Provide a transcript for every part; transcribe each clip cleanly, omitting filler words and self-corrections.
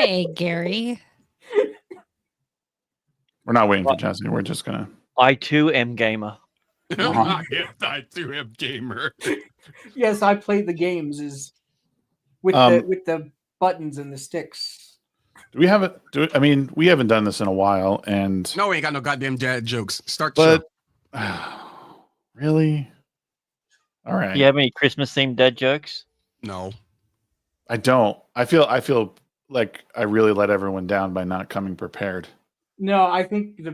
Hey, Gary. We're not waiting for Jesse. We're just gonna. I too am gamer. I too am gamer. Yes, I play the games with the buttons and the sticks. Do we have it? I mean, we haven't done this in a while, and no, we ain't got no goddamn dad jokes. Start the show. Really? All right. Do you have any Christmas themed dad jokes? No, I don't. I feel like I really let everyone down by not coming prepared. No, I think the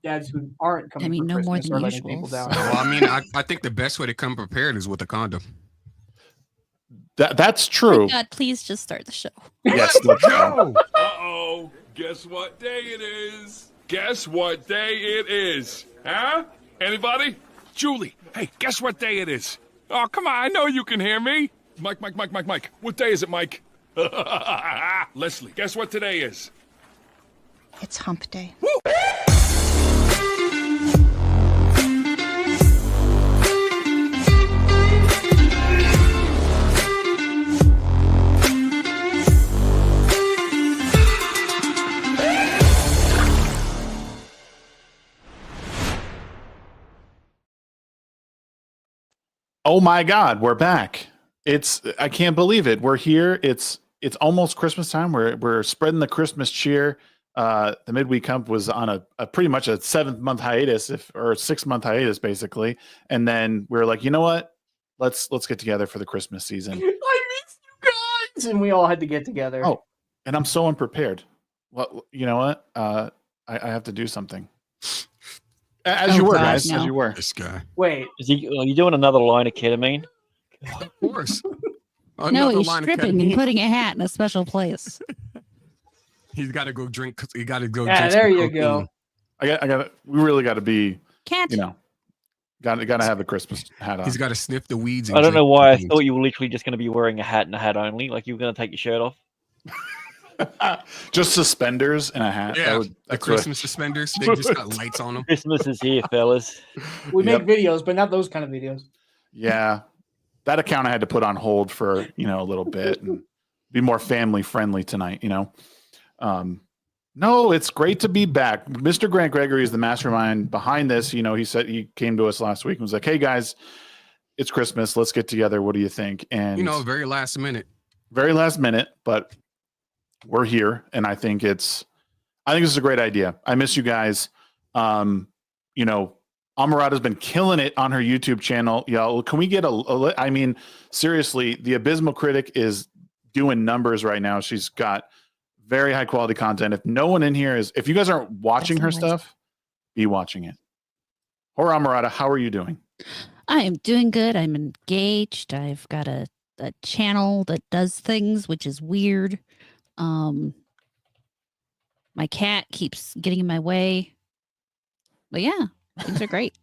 dads who aren't coming for Christmas are letting people down. Well, I mean, I think the best way to come prepared is with a condom. That's true. Oh God, please just start the show. Yes, let's go. Uh-oh. Guess what day it is? Guess what day it is? Huh? Anybody? Julie, hey, guess what day it is? Oh, come on, I know you can hear me. Mike. What day is it, Mike? Leslie, guess what today is? It's hump day. Woo! Oh my God, we're back. I can't believe it. We're here. It's almost Christmas time. We're spreading the Christmas cheer. The midweek hump was on a pretty much a 7-month hiatus, or 6-month hiatus, basically. And then we're like, you know what? Let's get together for the Christmas season. I missed you guys, and we all had to get together. Oh, and I'm so unprepared. Well, you know what? I have to do something. As you were, guys. No. As you were. This guy. Wait. Are you doing another line of ketamine? Of course. No, he's stripping and putting a hat in a special place. He's got to go drink. He got to go. Yeah, there you go. I got. We really got to be. Can't. You know, got to have a Christmas hat on. He's got to sniff the weeds. I don't know why I thought you were literally just going to be wearing a hat and a hat only. Like you were going to take your shirt off. Just suspenders and a hat. Yeah, the Christmas suspenders. They just got lights on them. Christmas is here, fellas. We make videos, but not those kind of videos. Yeah, that account I had to put on hold for a little bit and be more family friendly tonight. No, it's great to be back. Mr. Grant Gregory is the mastermind behind this. He said he came to us last week and was like, "Hey guys, it's Christmas. Let's get together. What do you think?" And very last minute, but we're here, and I think this is a great idea. I miss you guys. Amarada's been killing it on her YouTube channel. Y'all, can we get I mean, seriously, the Abysmal Critic is doing numbers right now. She's got very high quality content. If no one in here if you guys aren't watching her stuff, be watching it. Horror Amarada, how are you doing? I am doing good. I'm engaged. I've got a channel that does things, which is weird. My cat keeps getting in my way. But yeah, things are great.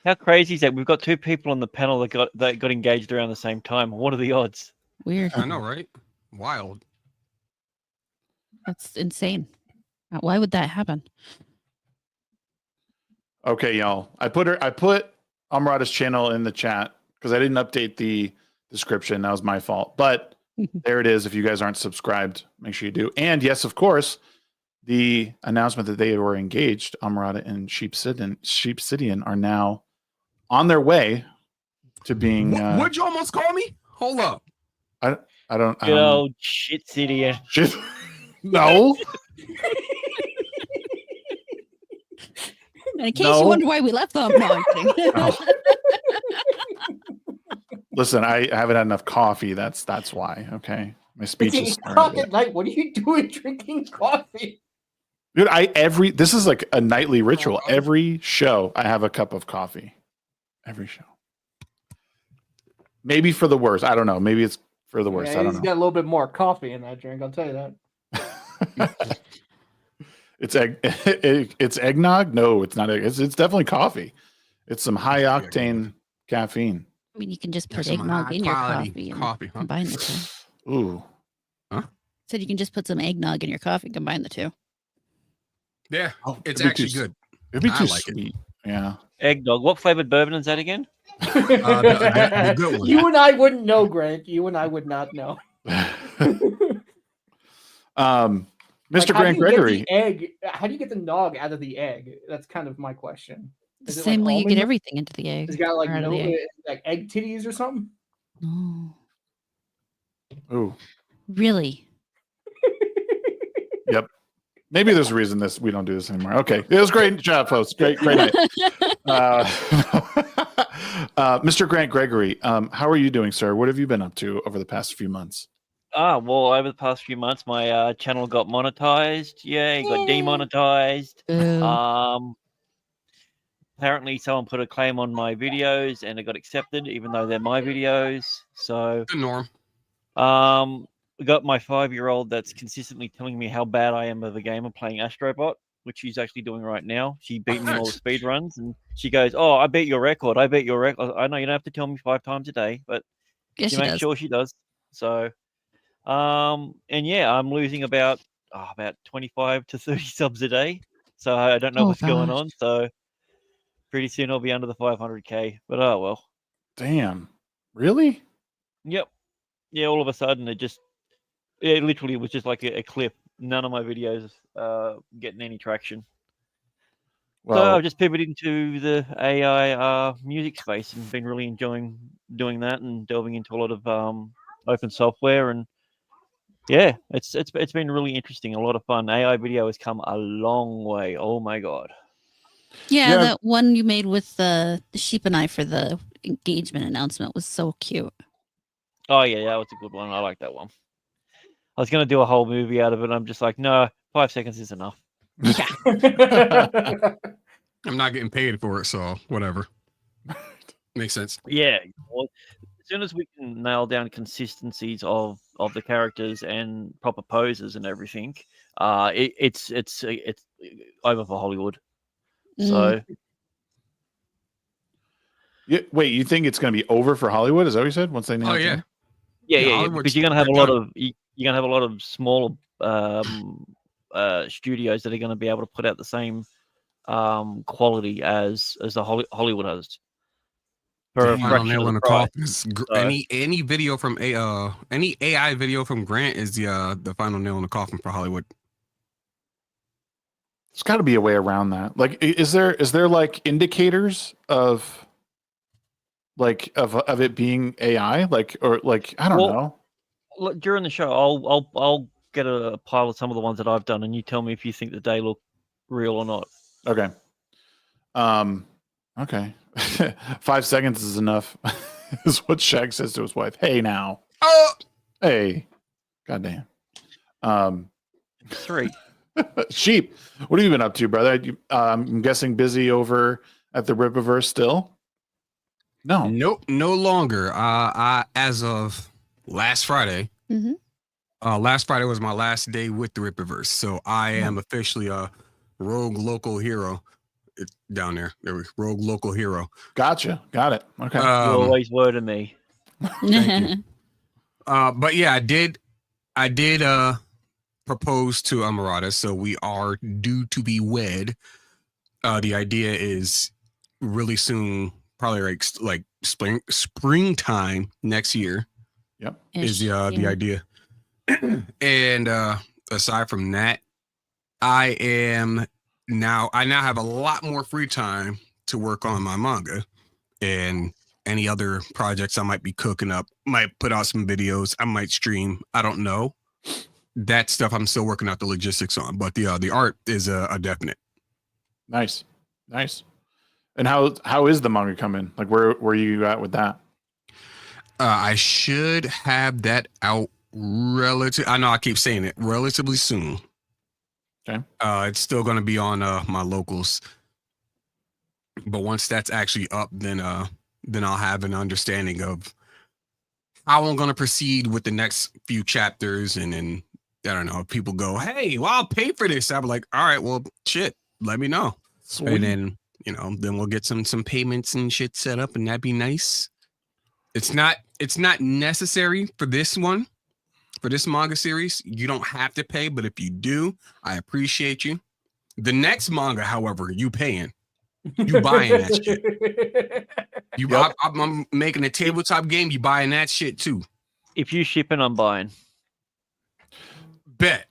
How crazy is that? We've got 2 people on the panel that got engaged around the same time. What are the odds? Weird. I know, right? Wild. That's insane. Why would that happen? Okay, y'all. I put Amarada's channel in the chat because I didn't update the description. That was my fault. But there it is. If you guys aren't subscribed, make sure you do. And yes, of course, the announcement that they were engaged, Amarada and Sheepsidian are now on their way to being. What'd you almost call me? Hold up. I don't. Good old Shit-Sidian. No. In case you wonder why we left them. No, I'm kidding. Listen, I haven't had enough coffee. That's why. Okay, my speech is at night. What are you doing drinking coffee? Dude, this is like a nightly ritual. Every show, I have a cup of coffee. Every show. Maybe for the worse. I don't know. Maybe it's for the worse. I don't know. He's got a little bit more coffee in that drink. I'll tell you that. It's eggnog. No, it's not. It's definitely coffee. It's some high octane caffeine. I mean, you can just put eggnog in your coffee and combine the two. Ooh. Huh? Said you can just put some eggnog in your coffee and combine the two. Yeah, it's actually good. It'd be too sweet. Yeah. Eggnog. What flavored bourbon is that again? The good one. You and I wouldn't know, Grant. You and I would not know. Mr. Like, Grant Gregory. How do you get the nog out of the egg? That's kind of my question. The Is it same like way you get almond milk? everything into the egg. It's got like or out of no, the egg. like egg titties or something. Oh, Ooh. really? Yep. Maybe there's a reason we don't do this anymore. Okay. It was great job, folks. Great night. Mr. Grant Gregory, how are you doing, sir? What have you been up to over the past few months? Well, over the past few months, my channel got monetized. Yeah, it got demonetized. Boo. Apparently, someone put a claim on my videos, and it got accepted, even though they're my videos. So, The norm. I got my 5-year-old that's consistently telling me how bad I am of a gamer playing Astrobot, which she's actually doing right now. She beat me in all the speed runs, and she goes, "Oh, I beat your record. I beat your record." I know you don't have to tell me 5 times a day, but Yes, she she makes does. sure she does. So, and yeah, I'm losing about 25 to 30 subs a day. So I don't know Oh, what's going gosh. on. So pretty soon I'll be under the 500K. But oh well. Damn. Really? Yep. Yeah. All of a sudden, it literally was just like a clip. None of my videos getting any traction. So Well, I've just pivoted into the AI music space and been really enjoying doing that and delving into a lot of open software, and yeah, it's been really interesting, a lot of fun. AI video has come a long way. Oh my god. Yeah, Yeah. that one you made with the sheep and I for the engagement announcement was so cute. Oh yeah, that was a good one. I like that one. I was gonna do a whole movie out of it. I'm just like, no, 5 seconds is enough. I'm not getting paid for it, so whatever. Makes sense. Yeah. Well, as soon as we can nail down consistencies of the characters and proper poses and everything, it's over for Hollywood. So wait, you think it's going to be over for Hollywood? Is that what you said? Once they nail Oh it yeah. down? yeah, Hollywood's- because you're gonna have a they're lot done. of smaller studios that are going to be able to put out the same quality as the Hollywood has. For a Final fraction nail of in the the price. coffin is So- any video from any AI video from Grant is the final nail in the coffin for Hollywood. There's got to be a way around that. Like, is there like indicators of it being AI? Like, or like, I don't know. Look, during the show, I'll get a pile of some of the ones that I've done, and you tell me if you think that they look real or not. Okay. Okay. 5 seconds is enough. Is what Shag says to his wife. Hey now. Oh, Hey. Goddamn. 3. Sheep. What have you been up to, brother? I'm guessing busy over at the Rippaverse still. No. nope, no longer. I as of last Friday. Mhm. Last Friday was my last day with the Rippaverse, so I am officially a rogue local hero. It's down there. There we rogue local hero. Gotcha. Got it. Okay. You always were to me. Thank you. But yeah, I did propose to Amarada, so we are due to be wed. The idea is really soon, probably like springtime next year. Yep. Is the idea. And aside from that, I now have a lot more free time to work on my manga and any other projects I might be cooking up. Might put out some videos. I might stream. I don't know. That stuff I'm still working out the logistics on, but the art is a definite. Nice. And how is the manga coming? Like, where you at with that? I should have that out I know I keep saying it, relatively soon. Okay. It's still going to be on my locals, but once that's actually up, then I'll have an understanding of how I'm going to proceed with the next few chapters. And then I don't know, if people go, "Hey, well, I'll pay for this." I'm like, "All right, well, shit, let me know." Sweet. And then then we'll get some payments and shit set up, and that'd be nice. It's not necessary for this one. For this manga series, you don't have to pay, but if you do, I appreciate you. The next manga, however, you paying. You buying that shit. I'm making a tabletop game, you buying that shit too. If you shipping, I'm buying. Bet.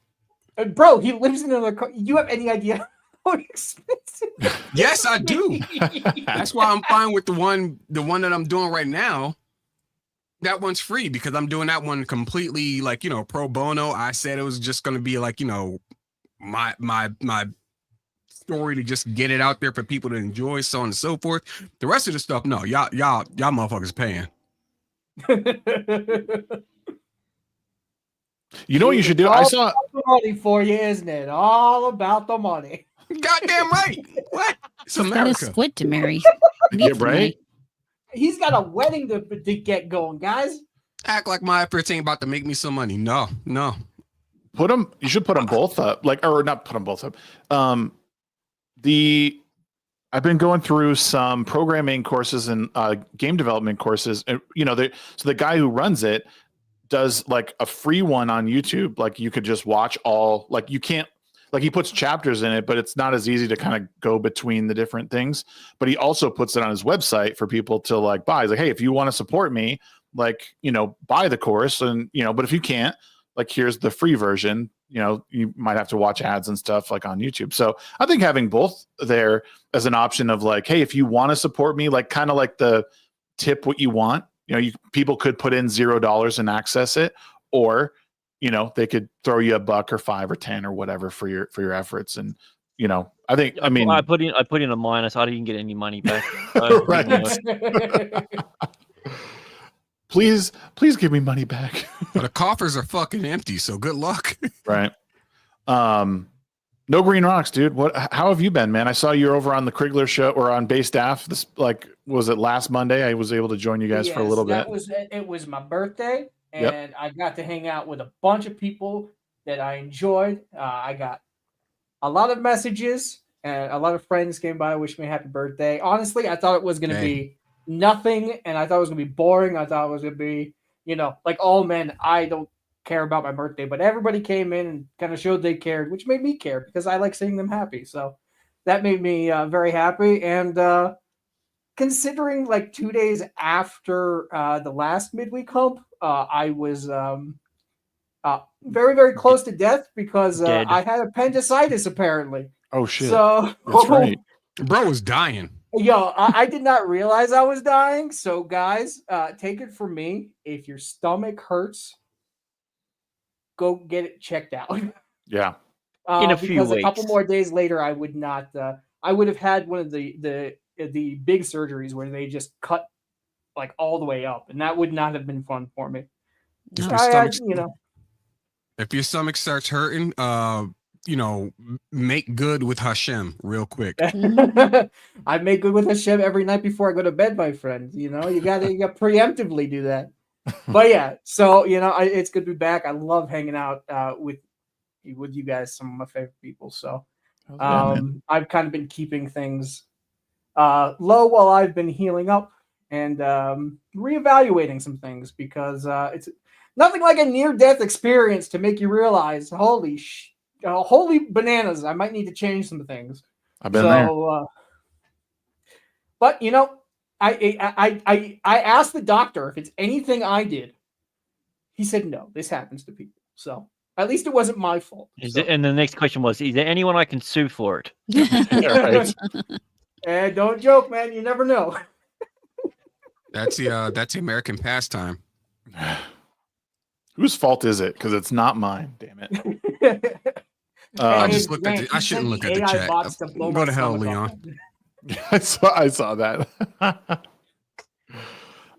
Bro, he lives in another car. You have any idea how expensive? Yes, I do. That's why I'm fine with the one that I'm doing right now. That one's free because I'm doing that one completely like, pro bono. I said it was just going to be like, my story to just get it out there for people to enjoy, so on and so forth. The rest of the stuff, no, y'all motherfuckers paying. You know what you should do? I saw the money for you, isn't it? All about the money. Goddamn right. What? It's He's got a America. squid to marry. yeah, right. He's got a wedding to get going, guys. Act like my efforts ain't about to make me some money. No. Put them. You should put them both up. Or not put them both up. I've been going through some programming courses and game development courses. And, so the guy who runs it does like a free one on YouTube. Like you could just watch all. Like you can't. Like he puts chapters in it, but it's not as easy to kind of go between the different things. But he also puts it on his website for people to like buy. He's like, hey, if you want to support me, like, buy the course and, but if you can't, like, here's the free version, you might have to watch ads and stuff like on YouTube. So I think having both there as an option of like, hey, if you want to support me, like kind of like the tip what you want, people could put in $0 and access it, or they could throw you $1 or $5 or $10 or whatever for your efforts. And, I think, I put in a minus. I didn't get any money back. Right. Please give me money back. But the coffers are fucking empty. So good luck. Right. Nogreenrocks, dude. How have you been, man? I saw you over on the Krigler show or on Bay Staff. This was it last Monday? I was able to join you guys for a little bit. It was my birthday. And I got to hang out with a bunch of people that I enjoyed. I got a lot of messages, and a lot of friends came by, wish me a happy birthday. Honestly, I thought it was going to be nothing, and I thought it was going to be boring. I thought it was going to be, like all men, I don't care about my birthday. But everybody came in and kind of showed they cared, which made me care because I like seeing them happy. So that made me very happy. And considering like 2 days after the last midweek hump, I was very, very close to death because I had appendicitis apparently. Oh shit! So that's right. Bro was dying. Yo, I did not realize I was dying. So guys, take it from me. If your stomach hurts, go get it checked out. Yeah. In a few because weeks. A couple more days later, I would not. I would have had one of the big surgeries where they just cut like all the way up, and that would not have been fun for me. If your stomach starts hurting, make good with Hashem real quick. I make good with Hashem every night before I go to bed, my friend. You got to preemptively do that. But yeah, so it's good to be back. I love hanging out with you guys, some of my favorite people. So I've kind of been keeping things low while I've been healing up and reevaluating some things because it's nothing like a near-death experience to make you realize, holy bananas, I might need to change some things. I've been there. But I asked the doctor if it's anything I did. He said no. This happens to people. So at least it wasn't my fault. And the next question was: is there anyone I can sue for it? Yeah, right. And don't joke, man. You never know. That's the American pastime. Whose fault is it? Because it's not mine. Damn it. I just looked at. I shouldn't look at the chat. Go to hell, Leon. I saw that.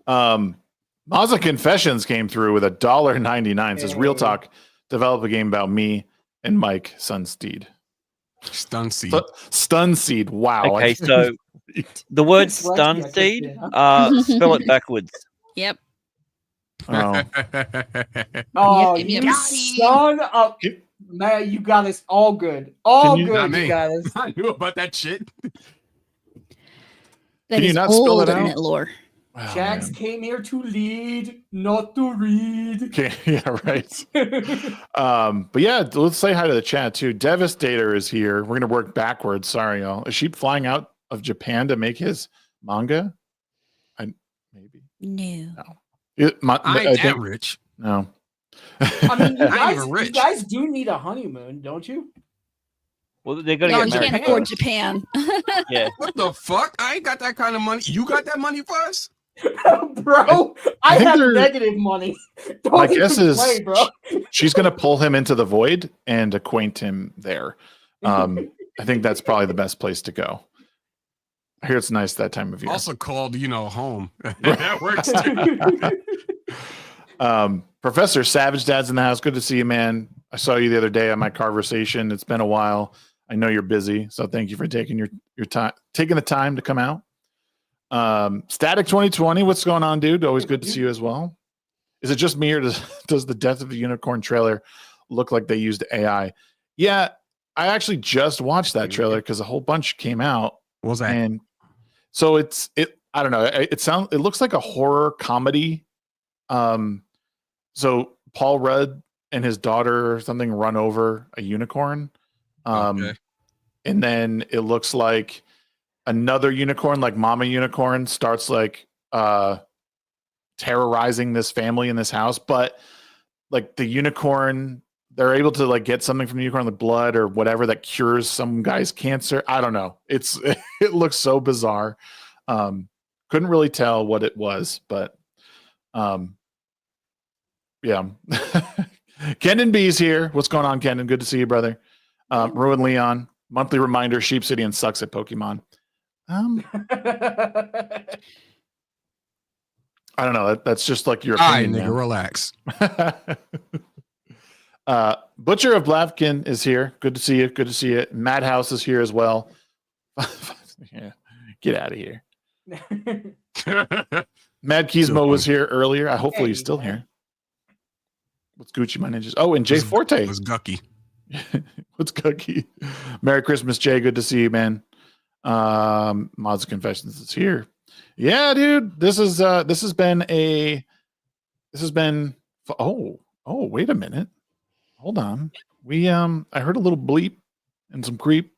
Mazza Confessions came through with $1.99. Says real talk. Develop a game about me and Mike Sunsteed. Stunseed. Wow. Okay, so the word Stunseed, spell it backwards. Yep. Oh, Yep. you son of man, you got us all good. All good, you got us. I knew about that shit. That Can you is not spell old it out? internet lore. Wow, Shags man. came here to lead, not to read. Okay, yeah, right. But yeah, let's say hi to the chat too. Devastator is here. We're gonna work backwards. Sorry, y'all. Is she flying out of Japan to make his manga? Maybe. No. I I ain't that think rich. no. I mean, Not even you rich. guys do need a honeymoon, don't you? Well, they're gonna No, get you married. can't afford Japan. Yeah. What the fuck? I ain't got that kind of money. You got that money for us? Bro, I think have they're- negative money. Don't My even guess is play, bro. she's going to pull him into the void and acquaint him there. I think that's probably the best place to go. I hear it's nice that time of year. Also called, home. That works too. Professor Savage Dad's in the house. Good to see you, man. I saw you the other day on my conversation. It's been a while. I know you're busy, so thank you for taking your time, taking the time to come out. Static 2020, what's going on, dude? Always good to see you as well. Is it just me, or does the Death of the Unicorn trailer look like they used AI? Yeah, I actually just watched that trailer because a whole bunch came out. What was that? And so I don't know. It looks like a horror comedy. So Paul Rudd and his daughter or something run over a unicorn. Okay. And then it looks like another unicorn, like Mama Unicorn, starts like terrorizing this family in this house. But like the unicorn, they're able to like get something from the unicorn, like blood or whatever, that cures some guy's cancer. I don't know. It looks so bizarre. Couldn't really tell what it was, but yeah. Kendon B's here. What's going on, Kendon? Good to see you, brother. Ruin Leon, monthly reminder, Sheep City and sucks at Pokemon. I don't know. That's just like your All right, opinion. nigga, relax. Butcher of Blavkin is here. Good to see you. Good to see you. Madhouse is here as well. Yeah. Get out of here. Mad Keysmo was here earlier. Hopefully he's still here. What's Gucci, my ninjas? Oh, and Jay Forte. Was Gucky. What's Gucky? Merry Christmas, Jay. Good to see you, man. Mods of Confessions is here. Yeah, dude. This has been wait a minute. Hold on. I heard a little bleep and some creep.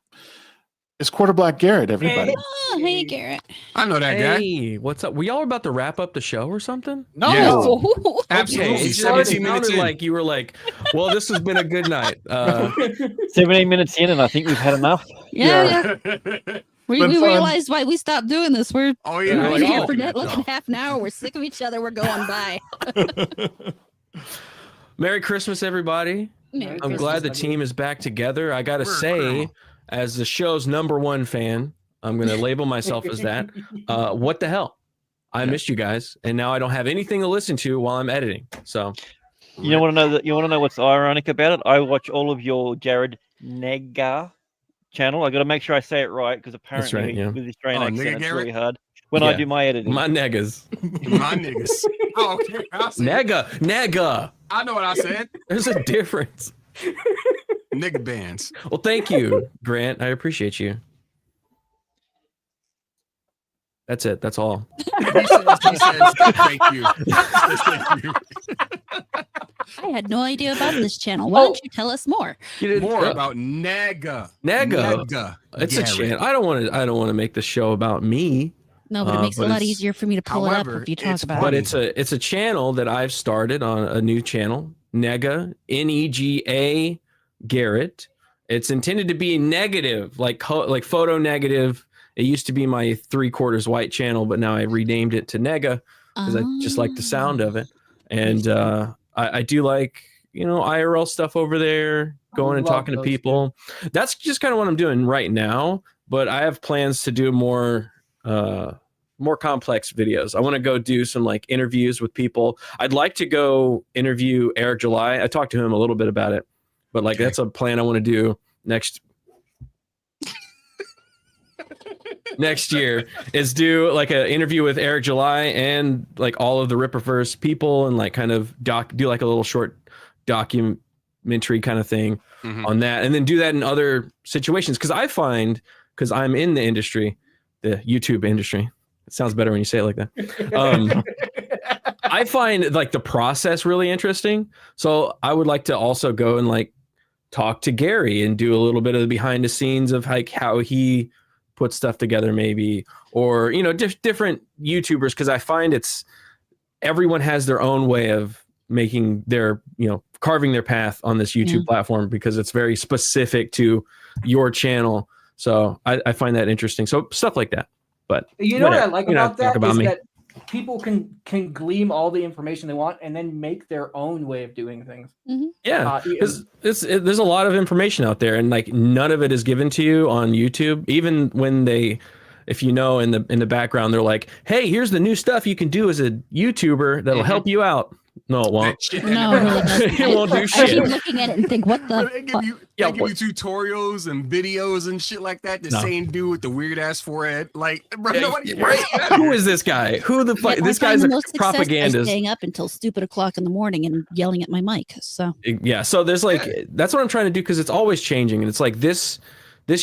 It's Quarter Black Garrett, everybody. Oh, hey, Garrett. I know that guy. Hey, what's up? We all about to wrap up the show or something? No. Yeah. Oh. Absolutely. Okay, it 17 minutes sounded in. like you were like, well, this has been a good night. 17 minutes in, and I think we've had enough. Yeah. We Been fun. realized why we stopped doing this. We're Oh, we're yeah. like, here oh, for no. less than half an hour. We're sick of each other. We're going by. Merry Christmas, everybody. Merry I'm Christmas, glad the buddy. team is back together. I got to We're say, as the show's #1 fan, I'm going to label myself as that. What the hell? I missed you guys, and now I don't have anything to listen to while I'm editing. So, You want to know what's ironic about it? I watch all of your Jared Nega channel. I got to make sure I say it right because apparently right, yeah. with the Australian Oh, accent, Nigga it's Garrett? really hard when I Yeah. do my editing. my negas. My niggas. Oh, okay. Nega. I know what I said. There's a difference. Nigga bands. Well, thank you, Grant. I appreciate you. That's it. That's all. He says, thank you. Thank you. I had no idea about this channel. Why don't you tell us more? You didn't More about Nega. Nega. It's a Garrett. channel. I don't want to make the show about me. No, but it makes it but a lot it's- easier for me to pull it However, up if you talk it's about But it. it's a channel that I've started on a new channel, Nega, Nega Garrett. It's intended to be negative, like photo negative. It used to be my 3/4 white channel, but now I renamed it to Nega because I just like the sound of it. And I do like, IRL stuff over there, going and love talking to those, people. That's just kind of what I'm doing right now. But I have plans to do more complex videos. I want to go do some like interviews with people. I'd like to go interview Eric July. I talked to him a little bit about it, but like that's a plan I want to do next year is do like an interview with Eric July and like all of the Ripperverse people and like kind of do like a little short documentary kind of thing Mhm. on that, and then do that in other situations. Because I find, because I'm in the industry, the YouTube industry. It sounds better when you say it like that. I find like the process really interesting. So I would like to also go and like talk to Gary and do a little bit of the behind the scenes of like how he put stuff together, maybe, or different YouTubers, because I find everyone has their own way of making their, carving their path on this YouTube platform because it's very specific to your channel. So I find that interesting. So stuff like that. But you know what I like about that is me. that people can glean all the information they want and then make their own way of doing things. Yeah, because there's a lot of information out there, and like none of it is given to you on YouTube. Even when if in the background, they're like, "Hey, here's the new stuff you can do as a YouTuber that'll help you out." No, it won't. No, it really doesn't. It won't do I shit. keep looking at it and think, what the? They give you tutorials and videos and shit like that. The same dude with the weird ass forehead. Like, bro, nobody. Right? Who is this guy? Who the fuck? This guy's a propagandist. Staying up until stupid o'clock in the morning and yelling at my mic. So yeah, so there's that's what I'm trying to do because it's always changing, and it's like this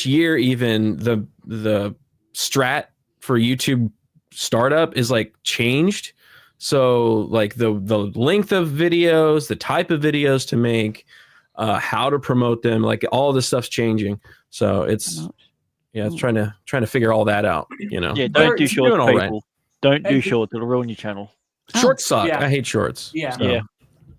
year even the strat for YouTube startup is like changed. So like the length of videos, the type of videos to make, how to promote them, like all this stuff's changing. So it's trying to figure all that out, Yeah, don't do shorts, people. Right. Don't do shorts, it'll ruin your channel. Shorts suck. Yeah. I hate shorts. Yeah. So.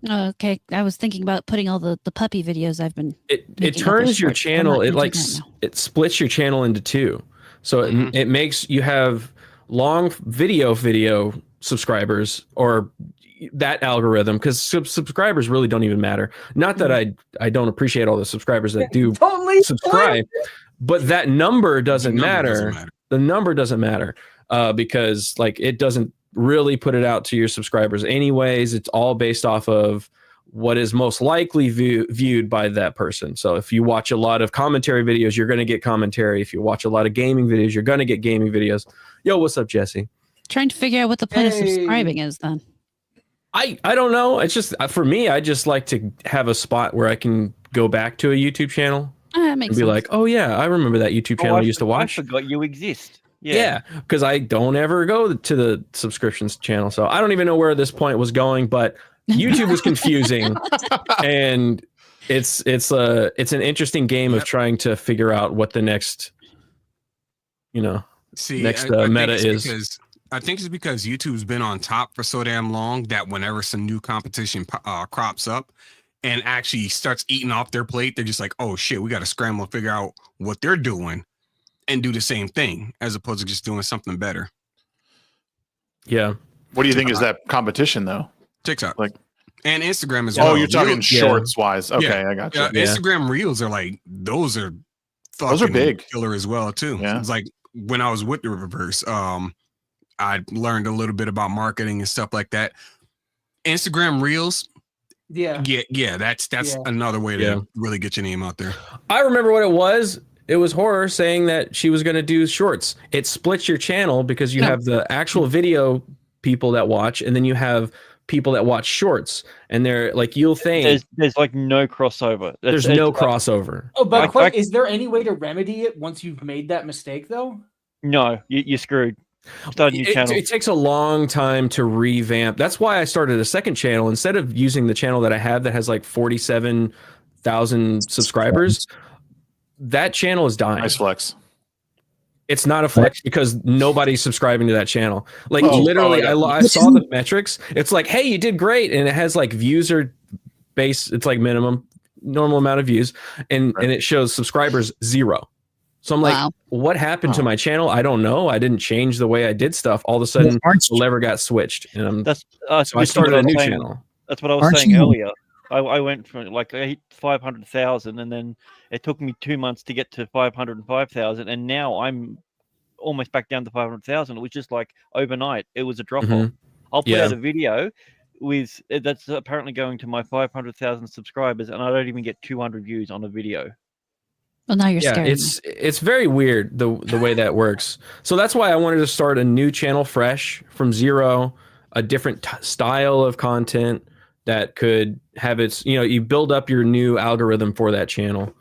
Yeah. Okay, I was thinking about putting all the puppy videos I've been. It turns your channel. It splits your channel into two. So it makes you have long video subscribers or that algorithm, because subscribers really don't even matter. Not that I don't appreciate all the subscribers that do subscribe, but that number doesn't matter. The number doesn't matter because like it doesn't really put it out to your subscribers anyways. It's all based off of what is most likely viewed by that person. So if you watch a lot of commentary videos, you're going to get commentary. If you watch a lot of gaming videos, you're going to get gaming videos. Yo, what's up, Jesse? Trying to figure out what the point of subscribing is then. I don't know. It's just for me, I just like to have a spot where I can go back to a YouTube channel That makes and be sense. like, oh yeah, I remember that YouTube channel I used to watch. I forgot you exist. Yeah, because I don't ever go to the subscriptions channel. So I don't even know where this point was going, but YouTube was confusing. And it's an interesting game of trying to figure out what the next meta is. I think it's because YouTube's been on top for so damn long that whenever some new competition crops up and actually starts eating off their plate, they're just like, oh shit, we got to scramble and figure out what they're doing and do the same thing as opposed to just doing something better. Yeah. What do you think is that competition though? TikTok. Like, and Instagram as well. Oh, you're talking shorts wise. Okay, I got you. Instagram Reels are like, those are big killer as well too. Yeah. It's like when I was with the Reverse, I learned a little bit about marketing and stuff like that. Instagram Reels. Yeah. That's another way to really get your name out there. I remember what it was. It was Horror saying that she was going to do shorts. It splits your channel because you have the actual video people that watch, and then you have people that watch shorts, and they're like, you'll think there's like no crossover. There's no crossover. Oh, but is there any way to remedy it once you've made that mistake though? No, you're screwed. Start a new channel. It takes a long time to revamp. That's why I started a second channel instead of using the channel that I have that has like 47,000 subscribers. That channel is dying. Nice flex. It's not a flex because nobody's subscribing to that channel. Like literally, I saw the metrics. It's like, hey, you did great, and it has like views are base. It's like normal amount of views, and it shows subscribers 0. So I'm like, what happened to my channel? I don't know. I didn't change the way I did stuff. All of a sudden, the lever got switched, and so I started a new channel. That's what I was saying earlier. I went from like 500,000, and then it took me 2 months to get to 505,000, and now I'm almost back down to 500,000. It was just like overnight. It was a drop off. I'll put out a video that's apparently going to my 500,000 subscribers, and I don't even get 200 views on a video. Well, now you're scared. It's very weird the way that works. So that's why I wanted to start a new channel fresh from zero, a different style of content that could have its, you build up your new algorithm for that channel.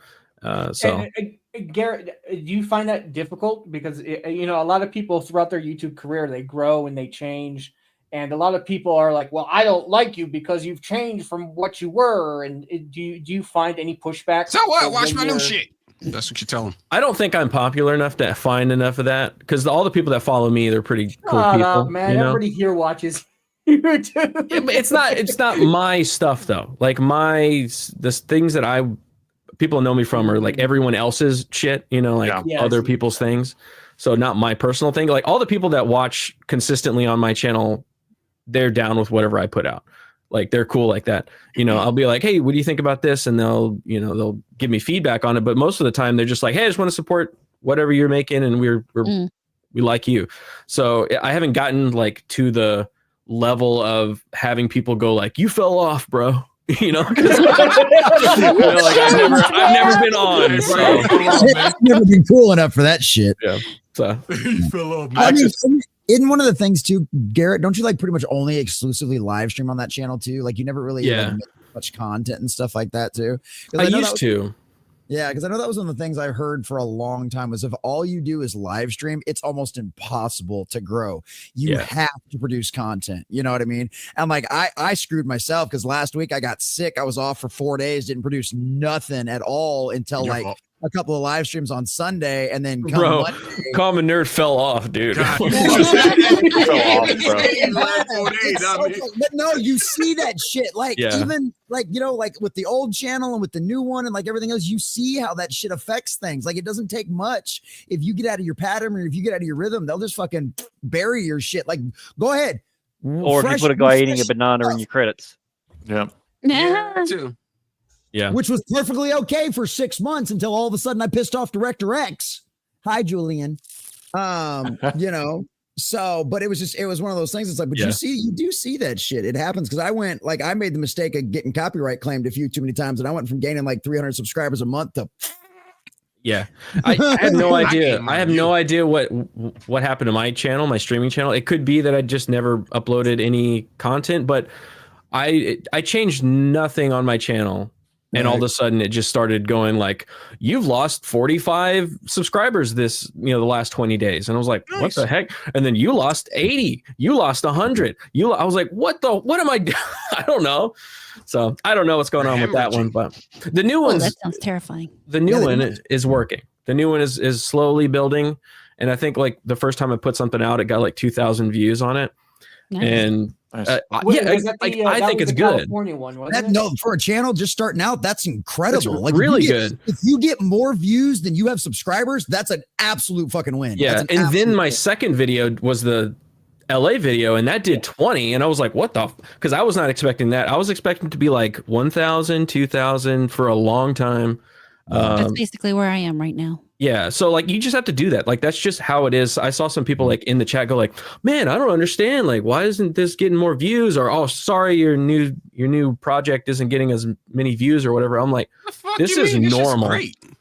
Garrett, do you find that difficult? Because a lot of people throughout their YouTube career, they grow and they change, and a lot of people are like, "Well, I don't like you because you've changed from what you were." And do you find any pushback? So what? Watch my new shit. That's what you tell them. I don't think I'm popular enough to find enough of that because all the people that follow me, they're pretty cool people. Man, everybody here watches. It's not my stuff though. Like the things that people know me from are like everyone else's shit, like other people's things. So not my personal thing. Like all the people that watch consistently on my channel, they're down with whatever I put out. Like they're cool like that. I'll be like, hey, what do you think about this? And they'll give me feedback on it. But most of the time they're just like, hey, I just want to support whatever you're making, and we like you. So I haven't gotten like to the level of having people go like, you fell off, bro. Like I've never been on. So. I've never been cool enough for that shit. Yeah. So isn't one of the things too, Garrett? Don't you like pretty much only exclusively live stream on that channel too? Like you never really make much content and stuff like that too. I used to. Yeah, because I know that was one of the things I heard for a long time was if all you do is live stream, it's almost impossible to grow. You have to produce content. You know what I mean? And like I screwed myself because last week I got sick. I was off for 4 days, didn't produce nothing at all until a couple of live streams on Sunday, and then Monday, TheCommonNerd fell off, dude. But no, you see that shit, like even like like with the old channel and with the new one and like everything else, you see how that shit affects things. Like it doesn't take much if you get out of your pattern or if you get out of your rhythm, they'll just fucking bury your shit. Like go ahead, or if you put a guy eating a banana in your credits. Yeah. Too. Yeah, which was perfectly okay for 6 months until all of a sudden I pissed off Director X. Hi, Julian. So, but it was one of those things. It's like, but you do see that shit. It happens because I made the mistake of getting copyright claimed a few too many times, and I went from gaining like 300 subscribers a month to. Yeah, I had no idea. I have no idea what happened to my channel, my streaming channel. It could be that I just never uploaded any content, but I changed nothing on my channel. And all of a sudden it just started going like, you've lost 45 subscribers the last 20 days. And I was like, what the heck? And then you lost 80, you lost 100. I was like, what am I doing? I don't know. So I don't know what's going on with that one, but the new one, that sounds terrifying. The new one is working. The new one is slowly building. And I think like the first time I put something out, it got like 2,000 views on it. Nice. And I think it's good. No, for a channel just starting out, that's incredible. It's like really good. If you get more views than you have subscribers, that's an absolute fucking win. Yeah, and then my second video was the LA video, and that did 20, and I was like, what the? Because I was not expecting that. I was expecting to be like 1,000, 2,000 for a long time. That's basically where I am right now. Yeah, so like you just have to do that. Like that's just how it is. I saw some people like in the chat go like, "Man, I don't understand. Like, why isn't this getting more views?" Or, "Oh, sorry, your new project isn't getting as many views or whatever." I'm like, this is normal.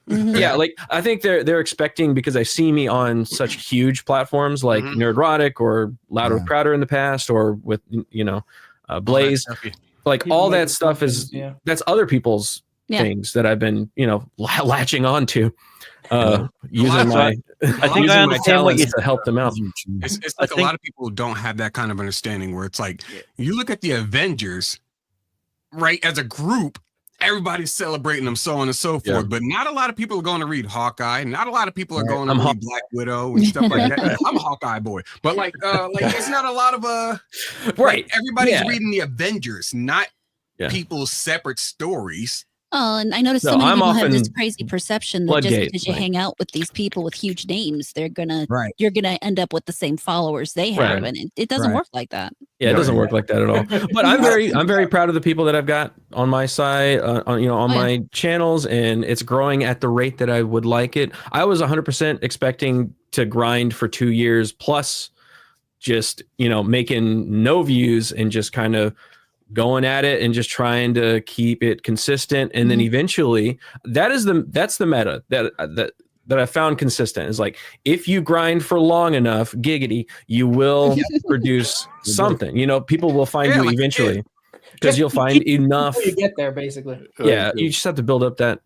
Yeah, like I think they're expecting because I see me on such huge platforms like Nerdrotic or Louder with Crowder in the past, or with Blaze. Like all that stuff is that's other people's things that I've been latching on to. Using my talents to help them out. It's like a lot of people don't have that kind of understanding where it's like you look at the Avengers, right? As a group, everybody's celebrating them, so on and so forth. But not a lot of people are going to read Hawkeye. Not a lot of people are going to read Black Widow and stuff like that. I'm a Hawkeye boy, but like it's not a lot of everybody's reading the Avengers, not people's separate stories. Oh, and I noticed so many people have this crazy perception that just because you hang out with these people with huge names, you're gonna end up with the same followers they have, and it doesn't work like that. Yeah, it doesn't work like that at all. But I'm very proud of the people that I've got on my side, on my channels, and it's growing at the rate that I would like it. I was 100% expecting to grind for 2 years plus, just making no views and just kind of going at it and just trying to keep it consistent, and then eventually that's the meta that I found consistent is like if you grind for long enough, giggity, you will produce something. People will find you eventually because you'll find enough. You get there, basically. Yeah, you just have to build up that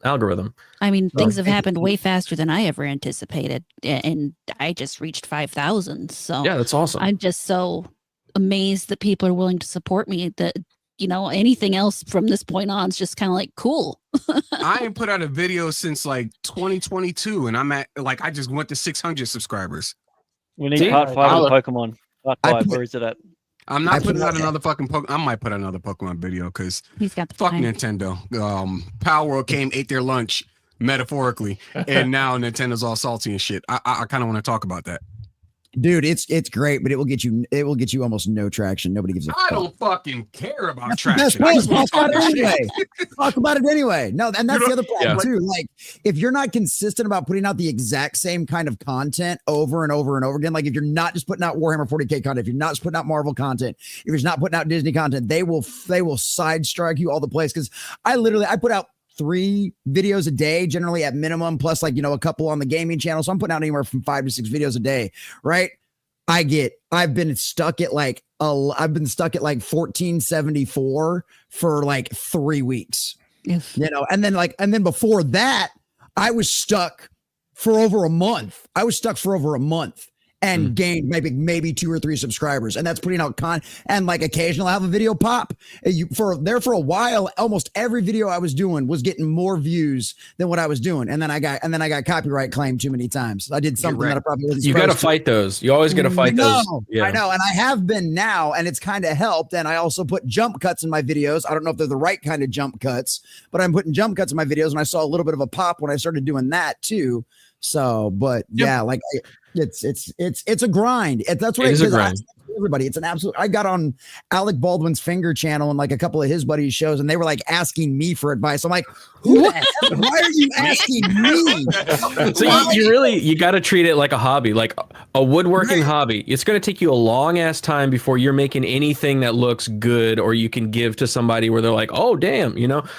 algorithm. I mean, things have happened way faster than I ever anticipated, and I just reached 5,000. So yeah, that's awesome. I'm just so amazed that people are willing to support me. That anything else from this point on is just kind of like cool. I ain't put out a video since like 2022, and I'm at I just went to 600 subscribers. We need part 5 of Pokemon. Part 5, where is it at? I'm not putting out another fucking Pokemon. I might put out another Pokemon video because he's got the fuck time. Nintendo. Power World came, ate their lunch metaphorically, and now Nintendo's all salty and shit. I kind of want to talk about that. Dude, it's great, but it will get you almost no traction. Nobody gives a fuck. I don't fucking care about traction. Talk about it anyway. Talk about it anyway. No, and that's the other problem too. Like, if you're not consistent about putting out the exact same kind of content over and over and over again, like if you're not just putting out Warhammer 40K content, if you're not just putting out Marvel content, if you're not putting out Disney content, they will side strike you all the place. Because I put out 3 videos a day, generally at minimum, plus like, a couple on the gaming channel. So I'm putting out anywhere from 5 to 6 videos a day, right? I've been stuck at like 1474 for like 3 weeks, and then before that, I was stuck for over a month. And gained maybe 2 or 3 subscribers, and that's putting out and like occasionally I'll have a video pop. For a while, almost every video I was doing was getting more views than what I was doing, and then I got copyright claimed too many times. I did something that I probably wasn't. You got to fight those. You always got to fight those. Yeah. I know, and I have been now, and it's kind of helped. And I also put jump cuts in my videos. I don't know if they're the right kind of jump cuts, but I'm putting jump cuts in my videos, and I saw a little bit of a pop when I started doing that too. So, but yeah, like it's a grind. That's what it is. A grind. Everybody, it's an absolute. I got on Alec Baldwin's Finger channel and like a couple of his buddies' shows, and they were like asking me for advice. I'm like, who the hell? Why are you asking me? So you got to treat it like a hobby, like a woodworking hobby. It's going to take you a long ass time before you're making anything that looks good or you can give to somebody where they're like, oh damn,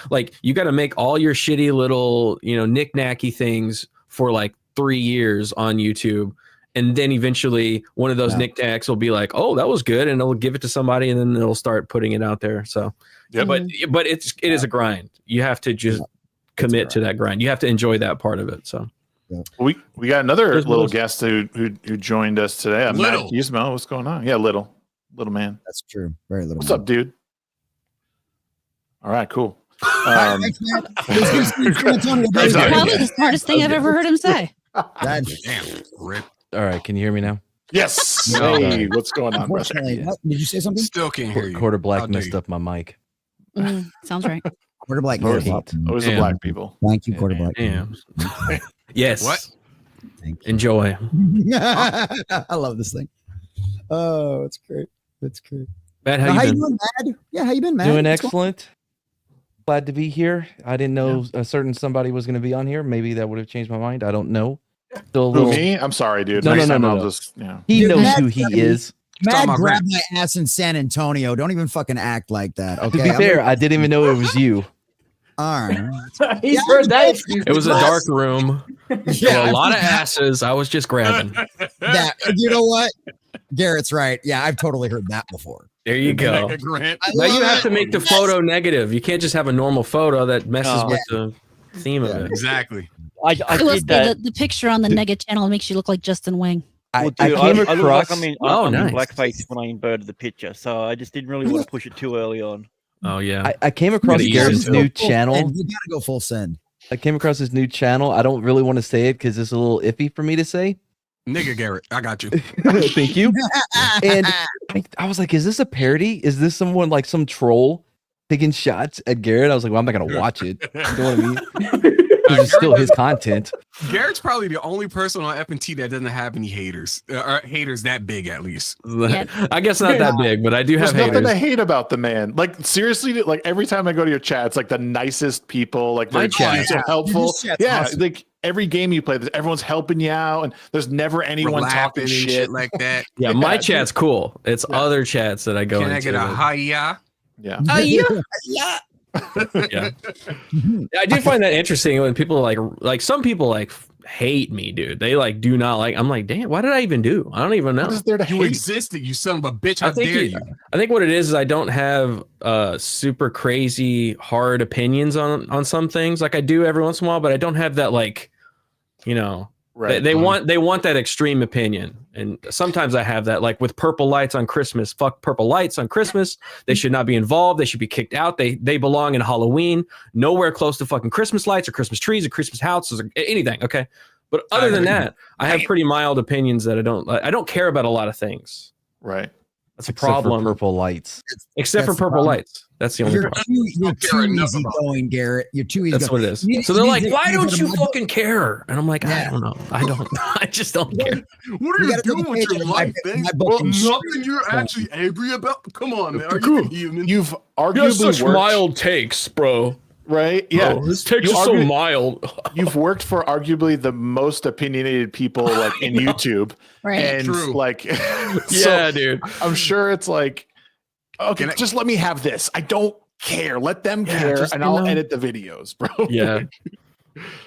like you got to make all your shitty little knick-knacky things for like 3 years on YouTube. And then eventually one of those knickknacks will be like, oh, that was good. And it'll give it to somebody and then it'll start putting it out there. So, but it is a grind. You have to just commit to that grind. You have to enjoy that part of it. So we got another little guest who joined us today. Matt Gizmo. What's going on? Yeah. Little man. That's true. Very little. What's up, dude? All right, cool. Probably the smartest thing I've ever heard him say. Damn, Rip. All right, can you hear me now? Yes. Hey, what's going on? Did you say something? Still can't hear you. Quarter Black messed up my mic. Sounds right. Quarter Black. Always the black people. Thank you, Quarter Black. Yes. What? Thank you. Enjoy. I love this thing. Oh, it's great. It's great. Matt, how you been? Matt? Yeah, how you been, Matt? Doing excellent. Glad to be here. I didn't know a certain somebody was going to be on here. Maybe that would have changed my mind. I don't know. Still a little... Me? I'm sorry, dude. No. I'll just, He knows who he is. Matt grabbed my ass in San Antonio. Don't even fucking act like that. Okay. To be fair, I didn't even know it was you. All right. He's heard that. It was a dark room. A lot of asses. I was just grabbing. That. You know what? Garrett's right. Yeah, I've totally heard that before. There you go. Now you have to make the photo negative. You can't just have a normal photo that messes with the theme of it. Exactly. I did that. The picture on the Nega channel makes you look like Justin Wang. I came across. I'm in blackface when I inverted the picture, so I just didn't really want to push it too early on. Oh yeah. I came across Garrett's new channel. You gotta go full send. I came across his new channel. I don't really want to say it because it's a little iffy for me to say. Nigga Garrett, I got you. Thank you. And I was like, is this a parody? Is this someone like some troll taking shots at Garrett? I was like, well, I'm not gonna watch it. You know what I mean? It's still his content. Garrett's probably the only person on F&T that doesn't have any haters, or haters that big at least. I guess not that big, but I do have haters. There's nothing to hate about the man. Like seriously, like every time I go to your chat, it's like the nicest people. Like they're so helpful. Yeah, awesome. Like every game you play, everyone's helping you out, and there's never anyone talking shit like that. Yeah, my chat's cool. It's other chats that I go into. Can I get a hiya? Yeah. Yeah. Yeah, I do find that interesting when people like some people like hate me, dude. They like do not like. I'm like, damn, what did I even do? I don't even know. What is there to you hate? Existed, you son of a bitch. How dare you? I think what it is I don't have super crazy hard opinions on some things. Like I do every once in a while, but I don't have that like, Right. They want that extreme opinion, and sometimes I have that. Like with purple lights on Christmas, fuck purple lights on Christmas. They should not be involved. They should be kicked out. They belong in Halloween. Nowhere close to fucking Christmas lights or Christmas trees or Christmas houses or anything. Okay, but other than that, I have pretty mild opinions that I don't care about a lot of things. Right. That's a problem. Purple lights. Except for purple lights. That's the only problem. You're too easy going, Garrett. You're too easy. That's what it is. So they're like, why don't you fucking care? And I'm like, I don't know. I don't. I just don't care. What are you doing with your life, man? Well, nothing you're actually angry about? Come on, man. Are you human? You've arguably such mild takes, bro. Right? Yeah. Bro, this takes is so mild. You've worked for arguably the most opinionated people like in YouTube. Right. And True. like Yeah, dude. I'm sure it's like, okay, just let me have this. I don't care. Let them care, and I'll edit the videos, bro. Yeah.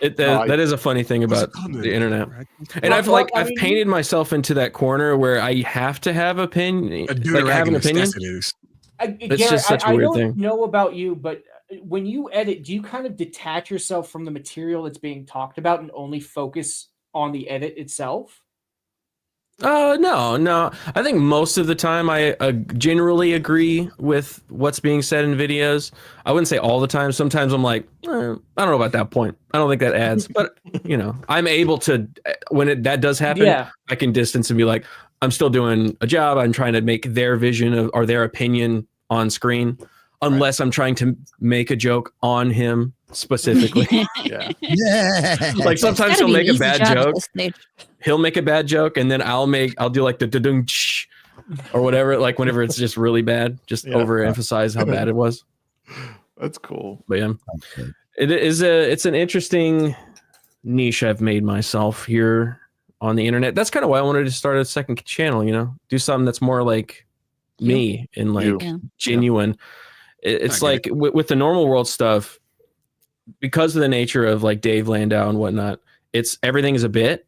That is a funny thing about the internet. And I've painted myself into that corner where I have to have have an opinion. It's just such a weird thing. I don't know about you, but when you edit, do you kind of detach yourself from the material that's being talked about and only focus on the edit itself? No. I think most of the time I generally agree with what's being said in videos. I wouldn't say all the time. Sometimes I'm like, I don't know about that point. I don't think that adds. But, I'm able to, when that does happen, I can distance and be like, I'm still doing a job. I'm trying to make their vision or their opinion on screen. Unless I'm trying to make a joke on him specifically. Like sometimes he'll make a bad joke. He'll make a bad joke, and then I'll do like the da-dung or whatever. Like whenever it's just really bad, just overemphasize how bad it was. That's cool. But yeah, it's an interesting niche I've made myself here on the internet. That's kind of why I wanted to start a second channel. Do something that's more like me and like genuine. It's like with the normal world stuff, because of the nature of like Dave Landau and whatnot, everything is a bit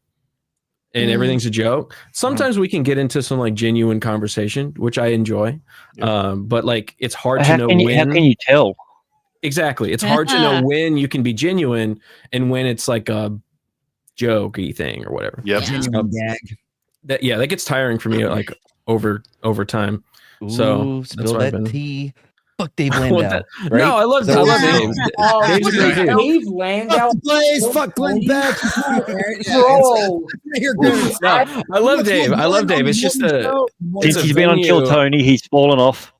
and everything's a joke. Sometimes we can get into some like genuine conversation, which I enjoy. But like, it's hard to know when. How can you tell? Exactly. It's hard to know when you can be genuine and when it's like a jokey thing or whatever. Yep. Gag. That gets tiring for me like over time. So spill that tea. Fuck Dave Landau. Right? No, I love Dave. Dave Landau. Fuck Glenn Beck. Bro. I love Dave. It's just since he's been on Kill Tony, he's fallen off.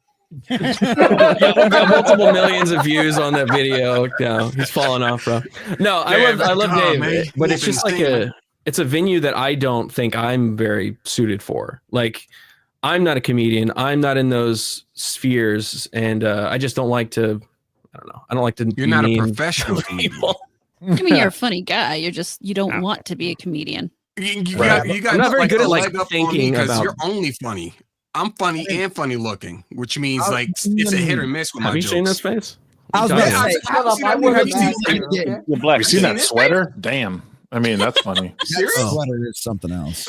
Got multiple millions of views on that video. No, he's fallen off, bro. No, I love Dave, man. But it's just like it's a venue that I don't think I'm very suited for. Like, I'm not a comedian. I'm not in those spheres, and I just don't like to. I don't know. I don't like to. You're not a professional people. I mean, you're a funny guy. You don't want to be a comedian. You got I'm not very good at like thinking about. You're only funny. I'm funny and funny looking, which means like it's a hit or miss with my jokes. Have you seen this face? I was going to say, you're black. You seen that sweater? Damn. I mean, that's funny. That sweater is something else.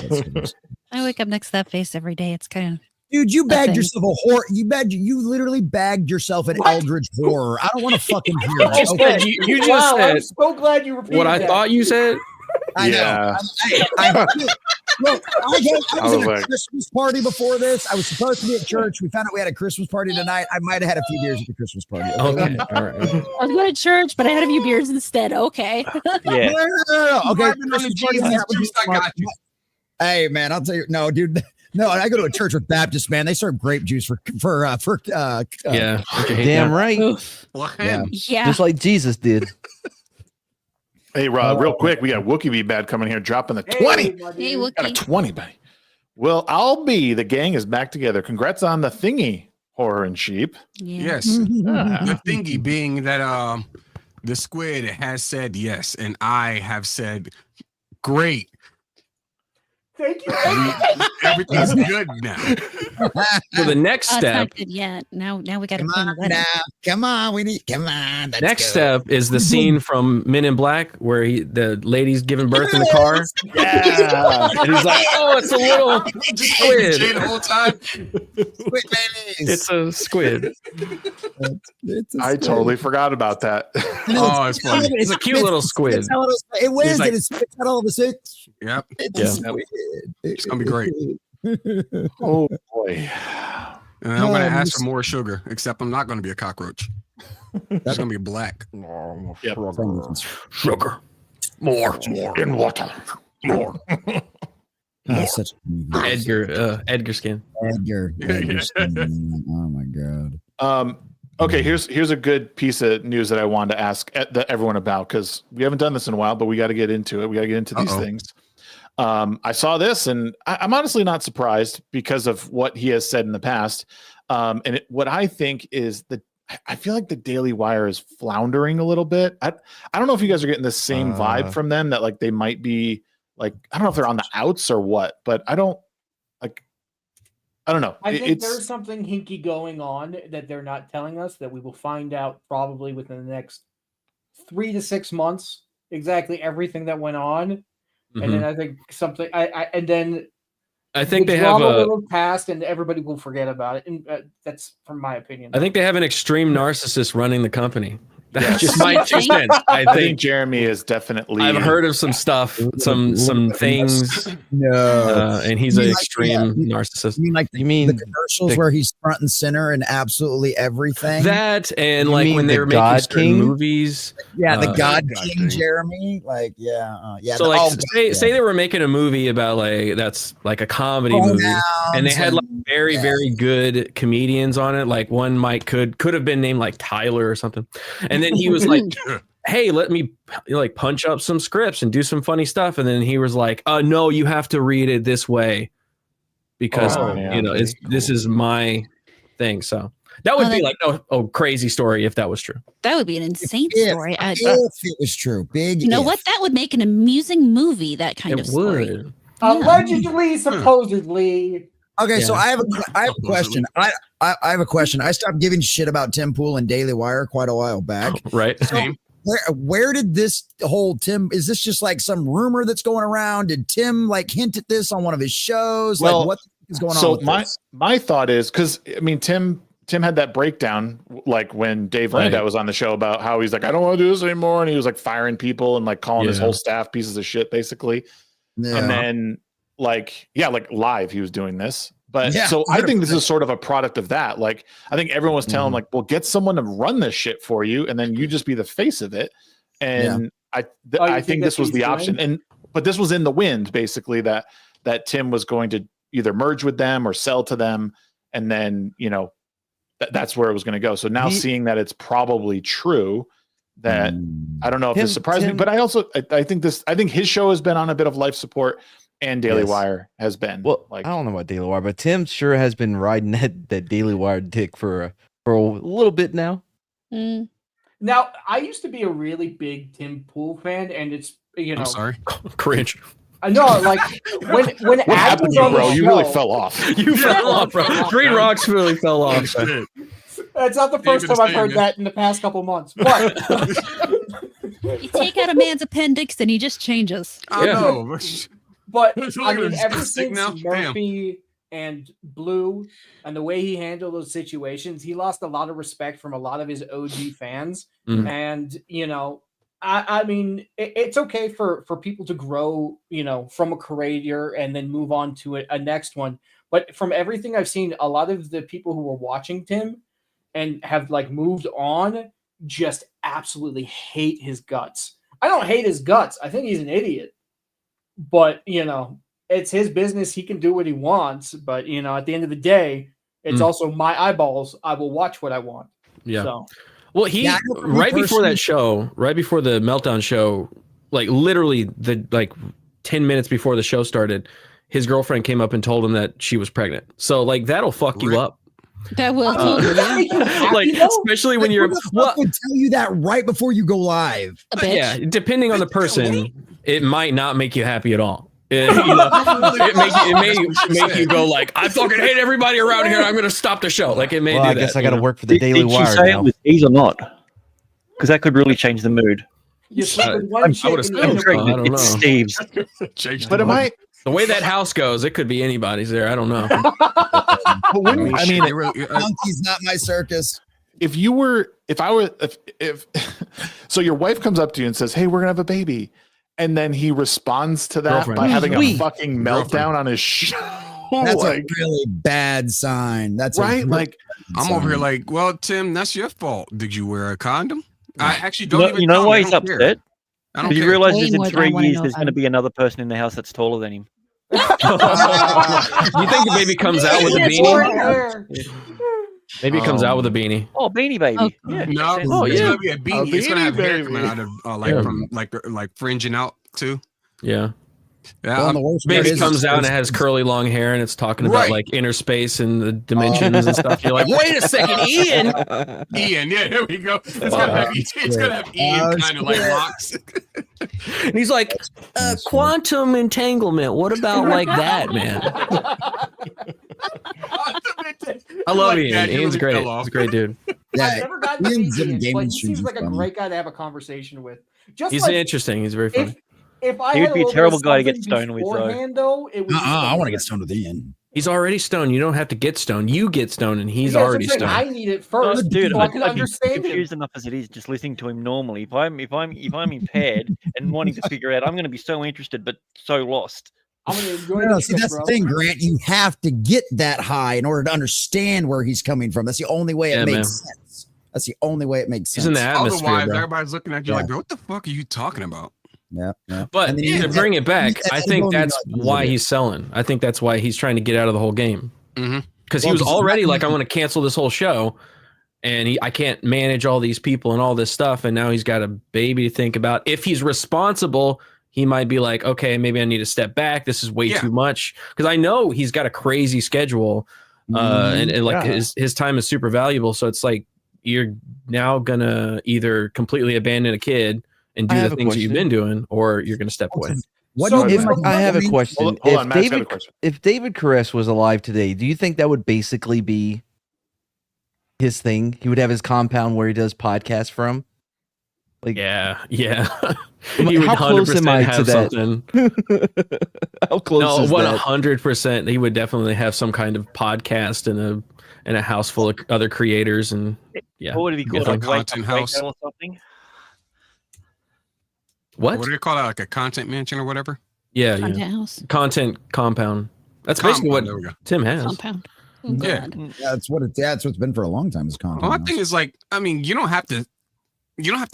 I wake up next to that face every day. It's kind of. Dude, you bagged yourself a horror. You literally bagged yourself an eldritch horror. I don't want to fucking hear it. You just said. I'm so glad you repeated what I thought you said. I know. Look, I was at a Christmas party before this. I was supposed to be at church. We found out we had a Christmas party tonight. I might have had a few beers at the Christmas party. Okay. All right. I was going to church, but I had a few beers instead. Okay. Yeah. No. Okay. Hey, man, I'll tell you. No, dude. No, I go to a church with Baptists, man. They serve grape juice for yeah. Damn right. Yeah. Just like Jesus did. Hey, Rob, real quick, we got Wookie Be Bad coming here, dropping the 20. Hey, Wookie. Got a 20, buddy. Well, the gang is back together. Congrats on the thingy, Horror and Sheep. Yeah. Yes. The thingy being that the squid has said yes, and I have said great. Thank you. Everything's good now. So the next step. It's not good yet. Now we got to plan a wedding. Come on. Next step is the scene from Men in Black where the lady's giving birth in the car. Yeah. And he's like, oh, it's a little squid. The whole time. Squid mayonnaise. It's a squid. I totally forgot about that. Oh, it's funny. It's a cute little squid. It wins and it spits out all the six. Yep. It's gonna be great. Oh boy. And I'm gonna ask for more sugar, except I'm not gonna be a cockroach. It's gonna be black. Yep. Sugar. More in water. More. Such Edgar skin. Edgar skin. Oh my god. Okay, here's a good piece of news that I wanted to ask everyone about, because we haven't done this in a while, but we got to get into it. We got to get into these things. I saw this, and I'm honestly not surprised because of what he has said in the past. What I think is that I feel like the Daily Wire is floundering a little bit. I don't know if you guys are getting the same vibe from them, that like they might be like, I don't know if they're on the outs or what, but I don't know. I think there's something hinky going on that they're not telling us, that we will find out probably within the next 3 to 6 months, exactly everything that went on. And then I think something, I think they have a little past, and everybody will forget about it. And that's from my opinion. I think they have an extreme narcissist running the company. That's just my 2 cents. I think Jeremy is definitely. I've heard of some stuff, some things. No, and he's an extreme narcissist. You mean the commercials where he's front and center in absolutely everything? That, and like when they were making certain movies. Yeah, the God King Jeremy. Like, yeah. So like, say they were making a movie about that's like a comedy movie, and they had like very very good comedians on it. Like one could have been named like Tyler or something, and then he was like, hey, let me like punch up some scripts and do some funny stuff. And then he was like, no, you have to read it this way because this is my thing. So that would be like a crazy story if that was true. That would be an insane story. If it was true. You know what? That would make an amusing movie, that kind of story. Allegedly, supposedly. Okay, so I have a question. I have a question. I stopped giving shit about Tim Pool and Daily Wire quite a while back. Right. So where did this whole Tim? Is this just like some rumor that's going around? Did Tim like hint at this on one of his shows? Well, like what is going on? So with my thought is, because I mean Tim had that breakdown like when Dave Landau was on the show about how he's like, I don't want to do this anymore, and he was like firing people and like calling his whole staff pieces of shit basically. Yeah. And then like live he was doing this, but so I think this is sort of a product of that. Like I think everyone was telling like, well, get someone to run this shit for you, and then you just be the face of it. And I think this was the option, but this was in the wind basically, that Tim was going to either merge with them or sell to them, and then that's where it was going to go. So now seeing that it's probably true, that I don't know if this surprised me, but I think his show has been on a bit of life support. And Daily Wire has been. Well, like, I don't know about Daily Wire, but Tim sure has been riding that Daily Wire dick for a little bit now. Now, I used to be a really big Tim Pool fan, and it's I'm sorry, cringe. I know, like when what happened to you, bro? You really fell off. You fell off, bro. Nogreenrocks really fell off. It's not the first time I've heard that in the past couple months. But you take out a man's appendix, and he just changes. I know. But I mean, ever since Murphy and Blue and the way he handled those situations, he lost a lot of respect from a lot of his OG fans. And I mean, it's okay for people to grow, from a career and then move on to a next one. But from everything I've seen, a lot of the people who were watching Tim and have like moved on just absolutely hate his guts. I don't hate his guts. I think he's an idiot. But, it's his business. He can do what he wants. But, at the end of the day, it's also my eyeballs. I will watch what I want. Yeah. So. Well, before that show, right before the Meltdown show, like literally 10 minutes before the show started, his girlfriend came up and told him that she was pregnant. So like, that'll fuck you up. That will. Especially when you're would tell you that right before you go live. Yeah. Depending on the person, it might not make you happy at all. It may make you go like, I fucking hate everybody around here. I'm going to stop the show. Like it may. Well, I guess I got to work for the Daily Wire. Did you say it was ease or not? Because that could really change the mood. I don't know. Steve's. But the way that house goes, it could be anybody's there. I don't know. Monkey's not my circus. If so your wife comes up to you and says, hey, we're gonna have a baby, and then he responds to that by having a fucking meltdown on his show. That's a really bad sign. That's right. Like I'm over here like, well, Tim, that's your fault. Did you wear a condom? I actually don't even. You know why he's upset? I don't You realize that in 3 years there's going to be another person in the house that's taller than him. You think the baby comes out with a beanie? Maybe it comes out with a beanie. Oh, Beanie Baby. Oh, Yeah. No, Oh, it's yeah. gonna be a beanie. It's gonna have hair baby. coming out of from like fringing out too. Yeah. Yeah, Well, and the worst part Baby is comes out and it has curly long hair and it's talking about Right. like inner space and the dimensions and stuff. You're like, wait a second, Ian. Ian, yeah, there we go. It's gonna have Ian kind of like locks. And he's like, quantum entanglement. What about like that, man? I love Ian. that, Ian's really great. fell off. He's a great dude. I've Yeah, never gotten to meet Ian's in Ian, gaming but he streams seems like a funny. great guy to have a conversation with. Just He's like interesting. He's very funny. if I He would had be a little bit terrible of guy to get something stoned with, though. beforehand, though. It would. I want to get stoned with Ian. He's already stoned. You don't have to get stoned. You get stoned and he's Yeah, that's already what I'm saying. stoned. I need it first, Dude, so I can I'm understand him. confused enough as it is just listening to him normally. If I'm impaired and wanting to figure it out, I'm going to be so interested but so lost. I'm gonna enjoy No, this see, shit, that's bro. the thing, Grant. You have to get that high in order to understand where he's coming from. That's the only way it Yeah, makes man. sense. That's the only way it makes sense. He's in the atmosphere, Otherwise, bro. everybody's looking at you like, what the fuck are you talking about? Yeah, yeah. But And then to you- bring it back, that I edible think and you're that's like, why "Use it." he's selling. I think that's why he's trying to get out of the whole game. Mm-hmm. Because he Well, was 'cause he's already not like, I using- want to cancel this whole show, and I can't manage all these people and all this stuff, and now he's got a baby to think about. If he's responsible, he might be like, okay, maybe I need to step back. This is way too much. Because I know he's got a crazy schedule, and like his time is super valuable. So it's like you're now gonna either completely abandon a kid and do the things that you've been doing, or you're gonna step away. What So do you if- think? I have a question. Hold on, Matt's got a question. If David Caress was alive today, do you think that would basically be his thing? He would have his compound where he does podcasts from. Like, Yeah. How He would close am 100% I to have that? something. How close No, is that? 100%. He would definitely have some kind of podcast and a house full of other creators, and yeah. What would it be called? Definitely. Like Wake Content Up house. Radio or something? What? What do they call that? Like a content mansion or whatever? Yeah, Content yeah. house. Content compound. That's basically Compound, what there we go. Tim has. Compound. Oh, Yeah. God. Yeah, that's what it's been for a long time. Is content. Well, my thing is like, I mean, you don't have to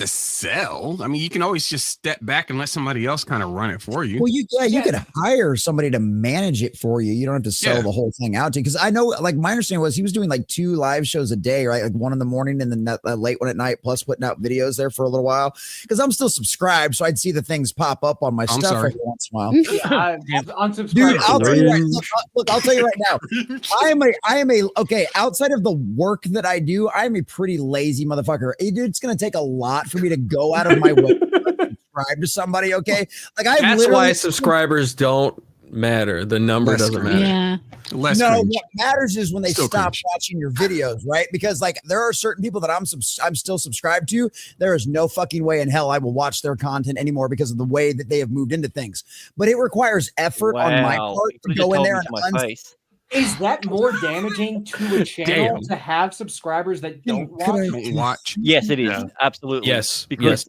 sell. I mean, you can always just step back and let somebody else kind of run it for you. Well, you could hire somebody to manage it for you. You don't have to sell the whole thing out to. Because I know, like, my understanding was he was doing like 2 live shows a day, right? Like one in the morning and then that late one at night, plus putting out videos there for a little while. Because I'm still subscribed, so I'd see the things pop up on my stuff sorry. every once in a while. Yeah, I'm unsubscribed. Dude, I'll tell you right. Look, I'll tell you right now. I am a okay. Outside of the work that I do, I am a pretty lazy motherfucker. It's gonna take a lot for me to go out of my way to subscribe to somebody. Okay, like That's why subscribers don't matter. The number doesn't matter. Yeah. Less no, cringe. what matters is when they Still stop cringe. watching your videos, right? Because like there are certain people that I'm still subscribed to. There is no fucking way in hell I will watch their content anymore because of the way that they have moved into things. But it requires effort on my Wow. part You to just go in told there me to and my face. Is that more damaging to a channel Damn. to have subscribers that don't Could I- watch? Don't watch. Yes, it is. Yeah. Absolutely. Yes. Because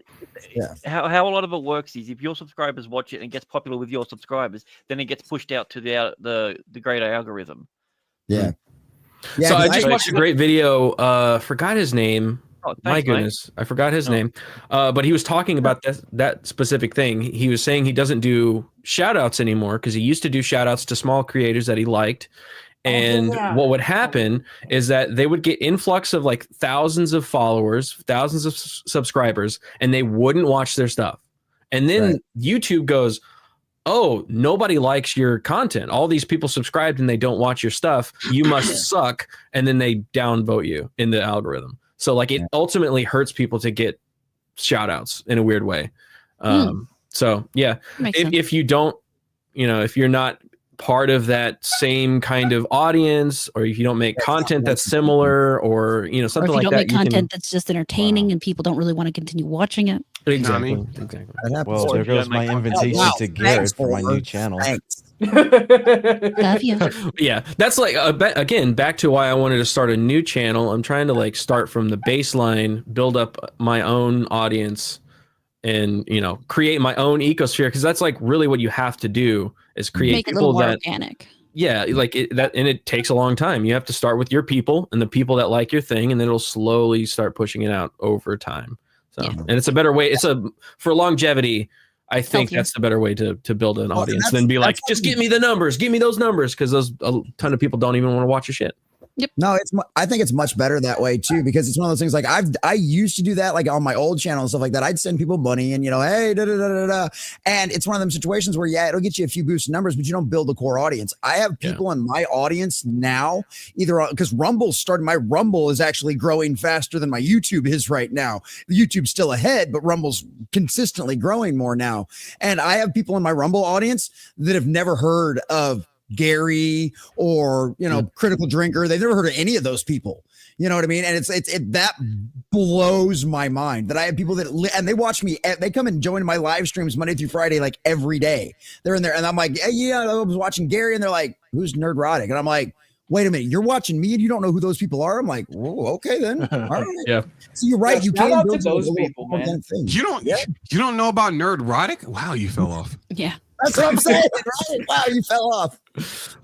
Yeah. how a lot of it works is if your subscribers watch it and it gets popular with your subscribers, then it gets pushed out to the greater algorithm. Yeah. So I 'cause just watched a great video. Forgot his name. Oh, My thanks, mate. goodness, I forgot his No. name. But he was talking about that specific thing. He was saying he doesn't do shout outs anymore because he used to do shout outs to small creators that he liked. And yeah. what would happen is that they would get influx of like thousands of followers, thousands of subscribers, and they wouldn't watch their stuff. And then YouTube goes, oh, nobody likes your content. All these people subscribed and they don't watch your stuff. You must suck. And then they downvote you in the algorithm. So like it ultimately hurts people to get shout outs in a weird way. So yeah, if you don't, if you're not part of that same kind of audience, or if you don't make content that's similar, or something Or if you like don't that, make content that's just entertaining and people don't really want to continue watching it. Exactly. that happens. Well, there goes my invitation Wow, to thanks, Garrett for my Homer. new channel. Thanks. Love you. Yeah, that's like again back to why I wanted to start a new channel. I'm trying to like start from the baseline, build up my own audience, and create my own ecosphere, because that's like really what you have to do is create Make it a people little more that organic. yeah, like and it takes a long time. You have to start with your people and the people that like your thing, and then it'll slowly start pushing it out over time. So and it's a better way. For longevity. I think that's the better way to build an audience than be like, just give me the numbers, give me those numbers, because a ton of people don't even want to watch your shit. Yep. No, I think it's much better that way too, because it's one of those things like I used to do that like on my old channel and stuff like that. I'd send people money and hey, and it's one of them situations where it'll get you a few boosts in numbers, but you don't build a core audience. I have people in my audience now, either because Rumble's started. My Rumble is actually growing faster than my YouTube is right now. The YouTube's still ahead, but Rumble's consistently growing more now. And I have people in my Rumble audience that have never heard of Gary or Critical Drinker. They've never heard of any of those people. You know what I mean? And it that blows my mind that I have people that and they watch me. They come and join my live streams Monday through Friday, like every day. They're in there, and I'm like, hey, I was watching Gary, and they're like, who's Nerdrotic? And I'm like, wait a minute, you're watching me and you don't know who those people are? I'm like, whoa, okay then. All right. Yeah. So you're right. You shout can out build to those people, man. You don't know about Nerdrotic? Wow, you fell off. Yeah. That's what I'm saying, right? Wow, you fell off.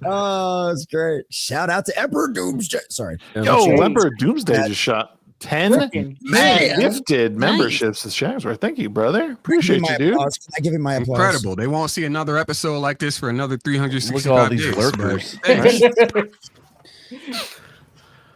Oh, that's great. Shout out to Emperor Doomsday. Sorry. Yo, Emperor Doomsday just shot 10 gifted Nice. memberships to Shagsworth. Thank you, brother. Appreciate you, dude. I give him my applause. Incredible. They won't see another episode like this for another 365 Look at all these days. lurkers.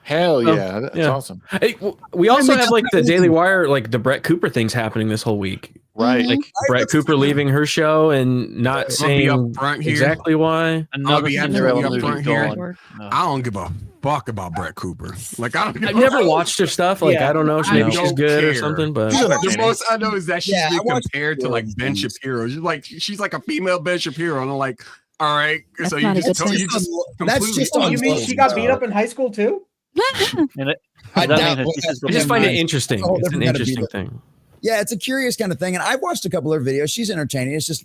Hell yeah. That's awesome. Hey, we also have like the Daily Wire, like the Brett Cooper things happening this whole week. Right. Like Brett Cooper leaving her show and not saying up front here. exactly why. I'll be absolutely up movie front here. gone. I don't give a fuck about Brett Cooper. Like I don't. I've never watched her stuff. Like I don't know. I Maybe she's don't good or care. something. But The most I know is that she's Yeah, been I watched compared to like Ben Shapiro. She's like a female Ben Shapiro, and I'm like, all right. That's So not you a good just thing. That's just You mean she got beat up in high school too? And it, I does that doubt- mean that she's I just find it It's interesting. a whole It's an different kind of interesting beat thing. Yeah, it's a curious kind of thing. And I've watched a couple of her videos. She's entertaining. It's just,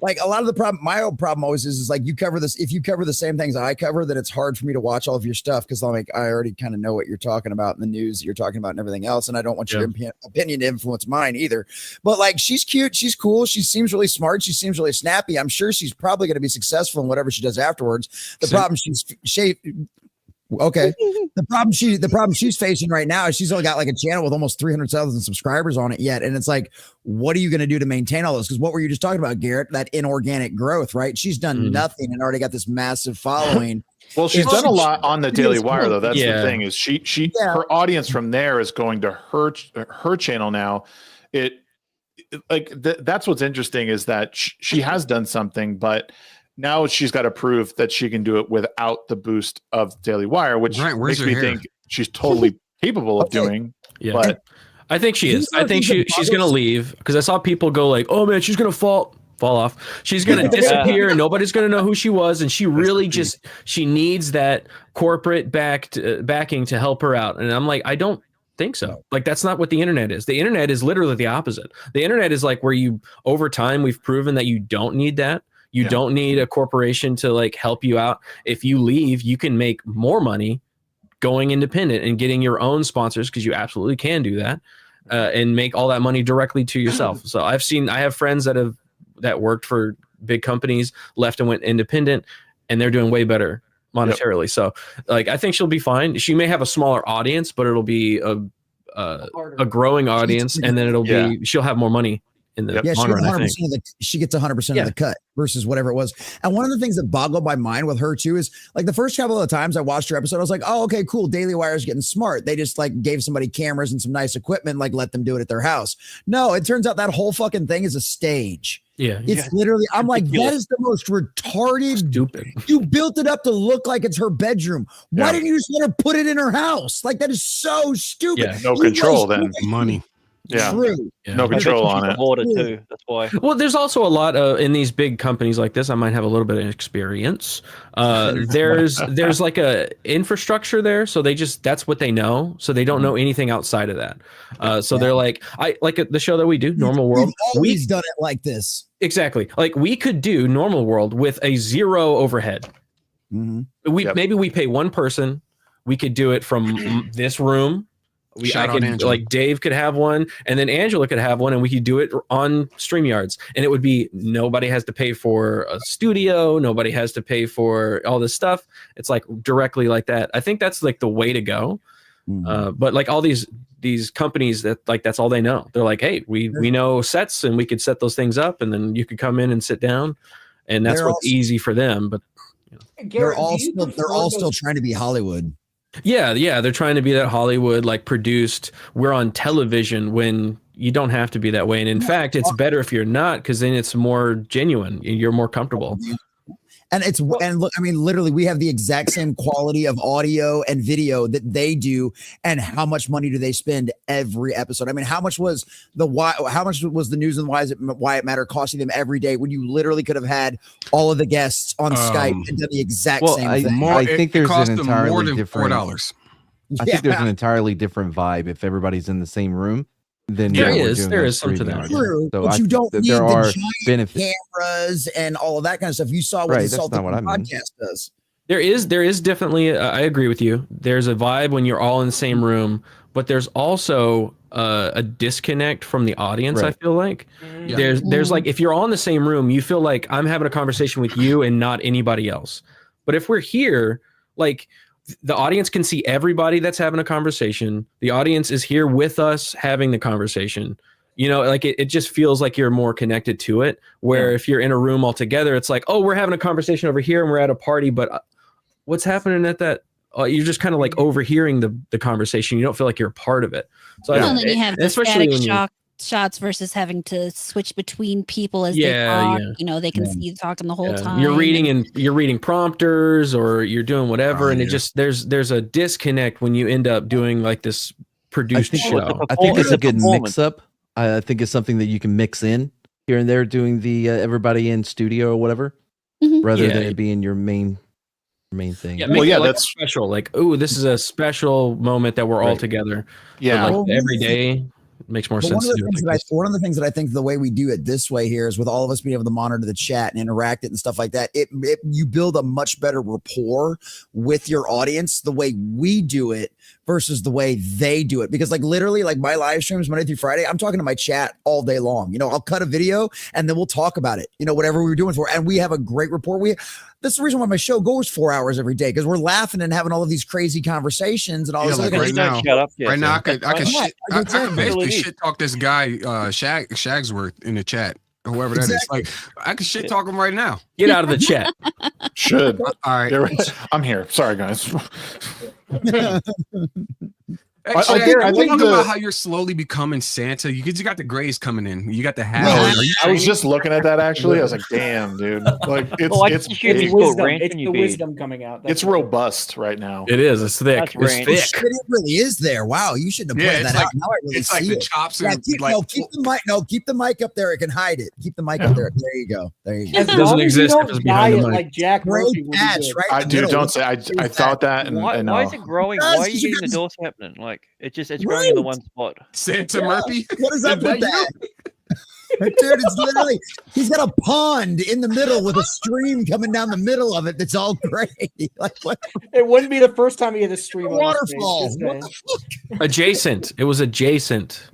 like a lot of the problem, my old problem always is like you cover this. If you cover the same things I cover, then it's hard for me to watch all of your stuff because I'm like, I already kind of know what you're talking about in the news that you're talking about and everything else. And I don't want your opinion to influence mine either. But like, she's cute. She's cool. She seems really smart. She seems really snappy. I'm sure she's probably going to be successful in whatever she does afterwards. The problem the problem she's facing right now is she's only got like a channel with almost 300,000 subscribers on it yet. And it's like, what are you going to do to maintain all this? Because what were you just talking about, Garrett? That inorganic growth, right? She's done nothing and already got this massive following. Well, she's done a lot on the Daily Wire, though. That's the thing is her audience from there is going to her channel now. That's what's interesting is that she has done something, but now she's got to prove that she can do it without the boost of Daily Wire, which makes me think she's totally capable of doing. Yeah, but I think she is. I think she's gonna leave because I saw people go like, "Oh man, she's gonna fall off. She's gonna disappear, and nobody's gonna know who she was." And she really she needs that corporate backing to help her out. And I'm like, I don't think so. Like that's not what the internet is. The internet is literally the opposite. The internet is like where you over time we've proven that you don't need that. You don't need a corporation to like help you out. If you leave, you can make more money going independent and getting your own sponsors because you absolutely can do that and make all that money directly to yourself. So I have friends that worked for big companies, left and went independent, and they're doing way better monetarily. Yep. So like I think she'll be fine. She may have a smaller audience, but it'll be a growing audience, and then she'll have more money. She gets 100% of the cut versus whatever it was. And one of the things that boggled my mind with her too is like the first couple of times I watched her episode, I was like, oh, okay, cool. Daily Wire's getting smart. They just like gave somebody cameras and some nice equipment, like let them do it at their house. No, it turns out that whole fucking thing is a stage. Yeah. It's literally, I'm like, that is the most retarded. Stupid. You built it up to look like it's her bedroom. Why didn't you just let her put it in her house? Like that is so stupid. Yeah, no control then. Money. Yeah. True. No control on it. Order too. That's why. Well, there's also a lot of in these big companies like this. I might have a little bit of experience. There's like a infrastructure there, so that's what they know. So they don't know anything outside of that. So they're like, I like the show that we do, Normal World. We've always done it like this. Exactly. Like we could do Normal World with a zero overhead. Mm-hmm. Maybe we pay one person. We could do it from this room. Like Dave could have one, and then Angela could have one, and we could do it on StreamYards. And it would be nobody has to pay for a studio, nobody has to pay for all this stuff. It's like directly like that. I think that's like the way to go. But like all these companies that like that's all they know. They're like, hey, we know sets and we could set those things up, and then you could come in and sit down, and that's what's easy for them. But they're all still trying to be Hollywood. Yeah, they're trying to be that Hollywood like produced. We're on television when you don't have to be that way, and in fact, it's better if you're not, because then it's more genuine. You're more comfortable. And look, I mean, literally, we have the exact same quality of audio and video that they do. And how much money do they spend every episode? I mean, how much was the news and why it mattered costing them every day when you literally could have had all of the guests on Skype and done the exact same thing? I think there's an entirely more than different $4. I think there's an entirely different vibe if everybody's in the same room. Then there is something that. True, so but you don't need there are the giant benefits. cameras and all of that kind of stuff. You saw what the Salted podcast does. There is definitely. I agree with you. There's a vibe when you're all in the same room, but there's also a disconnect from the audience. I feel like there's like if you're all in the same room, you feel like I'm having a conversation with you and not anybody else. But if we're here, like. The audience can see everybody that's having a conversation. The audience is here with us having the conversation. You know, like it just feels like you're more connected to it. Where if you're in a room all together, it's like, oh, we're having a conversation over here and we're at a party, but what's happening at that? You're just kind of like overhearing the conversation. You don't feel like you're a part of it. So then you have the static shots versus having to switch between people as they talk. You know, they can see you talking the whole time. You're reading prompters or you're doing whatever, and it just there's a disconnect when you end up doing like this produced show. I think it's a good mix up. I think it's something that you can mix in here and there, doing the everybody in studio or whatever, rather than it being your main thing. Yeah, that's special. Like, oh, this is a special moment that we're all together. Yeah, but like every day. Makes more sense. One of the things that I think the way we do it this way here is with all of us being able to monitor the chat and interact it and stuff like that. You build a much better rapport with your audience the way we do it versus the way they do it. Because like literally, like my live streams Monday through Friday, I'm talking to my chat all day long. You know, I'll cut a video and then we'll talk about it. You know, whatever we were doing for, and we have a great rapport. That's the reason why my show goes 4 hours every day, because we're laughing and having all of these crazy conversations and all this. Like right now, I can basically shit talk this guy Shagsworth in the chat, whoever that is. Like I can shit talk him right now. Get out of the chat. Should. All right, I'm here. Sorry, guys. I think about how you're slowly becoming Santa. You got the grays coming in. You got the hat. I was just looking at that actually. I was like, damn, dude. Like it's wisdom. It's the wisdom coming out. It's robust right now. It is. It's thick. It's thick. It really is there. Wow, you shouldn't have pointed that out. Now I really it's see like it. the chops. Keep the mic. No, keep the mic up there. It can hide it. Keep the mic up there. There you go. It doesn't exist if it's behind the mic. Like Jack Murphy. Dude, don't say. I thought that. And why is it growing? Why are you getting the doors happening? Like it's growing in the one spot. Santa Murphy. What is up with that? Dude, it's literally, he's got a pond in the middle with a stream coming down the middle of it that's all gray. Like what? It wouldn't be the first time he had a stream. Waterfall. What the fuck? Adjacent. It was adjacent.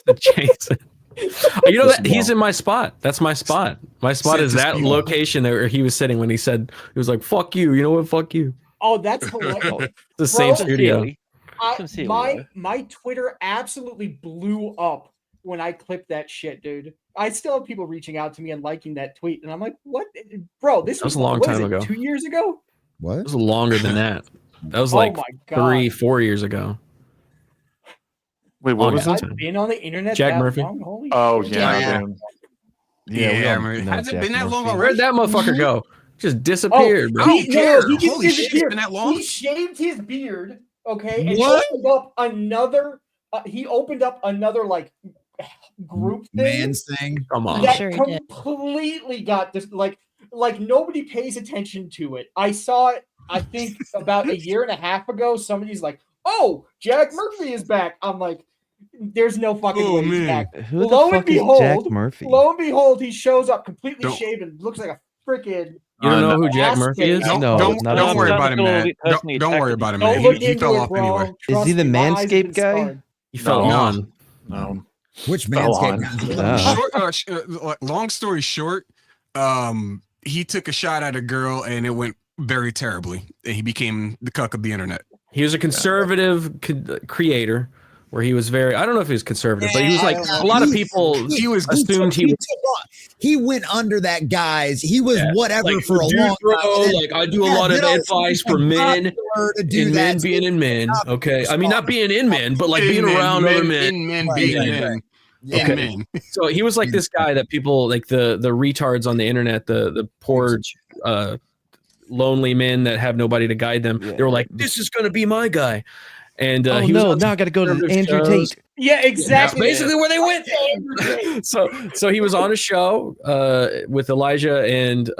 Adjacent. You know that he's in my spot. That's my spot. My spot is that location where he was sitting when he said, he was like, fuck you. You know what? Fuck you. Oh, that's hilarious. The same studio. My Twitter absolutely blew up when I clipped that shit, dude. I still have people reaching out to me and liking that tweet, and I'm like, "What, bro? This was a long time ago. 2 years ago. What? It was longer than that. That was like 3-4 years ago. Wait, what was that? I've been on the internet. Jack Murphy. Long? Oh yeah. Has it been that long already? Where'd that motherfucker go? Just disappeared. Bro. He just Holy shit, it's disappeared. been that long? He shaved his beard. Okay, and What? opened up another. He opened up another like group thing. Man's thing. Come on. That completely got this like nobody pays attention to it. I saw it. I think about a year and a half ago. Somebody's like, "Oh, Jack Murphy is back." I'm like, "There's no fucking way he's back." Who the fuck is Jack Murphy? Lo and behold, he shows up completely shaven. Looks like a freaking. You don't know who Jack Murphy is? Don't worry about him, man. Don't worry about him, man. He fell off anyway. Is he the Manscaped guy? He fell on. No. Which Manscaped? Long story short, he took a shot at a girl and it went very terribly. He became the cuck of the internet. He was a conservative creator, where he was very. I don't know if he was conservative, but he was like a lot of people. He assumed he went under that guise. He was whatever like, for a long time. Like I do a lot of advice for men and men being in men. Okay, I mean not being in men, but like being around other men. In men being men. Okay. So he was like this guy that people like the retards on the internet, the poor lonely men that have nobody to guide them. They were like, "This is going to be my guy." And now I got to go to Andrew Tate. Yeah, exactly. That's basically where they went. So he was on a show with Elijah and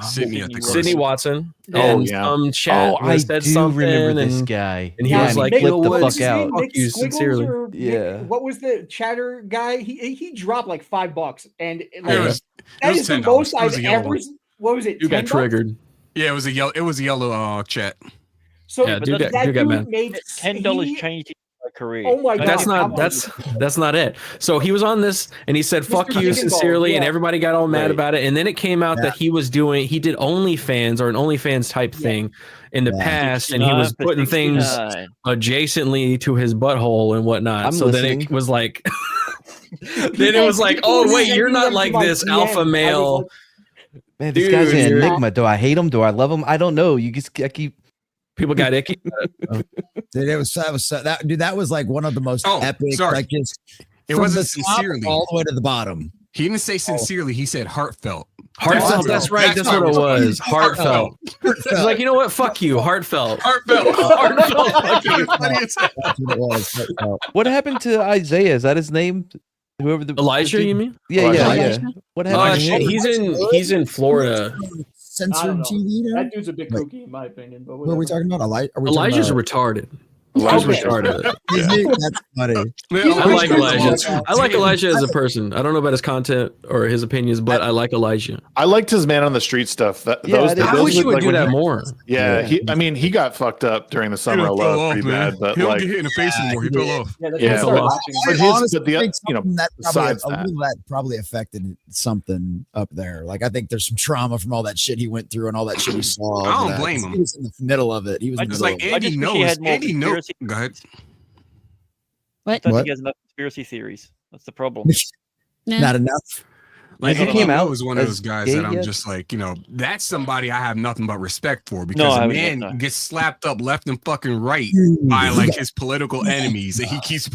Sydney Watson. Some chat I said do something. Remember this guy. And he was like, "Flip the fuck out." Fuck you, sincerely. What was the chatter guy? He dropped like $5, and that is the most I've ever. What was it? You got triggered. Yeah, it was a yellow chat. So yeah, dude got mad. Made $10 changed his career. Oh my god! That's not it. So he was on this, and he said "fuck you" sincerely, and everybody got all mad about it. And then it came out that he did OnlyFans or an OnlyFans type thing in the past, and he was putting things adjacently to his butthole and whatnot. Then it was like, oh wait, you're not like this alpha male. Man, this guy's an enigma. Do I hate him? Do I love him? I don't know. I keep. People got icky. Dude, that was like one of the most epic. Sorry. Like just it wasn't sincerely all the way to the bottom. He didn't say sincerely. He said heartfelt. Heartfelt. That's right. That's what it was. Heartfelt. He's like, you know what? Fuck you. Heartfelt. What happened to Isaiah? Is that his name? Whoever Elijah, you mean? Yeah. What happened? He's in Florida. Censored TV now? That dude's a bit kooky, in my opinion. But what are we talking about? Elijah's retarded. Elijah's retarded. That's funny. I like Elijah. I like Elijah as a person. I don't know about his content or his opinions, but I like Elijah. I liked his man on the street stuff. I wish you would do that more. Yeah, he got fucked up during the summer of love pretty bad, but he don't get hit in the face anymore. He fell off. That probably affected something up there. Like I think there's some trauma from all that shit he went through and all that shit he saw. I don't blame him. He was in the middle of it. He was like Andy knows. Andy knows. Go ahead. I don't think he has enough conspiracy theories. That's the problem. Not enough. Like he came out was one of those guys that I'm just like, that's somebody I have nothing but respect for because a man gets slapped up left and fucking right by like his political enemies, and he keeps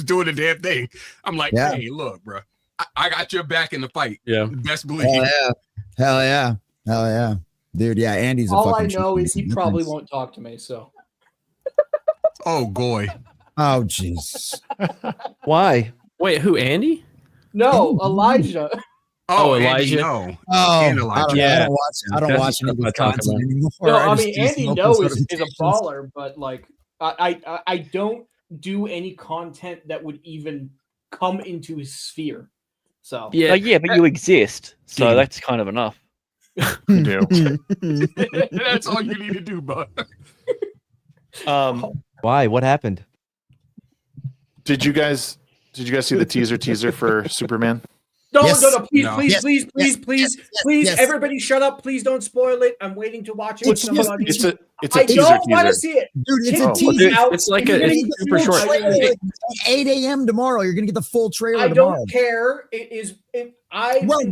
doing the damn thing. I'm like, hey, look, bro, I got your back in the fight. Yeah, best believe. Hell yeah, dude. Yeah, Andy's. All I know is he probably won't talk to me. So. Oh, goy. Oh, jeez. Why? Wait, who? Andy? No, Elijah. Oh, Elijah. No. Elijah. I don't watch any of his content anymore. No, I mean Andy No is a baller, but like I don't do any content that would even come into his sphere. So but you exist, so that's kind of enough. You do. That's all you need to do, bud. Why? What happened? Did you guys see the teaser for Superman? No, please, everybody shut up. Please don't spoil it. I'm waiting to watch it. It's a teaser. I don't want to see it. Dude, it's a teaser. It's like it's super short. 8 a.m. tomorrow. You're going to get the full trailer I tomorrow. don't care. It is. Then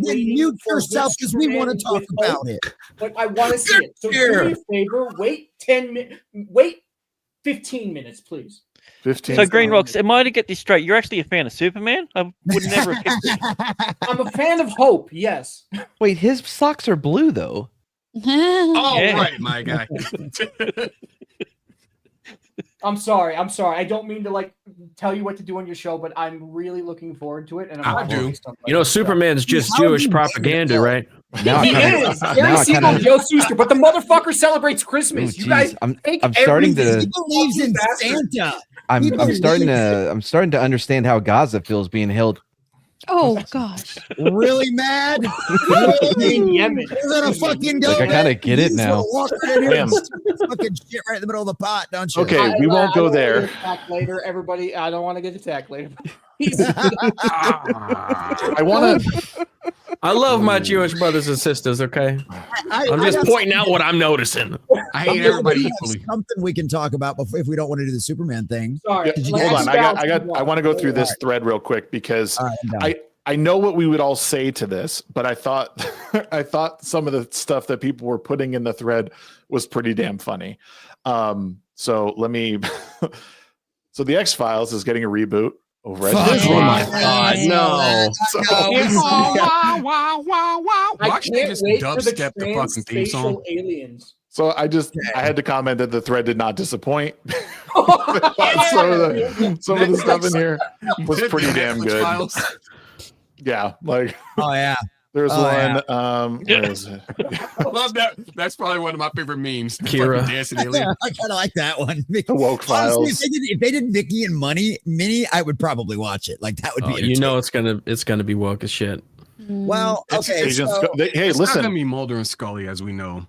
mute yourself because we want to talk about it. But I want to see it. So do me a favor. Wait 10 minutes. Wait 15 minutes, please. 15. So Greenrocks, am I to get this straight? You're actually a fan of Superman? I would never have picked it. I'm a fan of Hope, yes. Wait, his socks are blue though. Right, my guy. I'm sorry. I don't mean to like tell you what to do on your show, but I'm really looking forward to it. And I do. Superman's just Jewish propaganda, right? Now he is. Gary Siegel and Joe Suster, but the motherfucker celebrates Christmas. You guys, I'm starting to. He believes in Santa. I'm starting to understand how Gaza feels being held. Oh gosh! Really mad? Really? Yemen. We're gonna fucking go. Like, I kind of get it now. Fucking shit right in the middle of the pot, don't you? Okay, we won't go there. Later, everybody. I don't want to get attacked later. I want to. I love my Jewish brothers and sisters. Okay. I'm just pointing out what I'm noticing. I hate everybody equally. Something we can talk about before, if we don't want to do the Superman thing. Sorry. Hold on. I want to go through this thread real quick because I know what we would all say to this, but I thought some of the stuff that people were putting in the thread was pretty damn funny. So let me. So the X-Files is getting a reboot over at Disney. Oh my God, no! So, I can't wait for the dubstep the fucking theme song. aliens. So I had to comment that the thread did not disappoint. Some of the stuff in here was pretty damn good. Yeah, like there's one. Where is it? I love that. That's probably one of my favorite memes. Kira. Dancing alien. I kind of like that one. The woke files. Honestly, if they did Mickey and Minnie, I would probably watch it. Like that would be. It's gonna be woke as shit. Well, okay. Hey, it's listen. not gonna be Mulder and Scully as we know.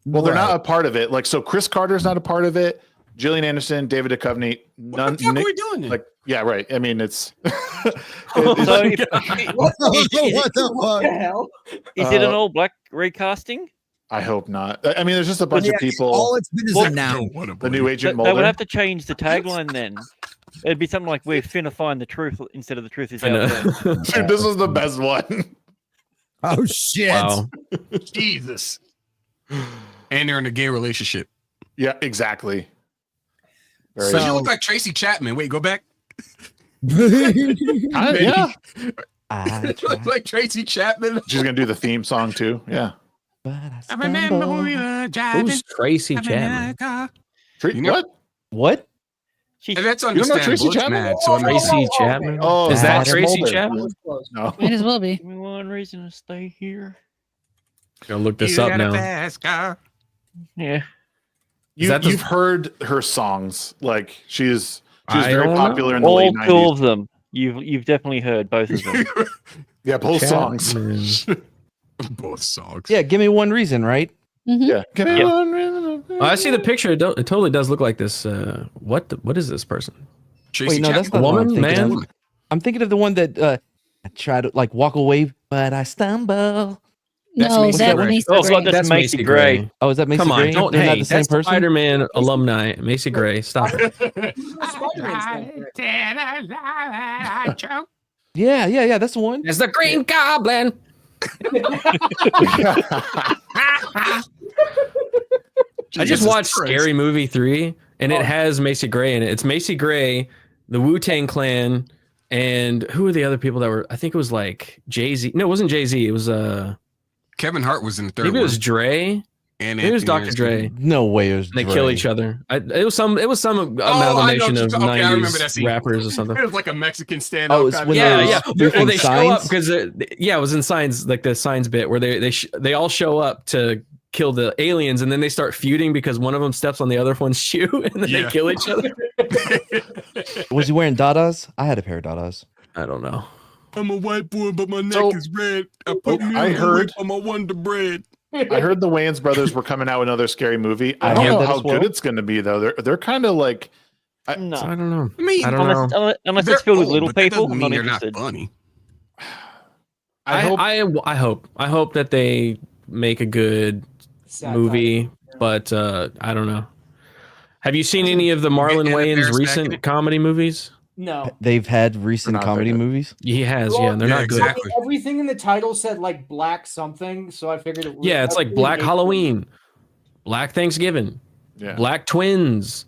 Well, they're not a part of it. Like, so Chris Carter's not a part of it. Gillian Anderson, David Duchovny. What the fuck are we doing then? Like, yeah, right. I mean, it's. What the hell? Is it an all black recasting? I hope not. I mean, there's just a bunch of people. All it's been is now. The new Agent They Mulder. would have to change the tagline then. It'd be something like "We're finna find the truth" instead of "The truth is out there." Dude, this is the best one. Oh shit! Wow. Jesus. And they're in a gay relationship. Yeah, exactly. So you look like Tracy Chapman. Wait, go back. Yeah. You look like Tracy Chapman. She's gonna do the theme song too. Yeah. I remember when we were driving. Who's Tracy Chapman? What? What? And that's You don't know Tracy understandable. It's Chapman? mad, so Tracy Chapman? Oh, is that that's Tracy Mulder. Chapman? No. Might as well be. Give me one reason to stay here. Gonna look this up now. Yeah. You've heard her songs. Like she's very don't popular in the All late two 90s. of them. You've definitely heard both of them. Yeah, both songs. Both songs. Yeah, give me one reason, right? Yeah. Oh, I see the picture. It totally does look like this. What is this person? Tracy Wait, no, that's Chapman. not Woman, the one I'm thinking man? of. I'm thinking of the one that I try to like walk away, but I stumble. That's No, Macy that Gray. Macy Oh, Gray. God, that's Macy Gray. Oh, is that Macy Come on, Gray? don't. They're Hey, not the same that's person. Spider-Man alumni, Macy Gray. Stop it. Yeah, that's the one. It's the Green Goblin. I just watched Scary Movie 3, and it has Macy Gray in it. It's Macy Gray, the Wu-Tang Clan, and who are the other people that were? I think it was like Jay-Z. No, it wasn't Jay-Z. It was Kevin Hart was in the third maybe one. it was Dre. And Maybe it was Anthony Dr. Dre. No way. It was They Dre. kill each other. It was some amalgamation of I remember that 90s scene. rappers or something. It was like a Mexican standoff. Oh, it's kind when of they're- Yeah. They're Well, they in show up Signs? because it was in Signs, like the Signs bit where they all show up to kill the aliens, and then they start feuding because one of them steps on the other one's shoe, and then they kill each other. Was he wearing Dadas? I had a pair of Dadas. I don't know. I'm a white boy, but my neck is red. I heard on my Wonder Bread. I heard the Wayans brothers were coming out with another Scary Movie. I don't know how good it's going to be though. They're kind of like. No, I don't know. I mean, I don't know. Unless They're it's filled with old, little but that people, doesn't I'm mean not they're not interested. funny. I hope that they make a good movie, but I don't know. Have you seen any of the Marlon Wayans recent comedy movies? No. They've had recent not comedy very good. movies. He has, yeah. They're not good. exactly. Everything in the title said like black something, so I figured it was. Yeah, it's like Black Halloween, Black Thanksgiving, Black Twins,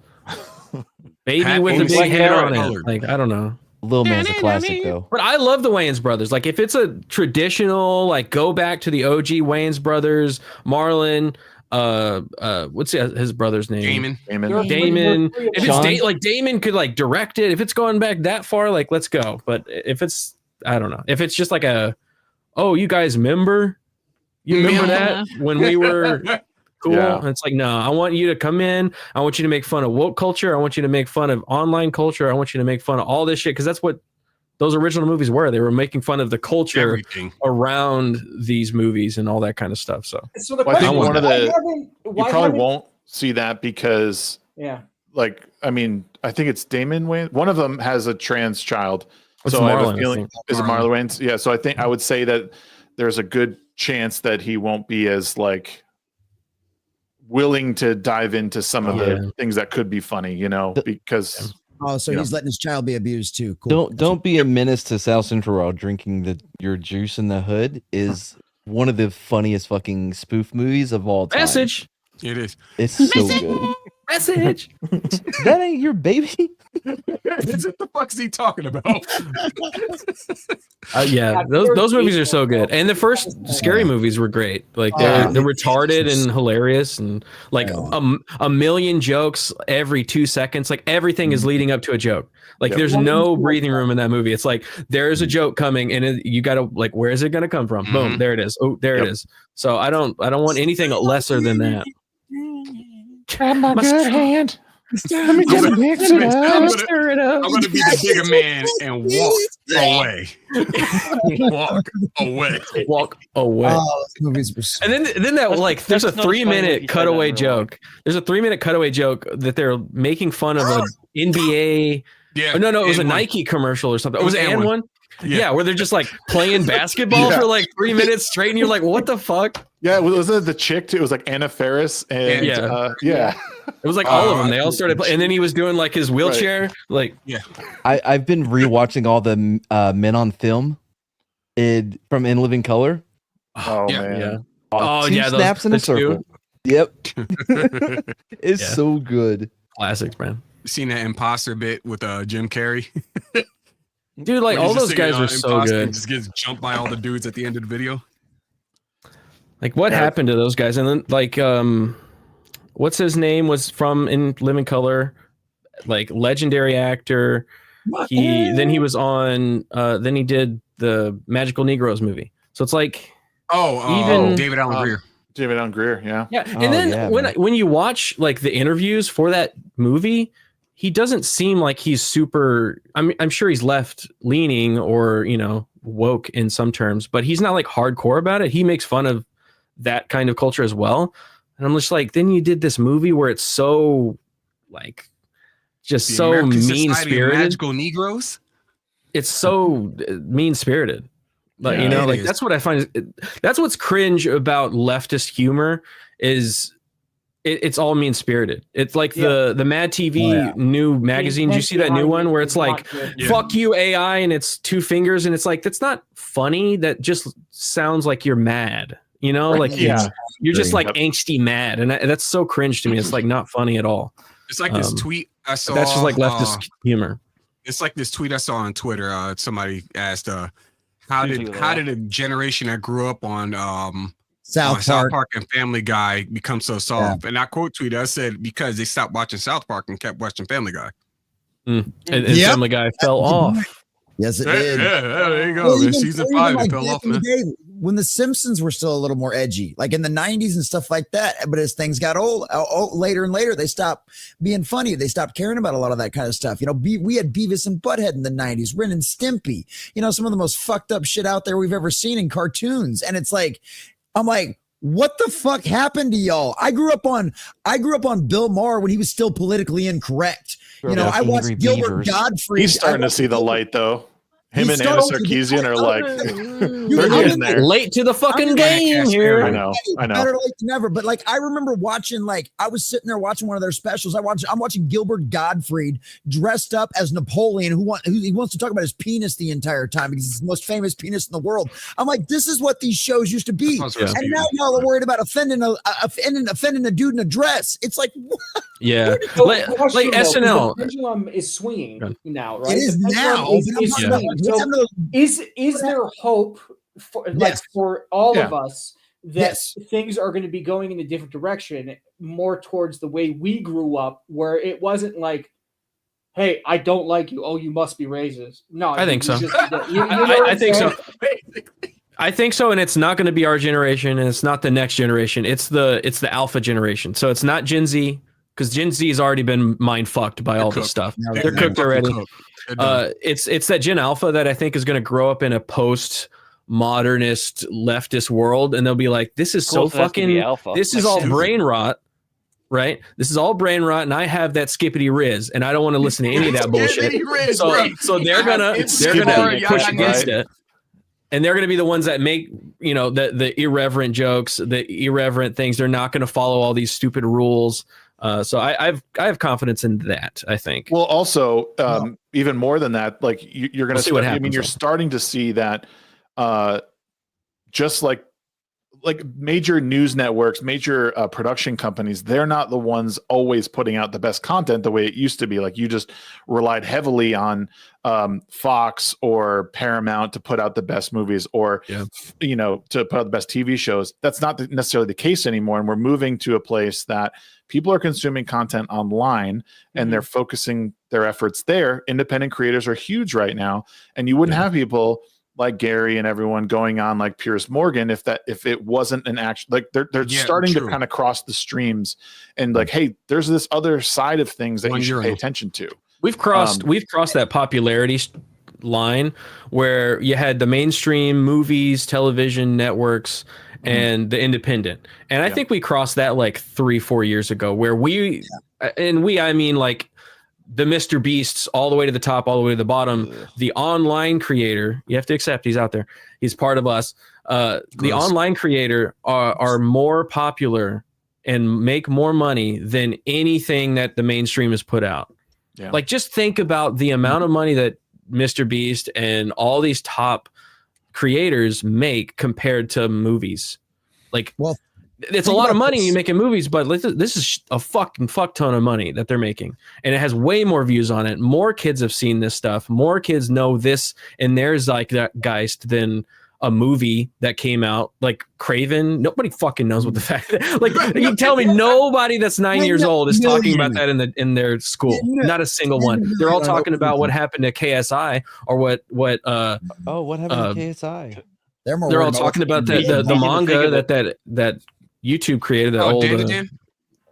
Baby Hat with a and big black head on colored. it. Like, I don't know. Lil Man's a classic though. But I love the Wayans brothers. Like, if it's a traditional, like, go back to the OG Wayans brothers, Marlon, what's his brother's name? Damon. If it's like Damon could like direct it. If it's going back that far, like, let's go. But if it's, I don't know. If it's just like you guys remember? You remember that when we were cool? Yeah. And it's like, no, I want you to come in. I want you to make fun of woke culture. I want you to make fun of online culture. I want you to make fun of all this shit, because that's what those original movies were. They were making fun of the culture around these movies and all that kind of stuff. So the I think question, you probably won't see that because, like, I mean, I think it's Damon Wayans. One of them has a trans child. It's so I have Marlon, a I feeling, think. is it Marlon Wayans? Yeah. So I think I would say that there's a good chance that he won't be as like willing to dive into some of the things that could be funny, because so he's letting his child be abused too. Cool. Don't be a menace to South Central while drinking your juice in the hood is one of the funniest fucking spoof movies of all time. Message. It is. It's so good. Message. That ain't your baby. What the fuck is he talking about? Those movies are so good, and the first scary movies were great. Like they're retarded and hilarious, and like a million jokes every 2 seconds. Like everything is leading up to a joke. Like there's no breathing room in that movie. It's like there's a joke coming, and you gotta like, where is it gonna come from? Boom, there it is. Oh, there it is. So I don't want anything lesser than that. Grab my good hand. Let me just mix it up. I'm gonna be the bigger man and walk away. Oh, those movies were so And then that like there's a 3-minute cutaway joke. There's a 3-minute cutaway joke that they're making fun of an NBA. Yeah. Oh, no, it was a Nike commercial or something. It was an one. Yeah, where they're just like playing basketball for like 3 minutes straight, and you're like, what the fuck? Yeah, was it the chick too? It was like Anna Faris and it was like all of them. They all started playing, and then he was doing like his wheelchair. Like, I've been rewatching all the Men on Film from In Living Color. Oh man. Yeah. Two snaps in a circle. Yep. It's so good. Classics, man. You seen that imposter bit with Jim Carrey? Dude, like all those guys are so good. Just gets jumped by all the dudes at the end of the video. Like what happened to those guys? And then like what's his name was from In Living Color, like legendary actor. Then he was on then he did the Magical Negroes movie. So it's like David Allen Greer. David Allen Greer, yeah. Yeah. And then when you watch like the interviews for that movie, he doesn't seem like he's super. I'm sure he's left leaning or woke in some terms, but he's not like hardcore about it. He makes fun of that kind of culture as well. And I'm just like, then you did this movie where it's so like just The so American Society of mean-spirited. Magical Negroes. It's so mean-spirited. Like like that's what I find. That's what's cringe about leftist humor is. It's all mean spirited. It's like the Mad TV new magazine. Did you see that new one where it's like "fuck you AI" and it's 2 fingers and it's like that's not funny. That just sounds like you're mad. Like you're just like angsty mad, and that's so cringe to me. It's like not funny at all. It's like this tweet I saw. That's just like leftist humor. It's like this tweet I saw on Twitter. Somebody asked, "How did a generation that grew up on South Park and Family Guy become so soft?" And I quote tweeted, I said, because they stopped watching South Park and kept watching Family Guy. And Family Guy fell off. Yes, it did. Yeah, there you go. Season 5 it fell off, man. When the Simpsons were still a little more edgy, like in the 90s and stuff like that. But as things got old, later and later, they stopped being funny. They stopped caring about a lot of that kind of stuff. We had Beavis and Butthead in the 90s, Ren and Stimpy. Some of the most fucked up shit out there we've ever seen in cartoons. And it's like, I'm like, what the fuck happened to y'all? I grew up on Bill Maher when he was still politically incorrect. I watched Gilbert Gottfried. He's starting to see the light, though. Him and Anna Sarkeesian are like, they're getting there. Late to the fucking game here. I know. Better late than never. But like, I remember watching, like, I was sitting there watching one of their specials. I'm watching Gilbert Gottfried dressed up as Napoleon, who he wants to talk about his penis the entire time because it's the most famous penis in the world. I'm like, this is what these shows used to be. And now y'all are worried about offending a dude in a dress. It's like, what? Yeah. Like SNL. The pendulum is swinging now, right? It is now. So is there hope for all of us that things are going to be going in a different direction, more towards the way we grew up, where it wasn't like, hey, I don't like you. Oh, you must be racist. No, I think so. I think so. I think so, and it's not going to be our generation, and it's not the next generation. It's the alpha generation. So it's not Gen Z, because Gen Z has already been mind fucked by all this stuff. They're cooked already. It's that Gen Alpha that I think is going to grow up in a post-modernist leftist world, and they'll be like, "This is so fucking. This is all brain rot, right? This is all brain rot, and I have that skippity riz, and I don't want to listen to any of that bullshit. So they're gonna push against it." And they're going to be the ones that make, the irreverent jokes, the irreverent things. They're not going to follow all these stupid rules. So I have confidence in that, I think. Well, also, even more than that, like you're going to see what happens. I mean, you're starting to see that just like major news networks, major production companies, they're not the ones always putting out the best content the way it used to be. Like you just relied heavily on Fox or Paramount to put out the best movies or, to put out the best TV shows. That's not necessarily the case anymore. And we're moving to a place that people are consuming content online and they're focusing their efforts there. Independent creators are huge right now. And you wouldn't have people like Gary and everyone going on like Piers Morgan if it wasn't an action, like they're starting to kind of cross the streams and like, hey, there's this other side of things that you should pay attention to. We've crossed that popularity line where you had the mainstream movies, television networks, and the independent. And I think we crossed that like 3-4 years ago where I mean like the Mr. Beasts all the way to the top, all the way to the bottom. The online creator, you have to accept he's out there. He's part of us. The online creator are more popular and make more money than anything that the mainstream has put out. Yeah. Like just think about the amount of money that Mr. Beast and all these top creators make compared to movies. Like, well, it's a lot of money you making movies, but this is a fuck ton of money that they're making, and it has way more views on it. More kids have seen this stuff. More kids know this and their zeitgeist than a movie that came out like Craven. Nobody fucking knows what the fact. Like you tell me, nobody that's 9 years old is talking about that in their school. Not a single one. They're all talking about what happened to KSI or what what happened to KSI. They're all talking about the manga that YouTube created. That old Dan?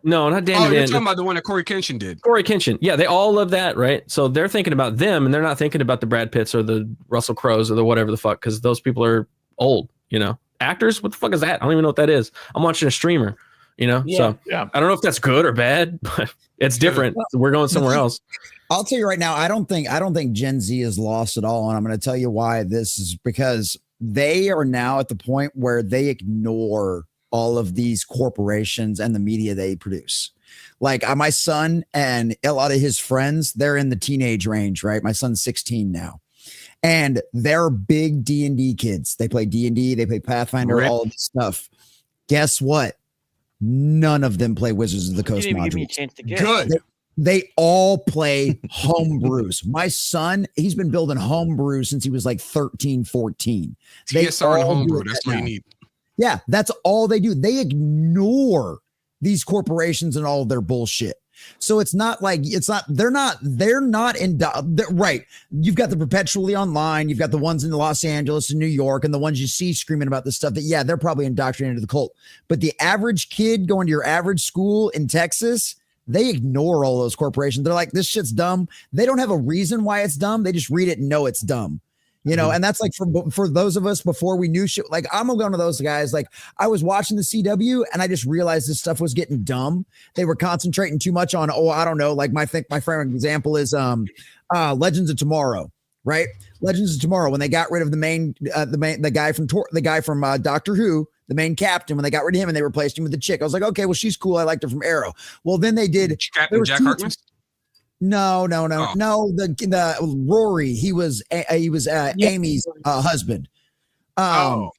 No, not Dan. You're talking about the one that Corey Kenshin did. Corey Kenshin. Yeah, they all love that, right? So they're thinking about them, and they're not thinking about the Brad Pitts or the Russell Crowes or the whatever the fuck, because those people are old, Actors, what the fuck is that? I don't even know what that is. I'm watching a streamer, So I don't know if that's good or bad, but it's different. We're going somewhere else. I'll tell you right now, I don't think Gen Z is lost at all, and I'm going to tell you why. This is because they are now at the point where they ignore all of these corporations and the media they produce. Like my son and a lot of his friends, they're in the teenage range, right? My son's 16 now. And they're big D&D kids. They play D&D, they play Pathfinder, all of this stuff. Guess what? None of them play Wizards of the Coast modules. Good. They all play homebrews. My son, he's been building homebrews since he was like 13, 14. TSR and homebrew, that's what you need. Yeah, that's all they do. They ignore these corporations and all of their bullshit. So it's not like they're not right. You've got the perpetually online. You've got the ones in Los Angeles and New York and the ones you see screaming about this stuff that, they're probably indoctrinated to the cult. But the average kid going to your average school in Texas, they ignore all those corporations. They're like, this shit's dumb. They don't have a reason why it's dumb. They just read it and know it's dumb. And that's like for those of us before we knew shit. Like I'm one of those guys. Like I was watching the CW and I just realized this stuff was getting dumb. They were concentrating too much on I don't know. Like my favorite example is Legends of Tomorrow, right? Legends of Tomorrow when they got rid of the guy from Doctor Who, the main captain. When they got rid of him and they replaced him with the chick, I was like, okay, well she's cool. I liked her from Arrow. Well, then they did Captain Jack Harkness. No. The Rory. He was Amy's husband. But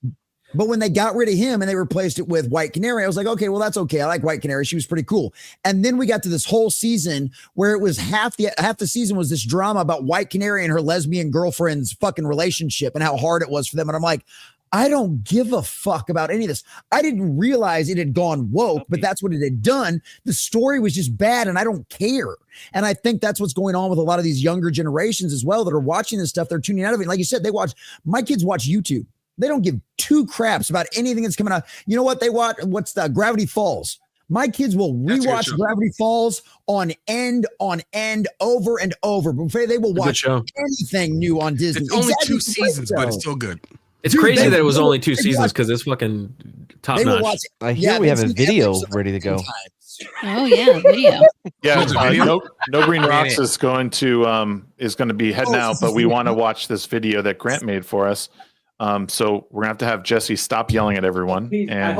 when they got rid of him and they replaced it with White Canary, I was like, okay, well that's okay. I like White Canary. She was pretty cool. And then we got to this whole season where it was half the season was this drama about White Canary and her lesbian girlfriend's fucking relationship and how hard it was for them. And I'm like, I don't give a fuck about any of this. I didn't realize it had gone woke, but that's what it had done. The story was just bad and I don't care. And I think that's what's going on with a lot of these younger generations as well that are watching this stuff. They're tuning out of it. Like you said, my kids watch YouTube. They don't give two craps about anything that's coming out. You know what they watch? What's the Gravity Falls? My kids will rewatch Gravity Falls on end, over and over. Before they will watch anything new on Disney. It's only 2 seasons, but it's still good. It's crazy that it was only 2 seasons because it's fucking top notch. I hear we have a video ready to go. Oh yeah, video. Yeah, Nogreenrocks is going to be heading out, but we want to watch this video that Grant made for us. So we're gonna have Jesse stop yelling at everyone and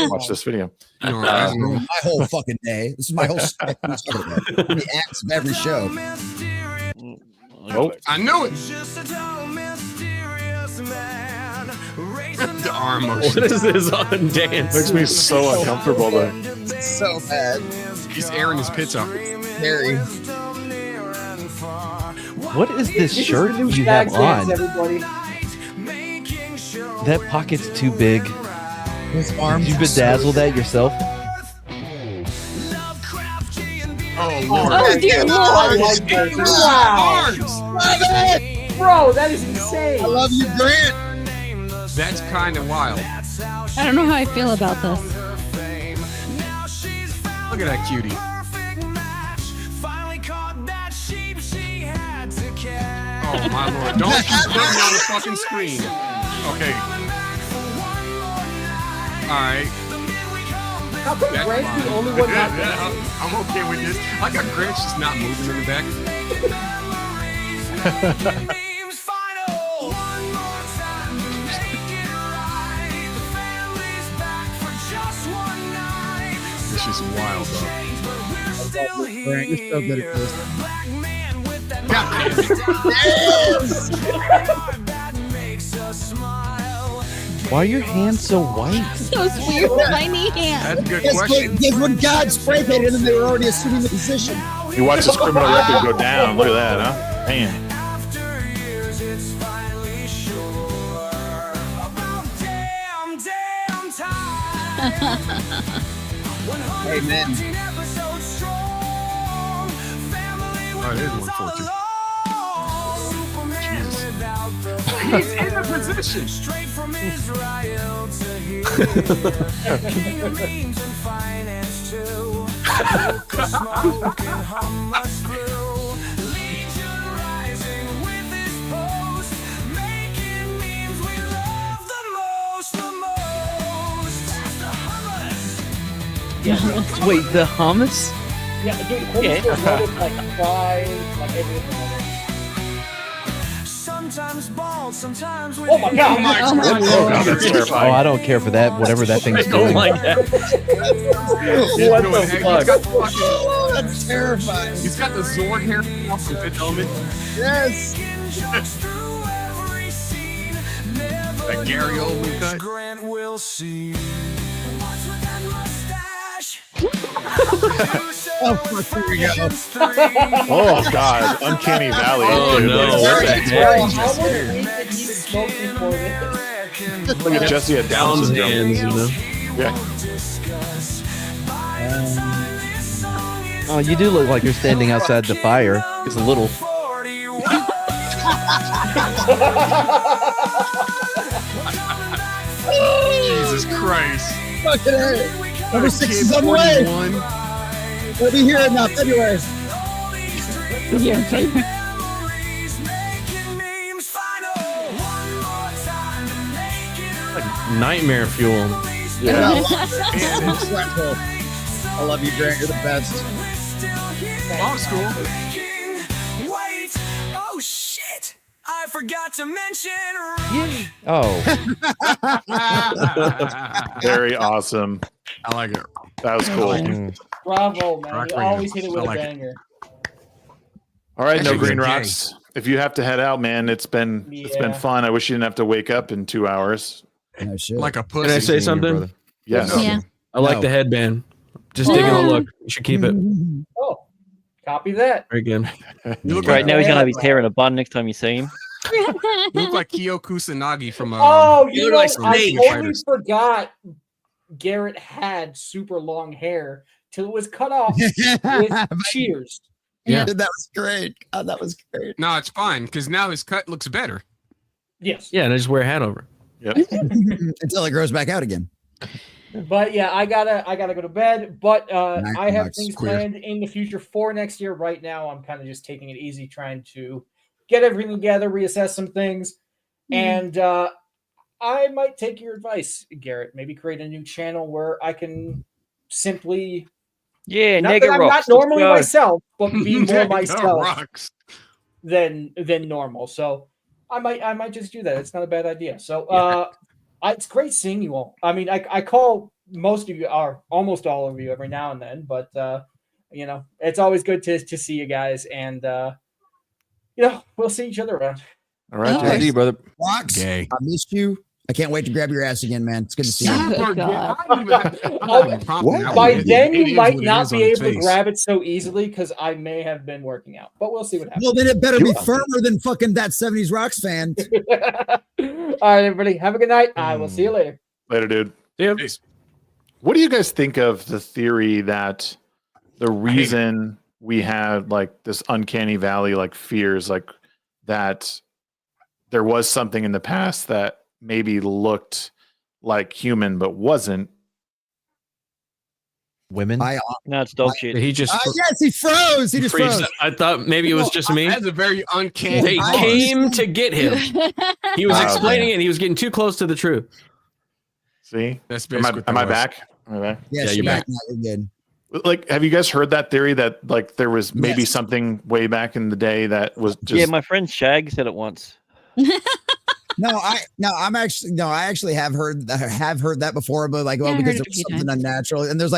watch this video. My whole fucking day. This is my whole the acts of every show. Nope. I knew it. The arm motion. What is this on dance? Makes me so uncomfortable though. So bad. He's airing his pits out. Very. What is this shirt is the new you have Shags on? everybody. That pocket's too big. His arms. Did you bedazzle that yourself? Oh Lord! Oh dear Lord! Wow, Love it. bro, that is insane. I love you, Grant. That's kind of wild. I don't know how I feel about this. Look at that cutie. Oh my Lord! Don't keep putting me on the fucking screen. Okay. All right. How come That's Grant's the fine. only one not I'm okay with this. I got Grant's just not moving in the back. This is wild, though. Grant, you're so good at this. God damn it. Why are your hands so white? Those weird tiny hands. That's a good Yes, question. because when God spray painted them, they were already assuming the position. You watch this criminal record go down. Look at that, huh? Man. Hey, man. Oh, it is 114. Jesus. He's in the position. Wait, the hummus? Yeah, dude, Hummus was loaded like fries, like everything. Oh my god! Oh my Oh my God. God. That's Oh, terrifying. I don't care for that. Whatever that thing's I don't doing. like that. What the fuck? Oh, that's terrifying. He's got the Zorg hair from Fifth Element. Yes. That Gary Oldman cut. Oh, fuck, here we go. Oh God, uncanny valley. Oh, dude. no. Like, What the heck? I almost think that he smoked before this. look at Jesse at Down Down's syndrome. hands, you know. Yeah. Oh, you do look like you're standing outside the fire. It's a little. Jesus Christ. Fuck it. Number 6 is on the way. 41. We'll be here in February. Yeah, okay. Nightmare fuel. Yeah. Incredible. I love you, Grant. You're the best. Mom's cool. Oh shit! I forgot to mention. Oh, Very awesome. I like it. That was cool. Bravo, man! Rock You radio. always hit it with I like a it. banger. All right, no Actually, green good day. rocks. If you have to head out, man, it's been Yeah. fun. I wish you didn't have to wake up in 2 hours. No shit. Like a pussy. Can I say something? brother. Yes. Yeah. I like No. the headband. Just digging a look. You should keep it. Oh, copy that. Very good. You look Right like, now, he's gonna have his hair in a bun next time you see him. you look like Kyo Kusanagi from Oh, you you know, look like I Snake. totally forgot Garrett had super long hair till it was cut off with Cheers. Yeah. That was great. God, that was great. No, it's fine because now his cut looks better. Yes. Yeah, and I just wear a hat over. Yep. Until it grows back out again. But yeah, I gotta go to bed. But Night I have Bucks, things queer. planned in the future for next year. Right now, I'm kind of just taking it easy, trying to get everything together, reassess some things, and I might take your advice, Garrett. Maybe create a new channel where I can simply Yeah, not that Nega I'm Rocks. not normally let's go. myself, but be more Nega myself Rocks. than normal. So I might just do that. It's not a bad idea. So it's great seeing you all. I mean, I call most of you, or almost all of you, every now and then, but it's always good to see you guys, and we'll see each other around. All right, Good to see you, brother. Fox, Gay. I missed you. I can't wait to grab your ass again, man. It's good to see you. Oh, God. By then, you might not be able to grab it so easily because I may have been working out, but we'll see what happens. Well, then it better be firmer than fucking that 70s Rocks fan. All right, everybody. Have a good night. I will see you later. Later, dude. Yeah. What do you guys think of the theory that the reason we had like this uncanny valley, like fears, like that there was something in the past that maybe looked like human but wasn't? Women? No, it's dog shit. He just yes, he froze. He just froze. I thought maybe it was just me. That's a very uncanny. They came to get him. He was explaining it. And he was getting too close to the truth. See, That's am I back? Am I back? Yes, you're back. Now you're good. Like, have you guys heard that theory that like there was maybe something way back in the day that was just? Yeah, my friend Shag said it once. I actually have heard that before, but like, well, because there's something unnatural, and there's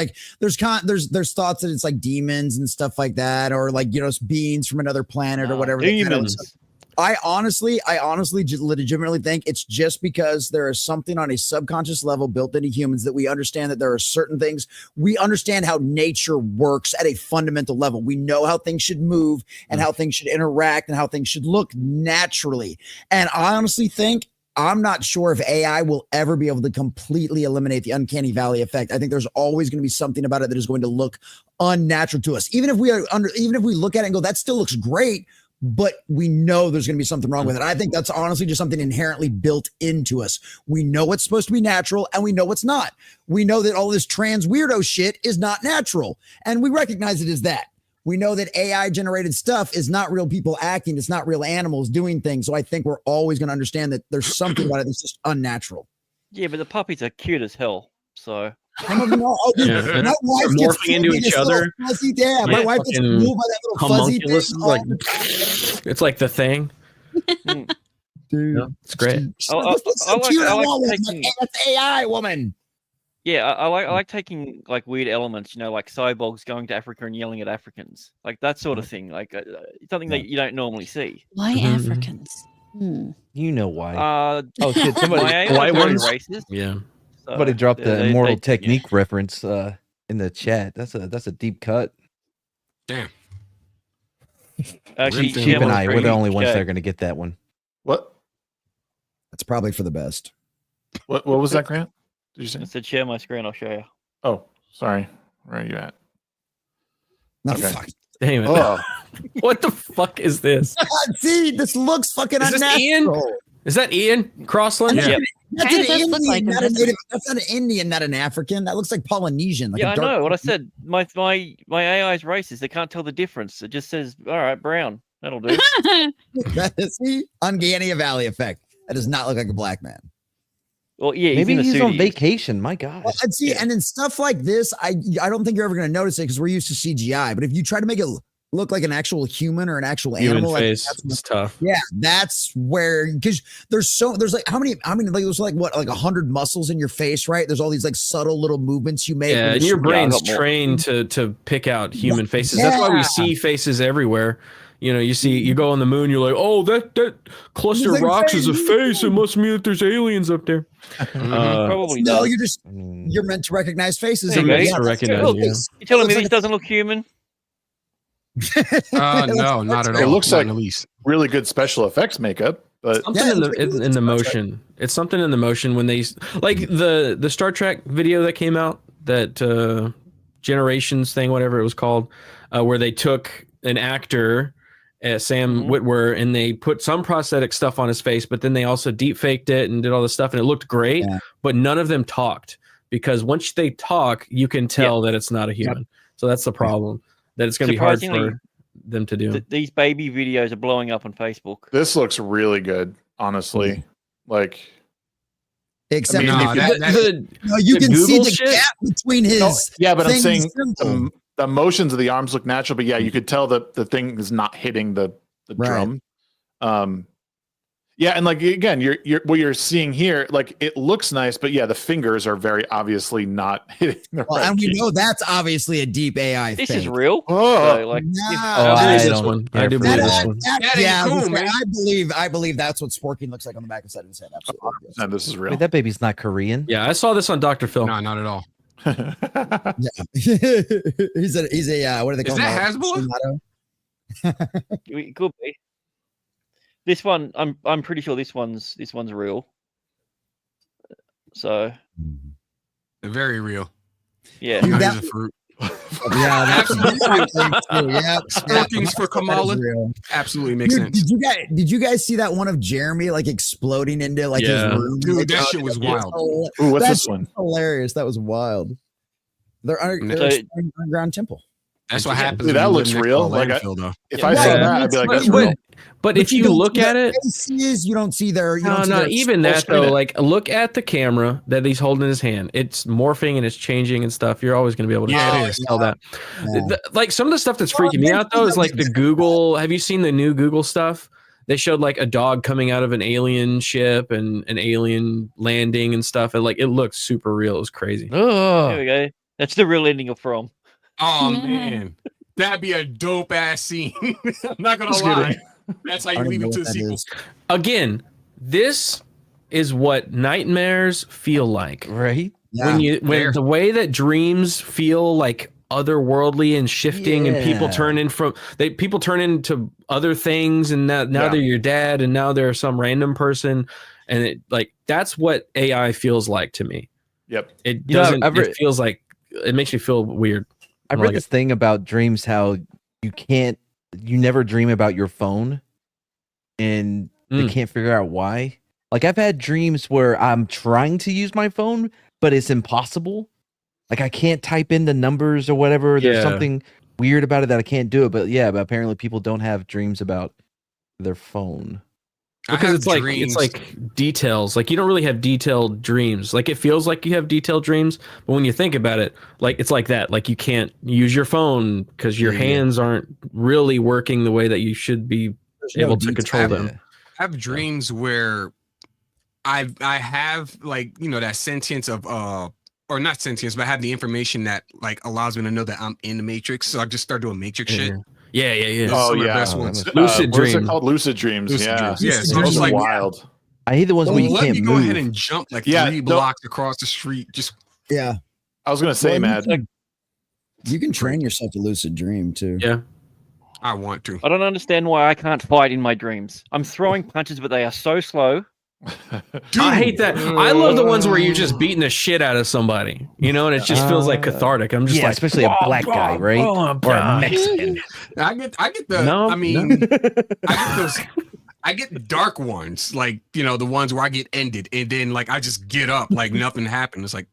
thoughts that it's like demons and stuff like that, or like beings from another planet or whatever. Demons. I honestly legitimately think it's just because there is something on a subconscious level built into humans that we understand that there are certain things. We understand how nature works at a fundamental level. We know how things should move and how things should interact and how things should look naturally. And I honestly think, I'm not sure if AI will ever be able to completely eliminate the uncanny valley effect. I think there's always going to be something about it that is going to look unnatural to us. Even if we look at it and go, that still looks great, but we know there's going to be something wrong with it. I think that's honestly just something inherently built into us. We know what's supposed to be natural and we know what's not. We know that all this trans weirdo shit is not natural, and we recognize it as that. We know that AI generated stuff is not real people acting. It's not real animals doing things. So I think we're always going to understand that there's something about it that's just unnatural. Yeah, but the puppies are cute as hell. So some of them are. My wife gets morphing into each other. Fuzzy, my wife gets moved by that little fuzzy thing. Like, it's like the thing. Dude, it's great. That's AI woman. Yeah, I like taking like weird elements, like cyborgs going to Africa and yelling at Africans, like that sort of thing, like something that you don't normally see. Why Africans? You know why? Oh shit! Somebody white ones. Racist. Yeah. Somebody dropped the Immortal Technique reference in the chat. That's a deep cut. Damn. Actually, Cheap and I, we're the only ones that are going to get that one. What? That's probably for the best. What was that, Grant? Did you say? I said share my screen. I'll show you. Oh, sorry. Where are you at? Fuck. Damn it. Oh. What the fuck is this? See, this looks fucking unnatural. Ian? Is that Ian Crossland? Yeah. That's an Indian, not a native. That's not an Indian, not an African. That looks like Polynesian. Like I know what I said. My AI is racist. They can't tell the difference. It just says, all right, brown. That'll do. See, uncanny valley effect. That does not look like a black man. Well, yeah, maybe he's on vacation. My God. Well, and see, and in stuff like this, I don't think you're ever going to notice it because we're used to CGI. But if you try to make it look like an actual human or an actual animal, face, it's tough. Yeah, that's where, because there's like how many like there's like 100 muscles in your face, right? There's all these like subtle little movements you make. Yeah, and your brain's trained to pick out human faces. That's why we see faces everywhere. You go on the moon, you're like, oh, that cluster of rocks is a face. It must mean that there's aliens up there. Probably no, you're meant to recognize faces. Hey, you're telling me this doesn't look human? No, not at all. It looks like really good special effects makeup, but something in the motion. It's something in the motion when they like the Star Trek video that came out, that Generations thing, whatever it was called, where they took an actor, Sam Witwer, and they put some prosthetic stuff on his face, but then they also deep faked it and did all this stuff, and it looked great, but none of them talked, because once they talk, you can tell that it's not a human. So that's the problem, that it's going to be hard for them to do. These baby videos are blowing up on Facebook. This looks really good, honestly. Like, except you can see the gap between his. But I'm saying the motions of the arms look natural, but you could tell that the thing is not hitting the drum. Yeah, and like again, you're what you're seeing here, like it looks nice, but yeah, the fingers are very obviously not hitting the right and we key. know that's obviously a deep AI. This fake. is real. Oh, So, like, I believe this one. I do believe this one. I believe that's what Sporking looks like on the back of the side of his head. Absolutely. And this is real. Wait, that baby's not Korean. Yeah, I saw this on Dr. Phil. No, not at all. Yeah. he's a what do they call Is that him? It could be. This one, I'm pretty sure this one's real. So, very real. Yeah, Dude, that, a fruit. Yeah, that's yeah. Sporkings for Kamala absolutely makes sense. Did you guys see that one of Jeremy like exploding into like his room? Dude, like, that shit was wild. Ooh, what's this one? Hilarious. That was wild. They're underground temple. That's what happens. Dude, that looks real. Like if I saw that, I'd be like, that's real. But if you look at it, you don't see their. No, even that though. Like, look at the camera that he's holding in his hand. It's morphing and it's changing and stuff. You're always going to be able to tell that. Yeah. Like some of the stuff that's freaking me out though is like the Google. Have you seen the new Google stuff? They showed like a dog coming out of an alien ship and an alien landing and stuff. And like it looks super real. It was crazy. Oh, there we go. That's the real ending of From. Oh man, that'd be a dope ass scene. I'm not gonna lie. That's how you leave it to the sequel. Again, this is what nightmares feel like, right? Yeah. When the way that dreams feel like otherworldly and shifting, and people turn into other things, and now they're your dad, and now they're some random person, and it like that's what AI feels like to me. Yep. It doesn't. It feels like it makes me feel weird. I've read this thing about dreams, how you never dream about your phone, and they can't figure out why. Like I've had dreams where I'm trying to use my phone, but it's impossible. Like I can't type in the numbers or whatever. There's something weird about it that I can't do it. But apparently people don't have dreams about their phone. Because it's like details. Like you don't really have detailed dreams. Like it feels like you have detailed dreams, but when you think about it, like it's like that. Like you can't use your phone because your hands aren't really working the way that you should be able to control them. I have dreams where I have like that sentience of or not sentience, but I have the information that like allows me to know that I'm in the Matrix. So I just start doing Matrix shit. Yeah. Oh yeah, lucid dreams. What's it called? Lucid dreams. Yeah, so just like wild. I hate the ones where you can't move. Go ahead and jump like 3 blocks across the street. Just I was gonna say, Matt, you can train yourself to lucid dream too. Yeah, I want to. I don't understand why I can't fight in my dreams. I'm throwing punches, but they are so slow. Dude, I hate that. I love the ones where you're just beating the shit out of somebody, and it just feels like cathartic. I'm just like, especially a black guy, right? Or a Mexican. I get the. I get the dark ones, like the ones where I get ended, and then like I just get up like nothing happened. It's like,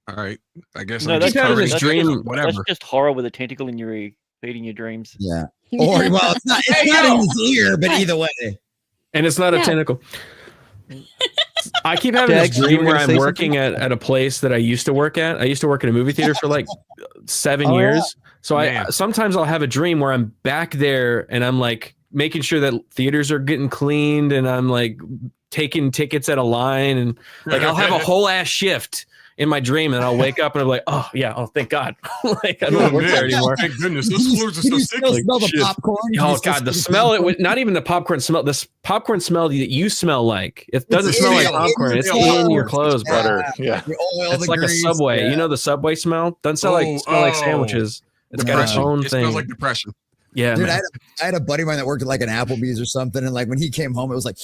all right, I guess. No, that's dream. Whatever. That's just horror with a tentacle in your ear, feeding your dreams. Yeah. Or it's not in his ear, but either way. And it's not a tentacle. I keep having this dream where I'm working at a place that I used to work at. I used to work in a movie theater for like 7 years. Yeah. So sometimes I'll have a dream where I'm back there and I'm like making sure that theaters are getting cleaned, and I'm like taking tickets at a line, and like I'll have a whole ass shift in my dream, and I'll wake up and I'm like, oh thank God. Like I don't work there anymore. Thank goodness, those floors are so sick. Smell the popcorn. Oh God, the smell! Not even the popcorn smell. This popcorn smell that you smell like. It doesn't smell like popcorn. It's in your clothes, brother. Yeah, it's like a Subway. Yeah. You know the Subway smell? Doesn't smell like sandwiches. It's got its own thing. It smells like depression. Yeah, dude. I had a buddy of mine that worked at like an Applebee's or something, and like when he came home, it was like,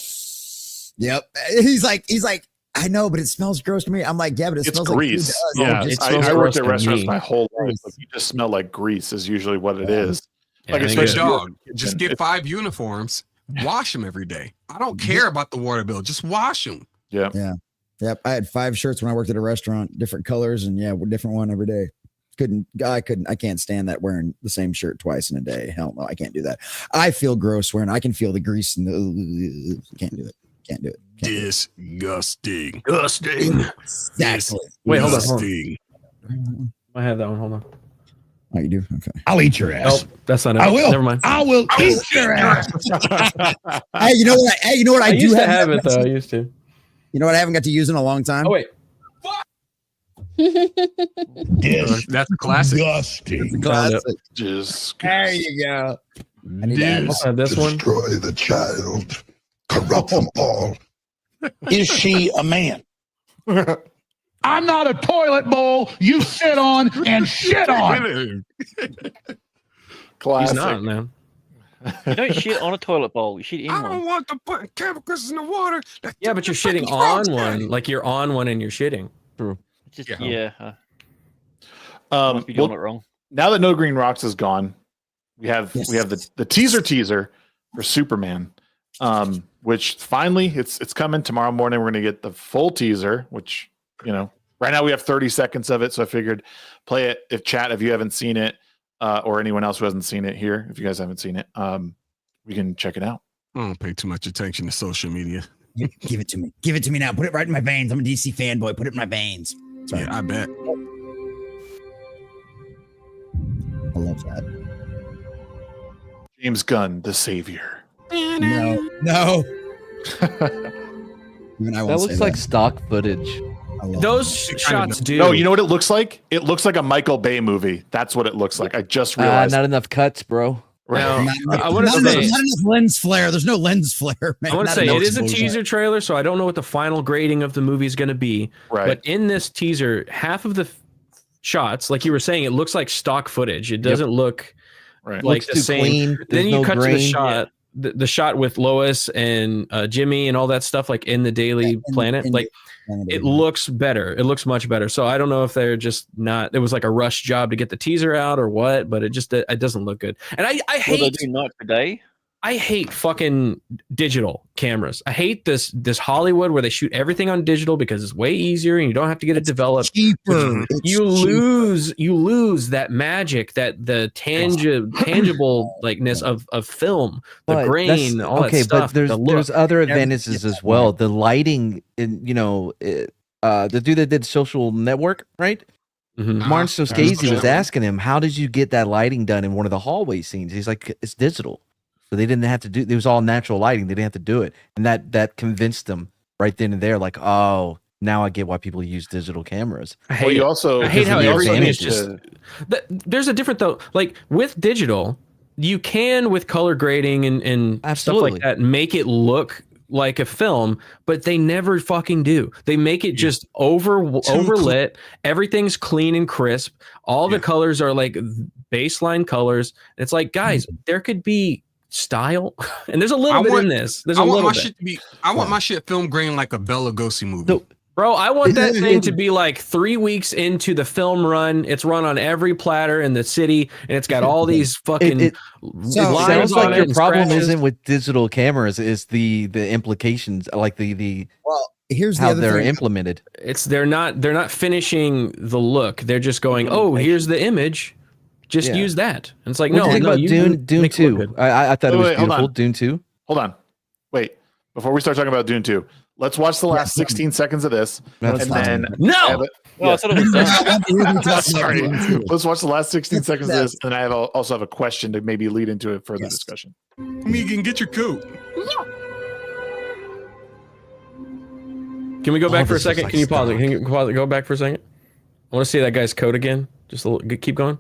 yep. He's like. I know, but it smells gross to me. I'm like, yeah, but it smells grease. Like grease. Yeah, I worked at restaurants my whole life. Like, you just smell like grease is usually what it is. Yeah, like a dog. Just get 5 uniforms, wash them every day. I don't care about the water bill. Just wash them. Yeah. Yep. I had 5 shirts when I worked at a restaurant, different colors, and different one every day. I can't stand that wearing the same shirt twice in a day. Hell no, I can't do that. I feel gross wearing. I can feel the grease and can't do it. Can't do it. Disgusting. Exactly. Wait, hold on. I have that one. Hold on. Oh, you do? Okay. I'll eat your ass. Nope, that's not it. I will. Never mind. I will eat your ass. Hey, you know what? I do used to have it though. I used to. You know what? I haven't got to use in a long time. Oh wait. That's a classic. Disgusting. Classic. Just There you go. I need to add This one. Destroy the child. Corrupt them all. Is she a man? I'm not a toilet bowl you sit on and shit on. classic. He's not, man. You don't shit on a toilet bowl. You shit in I one. don't want to put chemicals in the water. Yeah, but you're shitting on one. Like you're on one and you're shitting. True. Just, Yeah. Must be doing it wrong. Now that Nogreenrocks is gone, we have the teaser for Superman, which finally it's coming tomorrow morning. We're gonna get the full teaser, which right now we have 30 seconds of it. So I figured play it if you haven't seen it, or anyone else who hasn't seen it here. If you guys haven't seen it, we can check it out. I don't pay too much attention to social media. Give it to me. Give it to me now. Put it right in my veins. I'm a DC fanboy. Put it in my veins. Sorry. Yeah, I bet. I love that. James Gunn, the savior. No. Even I won't That say looks like stock footage. I love Those shots do. No, you know what it looks like? It looks like a Michael Bay movie. That's what it looks like. I just realized. Not enough cuts, bro. Now, I want to not say enough lens flare. There's no lens flare, man. I want to Not say enough it is a exposure. teaser trailer, so I don't know what the final grading of the movie is going to be. Right. But in this teaser, half of the shots, like you were saying, it looks like stock footage. It doesn't look Right. like Looks the too same. clean. Then There's you no cut to the grain. shot, the shot with Lois and Jimmy and all that stuff, like in the Daily Planet. Like it looks better. It looks much better. So I don't know if they're just not. It was like a rush job to get the teaser out or what, but it doesn't look good. And I Well, hate. they do night for day. I hate fucking digital cameras. I hate this Hollywood where they shoot everything on digital because it's way easier and you don't have to get it developed. Cheaper. You lose that magic, that the tangible likeness of film, the But grain, that's- all that stuff. but the look. there's other advantages as well. The lighting, in the dude that did Social Network, right? Mhm. Martin Scorsese was asking him, "How did you get that lighting done in one of the hallway scenes?" He's like, "It's digital." So they didn't have to do. It was all natural lighting. They didn't have to do it, and that convinced them right then and there. Like, oh, now I get why people use digital cameras. I hate Well, you it. also I hate how you also everything need is just. to- There's a different though. Like with digital, you can with color grading and stuff Absolutely. like that make it look like a film, but they never fucking do. They make it just overlit. Everything's clean and crisp. All the colors are like baseline colors. It's like, guys, there could be style, and there's a little bit in this. There's a little bit. I want my shit film grain like a Bela Lugosi movie. No. Bro, I want that thing to be like 3 weeks into the film run. It's run on every platter in the city, and it's got all these fucking. It lines sounds on like it your and problem scratches. isn't with digital cameras; is the implications, like the Well, here's the how other they're thing. implemented. They're not finishing the look. They're just going, oh, here's the image. Just Yeah. use that. And it's like, What do no, you think no, about you Dune make it look 2? good. I thought it was Wait, hold beautiful. on. Dune 2. Hold on. Wait. Before we start talking about Dune 2, let's watch the last 16 seconds of this. That's and fine. then No! I have I thought it was done. Sorry. Let's watch the last 16 seconds of this, and I also have a question to maybe lead into a further discussion. Megan, get your coat. Can we go back for a this is second? like Can you pause it? stock. Can you pause it? Go back for a second. I want to see that guy's coat again. Just a little. Keep going.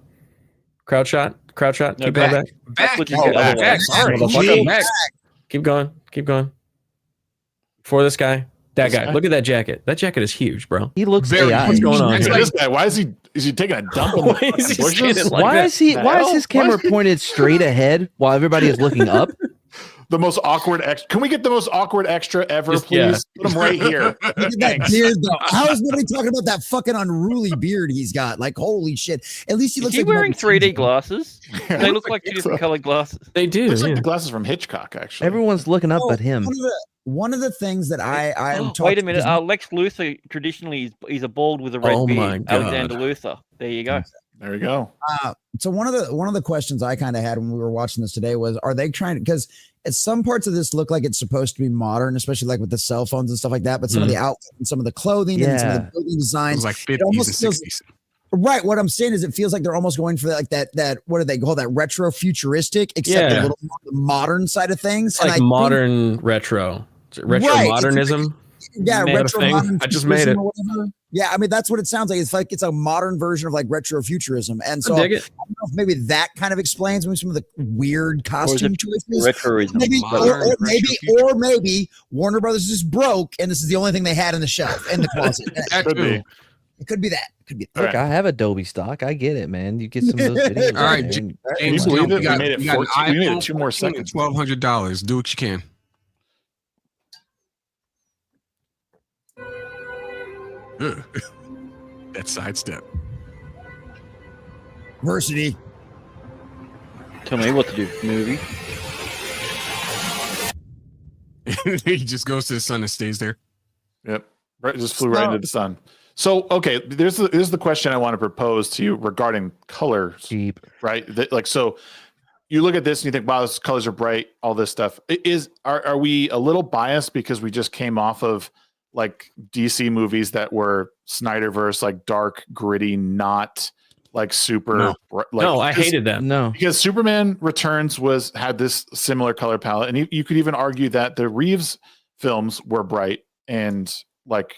Crowd shot. No, Keep going back. That's what you Oh, get back. otherwise. Sorry, motherfucker, back. Keep going. For this guy. That This guy. guy? Look at that jacket. That jacket is huge, bro. He looks Very AI. What's going on Look here? at this guy. Why is he taking a dump in Why the is he bushes? standing like Why that? is he? Why is hell? his camera pointed straight ahead while everybody is looking up? The most awkward extra. Can we get the most awkward extra ever, Just- please? yeah. Put him right here. Look at that beard, though. How is nobody talking about that fucking unruly beard he's got? Like, holy shit. At least he Is looks he like wearing 3D glasses? They look like two so. different colored glasses. They do. Looks like yeah. the glasses from Hitchcock, actually. Everyone's looking up Oh, at him. One of the things that I talked Wait a minute. because- Lex Luthor traditionally he's a bald with a red Oh my beard. God. Alexander Luthor. There you go. There we go. So one of the questions I kind of had when we were watching this today was, are they trying to, because some parts of this look like it's supposed to be modern, especially like with the cell phones and stuff like that, but some of the outfits and some of the clothing and some of the Yeah. building It designs, was like 50s almost and feels- 60s. Right. What I'm saying is it feels like they're almost going for that what do they call that, retro futuristic, except a little more the modern side of things. It's like modern retro modernism. Retro modern. I just made it. Yeah, I mean that's what it sounds like. It's like it's a modern version of like retrofuturism, and so I don't know if maybe that kind of explains maybe some of the weird costume choices. Or maybe Warner Brothers is broke, and this is the only thing they had in the shelf in the closet. It could be that. Look, I have Adobe stock. I get it, man. You get some of those videos. All right, James, we made it 2 more seconds. $1,200. Do what you can. That sidestep. Versity. Tell me what to do. Movie. He just goes to the sun and stays there. Yep. Right. Just flew right into the sun. So, okay, there's the question I want to propose to you regarding colors. Cheap. Right. So you look at this and you think, wow, these colors are bright, all this stuff. Are we a little biased because we just came off of like DC movies that were Snyderverse, like dark, gritty, not like super. No, I hated them. No, because Superman Returns had this similar color palette, and you could even argue that the Reeves films were bright and like,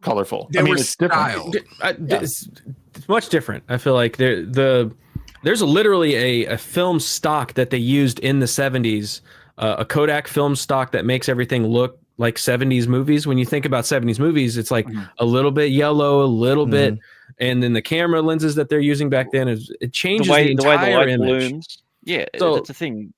colorful. It's different. It's much different. I feel like there's literally a film stock that they used in the 70s, a Kodak film stock that makes everything look like 70s movies. When you think about 70s movies, it's like a little bit yellow, a little bit, and then the camera lenses that they're using back then it changes the entire image. Blooms. Yeah, so, that's a thing.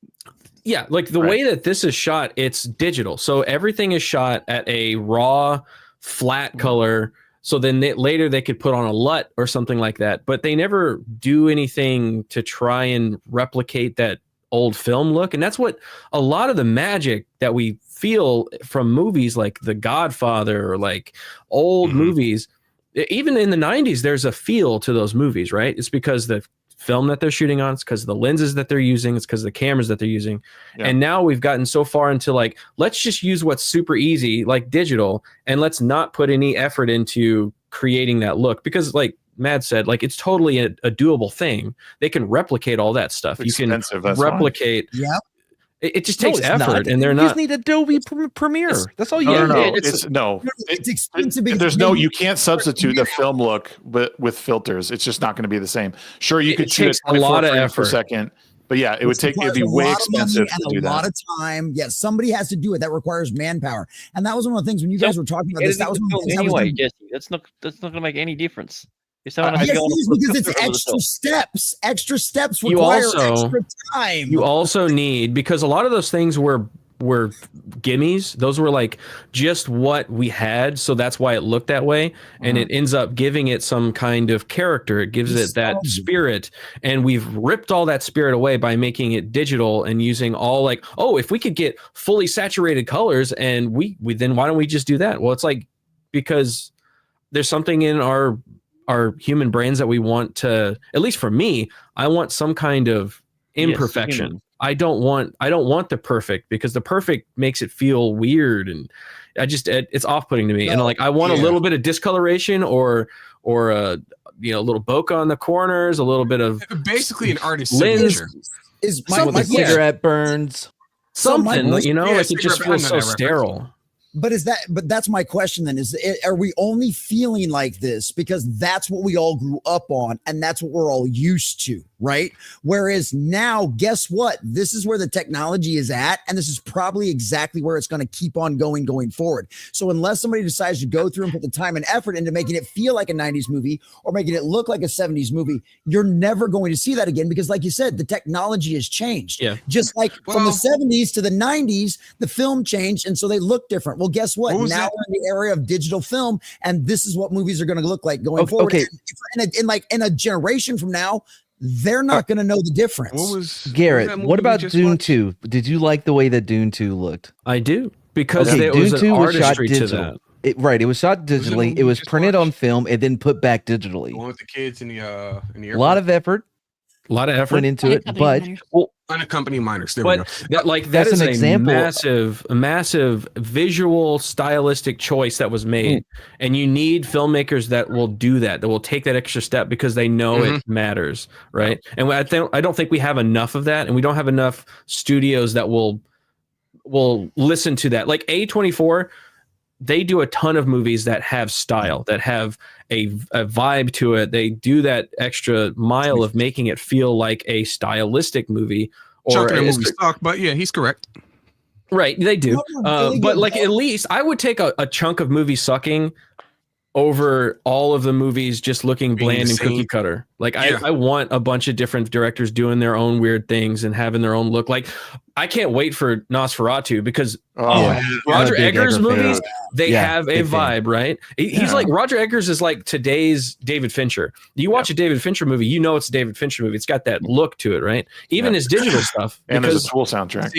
Yeah, like the way that this is shot, it's digital. So everything is shot at a raw, flat color. So then later they could put on a LUT or something like that. But they never do anything to try and replicate that old film look. And that's what a lot of the magic that we feel from movies like The Godfather or like old movies, even in the 90s, there's a feel to those movies, right? It's because the film that they're shooting on, it's because of the lenses that they're using, it's because of the cameras that they're using. And now we've gotten so far into like, let's just use what's super easy, like digital, and let's not put any effort into creating that look, because like Mad said, like it's totally a doable thing. They can replicate all that stuff. You can replicate. Yeah. It just takes effort, and they're you not. You just need Adobe Premiere. That's all you need. It's expensive. You can't substitute the film look with filters. It's just not going to be the same. Sure, you could shoot a lot of effort per second, but yeah, it'd be way expensive to do that. A lot of time. Yeah, somebody has to do it. That requires manpower, and that was one of the things when you guys were talking about this. That was one of the things anyway, Jesse. That's not going to make any difference. Because it's extra steps require extra time. You also need, because a lot of those things were gimmies. Those were like just what we had, so that's why it looked that way, and it ends up giving it some kind of character. It gives it that spirit, and we've ripped all that spirit away by making it digital and using all like, if we could get fully saturated colors, and we then why don't we just do that? Well, it's like, because there's something in our human brains that we want to, at least for me, I want some kind of imperfection. Yes, I don't want the perfect, because the perfect makes it feel weird, and it's off-putting to me. And like I want a little bit of discoloration or a little bokeh on the corners, a little bit of basically an artist's signature. Is my cigarette burns. Something, like it just feels so sterile. But that's my question then, are we only feeling like this because that's what we all grew up on and that's what we're all used to, right? Whereas now, guess what? This is where the technology is at, and this is probably exactly where it's going to keep on going forward. So unless somebody decides to go through and put the time and effort into making it feel like a 90s movie or making it look like a 70s movie, you're never going to see that again, because like you said, the technology has changed. Yeah. Just like from the 70s to the 90s, the film changed, and so they look different. Well, guess what? Now we're in the era of digital film, and this is what movies are going to look like going forward. Okay. In a generation from now, they're not going to know the difference. Garrett, what about Dune 2? Did you like the way that Dune 2 looked? I do, because there was an artistry to that. It was shot digitally. It was printed on film and then put back digitally. The one with the kids in the airport. A lot of effort. A lot of effort went into it, but unaccompanied minors. There but we go. that is an example. a massive visual stylistic choice that was made, and you need filmmakers that will do that will take that extra step because they know it matters, right? And I don't think we have enough of that, and we don't have enough studios that will listen to that. Like A24, they do a ton of movies that have style, that have a vibe to it. They do that extra mile of making it feel like a stylistic movie. Chunk of the movie suck, but yeah, he's correct. Right, they do. But like, at least I would take a chunk of movie sucking over all of the movies just looking bland and cookie cutter. Like I want a bunch of different directors doing their own weird things and having their own look. Like I can't wait for Nosferatu because Roger Eggers movies, they have a vibe, right? He's like, Roger Eggers is like today's David Fincher. You watch a David Fincher movie, you know it's a David Fincher movie. It's got that look to it, right? Even his digital stuff. And there's a Tool soundtrack.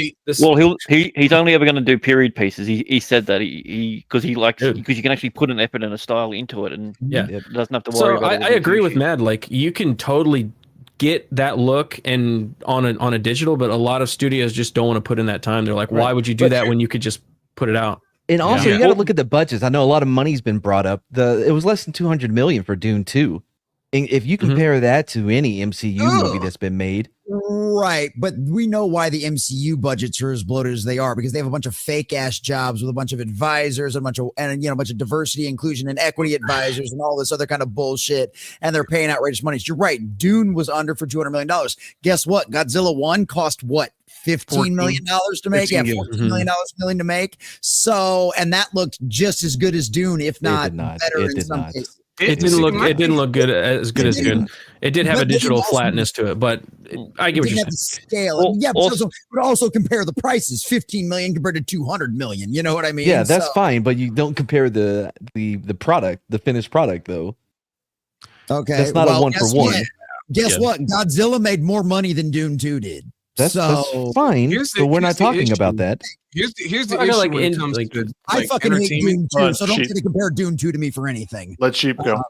He's only ever going to do period pieces. He said that because he likes, because you can actually put an effort and a style into it, and it doesn't have to worry about it. I agree with Mad. Like you can totally get that look and on a digital, but a lot of studios just don't want to put in that time. They're like, why would you do that when you could just put it out? And also, you got to look at the budgets. I know a lot of money's been brought up. It was less than $200 million for Dune 2. And if you compare that to any MCU movie that's been made, right? But we know why the MCU budgets are as bloated as they are, because they have a bunch of fake ass jobs with a bunch of advisors, a bunch of diversity, inclusion, and equity advisors, and all this other kind of bullshit. And they're paying outrageous money. So you're right. Dune was under for $200 million. Guess what? Godzilla 1 cost what? $15 million to make. $14 million to make. So, and that looked just as good as Dune, if not better in some cases. It didn't look good as Dune. It did have a digital flatness to it, but I get what you're saying. Scale. But also compare the prices: 15 million compared to 200 million. You know what I mean? Yeah, that's fine, but you don't compare the product, the finished product, though. Okay, that's not a one for one. Guess what? Godzilla made more money than Dune 2 did. That's fine, but we're not talking about that. Here's the issue when it comes to I fucking hate Dune 2, so don't get to compare Dune 2 to me for anything. Let Sheep go.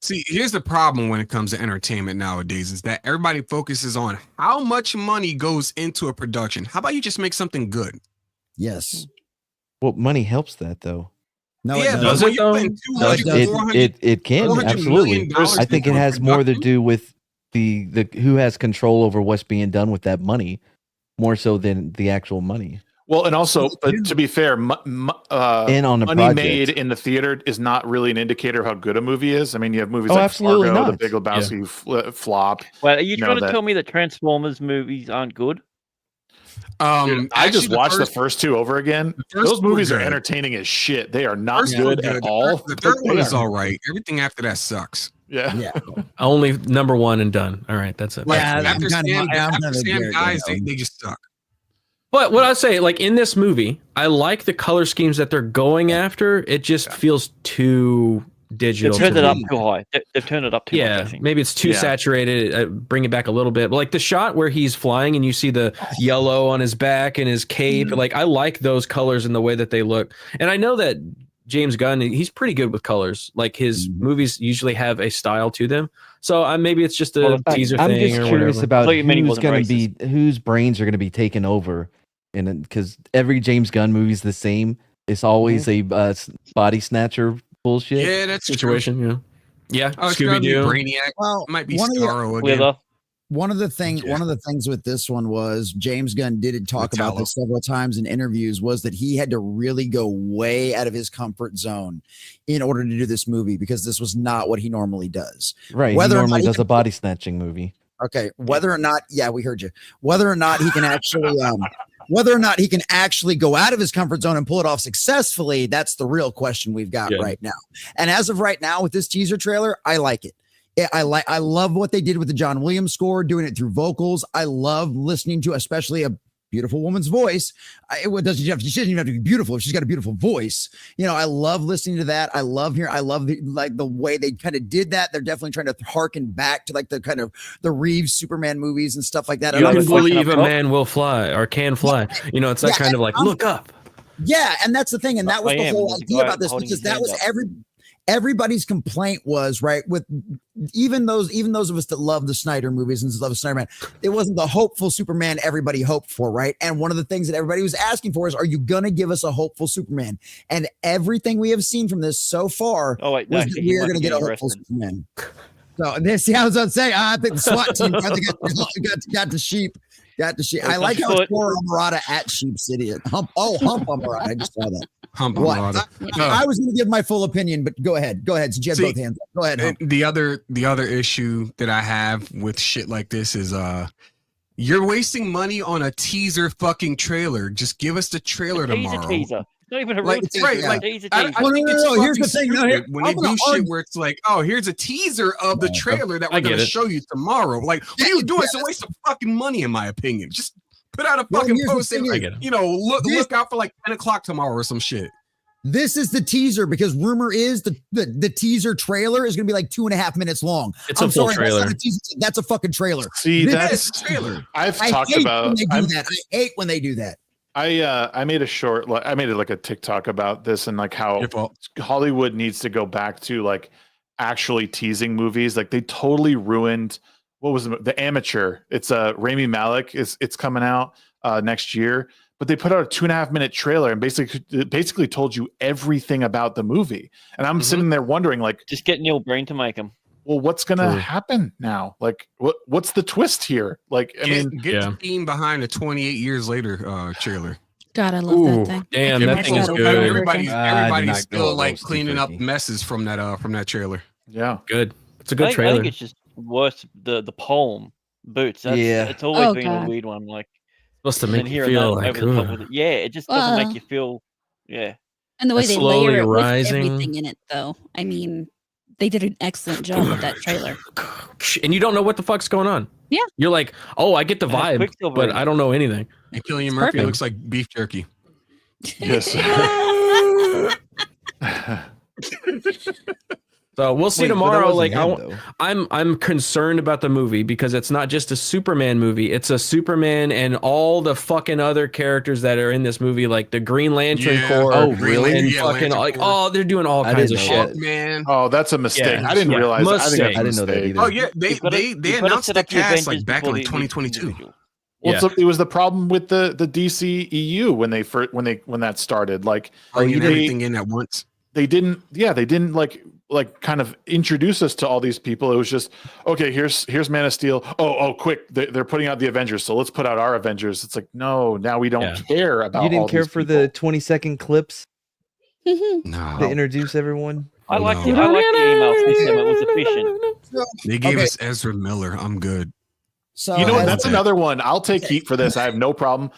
See, here's the problem when it comes to entertainment nowadays is that everybody focuses on how much money goes into a production. How about you just make something good? Yes. Well, money helps that, though. No, it can absolutely. I think it has more to do with the who has control over what's being done with that money, more so than the actual money. Well, and also, but to be fair, and on the money project made in the theater is not really an indicator of how good a movie is. I mean, you have movies like Fargo, The Big Lebowski flop. Well, are you trying to tell me that Transformers movies aren't good? Dude, I just watched the first two over again. Those movies are entertaining as shit. They are not good at all. The third one is all right. Everything after that sucks. Yeah. Only number one and done. All right, that's it. After Sam dies, they just suck. But what I say, like in this movie, I like the color schemes that they're going after. It just feels too digital. They've turned it up too high. They've turned it up too much. Yeah, maybe it's too saturated. Bring it back a little bit. But like the shot where he's flying and you see the yellow on his back and his cape, like I like those colors and the way that they look. And I know that James Gunn, he's pretty good with colors. Like his movies usually have a style to them. So maybe it's just a teaser thing. I'm just curious about whose brains are going to be taken over. And because every James Gunn movie is the same, it's always a body snatcher bullshit. Yeah, that's situation. Yeah. Scooby-Doo, Brainiac. Well, might be Starro again. One of the things with this one was James Gunn did talk about this several times in interviews, was that he had to really go way out of his comfort zone in order to do this movie, because this was not what he normally does. Right. He normally does a body snatching movie. Okay. Whether or not, we heard you. Whether or not he can actually, whether or not he can actually go out of his comfort zone and pull it off successfully, that's the real question we've got right now. And as of right now with this teaser trailer, I like it. I love what they did with the John Williams score, doing it through vocals. I love listening to especially a beautiful woman's voice. She doesn't even have to be beautiful if she's got a beautiful voice. I love listening to that. I love the way they kind of did that. They're definitely trying to harken back to like the kind of the Reeves Superman movies and stuff like that. You can believe a man will fly or can fly. It's that kind of like look up. Yeah, and that's the thing, and that was the whole idea about this, because that was everybody's complaint was right with even those of us that love the Snyder movies and love Snyder Man, it wasn't the hopeful Superman everybody hoped for, right? And one of the things that everybody was asking for is, are you gonna give us a hopeful Superman? And everything we have seen from this so far was that we are gonna get a hopeful Superman. So this, I was gonna say, I think the SWAT team got the sheep. Got the sheep. I like how it's poor Amarada at Sheep City. Hump Amarada. I just saw that. Hump Amarada. I was going to give my full opinion, but go ahead. Since you had both hands up. Go ahead. Hump. The other issue that I have with shit like this is you're wasting money on a teaser fucking trailer. Just give us the trailer tomorrow. Teaser. Not even a real teaser. Right, like, I think it's here's the thing. When they do shit where it's like, oh, here's a teaser of the trailer that we're going to show you tomorrow. Like, what are you doing? It's a waste of fucking money, in my opinion. Just put out a fucking post and, look out for like 10 o'clock tomorrow or some shit. This is the teaser because rumor is the teaser trailer is going to be like 2.5 minutes long. It's a full trailer. That's a fucking trailer. See, that's a trailer. I hate when they do that. I made it like a TikTok about this and like how Hollywood needs to go back to like actually teasing movies. Like they totally ruined what was The Amateur. It's Rami Malek it's coming out next year, but they put out a 2.5 minute trailer and basically told you everything about the movie. And I'm sitting there wondering, like, just get Neil Breen to make them. Well, what's gonna happen now? Like, what's the twist here? Like, get the team behind a 28 years later trailer. God, I love that thing. Damn, that thing's good. Everybody's still like cleaning up messes from that trailer. Yeah, good. It's a good trailer. I think it's just worse. The poem Boots. It's always been a weird one. Like supposed to make you feel like, it just doesn't make you feel. Yeah, and the way they layer it with everything in it, though. I mean, they did an excellent job with that trailer. And you don't know what the fuck's going on. Yeah. You're like, oh, I get the vibe, but I don't know anything. And Cillian Murphy looks like beef jerky. Yes. So we'll see tomorrow. Like I'm concerned about the movie because it's not just a Superman movie. It's a Superman and all the fucking other characters that are in this movie, like the Green Lantern Corps. Oh, really? And fucking they're doing all kinds of shit. Man. Oh, that's a mistake. I didn't realize. I didn't know that either. Oh yeah, they announced the cast like back in like 2022. Well, it was the problem with the DC EU when that started. Like, everything in at once. They didn't like kind of introduce us to all these people. It was just, okay, here's Man of Steel. Oh, quick, they're putting out the Avengers, so let's put out our Avengers. It's like, no, now we don't care about. You didn't care for the 20-second clips no, to introduce everyone. I like the email system. It was efficient. They gave us Ezra Miller. I'm good. So you know what? That's another one. I'll take heat for this. I have no problem.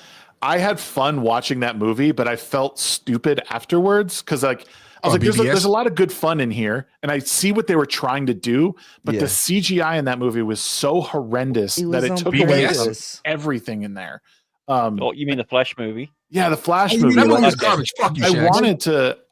I had fun watching that movie, but I felt stupid afterwards because like. I was like, there's a lot of good fun in here, and I see what they were trying to do, but the CGI in that movie was so horrendous that it took away from everything in there. You mean the Flash movie? Yeah, the Flash movie. That movie was garbage. Fuck you,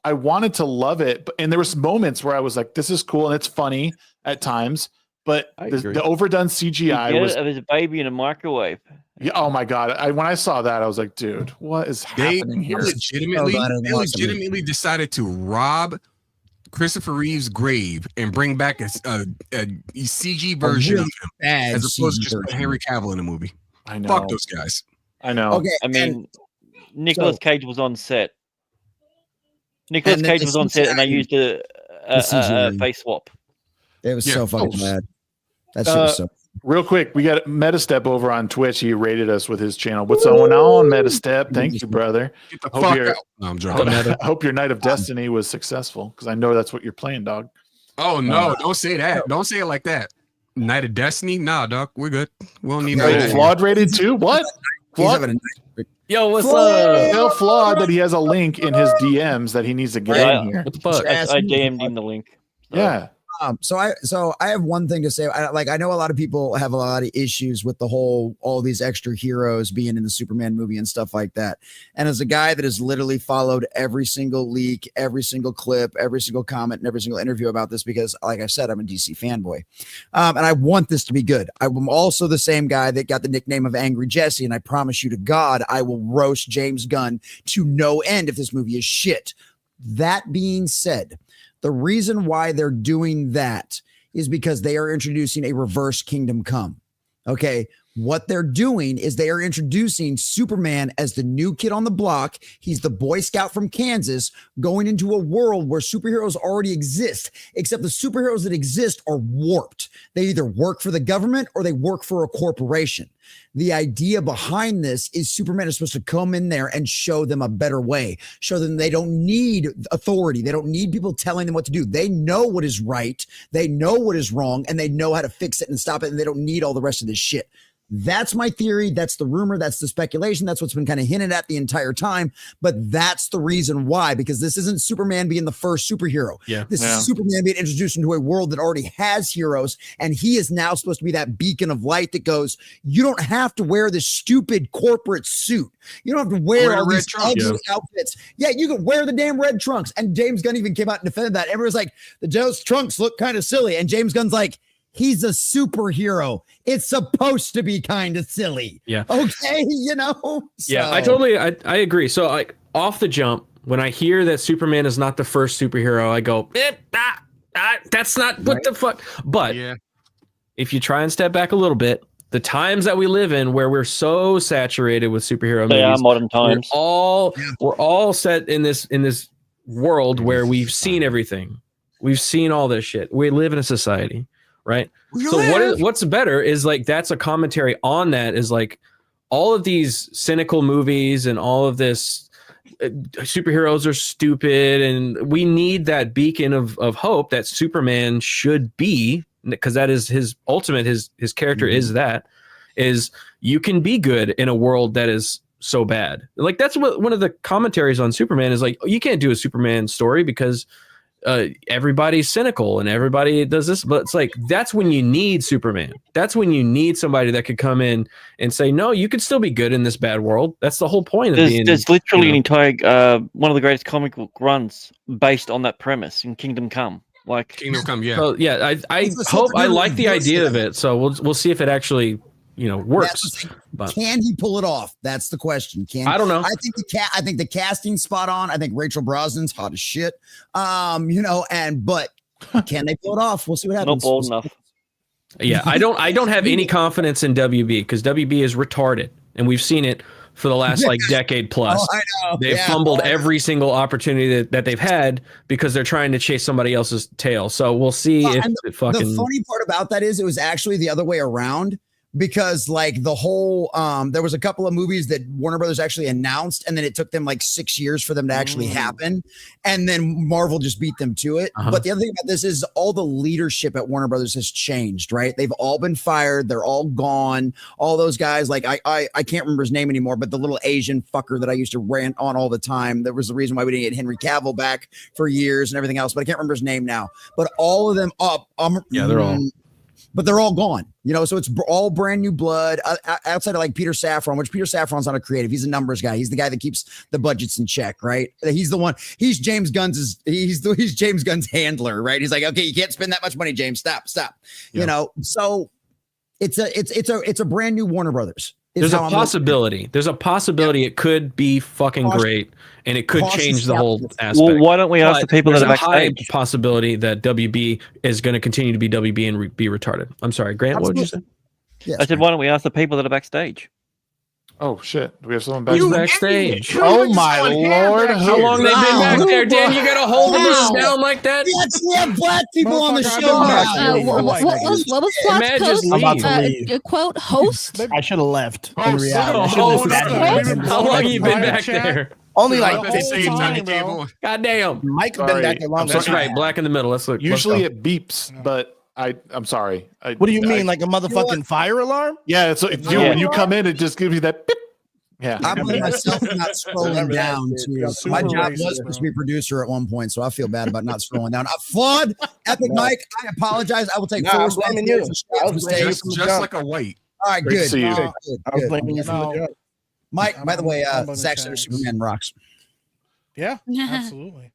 I wanted to love it, and there was was moments where I was like, this is cool and it's funny at times, but the overdone CGI was. There's a baby in a microwave. Yeah. Oh my god! When I saw that, I was like, "Dude, what is happening here?" They legitimately decided to rob Christopher Reeve's grave and bring back a CG version of him, as opposed to just Henry Cavill in a movie. I know. Fuck those guys. I know. Okay, I mean, Nicolas Cage was on set. Nicolas Cage was on set, and they used a face swap. It was so fucking bad. That shit was so. Real quick, we got Metastep over on Twitch. He rated us with his channel. What's going on, Metastep? Thank you, brother. Get the fuck out. No, I'm joking. I hope your Night of Destiny was successful because I know that's what you're playing, dog. Oh no! Don't say that. Don't say it like that. Night of Destiny? Nah, dog. We're good. We don't need no. Flawed rated too? What? Flawed? Yo, what's up? Tell Flawed that he has a link in his DMs that he needs to get in here. What the fuck? I DM'd him the link. So. Yeah. So I have one thing to say. I know a lot of people have a lot of issues with all these extra heroes being in the Superman movie and stuff like that. And as a guy that has literally followed every single leak, every single clip, every single comment, and every single interview about this, because like I said, I'm a DC fanboy, and I want this to be good. I'm also the same guy that got the nickname of Angry Jesse, and I promise you to God, I will roast James Gunn to no end if this movie is shit. That being said, The reason why they're doing that is because they are introducing a reverse Kingdom Come. Okay. What they're doing is they are introducing Superman as the new kid on the block. He's the Boy Scout from Kansas going into a world where superheroes already exist, except the superheroes that exist are warped. They either work for the government or they work for a corporation. The idea behind this is Superman is supposed to come in there and show them a better way, show them they don't need authority. They don't need people telling them what to do. They know what is right. They know what is wrong, and they know how to fix it and stop it. And they don't need all the rest of this shit. That's my theory. That's the rumor. That's the speculation. That's what's been kind of hinted at the entire time. But that's the reason why, because this isn't Superman being the first superhero. This is Superman being introduced into a world that already has heroes. And he is now supposed to be that beacon of light that goes, you don't have to wear this stupid corporate suit. You don't have to wear all these ugly outfits. Yeah, you can wear the damn red trunks. And James Gunn even came out and defended that. Everyone's like, those trunks look kind of silly. And James Gunn's like, he's a superhero. It's supposed to be kind of silly. Yeah. Okay. You know? So. Yeah, I agree. So like off the jump, when I hear that Superman is not the first superhero, I go, that's not what the fuck. But if you try and step back a little bit, the times that we live in where we're so saturated with superhero movies, are modern times. We're all set in this world where we've seen everything. We've seen all this shit. We live in a society. Right. So what's better is like, that's a commentary on that, is like all of these cynical movies and all of this superheroes are stupid. And we need that beacon of hope that Superman should be, because that is his ultimate, his character is you can be good in a world that is so bad. Like that's what one of the commentaries on Superman is like, you can't do a Superman story because everybody's cynical and everybody does this, but it's like that's when you need Superman. That's when you need somebody that could come in and say, no, you could still be good in this bad world. That's the whole point of being. There's literally an entire one of the greatest comic book runs based on that premise in Kingdom Come. Like Kingdom Come, yeah. So yeah, I hope, I like the idea of it. So we'll see if it actually works. But can he pull it off? That's the question. I don't know. I think the casting's spot on. I think Rachel Brosnan's hot as shit. But can they pull it off? We'll see what happens. Not bold enough. Yeah, I don't have any confidence in WB because WB is retarded, and we've seen it for the last decade plus. I know. They've fumbled every single opportunity that they've had because they're trying to chase somebody else's tail. So we'll see if it fucking. The funny part about that is it was actually the other way around. Because like the whole there was a couple of movies that Warner Brothers actually announced, and then it took them like 6 years for them to actually happen, and then Marvel just beat them to it. But the other thing about this is all the leadership at Warner Brothers has changed, right? They've all been fired, they're all gone. All those guys, like I can't remember his name anymore, but the little Asian fucker that I used to rant on all the time, that was the reason why we didn't get Henry Cavill back for years and everything else, but I can't remember his name now. But all of them they're all. But they're all gone, so it's all brand new blood outside of like Peter Safran, which Peter Safran's not a creative. He's a numbers guy. He's the guy that keeps the budgets in check, right? He's the one. He's James Gunn's James Gunn's handler, right? He's like, okay, you can't spend that much money, James. Stop. Yeah. So it's a brand new Warner Brothers. There's a possibility. There's a possibility it could be fucking great, and it could change the whole aspect. Well, why don't we ask the people that are backstage? High possibility that WB is going to continue to be WB and be retarded. I'm sorry, Grant. What did you say? Yes, I said, why don't we ask the people that are backstage? Oh shit! Do we have someone backstage? Oh my lord! How long they been back there, Dan? You gotta hold them down like that? Yes, we have black people on the show now. What was Squat's quote? Host? I should have left. In reality, how long you been back there? Only like 15 times. God damn. Mike been back there longer. That's right. Black in the middle. Let's look. Usually it beeps, but I'm sorry. What do you mean, like a motherfucking fire alarm? Yeah, it's when you come in, it just gives you that beep. Yeah, I blame myself for not scrolling down too. My job was supposed to be producer at one point, so I feel bad about not scrolling down. Flawed, Epic Mike. I apologize. I will take full responsibility. Just like a white. All right, good. See you. Good. I was blaming you for the job. Mike, by the way, Zack Snyder Superman rocks. Yeah, absolutely.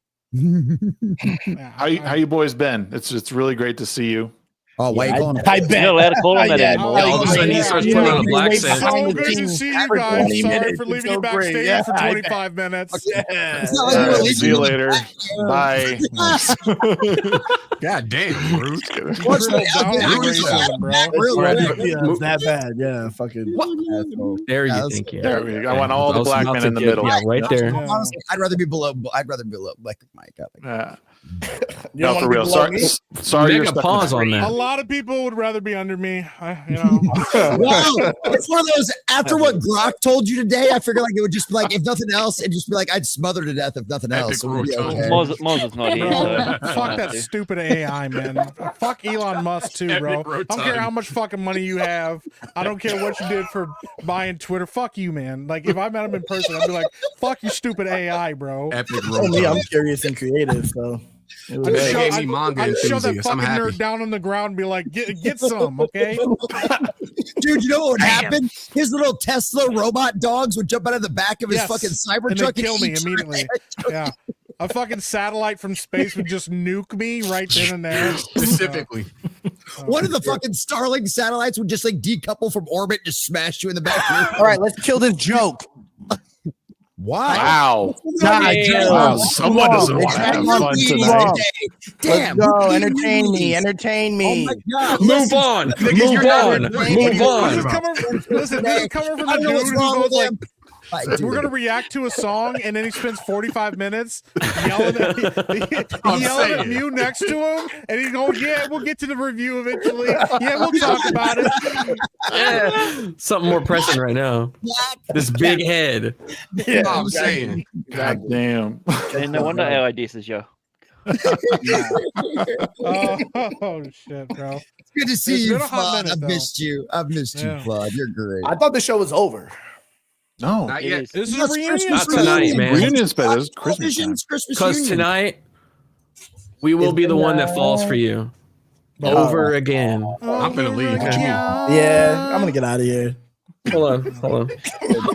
How you boys been? It's really great to see you. Oh, why you calling him? I bet. You're not allowed to call him that anymore. All of a sudden he starts putting on a black scent. So good to see you guys. Sorry for leaving you backstage for 25 minutes. See you later. Bye. God damn, Bruce. What's that bad? Yeah, fucking. There you think. There we go. I want all the black men in the middle. Yeah, right there. Honestly, I'd rather be below Black Mike. No, for real. Sorry. Make a pause on that. A lot of people would rather be under me. Wow, it's one of those. After what Grok told you today, I figured like it would just be like, if nothing else, it'd just be like I'd smother to death if nothing else. So okay. Moses not here. Fuck that stupid AI, man. Fuck Elon Musk too, bro. I don't care how much fucking money you have. I don't care what you did for buying Twitter. Fuck you, man. Like if I met him in person, I'd be like, fuck you, stupid AI, bro. Epic. Me, I'm curious and creative, so. I'd show that fucking nerd down on the ground and be like, get some, okay? Dude, you know what would happen? His little Tesla robot dogs would jump out of the back of his fucking Cybertruck and kill me immediately. Yeah. A fucking satellite from space would just nuke me right then and there. Specifically. One of the fucking Starlink satellites would just like decouple from orbit and just smash you in the back. All right, let's kill this joke. Why? Wow. Someone doesn't want to have fun tonight. Damn. Let's go. Entertain me. Oh my God. Move on. Listen, this is coming from the dude who goes like, we're gonna react to a song, and then he spends 45 minutes yelling at you next to him, and he's going, "Yeah, we'll get to the review eventually. Yeah, we'll talk about it." Yeah. Something more pressing right now. This big head. Yeah, I'm saying. God damn. And no wonder AI disses you. Oh shit, bro! It's good to see you, Flood. I've missed you, Flood. You're great. I thought the show was over. No, not yet. This is a reunion. Not tonight, man. Reunion's better. It's Christmas. Because tonight we will be the one that falls for you over again. I'm gonna leave. Yeah, I'm gonna get out of here. Hold on.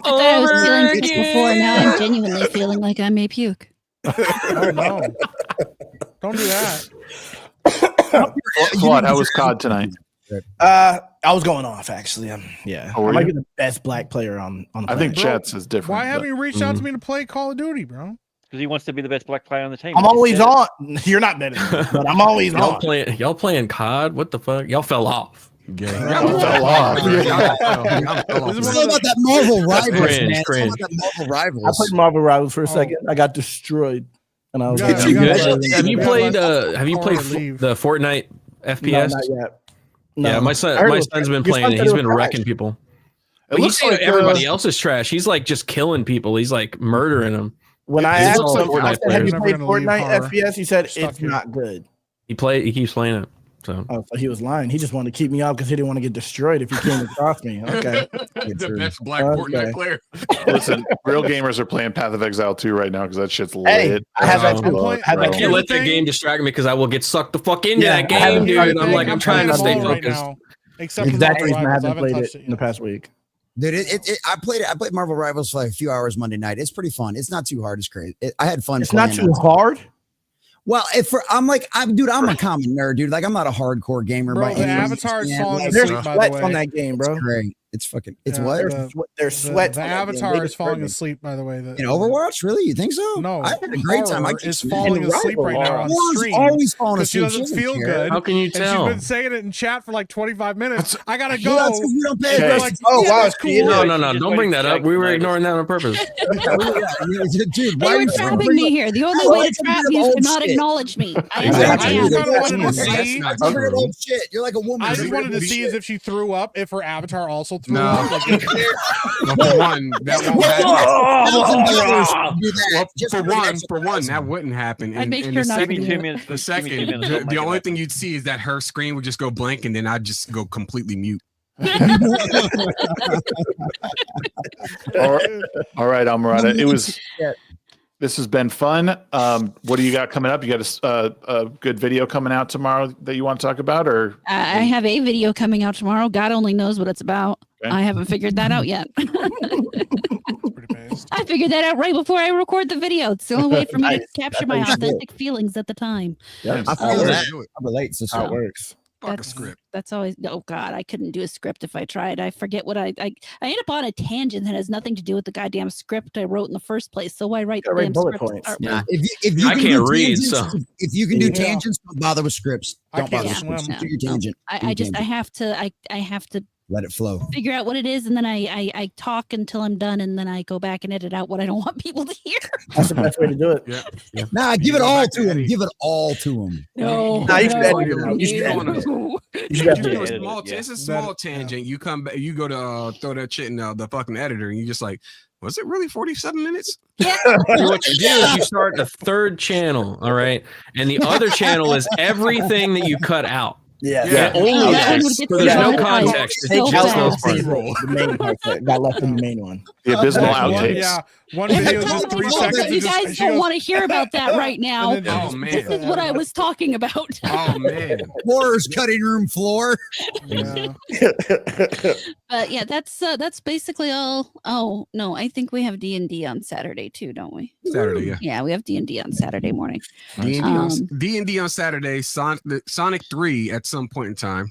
I was feeling this before. Now I'm genuinely feeling like I may puke. Oh no! Don't do that. What? How was COD tonight? I was going off actually. Yeah, I might be the best black player on the planet. I think Chet's is different. Why haven't you reached out to me to play Call of Duty, bro? Because he wants to be the best black player on the team. I'm always on. You're not betting, but I'm always on. Y'all playing COD? What the fuck? Y'all fell off. It's all about that Marvel Rivals, man. It's all about that Marvel Rivals. I played Marvel Rivals for a second. I got destroyed, and I was like, Have you played the Fortnite FPS? No, not yet. No. Yeah, my son's been playing it. He's been wrecking people. It looks like everybody else is trash. He's like just killing people. He's like murdering them. When I asked him, I said, "Have you played Fortnite FPS?" He said, "It's not good." He keeps playing it. So he was lying. He just wanted to keep me out because he didn't want to get destroyed if he came across me. Okay, the best black Fortnite player. Listen, real gamers are playing Path of Exile 2 right now because that shit's lit. I have that too. I can't let the game distract me because I will get sucked the fuck into that game, dude. I'm trying to stay focused. Exactly. I haven't played it in the past week. Dude, I played Marvel Rivals for like a few hours Monday night. It's pretty fun. It's not too hard. It's great. I had fun. It's not too hard. Well, I'm a common nerd, dude. Like I'm not a hardcore gamer. Bro, the Avatar song is there's sweat on that game, bro. It's great. It's fucking. It's what? There's sweat. The Avatar is falling asleep. By the way, in Overwatch, really? You think so? No, I had a great time. I is falling asleep right now on stream. Always falling asleep. She doesn't feel good. How can you tell? She's been saying it in chat for like 25 minutes. I gotta go. That's because we don't pay like, oh wow, it's cool. No, don't bring that up. We were ignoring that on purpose. Dude, why are you trapping me here? The only way to trap me is to not acknowledge me. I just wanted to see. You're like a woman. I just wanted to see as if she threw up. If her avatar also threw up. No, for one, that won't happen. For one, that wouldn't happen. I'd make sure not to do it. The second, the only thing you'd see is that her screen would just go blank, and then I'd just go completely mute. All right, Almarada. This has been fun. What do you got coming up? You got a good video coming out tomorrow that you want to talk about, or I have a video coming out tomorrow. God only knows what it's about. Okay. I haven't figured that out yet. I figured that out right before I record the video. It's the only way for me to capture my authentic feelings at the time. Yeah, I feel that. I relate. So how it works. Fuck a script. That's always, oh God, I couldn't do a script if I tried. I forget what I end up on a tangent that has nothing to do with the goddamn script I wrote in the first place. So why write the damn bullet script? points. Yeah. If you I can can't do read, tangents, so if you can do tangents, don't bother with scripts. I Don't can't bother with swim. scripts. Do your tangent. I have to let it flow. Figure out what it is, and then I talk until I'm done, and then I go back and edit out what I don't want people to hear. That's the best way to do it. Yeah. Nah, give it all to him. Give it all to him. No, Nah, you should edit it out. You You should edit it out. You should do edit a it. small, it's a small tangent. You come back, you go to throw that shit in the fucking editor, and you just like, was it really 47 minutes? Yeah. What you do is you start a third channel, all right, and the other channel is everything that you cut out. Yeah. Only that. So there's no context. Take It's just out those parts. the main part that got left in the main one. The abysmal outtakes. One video is just 3 seconds. You guys don't want to hear about that right now. Oh man, this is what I was talking about. Oh man, Horror's cutting room floor. Yeah. But yeah, that's basically all. Oh no, I think we have D&D on Saturday too, don't we? Saturday, yeah. Yeah, we have D&D on Saturday morning. D&D on Saturday. Sonic 3 at some point in time.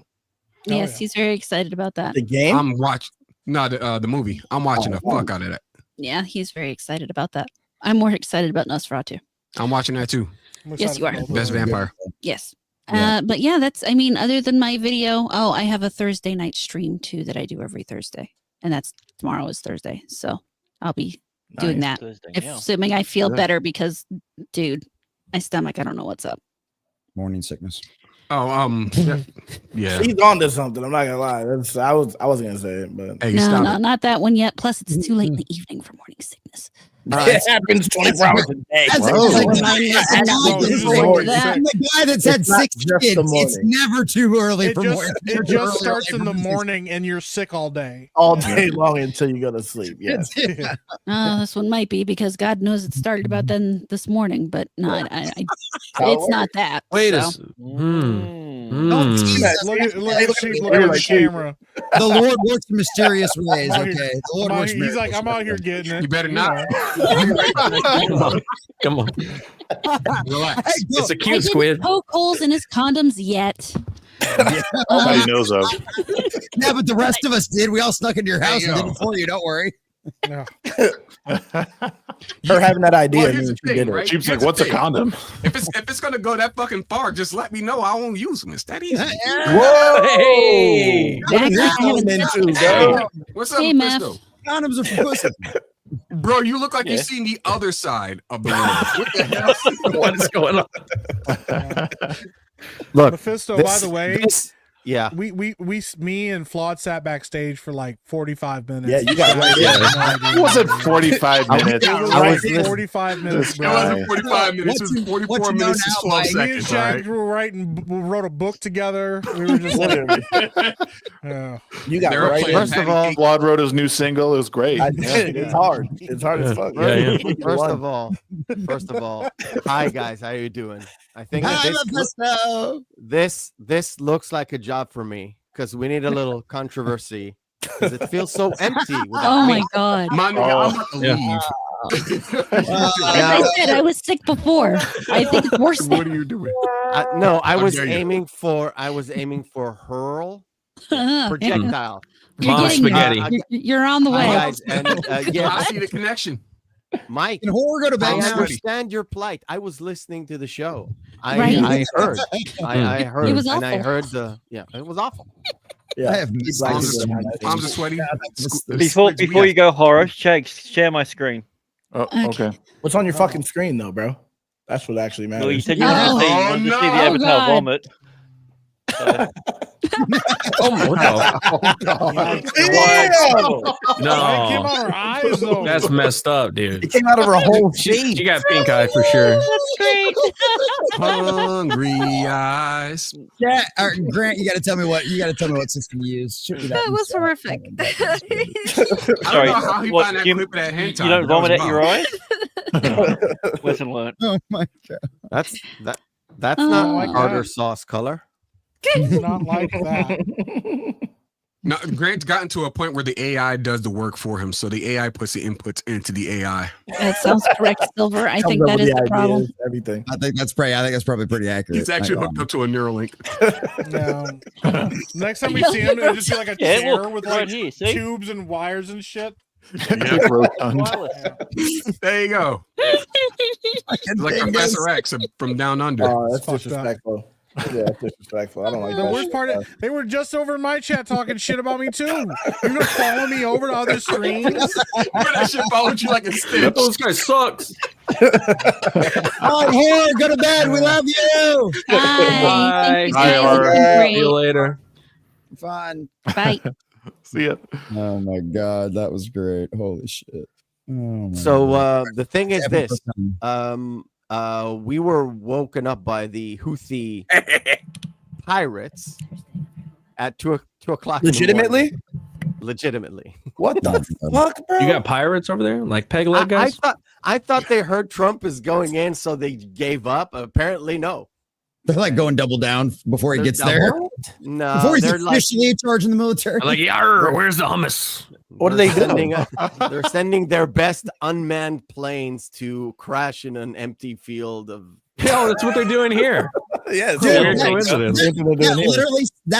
Yes, he's very excited about that. The game? I'm watching. No, the movie. I'm watching the fuck out of that. Yeah, he's very excited about that. I'm more excited about Nosferatu. I'm watching that too. Yes, you are. Best vampire. Yes. Yeah. But yeah, I mean, other than my video, I have a Thursday night stream too that I do every Thursday. And tomorrow is Thursday. So I'll be doing that. Thursday, Assuming I feel better because, dude, my stomach, I don't know what's up. Morning sickness. Oh, yeah. He's on to something. I'm not gonna lie. I wasn't gonna say it, but Hey, No, not that one yet. Plus, it's too late in the evening for morning sickness. it happens 24 hours a day. That's bro. like That's the guy that's had 6 not just kids. the It's morning. never too early It for morning. it just starts in the morning, and you're sick all day. all day long until you go to sleep. Yes. This one might be because God knows it started about then this morning, but no, it's not that. Wait a so. second. Look at Sheep looking at the camera. The Lord works in mysterious ways. Okay, the Lord works. He's like, I'm out here getting it. You better not. Come on. Relax. It's a cute squid. Poke holes in his condoms yet. Nobody knows of. Yeah, but the rest of us did. We all snuck into your house Hey, and yo. did it for you. Don't worry. Yeah. Her having that idea Well, here's means the she thing, did it. right? Sheep's Here's like, the what's a thing. condom? If it's gonna go that fucking far, just let me know. I won't use them. It's that easy. Whoa! Hey. Look at this going into, bro. What's up, Hey, Mephisto? Condoms are for pussy. Bro, you look like you've seen the other side of the world. What the hell? What is going on? Look, Mephisto, by the way, yeah. me and Flawed sat backstage for like 45 minutes. Yeah, you got right there. It wasn't 45 minutes. It was I like was listening. 45 minutes, It bro. wasn't 45 minutes. It was What 44 you know minutes now, and 12 Me and seconds. All right. Shaq wrote a book together. We were just like, Literally. yeah. You got They were right playing there. First of all, Vlad wrote his new single. It was great. It's hard. It's hard as fuck. Yeah. first of all, hi guys, how you doing? I think Hi, that Mephisto. this looks like a job for me because we need a little controversy because it feels so empty. Oh my God. My nigga, I'm about to leave. As I said, I was sick before. I think it's worse What now. are you doing? No, I How was dare you. aiming for hurl Yeah. projectile. You're Mom getting there. spaghetti. You're on the Hi way. guys, and I yeah, see the connection. Mike. Can horror go to bed I now? understand your plight. I was listening to the show. Right. I heard. I heard. It was and I awful. heard it was awful. Yeah. I have missed Black this. people have Arms are sweaty. Before you go horror, Shags, share my screen. Oh, okay. What's on your fucking screen though, bro? That's what actually matters. Well, you said you wanted to see, Oh, see the no. Avatar God. vomit. Oh my God. It came No. out her eyes though. That's messed up, dude. It came out of her whole She face. got pink eye for sure. Hungry eyes. Yeah, Grant, you got to tell me what system you use. Shoot me that. That was horrific. I Sorry, don't know how he what, found that you- clip of that hentai. You don't but that was vomit at your wild. eyes? Lesson learned. Oh my God. That's Oh not my tartar God. sauce color. It's not like that. No, Grant's gotten to a point where the AI does the work for him, so the AI puts the inputs into the AI. That sounds correct, Silver. I think that is the problem. Everything. I think that's probably pretty accurate. He's actually hooked up to a Neuralink. No. Next time we see him, it'll just be like a chair with like here, tubes and wires and shit. Yeah, there you go. It's like Professor X from Down Under. Oh, that's disrespectful. Yeah, that's disrespectful. I don't like the that. worst part, they were just over in my chat talking shit about me too. You're gonna follow me over to other streams? That shit followed you like a stick. This guy sucks. All right, here, go to bed. We love you. Bye. Bye. See you later. Fun. Bye. See ya. Oh my god, that was great. Holy shit. Oh So the thing is this. We were woken up by the Houthi pirates at 2 o'clock. Legitimately? Legitimately. What the fuck, bro? You got pirates over there, like peg leg guys? I thought they heard Trump is going in, so they gave up. Apparently, no. They're like going double down before he gets there. No, Before he's they're officially in charge in the military. Like, yarr, where's the hummus? What are they doing? They're sending their best unmanned planes to crash in an empty field of. Yo, that's what they're doing here. Yeah, that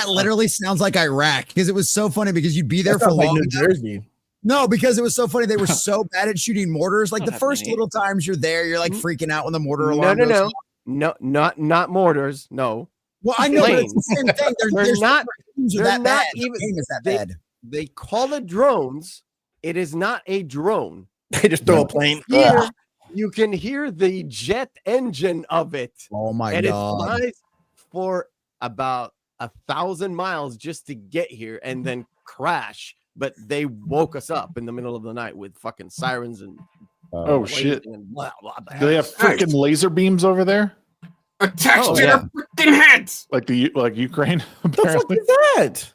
literally sounds like Iraq because it was so funny because you'd be there for long. New Jersey. No, because it was so funny. They were so bad at shooting mortars. Like the first little times you're there, you're like freaking out when the mortar alarm goes off. No, not mortars. No. Well, I know, but it's the same thing. They're not that bad. They call it drones. It is not a drone. They just throw a plane. Here, you can hear the jet engine of it. Oh my god! God. It flies for about 1,000 miles just to get here and then crash. But they woke us up in the middle of the night with fucking sirens and. Oh shit! Blah, blah, blah. Do they have freaking laser beams over there? Attached to their freaking heads, like Ukraine. Apparently, that.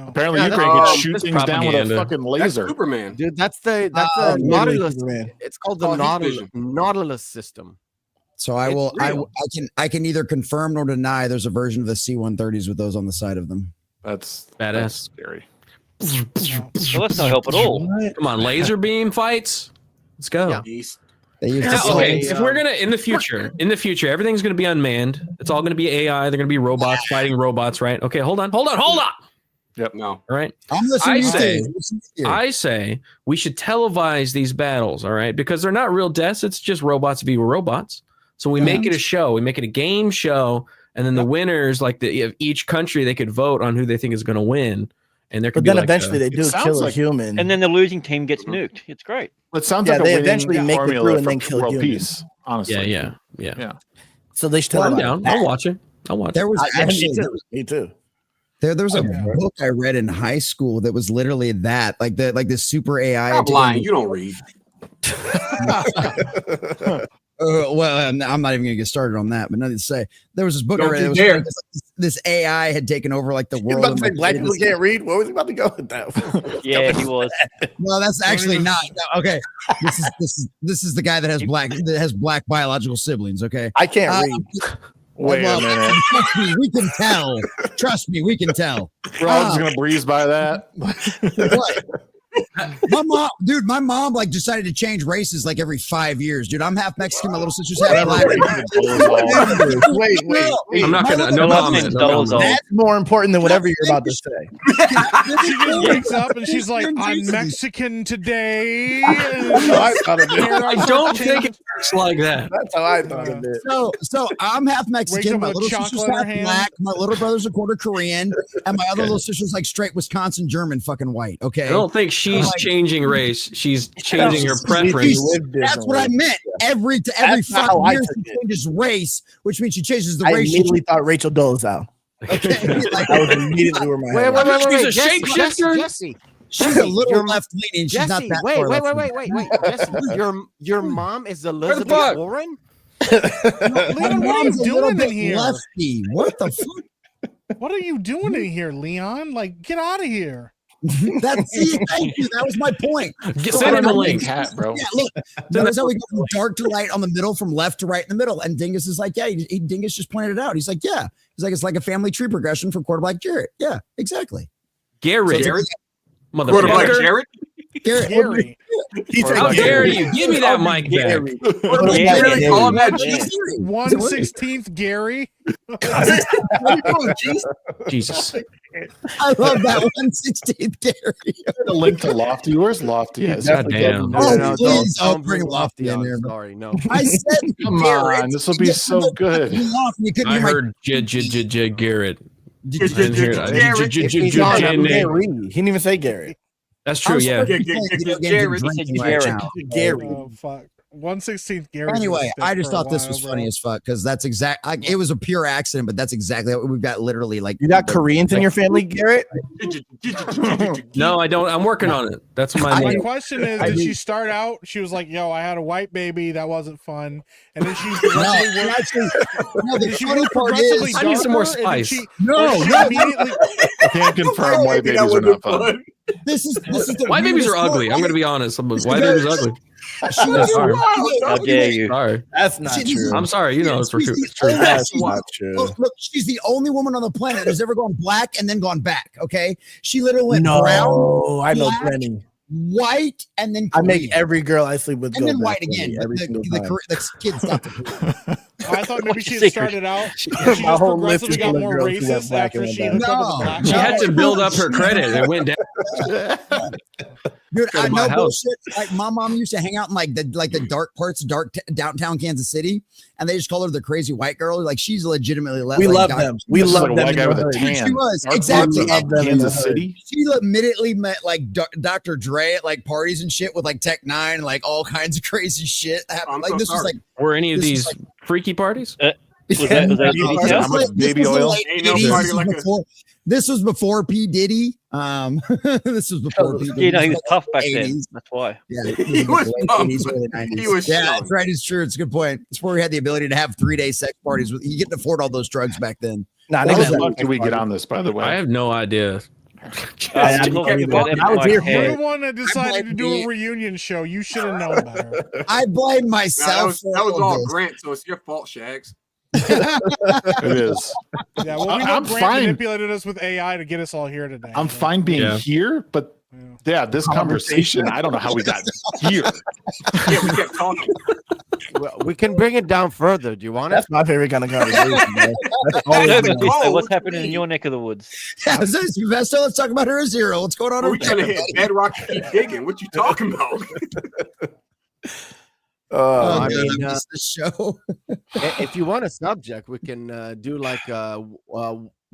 Apparently, Ukraine can shoot things down with a fucking laser. That's Superman, dude. That's the Nautilus. It's called the Nautilus system. So I can neither confirm nor deny there's a version of the C-130s with those on the side of them. That's badass. Scary. Well, that's not help at all. Come on, laser beam fights. Let's go. Yeah. If we're gonna in the future, everything's gonna be unmanned. It's all gonna be AI. They're gonna be robots fighting robots, right? Okay, hold on. Yep. No. All right. I'm listening. I say we should televise these battles. All right, because they're not real deaths. It's just robots v robots. So we make it a show. We make it a game show, and then the winners, like of each country, they could vote on who they think is going to win. And there could but then eventually they do kill a human, and then the losing team gets nuked. It's great. It sounds like they eventually make it through and then kill world humans. peace. Honestly, yeah. So they should. I'm down. I'll watch it. There was actually me too. There was a book I read in high school that was literally that, like the super AI. I'm lying. You don't read. Well, I'm not even gonna get started on that, but nothing to say. There was this book I read. It was like this AI had taken over like the world. About to say black people can't read. What was he about to go with that? Yeah, he was. Well, that's actually not. No, okay, this is the guy that has black biological siblings. Okay, I can't read. Wait a minute. Trust me, we can tell. Trust me, we can tell. We're all just gonna breeze by that. What? My mom like decided to change races like every 5 years, dude. I'm half Mexican. My little sister's half black. Wait. I'm not gonna. No comment. That's more important than whatever you're about to say. She just wakes up and she's like, "I'm Mexican today." I thought of it. I don't think it works like that. That's how I thought of it. So I'm half Mexican. My little sister's half black. My little brother's a quarter Korean, and my other little sister's like straight Wisconsin German, fucking white. Okay. I don't think she's changing race. She's changing her preference. That's what I meant. Every 5 years she changes race, which means she changes the race. I immediately thought Rachel Dolezal. Okay. That was immediately where my head wait. She's a shapeshifter. Jesse. She's a little left leaning. She's not that Wait. Jesse, your mom is Elizabeth Warren? My mom's a little bit lefty. What the fuck? What are you doing in here, Leon? Like, get out of here. Thank you. That was my point. Send him a link, bro. Yeah, look, that's how we go from dark to light on the middle, from left to right in the middle. And Dingus is like, Dingus just pointed it out. He's like, yeah. He's like, it's like a family tree progression from Quarter Black Jarrett. Yeah, exactly. Garrett. Garrett? Motherfucker. Jared? Gary. How dare you? Give me that mic back. Really calling that 1/16th Gary. Jesus. I love that 1/16th Gary. The link to Lofty. Where's Lofty? God damn. No, please don't bring Lofty in there. Sorry, no. I said, Come on, this will be so good. I heard Garrett. He didn't even say Gary. That's true, yeah. Gary. Oh, fuck. 1/16th Gary. Anyway, I just thought this was funny as fuck because that's it was a pure accident, but that's exactly what we've got. Literally, like you got Koreans in your family, Garrett? No, I don't. I'm working on it. That's my question is: did she start out? She was like, "Yo, I had a white baby. That wasn't fun," and then she the funny part is, I need some more spice. I can't confirm white babies are not fun. This is the white babies are ugly. I'm gonna be honest. White babies are ugly. Sorry. How dare you? Sorry. That's not true. I'm sorry. You know it's true. It's true. That's not true. Look, she's the only woman on the planet who's ever gone black and then gone back. Okay, she literally went brown. I know black, plenty. White and then Korean. I make every girl I sleep with and go then back white again. The kids got the I thought maybe she had started out. She just progressively got more racist after she had to build up her credit. It went down. Dude, I know bullshit. Like my mom used to hang out in like the dark parts of downtown Kansas City, and they just call her the crazy white girl. Like she's legitimately we love them. We love them. White guy with a tan. She was exactly Kansas City. She immediately met like Dr. Dre at like parties and shit with like Tech Nine, and like all kinds of crazy shit. Like this was like were any of these freaky parties? Baby oil. This was before P. Diddy. This was before P. Diddy. You know, he was tough back then. That's why. Yeah, he was tough. He was that's right. It's true. It's a good point. It's where we had the ability to have 3-day sex parties. You couldn't afford all those drugs back then. How did we get on this, by the way? I have no idea. I was here. You're the one that decided to do a reunion show. You should have known better. I blame myself. That was all Grant, so it's your fault, Shags. It is. Yeah, well, we know Grant manipulated us with AI to get us all here today. I'm fine being here, but this conversation, I don't know how we got here. Yeah, we kept talking. Well, we can bring it down further. Do you want it? That's my favorite kind of conversation. What's happening in your neck of the woods? Yeah, Sylvester, let's talk about her zero. What's going on? We trying to hit bedrock to keep digging. What you talking about? I mean, the show. If you want a subject, we can do like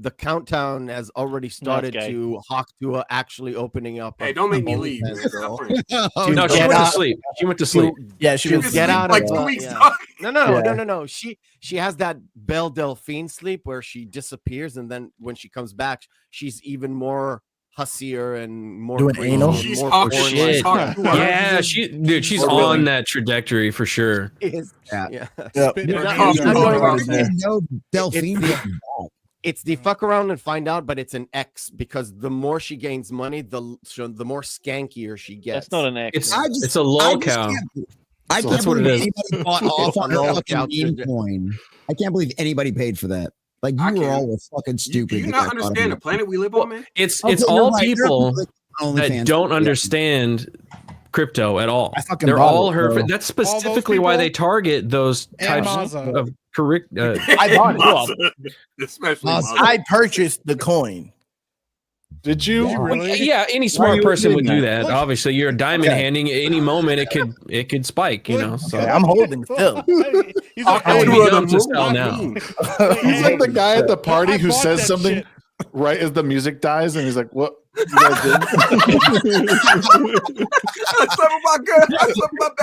the countdown has already started to Hawktua actually opening up. Hey, don't make me leave. No, she went to sleep. She went to sleep. Yeah, she was get out like of 2 weeks. No. She has that Belle Delphine sleep where she disappears, and then when she comes back, she's even more hussier and more doing anal. She's more talking shit. Yeah, she's on that trajectory for sure. It's the fuck around and find out, but it's an X because the more she gains money, the more skankier she gets. That's not an X. It's a lol cow. I can't believe anybody bought off on her fucking meme coin. I can't believe anybody paid for that. Like you were all fucking stupid. Do you not understand the planet we live on, man? It's all people that don't understand crypto at all. They're all her. That's specifically why they target those types of correct. I bought it. I purchased the coin. Did you? Really? Yeah, any smart person would do that. Obviously, you're diamond handing. At any moment, it could spike. You know, so I'm holding still. He's like, I would be dumb to sell now. He's like the guy at the party who says something right as the music dies, and he's like, "What you guys did?"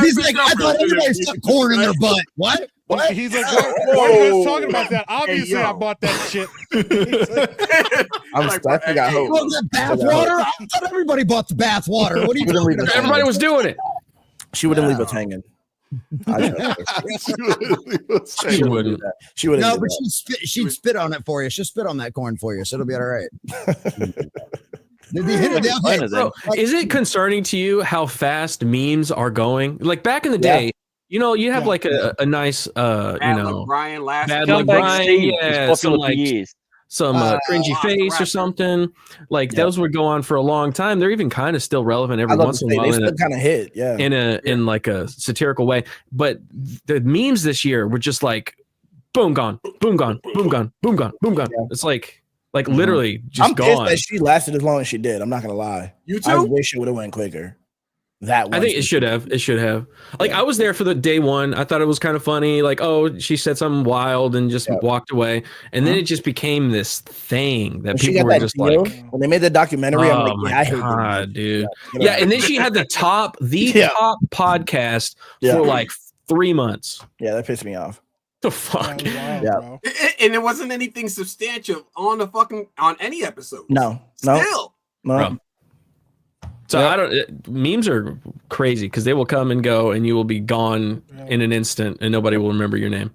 He's like, "I thought everybody stuck corn in their butt." What? What? He's like, why are you guys talking about that? Obviously, I bought that shit. I'm stuck. I got hope. Well, the bath water? I thought everybody bought the bath water. What are you talking about? Everybody was doing it. She wouldn't leave us hanging. She wouldn't. She wouldn't. No, but she'd spit on it for you. She'll spit on that corn for you, so it'll be all right. Is it concerning to you how fast memes are going? Like back in the day, you know, you have like a nice, Brian last Brian, some cringy face or something. Like those would go on for a long time. They're even kind of still relevant every once in a while. They still kind of hit, in like a satirical way. But the memes this year were just like boom gone, boom gone, boom gone, boom gone, boom gone. It's like literally just I'm gone. pissed that she lasted as long as she did. I'm not gonna lie. You too? I wish it would have went quicker. I think it should have. It should have. Like I was there for the day one. I thought it was kind of funny. Like, oh, she said something wild and just walked away. And then it just became this thing that people were just like, when they made the documentary, I'm like, I hate God, dude. Yeah, and then she had the top podcast for like 3 months. Yeah, that pissed me off. The fuck? Yeah. And there wasn't anything substantial on any episode. No. So I don't. Memes are crazy because they will come and go, and you will be gone in an instant, and nobody will remember your name.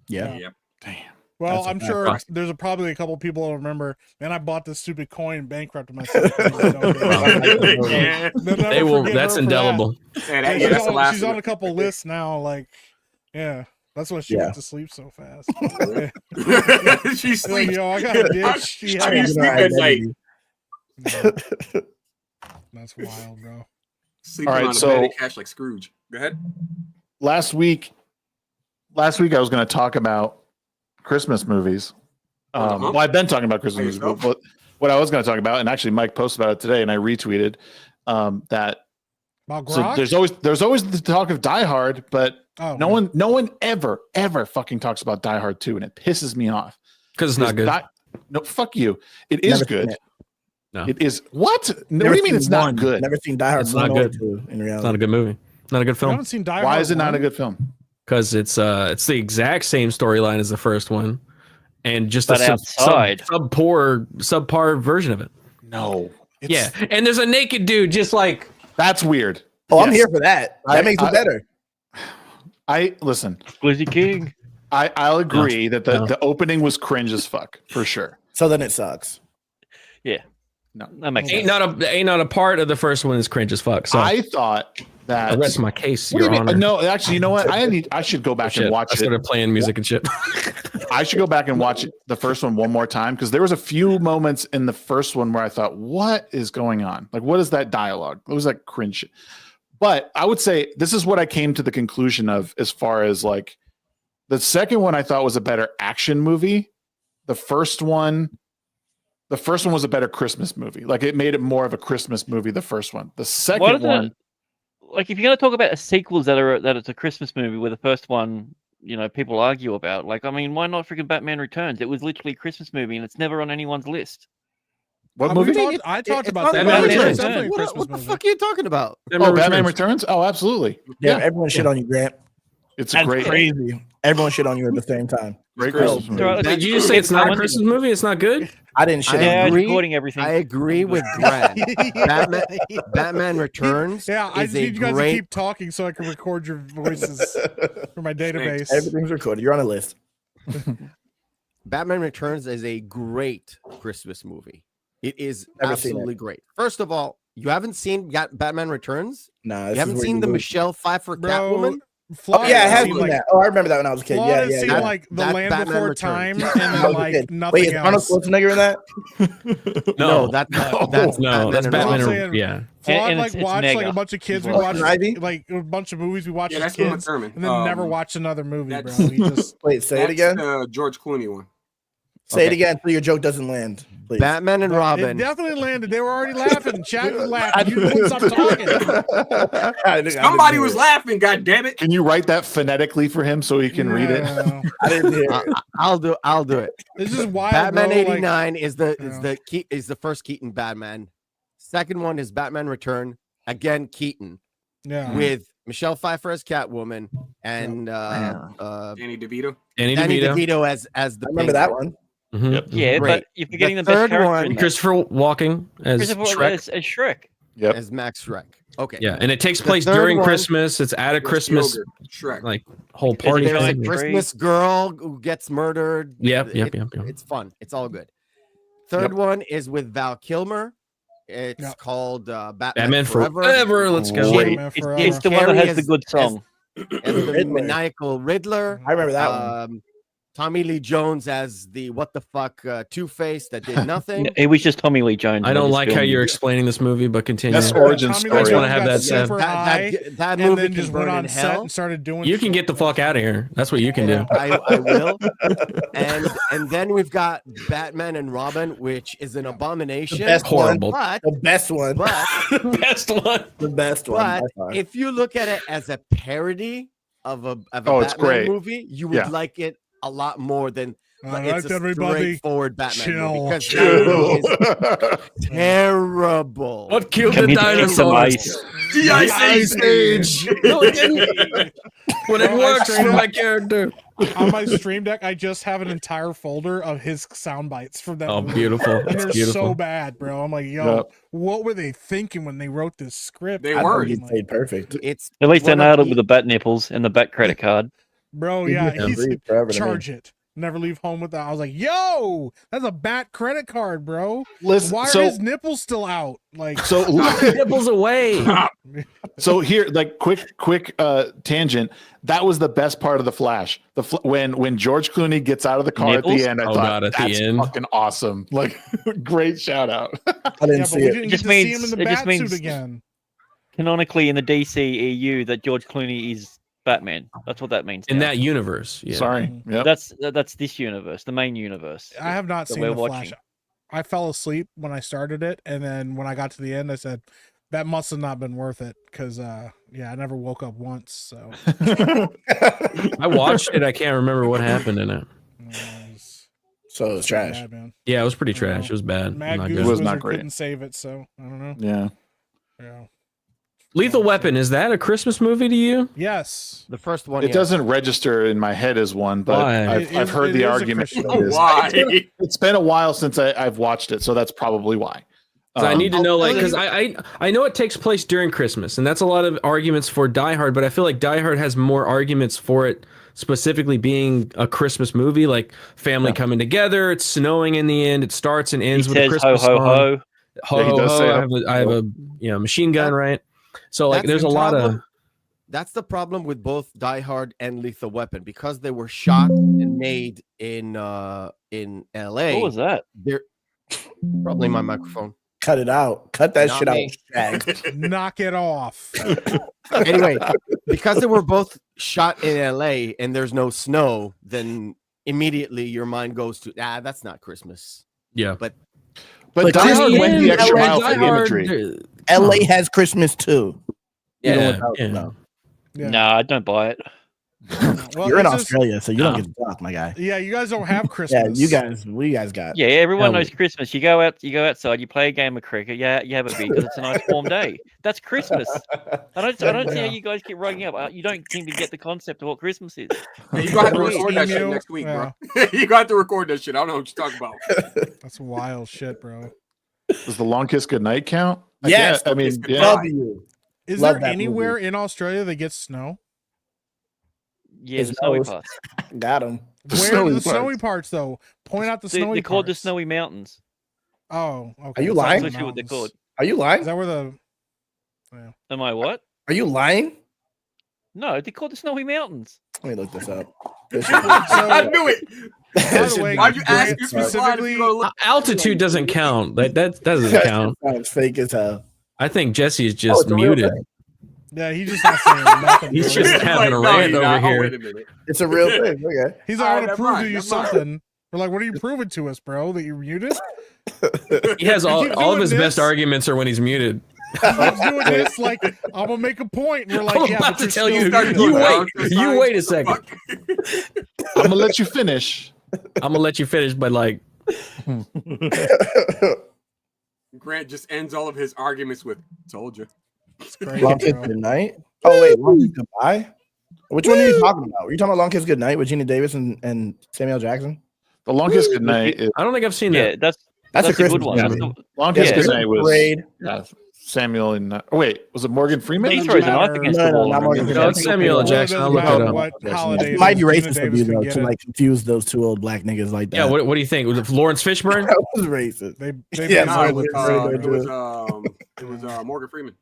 Yeah. Damn. Well, I'm sure there's probably a couple people that remember. Man, I bought this stupid coin, and bankrupted myself. They will. That's indelible. She's on a couple lists now. Like, that's why she went to sleep so fast. She sleeps. Yo, I got a ditch. She sleep at night. That's wild, bro. Sleeping on a bed of cash like Scrooge. Go ahead. Last week I was going to talk about Christmas movies. Well, I've been talking about Christmas movies, but what I was going to talk about, and actually Mike posted about it today, and I retweeted that. So there's always the talk of Die Hard, but no one ever fucking talks about Die Hard 2, and it pisses me off because it's not good. No, fuck you. It is good. No. It is what? What do you mean it's not good? Never seen Die Hard. It's not good. In reality, it's not a good movie. Not a good film. I haven't seen Die Hard. Why is it not a good film? Because it's the exact same storyline as the first one, and just but a subpar version of it. No. Yeah, and there's a naked dude just like that's weird. Oh, I'm here for that. That makes it better. Listen. Glizzy King. I'll agree that the opening was cringe as fuck for sure. So then it sucks. Yeah. No, that makes sense. Ain't not a part of the first one is cringe as fuck. So I thought that I rest my case. What do Your you mean? Honor. No, actually, you know what? I should go back and watch it. I started playing music and shit. I should go back and watch the first one more time because there was a few moments in the first one where I thought, "What is going on? Like, what is that dialogue? What was that cringe shit?" But I would say this is what I came to the conclusion of as far as like the second one I thought was a better action movie. The first one was a better Christmas movie. Like it made it more of a Christmas movie. The first one, the second one, like if you're going to talk about sequels that it's a Christmas movie, where the first one, people argue about. Like, I mean, why not freaking Batman Returns? It was literally a Christmas movie, and it's never on anyone's list. What movie? I talked about Batman Returns. What the fuck are you talking about? Batman Returns? Oh, absolutely. Yeah, everyone shit on you, Grant. It's crazy. Everyone shit on you at the same time. Great Christmas movie. Did you just say it's not a Christmas movie? It's not good? I didn't shit. Recording everything. I agree with Grant. Batman Returns. Yeah, I just need you guys to keep talking so I can record your voices for my database. Everything's recorded. You're on a list. Batman Returns is a great Christmas movie. It is Never absolutely great. First of all, you haven't seen Batman Returns? No, you haven't seen the Michelle Pfeiffer Catwoman? Oh, yeah, I have seen that. Oh, I remember that when I was a kid. Yeah. Seen like The Land Before Time and then like nothing Wait, is Arnold Schwarzenegger in that? No, that's Batman. Yeah. Flawed like watched like a bunch of kids. We watched like a bunch of movies we watched as kids, and then never watched another movie, bro. He just wait. Say it again. George Clooney one. Say it again so your joke doesn't land. Please. Batman and Robin. It definitely landed. They were already laughing. Chad was laughing. You wouldn't stop talking. Somebody was laughing. God damn it! Can you write that phonetically for him so he can read it? I didn't hear it. I'll do it. This is wild. Batman bro. '89 is the first Keaton Batman. Second one is Batman Return. Again, Keaton. Yeah. With Michelle Pfeiffer as Catwoman and Danny DeVito. Danny DeVito as the. I remember that one. Mm-hmm. Yep. Yeah, Great. but you're forgetting the third best character one. in that. Christopher Walken as Shrek. As Shrek. Yep. As Max Shrek. Okay. Yeah, and it takes place during Christmas. It's at a Christmas Shrek. like whole party There's a thing. Christmas girl who gets murdered. Yep. It's fun. It's all good. Third one is with Val Kilmer. It's called Batman Forever. Let's go. It's the one that has the good song. As the maniacal Riddler. I remember that one. Tommy Lee Jones as the what the fuck Two-Face that did nothing. It was just Tommy Lee Jones. I don't like how you're explaining this movie, but continue. That's origin Tommy story. Lee I just want to Jones have got that said. super high, That and movie then can just burn went in on set hell. and started doing. You can shit. get the fuck out of here. That's what you can do. I will. And then we've got Batman and Robin, which is an abomination. The best Horrible. But, The best one. but, Best one. The best one. but by far. if you look at it as a parody of a Oh, it's Batman great. movie, you would Yeah. like it a lot more than All it's right, a everybody, straightforward Batman chill. movie. Because that movie is terrible. What killed Come the here, take some dinosaurs? ice. The Ice Age. No, it didn't. But it works for my character. On my Stream Deck, I just have an entire folder of his sound bites from that Oh, movie. beautiful. And That's they're beautiful. so bad, bro. I'm like, yo, Yep. what were they thinking when they wrote this script? They I were. think he played perfect. It's At least they one of nailed it the- with the bat nipples and the bat credit card. Bro, He yeah, did he's breathe forever to me. charge it. Never leave home without. I was like, yo, that's a bat credit card, bro. Listen, Why are so his nipples still out? Like, so Nipples away. so here, like quick tangent. That was the best part of the Flash. When George Clooney gets out of the car Nipples? at the end, I Oh, thought God, at the that's end. fucking awesome. Like, great shout out. I yeah, didn't but see we it. didn't It get just to see means- him in the it just bat means- suit again. Canonically in the DCEU, that George Clooney is Batman. That's what that means. In now. that universe. Yeah. Sorry. Yep. That's this universe, the main universe. I have not that seen we're the Flash. watching. I fell asleep when I started it, and then when I got to the end, I said, that must have not been worth it, because yeah, I never woke up once. So I watched it. I can't remember what happened in it. So it's trash. Bad, man. Yeah, it was pretty trash. It was bad. Mad Not Goose good. was Wizard not great. couldn't save it, so I don't know. Yeah. Yeah. Lethal Weapon, is that a Christmas movie to you? Yes. The first one. It yes. doesn't register in my head as one, but Why? I've heard It the is a argument. Christian that it is. Why? It's been a while since I've watched it, so that's probably why. 'Cause I need to know, like, tell because I know it takes place during Christmas, and that's a lot of arguments for Die Hard, but I feel like Die Hard has more arguments for it specifically being a Christmas movie, like family coming together, it's snowing in the end, it starts and ends He with a says Christmas ho ho song. ho. Ho, Yeah, he ho, does ho. say I have a machine gun, right? So like, That's there's the a lot of problem. That's the problem with both Die Hard and Lethal Weapon, because they were shot and made in LA. What was that? They're probably my microphone. Cut it out. Cut that Not shit me. out. Shag. Knock it off. Anyway, because they were both shot in LA and there's no snow, then immediately your mind goes to that's not Christmas. yeah. But But Die Hard Disney went and the extra LA mile for the Die Hard, imagery. LA has Christmas too. Yeah, Even without yeah. snow. Yeah. Nah, I don't buy it. Well, You're in it's just- Australia, so you don't No. get to talk, my guy. Yeah, you guys don't have Christmas. Yeah, you guys. What do you guys got? Yeah, everyone Hell, knows Christmas. You go outside, you play a game of cricket. Yeah, you have a beer because it's a nice warm day. That's Christmas. I don't see how Yeah. you guys keep writing up. You don't seem to get the concept of what Christmas is. Yeah, you got to Roast record that shit emu? next week, Yeah. bro. You got to record that shit. I don't know what you're talking about. That's wild shit, bro. Does the Long Kiss Goodnight count? Yes, I mean, Kiss yeah. W. Is Love there that anywhere movie. in Australia that gets snow? Yeah, His the snowy nose. parts. Got him. The Where snowy are the snowy parts. parts, though? Point out the They're snowy called the parts. snowy mountains. Oh, okay. Are you It's not lying? the That's literally what they're mountains. called. Are you lying? Is that where the? Am I what? Are you lying? No, they're called the snowy mountains. Let me look this up. I knew it. By the way, Why'd you ask Grant if you specifically? Altitude doesn't count. That doesn't count. Sounds fake as hell. I think Jesse is just it's a real muted. thing. Yeah, he's just not saying nothing. He's bro. just having a rant you're over not. Oh, here. wait a minute. It's a real thing. Okay. He's All like, I right, want to never prove mind, to you never mind. something. We're like, what are you proving to us, bro? That you're muted? He has You all keep of doing his this. best arguments are when he's muted. He keeps doing this, like, I'm gonna make a point. And we're like, I'm yeah, about but to you're tell still you. muted. You down wait. to You sign. wait a second. I'm gonna let you finish. I'm gonna let you finish, but like, Grant just ends all of his arguments with "told you." It's crazy, Long Kiss bro. Goodnight. Oh wait, Long Kiss Goodbye. Which one are you talking about? Are you talking about Long Kiss Goodnight with Gina Davis and Samuel Jackson? The Long Kiss Goodnight is I don't think I've seen Yeah, that. that's That's a a good Christmas one. movie. That's the- Long Kiss Yeah. Goodnight was Parade. Samuel and wait, was it Morgan Freeman? He throws a knife matter. against No, the no, wall. not Morgan No, Freeman. it's Samuel L. Well, it Jackson. I'll doesn't look matter it up. what holiday It might be Gina racist of Davis you can though get to it. like confuse those two old black niggas like that. Yeah, what do you think? Was it Lawrence Fishburne? That was racist. They Yeah, No, it basically- was Morgan Freeman.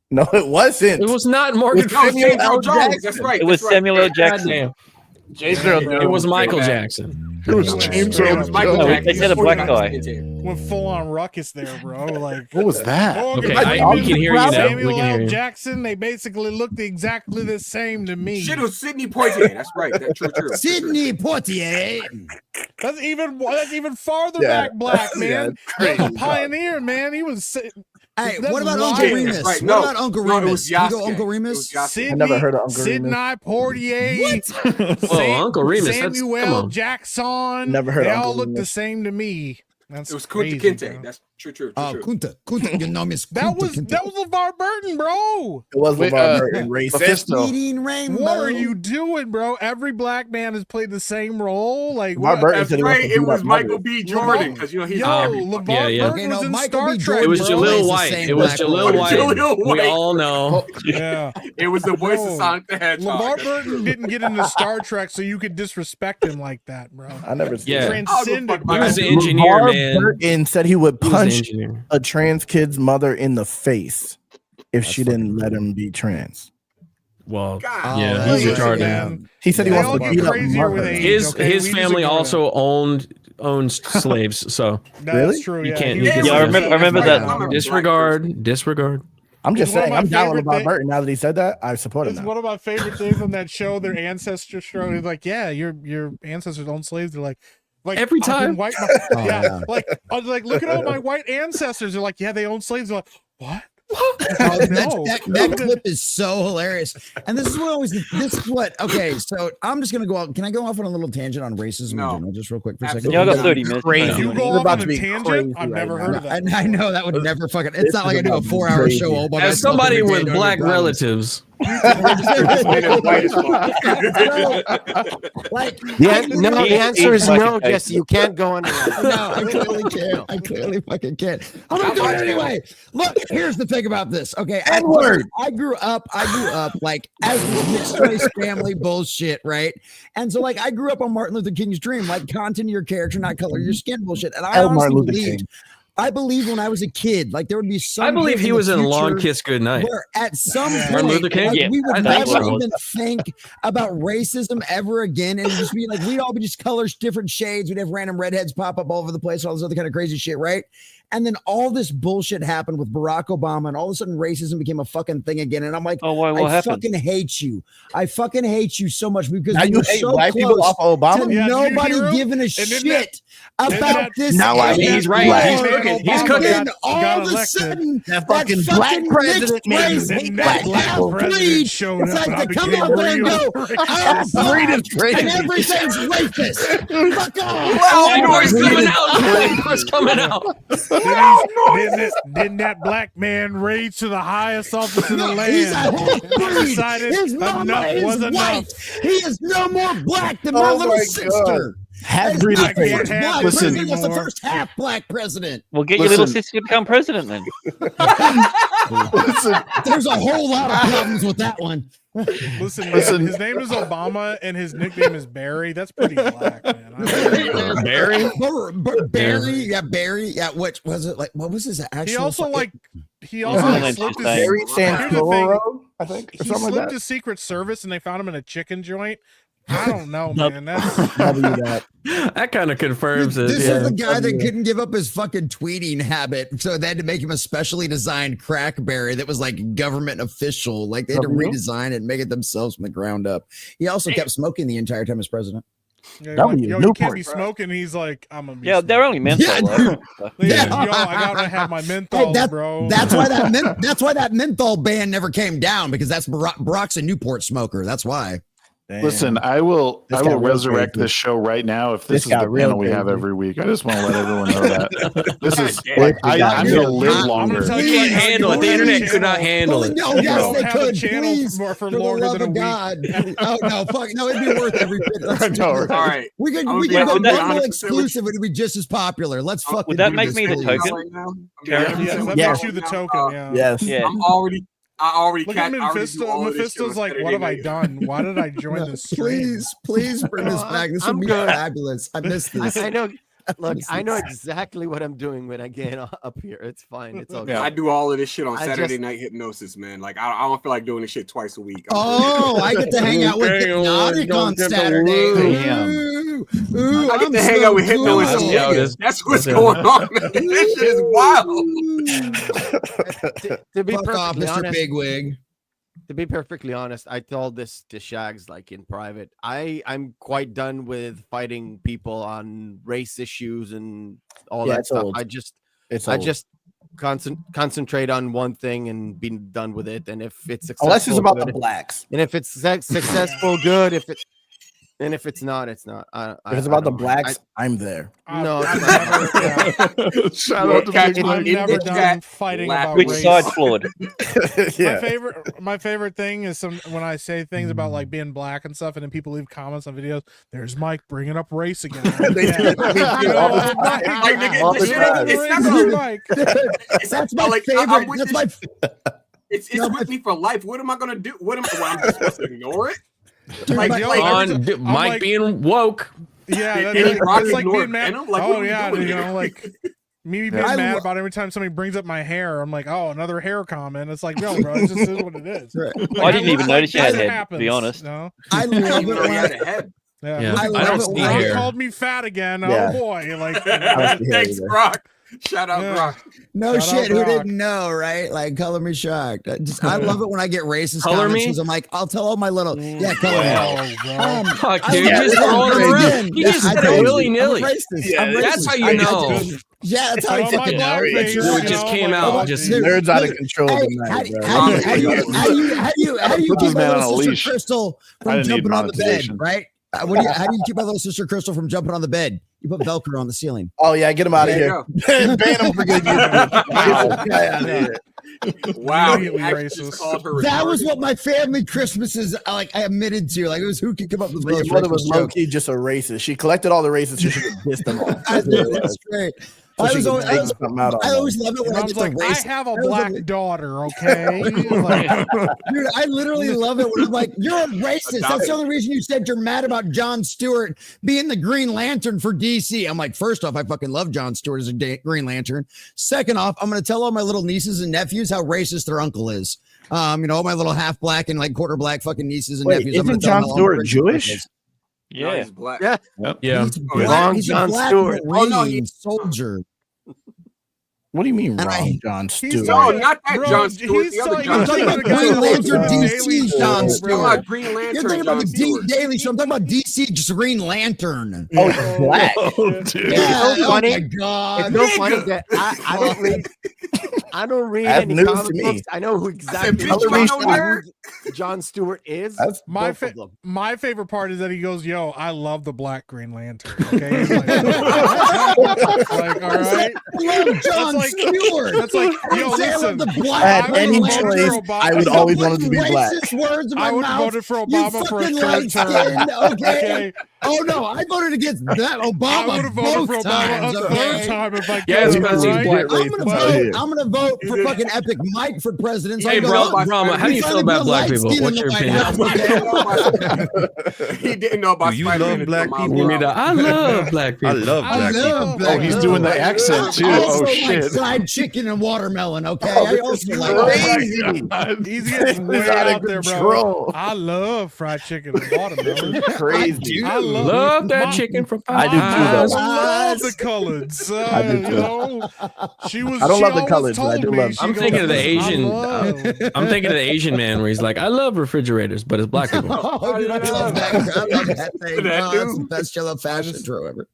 No, it wasn't. It was not Morgan It was No, it's Freeman. James Earl Jones. Jackson. That's right. It was that's right. Samuel L. Jackson. Goddamn. It was Michael Jackson. It was James Earl Jones. They said a black guy. Went full on ruckus there, bro. Like, what was that? Okay, we can hear you now. Samuel L. Jackson. They basically looked exactly the same to me. Shit, it was Sidney Poitier. That's right. That's true. Sidney Poitier. That's even farther back, black man. He was a pioneer, man. He was. Hey, what about Uncle Remus? Right. What about Uncle Remus? You go Uncle Remus? Sidney, I never heard of Uncle Sidney Poitier. Remus. Oh, Uncle Remus. Samuel Jackson. Never heard They of all Uncle look the Remus. same to me. That's It was crazy, Kunta Kinte. bro. That's true. Kunta, you know Miss That was LeVar Burton, bro. It was LeVar Burton. Mephisto. What are you doing, bro? Every black man has played the same role. Like, LeVar Burton said That's he right. wants to It beat was up Michael mothers. B. Jordan because you know he's LeVar Burton was in Star Trek. It was bro. Jaleel White. It was Jaleel White. We all know. Yeah. It was the voice of Sonic the Hedgehog. LeVar Burton didn't get into Star Trek, so you could disrespect him like that, bro. I never seen Yeah. that. Transcended. He was bro. the engineer, LeVar man. Burton said he would He was the punch engineer. a trans kid's mother in the face if she didn't let him be trans. Well, God. yeah, he's Listen, retarded. man. He said he They wants all to get beat up crazier with mothers. age. His okay? his We just family ignore also owned slaves, so that. Really? That's true. you Yeah, can't. He You was can Yeah, I say remember that. I'm a disregard. I'm just It's one of saying, my I'm down with favorite LeVar thing- Burton. Now that he said that, I support him It's now. one of my favorite things on that show. Their ancestor show. He's like, yeah, your ancestors owned slaves. They're like Every I've been time. white. Oh, yeah, yeah. like I was like, look at all my white ancestors. They're like, yeah, they own slaves. They're like, what? Oh, No. that clip is so hilarious. And this is what okay, so I'm just gonna go out. Can I go off on a little tangent on racism in general, just real quick for a second? Yeah, I got 30 minutes. Crazy. You go You're off about on to a be tangent. crazy I've never right heard now. of that. And I know that would never fucking. It's This not is like I do a about to be 4-hour crazy. show all by As myself somebody every day, with don't black have problems. relatives, Like, The answer is no, Jesse. You can't go on. no, I clearly can't. I clearly fucking can't. I'm gonna do it anyway. Look, here's the thing about this. Okay, I grew up like as this mixed race family bullshit, right? And so like I grew up on Martin Luther King's dream, like content of your character, not color of your skin bullshit. And I honestly Martin Luther believed. King. I believed when I was a kid, like there would be some. I believe kid he in the was in a Long future Kiss Goodnight. where at some Martin point, Luther King? like, Yeah, we would I think never so. even think about racism ever again, and it'd just be like we'd all be just colors, different shades. We'd have random redheads pop up all over the place, all this other kind of crazy shit, right? And then all this bullshit happened with Barack Obama, and all of a sudden racism became a fucking thing again. And I'm like, Oh, what I happened? fucking hate you. I fucking hate you so much because Now we you were hate so black people close off of Obama? to Yeah, nobody you hear him? giving a then shit then about that- this. Now I area hate He's right. black. He's cooking. He's and cooking. then Got all of a elected. sudden, That fucking black president made race, Then hate that black black people, president breed. showed It's up, like and they I come became out there and real go, I'm Breed black, is crazy. and everything's racist. Fuck off. Ignor's coming out. Ignor's coming out. Then that black man raised to the highest office in the No, he's a land. half-breed. Decided His mama enough is was enough. white. He is no more black than my Oh little my sister. Half breed I is crazy. can't have Black this president was the anymore. first half black president. Well, get your little Listen. sister to become president then. Listen, There's a whole lot of problems with that one. Listen, Listen. man, his name is Obama and his nickname is Barry. That's pretty black, man. I Barry? Barry, yeah, Barry, yeah. What was it like? What was his actual? he also fu- like he also Yeah. slipped his Barry here's the thing. Santoro, I think, or He something like slipped that. his Secret Service and they found him in a chicken joint. I don't know, Nope. man. That's W that. That kind of confirms it. This Yeah. is the guy that couldn't give up his fucking tweeting habit, so they had to make him a specially designed crackberry that was like government official. Like they had to W? redesign it and make it themselves from the ground up. He also kept smoking the entire time as president. yeah, W, like, yo, you Newport. can't be smoking. He's like, I'm a Yeah, they're only menthol. Yeah, right? yeah. Yeah. Yo, I gotta have my menthol, bro. That's why that menthol ban never came down, because that's Brock's a Newport smoker. That's why. Damn. listen. I will This I got will real resurrect crazy. this show right now if This this is got the real panel we have crazy. every week. I just want to let everyone know that this is damn. like I'm Dude, gonna live I'm longer. tell You you can't right now, handle it. The you internet don't could not have a handle it. No, You yes, don't they have a could. channel Please, for the longer love than a of week. God. Oh no, fuck no! It'd be worth every bit. I know, right? All right. We could I'm we gonna could be go 100% Rumble with exclusive. It'd be just as popular. Let's fucking. Would that do make this, me the please. token? Right now, Yes, that Yes. makes you the token. Yeah. Yes. Yeah. I already Look cat- at I already do Mephisto. all of this shit on Mephisto's like, Saturday what have I night. done? Why did I join No, this stream? please bring this back. This would I'm be good. fabulous. I missed this. I know. Look, I know exactly what I'm doing when I get up here. It's fine. It's okay. I do all of this shit on Saturday night hypnosis, man. Like I don't feel like doing this shit twice a week. I get to hang out with Hypnotic on Saturday. I get to hang out with Hypnosis. That's what's going on, man. This shit is wild. To be Fuck off, perfectly Mr. honest, Bigwig. To be perfectly honest, I told this to Shags like in private. I'm quite done with fighting people on race issues and all that stuff. Old. I just concentrate on one thing and be done with it. And if it's successful, unless it's about the blacks, and if it's successful, good. If it's not, it's not. If it's about the blacks, I'm there. No, shout out to Big I've never done fighting about Which race. side's flawed? My favorite thing is when I say things about like being black and stuff, and then people leave comments on videos. There's Mike bringing up race again. That's my favorite. That's my. It's with me for life. What am I gonna do? I'm just supposed to ignore it? Dude, Mike being woke. Yeah, that's like being mad. Oh yeah, like me being mad about every time somebody brings up my hair. I'm like, oh, another hair comment. It's like, no, bro, it just is what it is. Right. Like, I didn't even notice you had a head, to be honest. No? I love it when had a head. Yeah. I don't see hair. He called me fat again. Yeah. Oh boy, like thanks, Brock. Shout out, Brock. No Shout shit, out who Brock. didn't know, right? Like, color me shocked. I love it when I get racist Color comments. me? Because I'm like, I'll tell all my little, color me. Fuck, dude, just throwing it around. He just said it willy-nilly. That's how you know. Yeah, that's how you fucking know. It just came out. Just nerds out of control tonight, bro. How do you keep my little sister Crystal from jumping on the bed, right? How do you keep my little sister Crystal from jumping on the bed? You put Velcro on the ceiling. Oh yeah, get him out of here. Ban him for getting out of here. Wow, racist. That was what my family Christmases like. I admitted to. Like, it was who could come up with Your those. mother was low key just a racist. She collected all the racists. She should have pissed them off. That's great. So I always love it when I get like, the race. I have a black daughter, okay? Dude, I literally love it when I'm like, you're a racist. That's the only reason you said you're mad about Jon Stewart being the Green Lantern for DC. I'm like, first off, I fucking love Jon Stewart as a Green Lantern. Second off, I'm going to tell all my little nieces and nephews how racist their uncle is. All my little half black and like quarter black fucking nieces and nephews. Isn't Jon Stewart Jewish? Yeah, he's black. Yeah. Yeah. He's a black Marine soldier. What do you mean And wrong, Jon Stewart? No, not that Jon Stewart. The other Jon talking Stewart. about Green Lantern DC Jon Stewart. Green You're Lantern. talking about the Jon Stewart. Daily Show. I'm talking about DC just Green Lantern. Oh, he's black. Yeah, so funny. Oh my god. It's so funny that I don't read That's any news comic to me. books. I know who exactly who Jon Stewart is. My favorite part is that he goes, "Yo, I love the black Green Lantern." Okay, like, all right. I love Jon Stewart. That's like, yo, listen. At any choice, I would always want to be black. Words in my I would mouth. have voted for Obama for a third term. Okay. Oh no, I voted against that Obama. I would have voted for both Obama times, a okay? third time if I could. Yeah, it's because he's black. I'm gonna vote for fucking Epic Mike for president. So Hey, Brahma, how do you feel about black people? What's your opinion? He didn't know about. Do you love black people? I love black people. I love black people. Oh, he's doing the accent too. Oh shit! Like fried chicken and watermelon. Okay, I also like Crazy. He's getting way out there, bro. I love fried chicken and watermelon. Crazy. I Love that chicken from I do too, I though. love the coloreds. I do too. You know, she was. I don't she love the always coloreds, but I told do me, love. she I'm goes, thinking of the "I Asian. love." I'm thinking of the Asian man where he's like, I love refrigerators, but it's black people. Oh, dude, I love that. I love that thing. That's the best yellow fashion intro ever.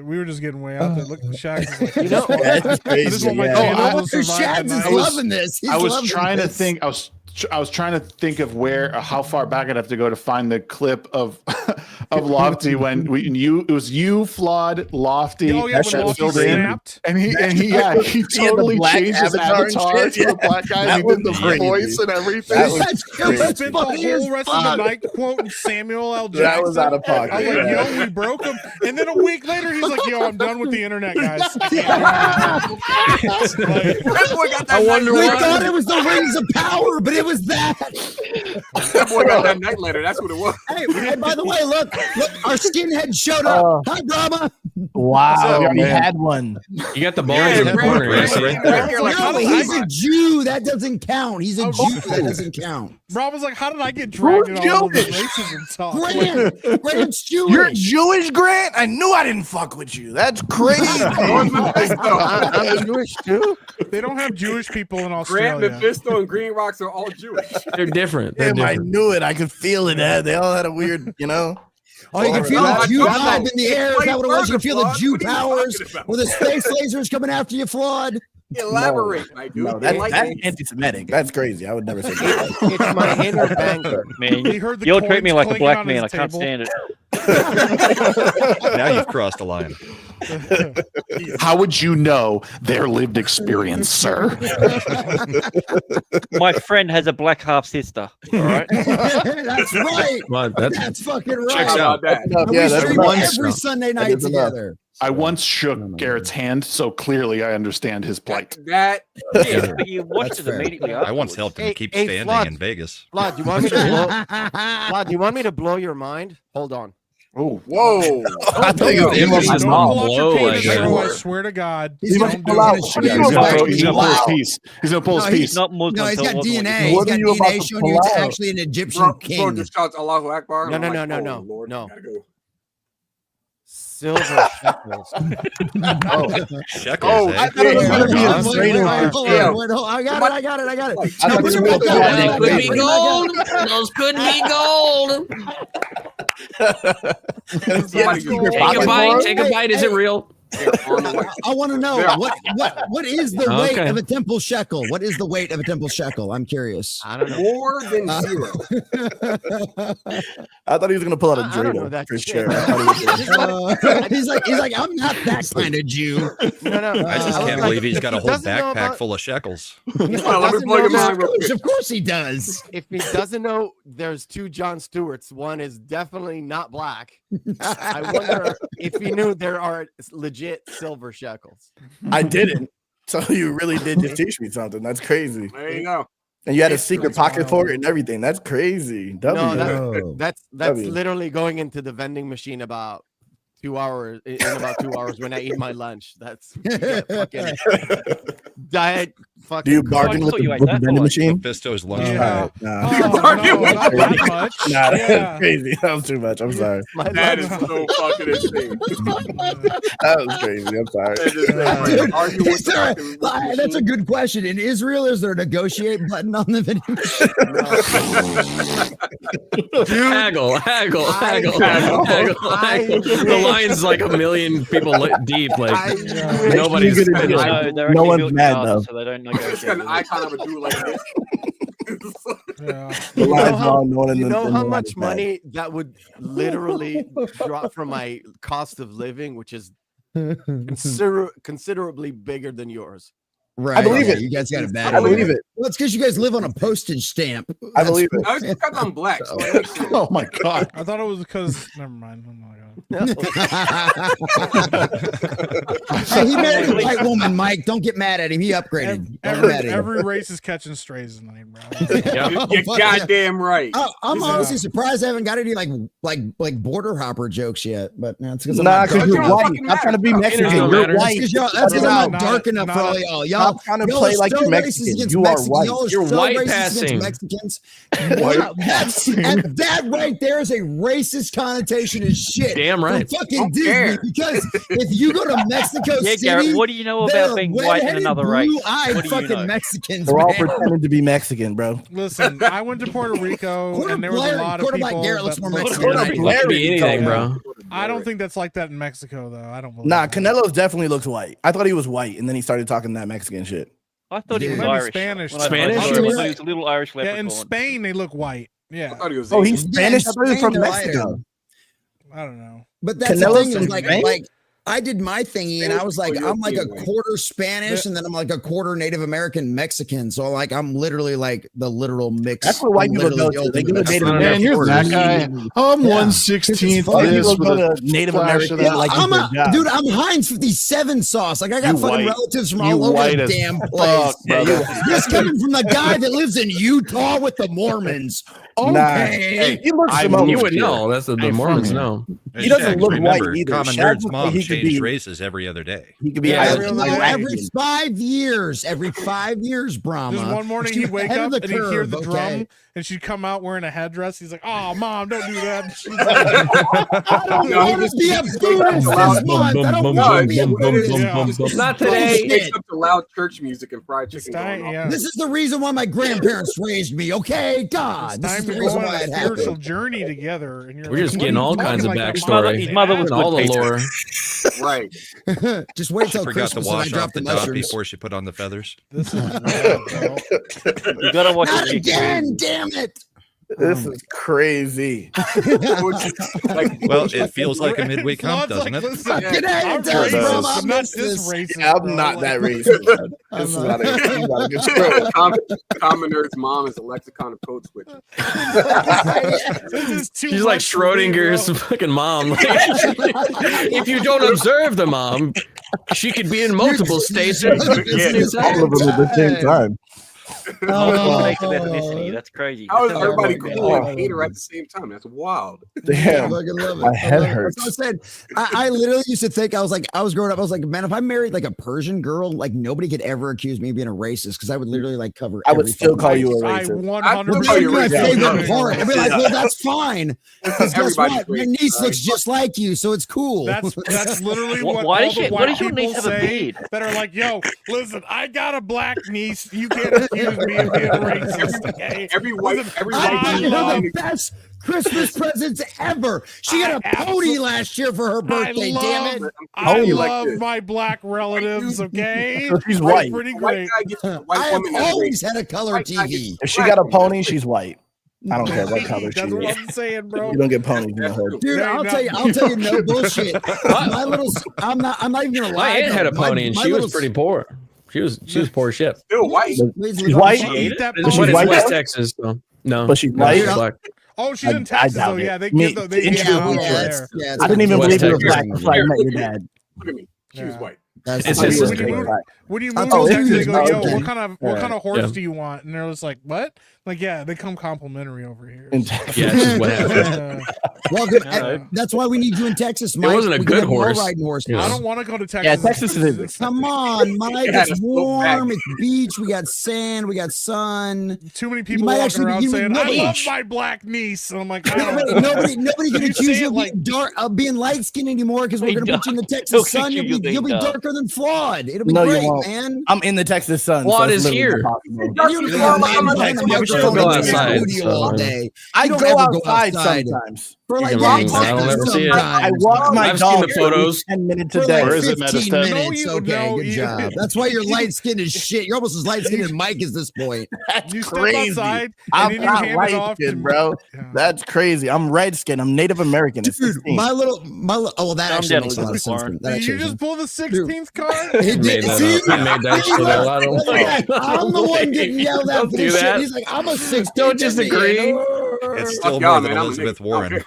We were just getting way out there. Look at the Shags. Like, You know, That's I just want my crazy. channel Oh, to survive the Shags is night. loving this. I was trying to think. I was trying to think of how far back I'd have to go to find the clip of Lofty when it was you, Flawed, Lofty, Oh, yeah, when Lofty snapped. and he He had totally the black changed his avatar and avatar shit. to a black guy. That And he was did the crazy. voice and everything. That was That's He crazy. spent the whole rest of the night quoting Samuel L. Jackson. That was out of pocket. I was like, Yeah. yo, we broke him. And then a week later, he's like, yo, I'm done with the internet, guys. That boy got that. I wonder We why. thought it was the rings of power, but it was that. That boy got that night letter. That's what it was. Hey, by the way, look, our skinhead showed up. Hi, Brahma. Wow, we already had one. You got the balls in the corner. Right there. No, he's a Jew. That doesn't count. He's a Jew. That doesn't count. Rob was like, how did I get dragged into all of this racism talk? Grant's Jewish. You're Jewish, Grant? I knew I didn't fuck with you. That's crazy. I'm Jewish too. They don't have Jewish people in Australia. Grant, Mephisto, and Greenrocks are all Jewish. They're different. Damn, I knew it. I could feel it. They all had a weird, you know. Oh, you can feel the Jew vibe in the air. Is that what it was? You can feel the Jew powers with the space lasers coming after you, Flawed. Elaborate, my dude. No, that's anti-Semitic. That's crazy. I would never say that. It's my inner banger. Man, you'll treat me like a black man. I can't stand it. Now you've crossed a line. How would you know their lived experience, sir? My friend has a black half sister. All right. That's right. Well, that's fucking right. Checks out. We stream every Sunday night together. I once shook Garrett's hand, so clearly I understand his plight. But you watched it immediately. I once helped him keep standing Vlad, in Vegas. Vlad, do you want me to blow? Vlad, do you want me to blow your mind? Hold on. Oh, whoa! I swear to God, he's gonna pull his piece. He's gonna pull his piece. Not No, he's got DNA. He's got DNA showing you it's actually an Egyptian king. Just shouts Allahu Akbar. No. Silver shekels. Shekels. I thought it was going to be a dreidel. I got it. Could be gold. Those could be gold. Take a bite. Is it real? I want to know what is the weight of a temple shekel? What is the weight of a temple shekel? I'm curious. I don't know. More than 0. I thought he was going to pull out a dreidel for sure. He's like, I'm not that kind of Jew. No. I just can't believe he's got a whole backpack full of shekels. Let me blow your mind real quick. Of course he does. If he doesnn't know, there's 2 John Stewarts. One is definitely not black. I wonder if he knew there are legit silver shekels. I didn't. So you really did just teach me something. That's crazy. There you go. And you had a secret pocket for it and everything. That's crazy. That's literally going into the vending machine about 2 hours in about 2 hours when I eat my lunch. That's fucking diet. Fucking. Do you bargain with the vending machine? Mephisto's lunch. Nah, that's crazy. That was too much. I'm sorry. That is so fucking insane. That was crazy. I'm sorry. That's a good question. In Israel, is there a negotiate button on the vending machine? Haggle. The line's like 1 million people deep. Like nobody's. No one's mad though. So they don't Just got an icon of a dude like this. You know how much money that would literally drop from my cost of living, which is considerably bigger than yours. Right. I believe it. You guys got it bad. I believe it. Well, it's because you guys live on a postage stamp. I believe it. I was cut on black. So Oh my God. I thought it was because. Never mind. Oh my God. Hey, he married a white woman, Mike. Don't get mad at him. He upgraded. Every race is catching strays tonight, bro. You're goddamn right. I'm honestly surprised I haven't got any like border hopper jokes yet. But that's because because you're white. I'm trying to be Mexican. You're white. That's because I'm not dark enough for all y'all. Y'all trying to play like you're Mexican. You are white. You're white passing. Mexicans. That right there is a racist connotation as shit. Damn right. Fucking Disney, because if you go to Mexico City, Garrett, what do you know about being white in another race? What do you know? Mexicans. They're all pretending to be Mexican, bro. Listen, I went to Puerto Rico and there was a lot of people. Garrett looks more Mexican. Could be anything, bro. I don't think that's like that in Mexico, though. I don't believe Nah, Canelo definitely looks white. I thought he was white, and then he started talking that Mexican shit. I thought he was Maybe Irish. Spanish. Spanish? He was a little Irish leprechaun. Yeah, in Spain they look white. Yeah. Oh, he's Spanish. I thought he was from Mexico. I don't know. But that's the thing. Is like I did my thingy and I was like, I'm like a quarter Spanish and then I'm like a quarter Native American Mexican. So like I'm literally like the literal mix. That's what white people go to. They go to Native American. Man, you're that guy. I'm 1/16 this with a Native American. Dude, I'm Heinz 57 sauce. Like I got fucking relatives from all over the damn place. This coming from the guy that lives in Utah with the Mormons. Okay. He looks you would know. That's what the Mormons know. He doesn't look white either. Common Nerd's mom changed races every other day. He could be every 5 years. Every 5 years, Brahma. Just one morning he'd wake up and he'd hear the drum, and she'd come out wearing a headdress. He's like, "Oh, Mom, don't do that." She's like, I don't want to be a Buddhist this month. I don't want to be a Buddhist. Not today. He wakes up to loud church music and fried chicken. This is the reason why my grandparents raised me. Okay, God, this is the reason why it happened. Spiritual journey together, and we're just getting all kinds of backstory. His mother was all the lore. Right. Just wait till Forgot to Christmas and I wash drop off the the top mushrooms. before she put on the feathers. This is wild, bro. You gotta watch Not it. again, damn it. This is crazy. Well, it feels like a midweek hump, doesn't it? I'm racist, but not this racist. Yeah, I'm not that racist. This is not a good show. Common Nerd's mom is a lexicon of code switching. She's like Schrodinger's fucking mom. If you don't observe the mom, she could be in multiple states. All of them at the same time. Ethnicity. That's crazy. How is everybody cool and hate her at the same time? That's wild. Damn, my head hurts. That's what I said. I literally used to think I was growing up. I was like, man, if I married like a Persian girl, like nobody could ever accuse me of being a racist because I would literally like cover. I would still call you a I racist. 100% my favorite part. I'd be like, well, that's fine. Because guess what? Your niece looks just like you, so it's cool. That's literally what Why all does the your white niece people have a say beard? that are like, yo, listen, I got a black niece. You can't accuse me of being racist. Okay? Every white the best Christmas presents ever. She got a pony last year for her birthday. Damn it! I love my black relatives. Okay, She's white. Pretty great. I have always had a color TV. If she got a pony, she's white. I don't care what color she That's is. what I'm saying, bro. You don't get ponies in the hood. Dude, I'll tell you no bullshit. My little, I'm not even gonna lie. My aunt had a pony, and she was pretty poor. She was poor shit. Still white. She's white. Eat that But she's pony. white. West Texas, so no. But she's No, white. she's black. Oh, she's in Texas. doubt Oh, yeah, it. they Me- give the Yeah, I didn't even West believe you were Texas. black before I met your dad. Look at me. She was white. It's I his knew it was sister. black. When you I'll move tell to you Texas, they this, go, yo, okay. what kind of horse Yeah. do you want? And they're just like, what? Like, yeah, they come complimentary over here. In Yeah, it's just what happened. Well, good. That's why we need you in Texas, Mike. wasn't a We good can have more horse. riding horses. Yeah. I don't want to go to Texas. Yeah, Texas is. Come on, Mike. Yeah, It's it's so warm. bad. It's beach. We got sand. We got sun. Too many people might walking actually around be- saying, I nobody- love my black niece. And I'm like, I don't Nobody can You accuse say you it of like- being dark, being light skinned anymore because we're Hey, going to put you in the don't Texas sun. accuse You'll be you of being darker than flawed. It'll be No, you great, won't. man. I'm in the Texas sun. Flawed it's is literally here. impossible. You Yeah, don't I'm go in Texas. We still go outside, all so- day. I You don't go ever outside sometimes. For like You yeah, can- I don't ever see it. I walk my I've seen dog the photos. 10 minutes For a day. like Where is it, 15 Metastep? minutes. No, Okay, good you- job. That's why you're light skinned as shit. You're almost as light skinned as Mike is this point. You step Crazy. outside and I'm then you not hand it light off to skinned, bro. Yeah. That's crazy. I'm red skinned. I'm Native American. At Dude, 16. my little, oh, well, that I'm actually down makes a with lot of this, sense. Warren. That Did actually you makes just pull the 16th card? He Made did. that See, up. I made that shit up. I don't look at that. I'm the one getting yelled at Don't for do this shit. that. He's like, I'm a 16. Don't just agree. It's still Fuck more y'all, than man. I'm a Elizabeth nigga. Warren.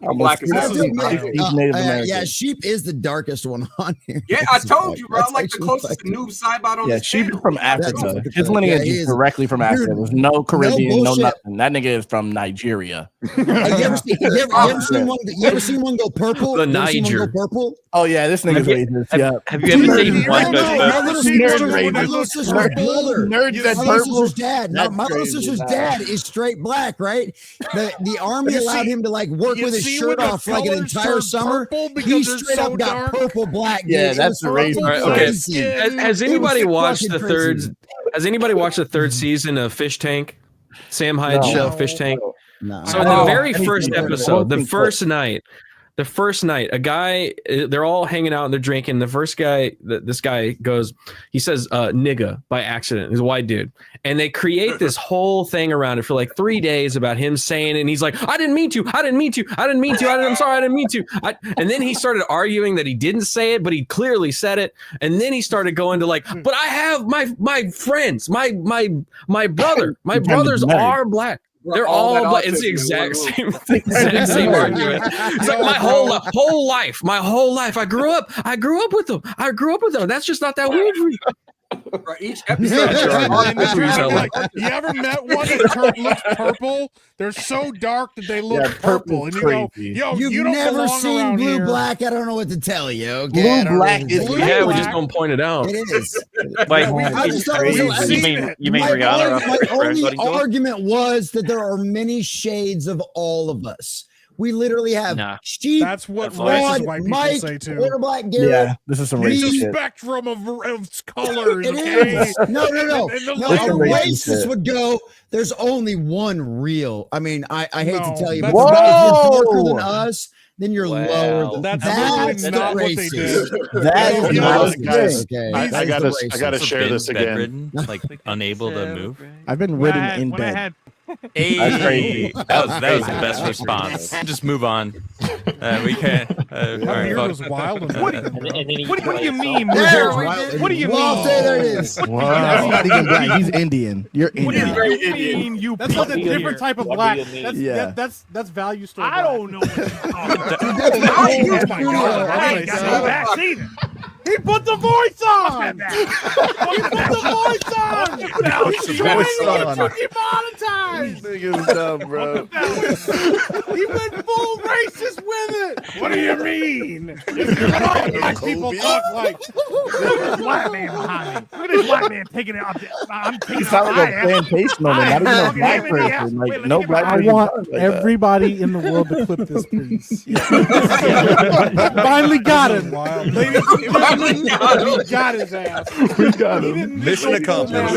I'm black as hell. Native American. Yeah, sheep is the darkest one on here. Yeah, I told you, bro. I'm That's like the actually closest fucking- to noob Saibot on Yeah, this she's channel. from Africa. That's- His lineage yeah, he is is. directly from Dude, Africa. There's no Caribbean, no bullshit. nothing. That nigga is from Nigeria. You ever seen one? You ever seen one go purple? The You ever seen one Niger. go purple? Oh yeah, this nigga's racist. Yeah. Have you ever seen No, one no, go my purple? little Nerd sister's racist. my little sister's brother. Nerd My said little purple. sister's dad. No, That's my little crazy, sister's man. dad is straight black, right? The army You allowed see- him to like work you with his see shirt when the off for like an colors entire turn summer. purple because He they're straight so up got dark? purple black. Dude. Yeah, It that's was the racist. fucking All right, okay. crazy. Has anybody was watched fucking the third? crazy. Has anybody watched the third season of Fish Tank? Sam Hyde No. show, Fish Tank. No. So in Oh, the very anything first about it. episode, the Anything first night, a guy, they're all hanging out and they're drinking. The first guy, this guy goes, he says, nigga by accident. He's a white dude. And they create this whole thing around it for like 3 days about him saying it. And he's like, I didn't mean to. I'm sorry. I didn't mean to. And then he started arguing that he didn't say it, but he clearly said it. And then he started going to like, but I have my friends, my brother, my brothers are black. They're all black. It's the exact same argument. It's like my whole life. I grew up with them. That's just not that weird for you. For each episode, you ever met one that looks purple? They're so dark that they look purple, and you go, "Yo, you've you don't never belong seen around blue here." black. I don't know what to tell you. Okay? Blue black is yeah, we just don't point it out. It is. Wait, You mean Rihanna? My only argument was that there are many shades of all of us. We literally have Steve, That's what Rod, racist white people Mike, say too. Quarter Black Garrett. Yeah, this is some It's racist a shit. spectrum of colors. It Okay? is. No. And the No, lighter a racist racist shit. would go, there's only one real. I mean, I hate to No, tell you, that's but not- if you're darker than us, then you're lower than That's that's literally not what they racist. did. That is You know, not like, guys, okay. I That's gotta the I gotta racist. share this again. Bedridden, like unable to move. I've been ridden in When I bed. had Hey, That's crazy. that was the best response. Just move on. We can't. my beard was wild. What do you mean? There, What do you mean? well, I'll say there it is. Wow. That's not even black. He's Indian. You're What do Indian. you mean? You That's like a people different here? type of What black. do you mean? That's value store. I black. don't know what you're talking about. Oh my God. I ain't got no backs either. He put the voice on. He put the voice on. He's trying to demonetize. Nigga's dumb, bro. He went full racist with it. What do you mean? Black people talk like. Look at this white man behind me. Look at this white man taking it out. I'm taking He it out sounds my like a ass. plantation owner, not even a black person. Like, no black I person want sounds like everybody in the world to clip this, please. Finally got him. We got his ass. We got him. Mission accomplished.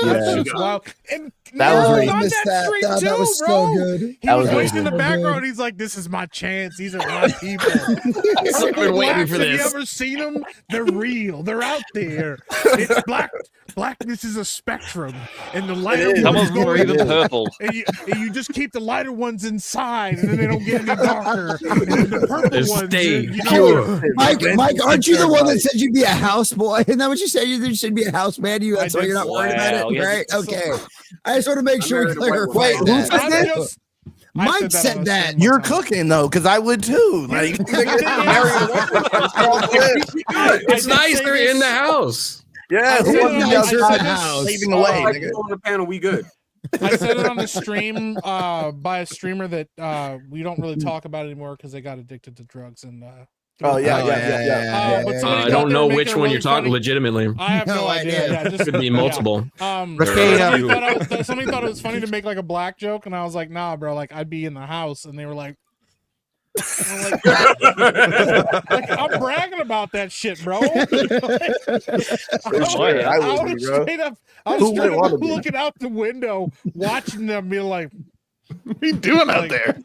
Yeah. Shit's wild. And That was Nero's racist. on Missed that street that. too, That was so bro. good. He That was was waiting in the racist. background. He's like, "This is my chance. These are my people." I've been waiting for Have you this. ever seen them? They're real. They're out there. It's black. Blackness is a spectrum, and the lighter Some ones of them go are in, even purple. and you just keep the lighter ones inside, and then they don't get any darker. And then the purple They ones, stay you know, pure. Mike, aren't you the one that said you'd be a houseboy? Isn't that what you said? You should be a house man. That's why you're not worried about it, right? Okay. I just want to make sure we clarify Wait, who that. said that? Mike said that. You're cooking though, because I would too. Like, It's nice they're in the house. yeah, who wants to be outside slaving away? Like, nigga? on the panel, we good. I said it on the stream by a streamer that we don't really talk about anymore because they got addicted to drugs and. Oh yeah. But somebody I thought don't they know were which making one it you're really talking funny. legitimately. I have no idea. Yeah, just, Could be multiple. Somebody thought it was funny to make like a black joke, and I was like, "Nah, bro. Like, I'd be in the house," and they were like. I'm bragging about that shit, bro. I was straight up looking out the window, watching them, be like, "What are you doing out there?"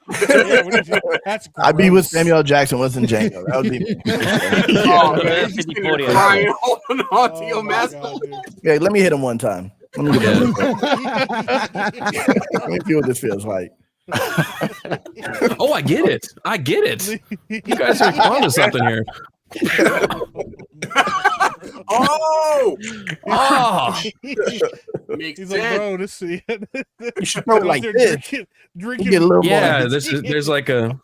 That's I'd be with Samuel Jackson, wasn't Django. That would be me. Oh man, he's been crying, holding on to your mask. Yeah, let me hit him one time. Let me get Let me feel what this feels like. Oh, I get it. I get it. You guys are onto something here. Oh, He's like, bro, this you should throw it like this. Drinking. Get a little Yeah, there's like a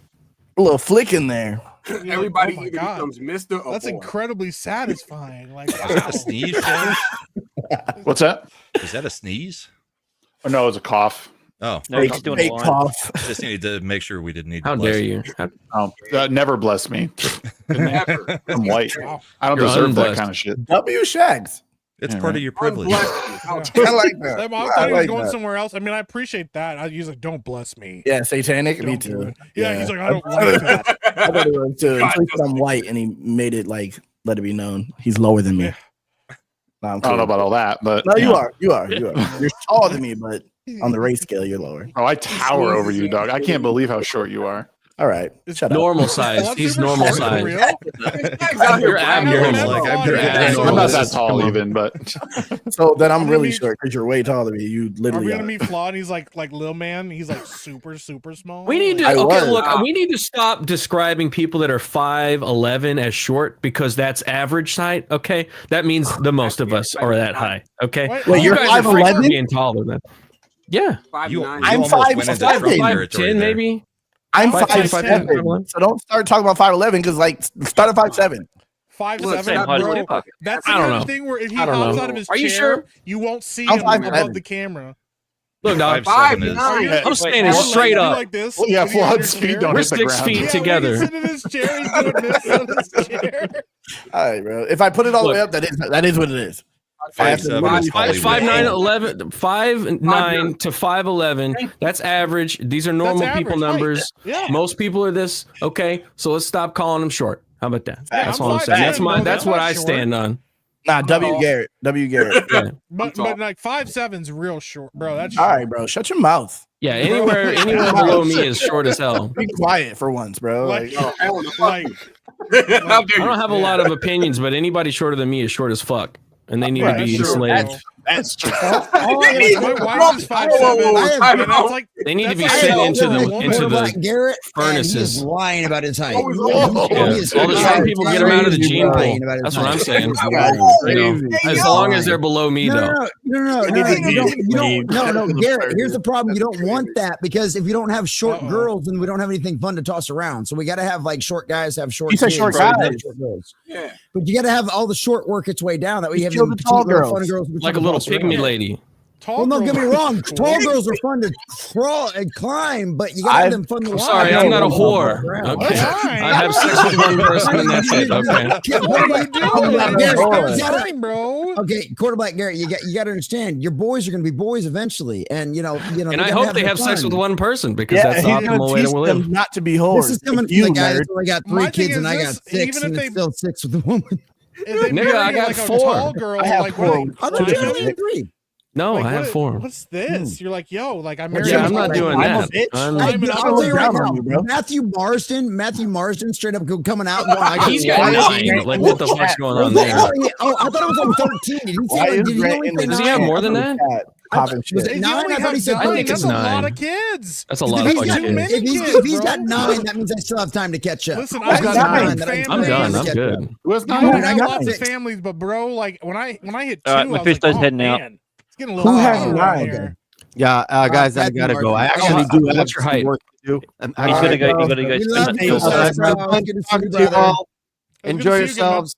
little flick in there. Everybody oh either becomes Mr. or That's boy. incredibly satisfying. Like, Is that a sneeze, Shag? What's that? Is that a sneeze? Oh, no, it's a cough. Oh, No, he's doing a line. cough. Just needed to make sure we didn't need. How to bless dare you? Never bless me. Never. I'm white. I don't You're deserve that unblessed. kind of shit. W Shags. It's Yeah, part right. of your privilege. I like that. I thought I he was like going that. somewhere else. I mean, I appreciate that. He's like, "Don't bless me." Yeah, satanic. Me Don't do too. it. Yeah, he's like, "I don't like that." I thought it was too. Until he said I'm white, and he made it like let it be known he's lower than me. Yeah. Nah, I'm I cool. don't know about all that, but No, you yeah. are. You are. You are. You're taller than me, but on the race scale, you're lower. Oh, I tower over you, dog. I can't believe how short you are. All right, shut up. Normal size. He's normal size. You're abnormal. I'm not that tall even, but So then I'm I'm really gonna be- short because you're way taller than me. You Are we literally gonna are. meet Flaw? And he's like little man. He's like super small. We need to I was. look. We need to stop describing people that are 5'11" as short because that's average height. Okay, that means the most of us are that high. Okay, Wait, you're you guys are freaking 5'11"? being taller than. Yeah, You I'm almost went into Trump 5'10", territory 5'10" there. maybe. I'm 5'10", 5'7". So don't start talking about 5'11" because like start at 5'7". 5'7", bro. That's the kind of thing where if he hops out of his chair, you won't see him above the camera. Look, dog, 5'9". I'm standing straight up. Like this? Well, yeah, flood speed don't We're hit the 6 ground. feet together. He's sitting in his chair. He's doing this on his chair. All right, bro. If I put it all the way up, that is what it is. 5'7" 5'9", 11, 5'9" to 5'11". That's average. These are normal people numbers. Yeah. Most people are this. Okay, so let's stop calling them short. How about that? Yeah, That's all I'm saying. That's what I stand on. Nah, W. Garrett. Yeah. But like 5'7's real short, bro. That's all right, bro. Shut your mouth. Yeah, anywhere below me is short as hell. Be quiet for once, bro. Like, like I don't have a lot of opinions, but anybody shorter than me is short as fuck, and they need to be enslaved. That's true. My wife is 5'7". They need to be sent into the Garrett, furnaces. He's lying about his height. Yeah. All the short people get them out of the gene pool. That's what I'm saying. As long as they're below me, though. No, Garrett, here's the problem. You don't want that because if you don't have short girls, then we don't have anything fun to toss around. So we got to have like short guys have short. You said short guys. Yeah. But you got to have all the short work its way down. That way you have the tall girls. Like a little pygmy lady. Well, don't get me wrong. Tall girls are fun to crawl and climb, but you gotta have them fun to watch. Sorry, I'm not a whore. Okay. I have sex with one person and that's it. Okay. Bro. Okay, quarterback Garrett, you got to understand. Your boys are going to be boys eventually, and you know. And I hope they have sex with one person because that's the optimal way to live. Not to be whores. This is coming from the guy that's only got 3 kids and I got 6, and it's still 6 with the woman. Nigga, I got 4. I have 4. I thought you had 3. No, I have 4. What's this? You're like, yo, like I'm married. Yeah, I'm not doing that. I'll tell you right now, Matthew Marsden, straight up coming out. He's got 9. Like, what the fuck's going on there? Oh, I thought it was on 13. Does he have more than that? Was it 9? I thought he said 13. I think it's 9. That's a lot of kids. That's a lot of fucking kids. If he's got 9, that means I still have time to catch up. Listen, I've got 9. I'm done. I'm good. I got lots of families, but bro, like when I hit 2, Mephisto's heading out. Who has 9? Yeah, guys, I gotta go. I actually do. What's your height? He's gonna go. Enjoy yourselves.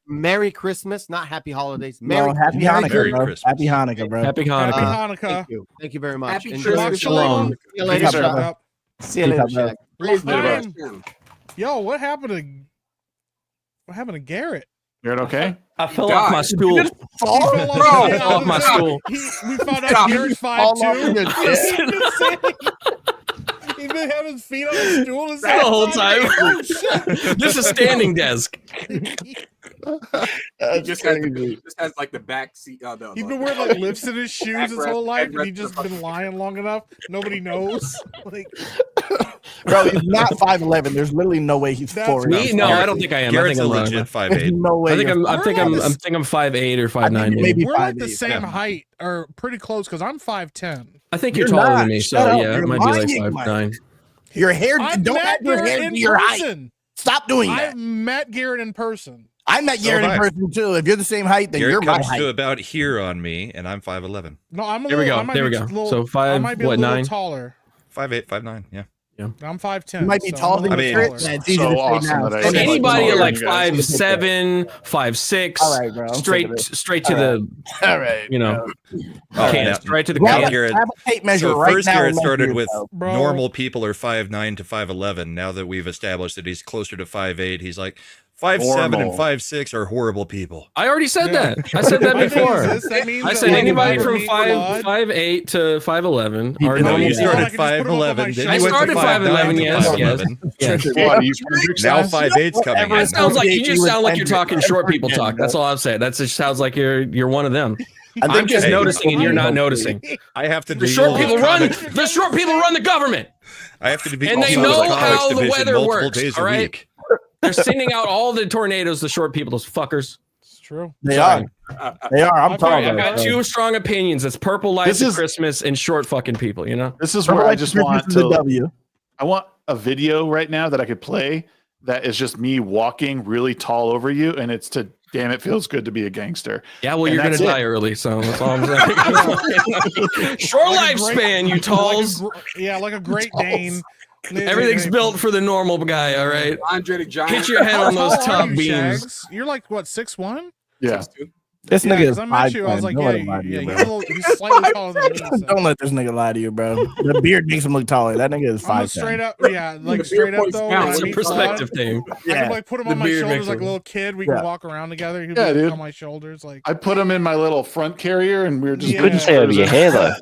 Merry Christmas, not Happy Holidays. Happy Hanukkah, bro. Happy Hanukkah, bro. Happy Hanukkah. Thank you very much. Happy Enjoy Christmas. Shalom. See you later. See you later. Yo, what happened to Garrett? You're okay? I fell off my stool. He fell off my stool. We found out Garrett's 5'2". He's been having his feet on the stool the whole time. Oh, shit. This is standing desk. He just has like the back seat. He's been wearing like lifts in his shoes his whole life, and he's just been lying long enough. Nobody knows. Like, bro, he's not 5'11". There's literally no way he's 4. No, I don't think I am. Garrett's I think I'm legit 5'8". No way. I think I'm 5'8" or 5'9". Maybe we're like the same height, or pretty close, because I'm 5'10". I think you're taller than me, so yeah, it might be like 5'9". Your hair, don't add your hair to your height. Stop doing that. I've met Garrett in person. I met Garrett in person too. If you're the same height, then you're my comes height. to about here on me, and I'm 5'11". No, I'm a There little. we go. So 5, I might be a little 9? taller. 5'8", 5'9", yeah. I'm 5'10". You might be taller than me. It's easy to say now. Anybody at like 5'7", 5'6", all right, bro. straight to the, all right, you know, can, straight to the can. can. Have a tape measure So right first now year it and started measure with yourself. normal people are 5'9" to 5'11". Now that we've established that he's closer to 5'8", he's like 5'7" and 5'6" are horrible people. I already said that. I said that before. I said anybody from 5'8" to 5'11" are No, normal. you started 5'11". Then I you went started to 5'11", yes. Now 5'8's coming in. That sounds like you just sound like you're talking short people talk. That's all I'm saying. That just sounds like you're one of them. I'm just noticing and you're not noticing. I have to. The short people run the government. I have to be, and they know how the weather works. Days all a right. week. They're sending out all the tornadoes. The short people, those fuckers. It's true. They are. I'm talking. I've got 2 strong opinions. It's purple lights at Christmas and short fucking people. You know. This is where I just want to. I want a video right now that I could play that is just me walking really tall over you, and it's to damn, it feels good to be a gangster. Yeah, well, you're gonna die early, so that's all I'm saying. Short lifespan, you talls. Like a Great Dane Everything's built for the normal guy. All right. Andre the Giant. Get your head on those How tall top are you, beams. Shags? You're like what, 6'1"? Yeah. 6'2". This nigga is I met you. I was like, he's slightly taller than me. So. Don't let this nigga lie to you, bro. The beard makes him look taller. That nigga is 5'10". Straight up, like straight up though. It's a perspective thing. I can like put him on my shoulders like a little kid. We can walk around together. He'll be on my shoulders. Like I put him in my little front carrier, and we were just. You couldn't say over your hair though.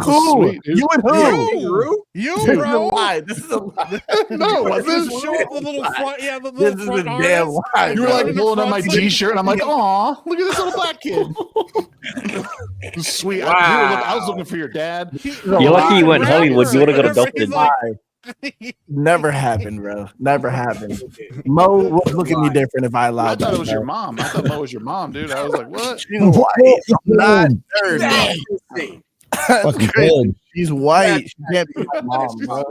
Cool. Sweet, you and who? You, bro. This is a lie. No, Just show up the little front. Yeah, the little This is front a damn harness. lie. You were like pulling on my T-shirt, and I'm like, "Aw, look at this little black kid." Sweet. Wow. I was looking for your dad. You're lucky you went Hollywood. You would have got adopted. Never happened, bro. Never happened. Mo would look at me different if I allowed. I thought that, it was bro. your mom. I thought Mo was your mom, dude. I was like, "What?" She's white. I'm not third, Nasty. Fucking cold. She's white. She can't be my mom, bro.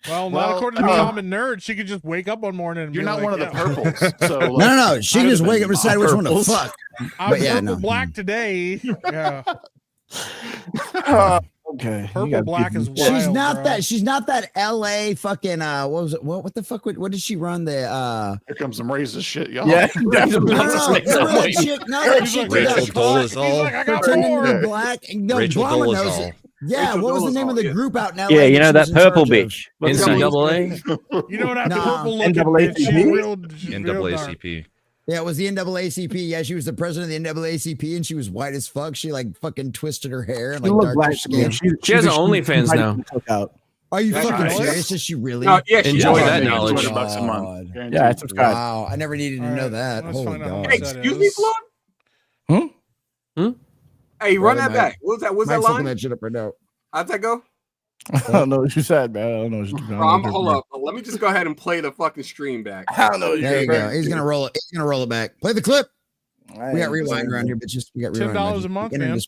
Well, not according to the common nerd. She could just wake up one morning and You're be not like, one of the purples. So like, No. She can just wake up and decide which one to fuck. I'm But yeah, purple no. black today. Yeah. Okay. Purple black is wild. She's not bro. that. She's not that LA fucking. What was it? What the fuck? What did she run? The here comes some racist shit, y'all. Yeah. no, that chick. No, that chick. Rachel Dolezal. Like, I got pretending to four. be black. No, Rachel drama knows Dolezal. it. Yeah, Rachel what was the name Dolezal, of the yeah. group out now? Yeah, you know that purple bitch. NCAA. You know that Nah. purple looking NAACP? bitch. She's real dark. NAACP. Yeah, it was the NAACP. Yeah, she was the president of the NAACP, and she was white as fuck. She like fucking twisted her hair and She like look dark black. her skin. She has an OnlyFans now. Are you That's fucking nice. serious? Is she really? No, yeah, she Enjoy does. that knowledge. $200 a month. God. Guaranteed. Yeah, I subscribe. Wow, I never needed to know that. Let's Holy find out how God. much Hey, that excuse me, is. Floyd? Hey, run Brother, that back. What was that? What's that Mike's looking line? that shit up right now. How'd that go? I don't know what you said, man. I don't know what you Bro, hold up. Let me just go ahead and play the fucking stream back. I don't know what There you you go. He's gonna roll it. He's gonna roll it back. Play the clip. We got rewind around here, bitches. We got rewind. $10 a month, man.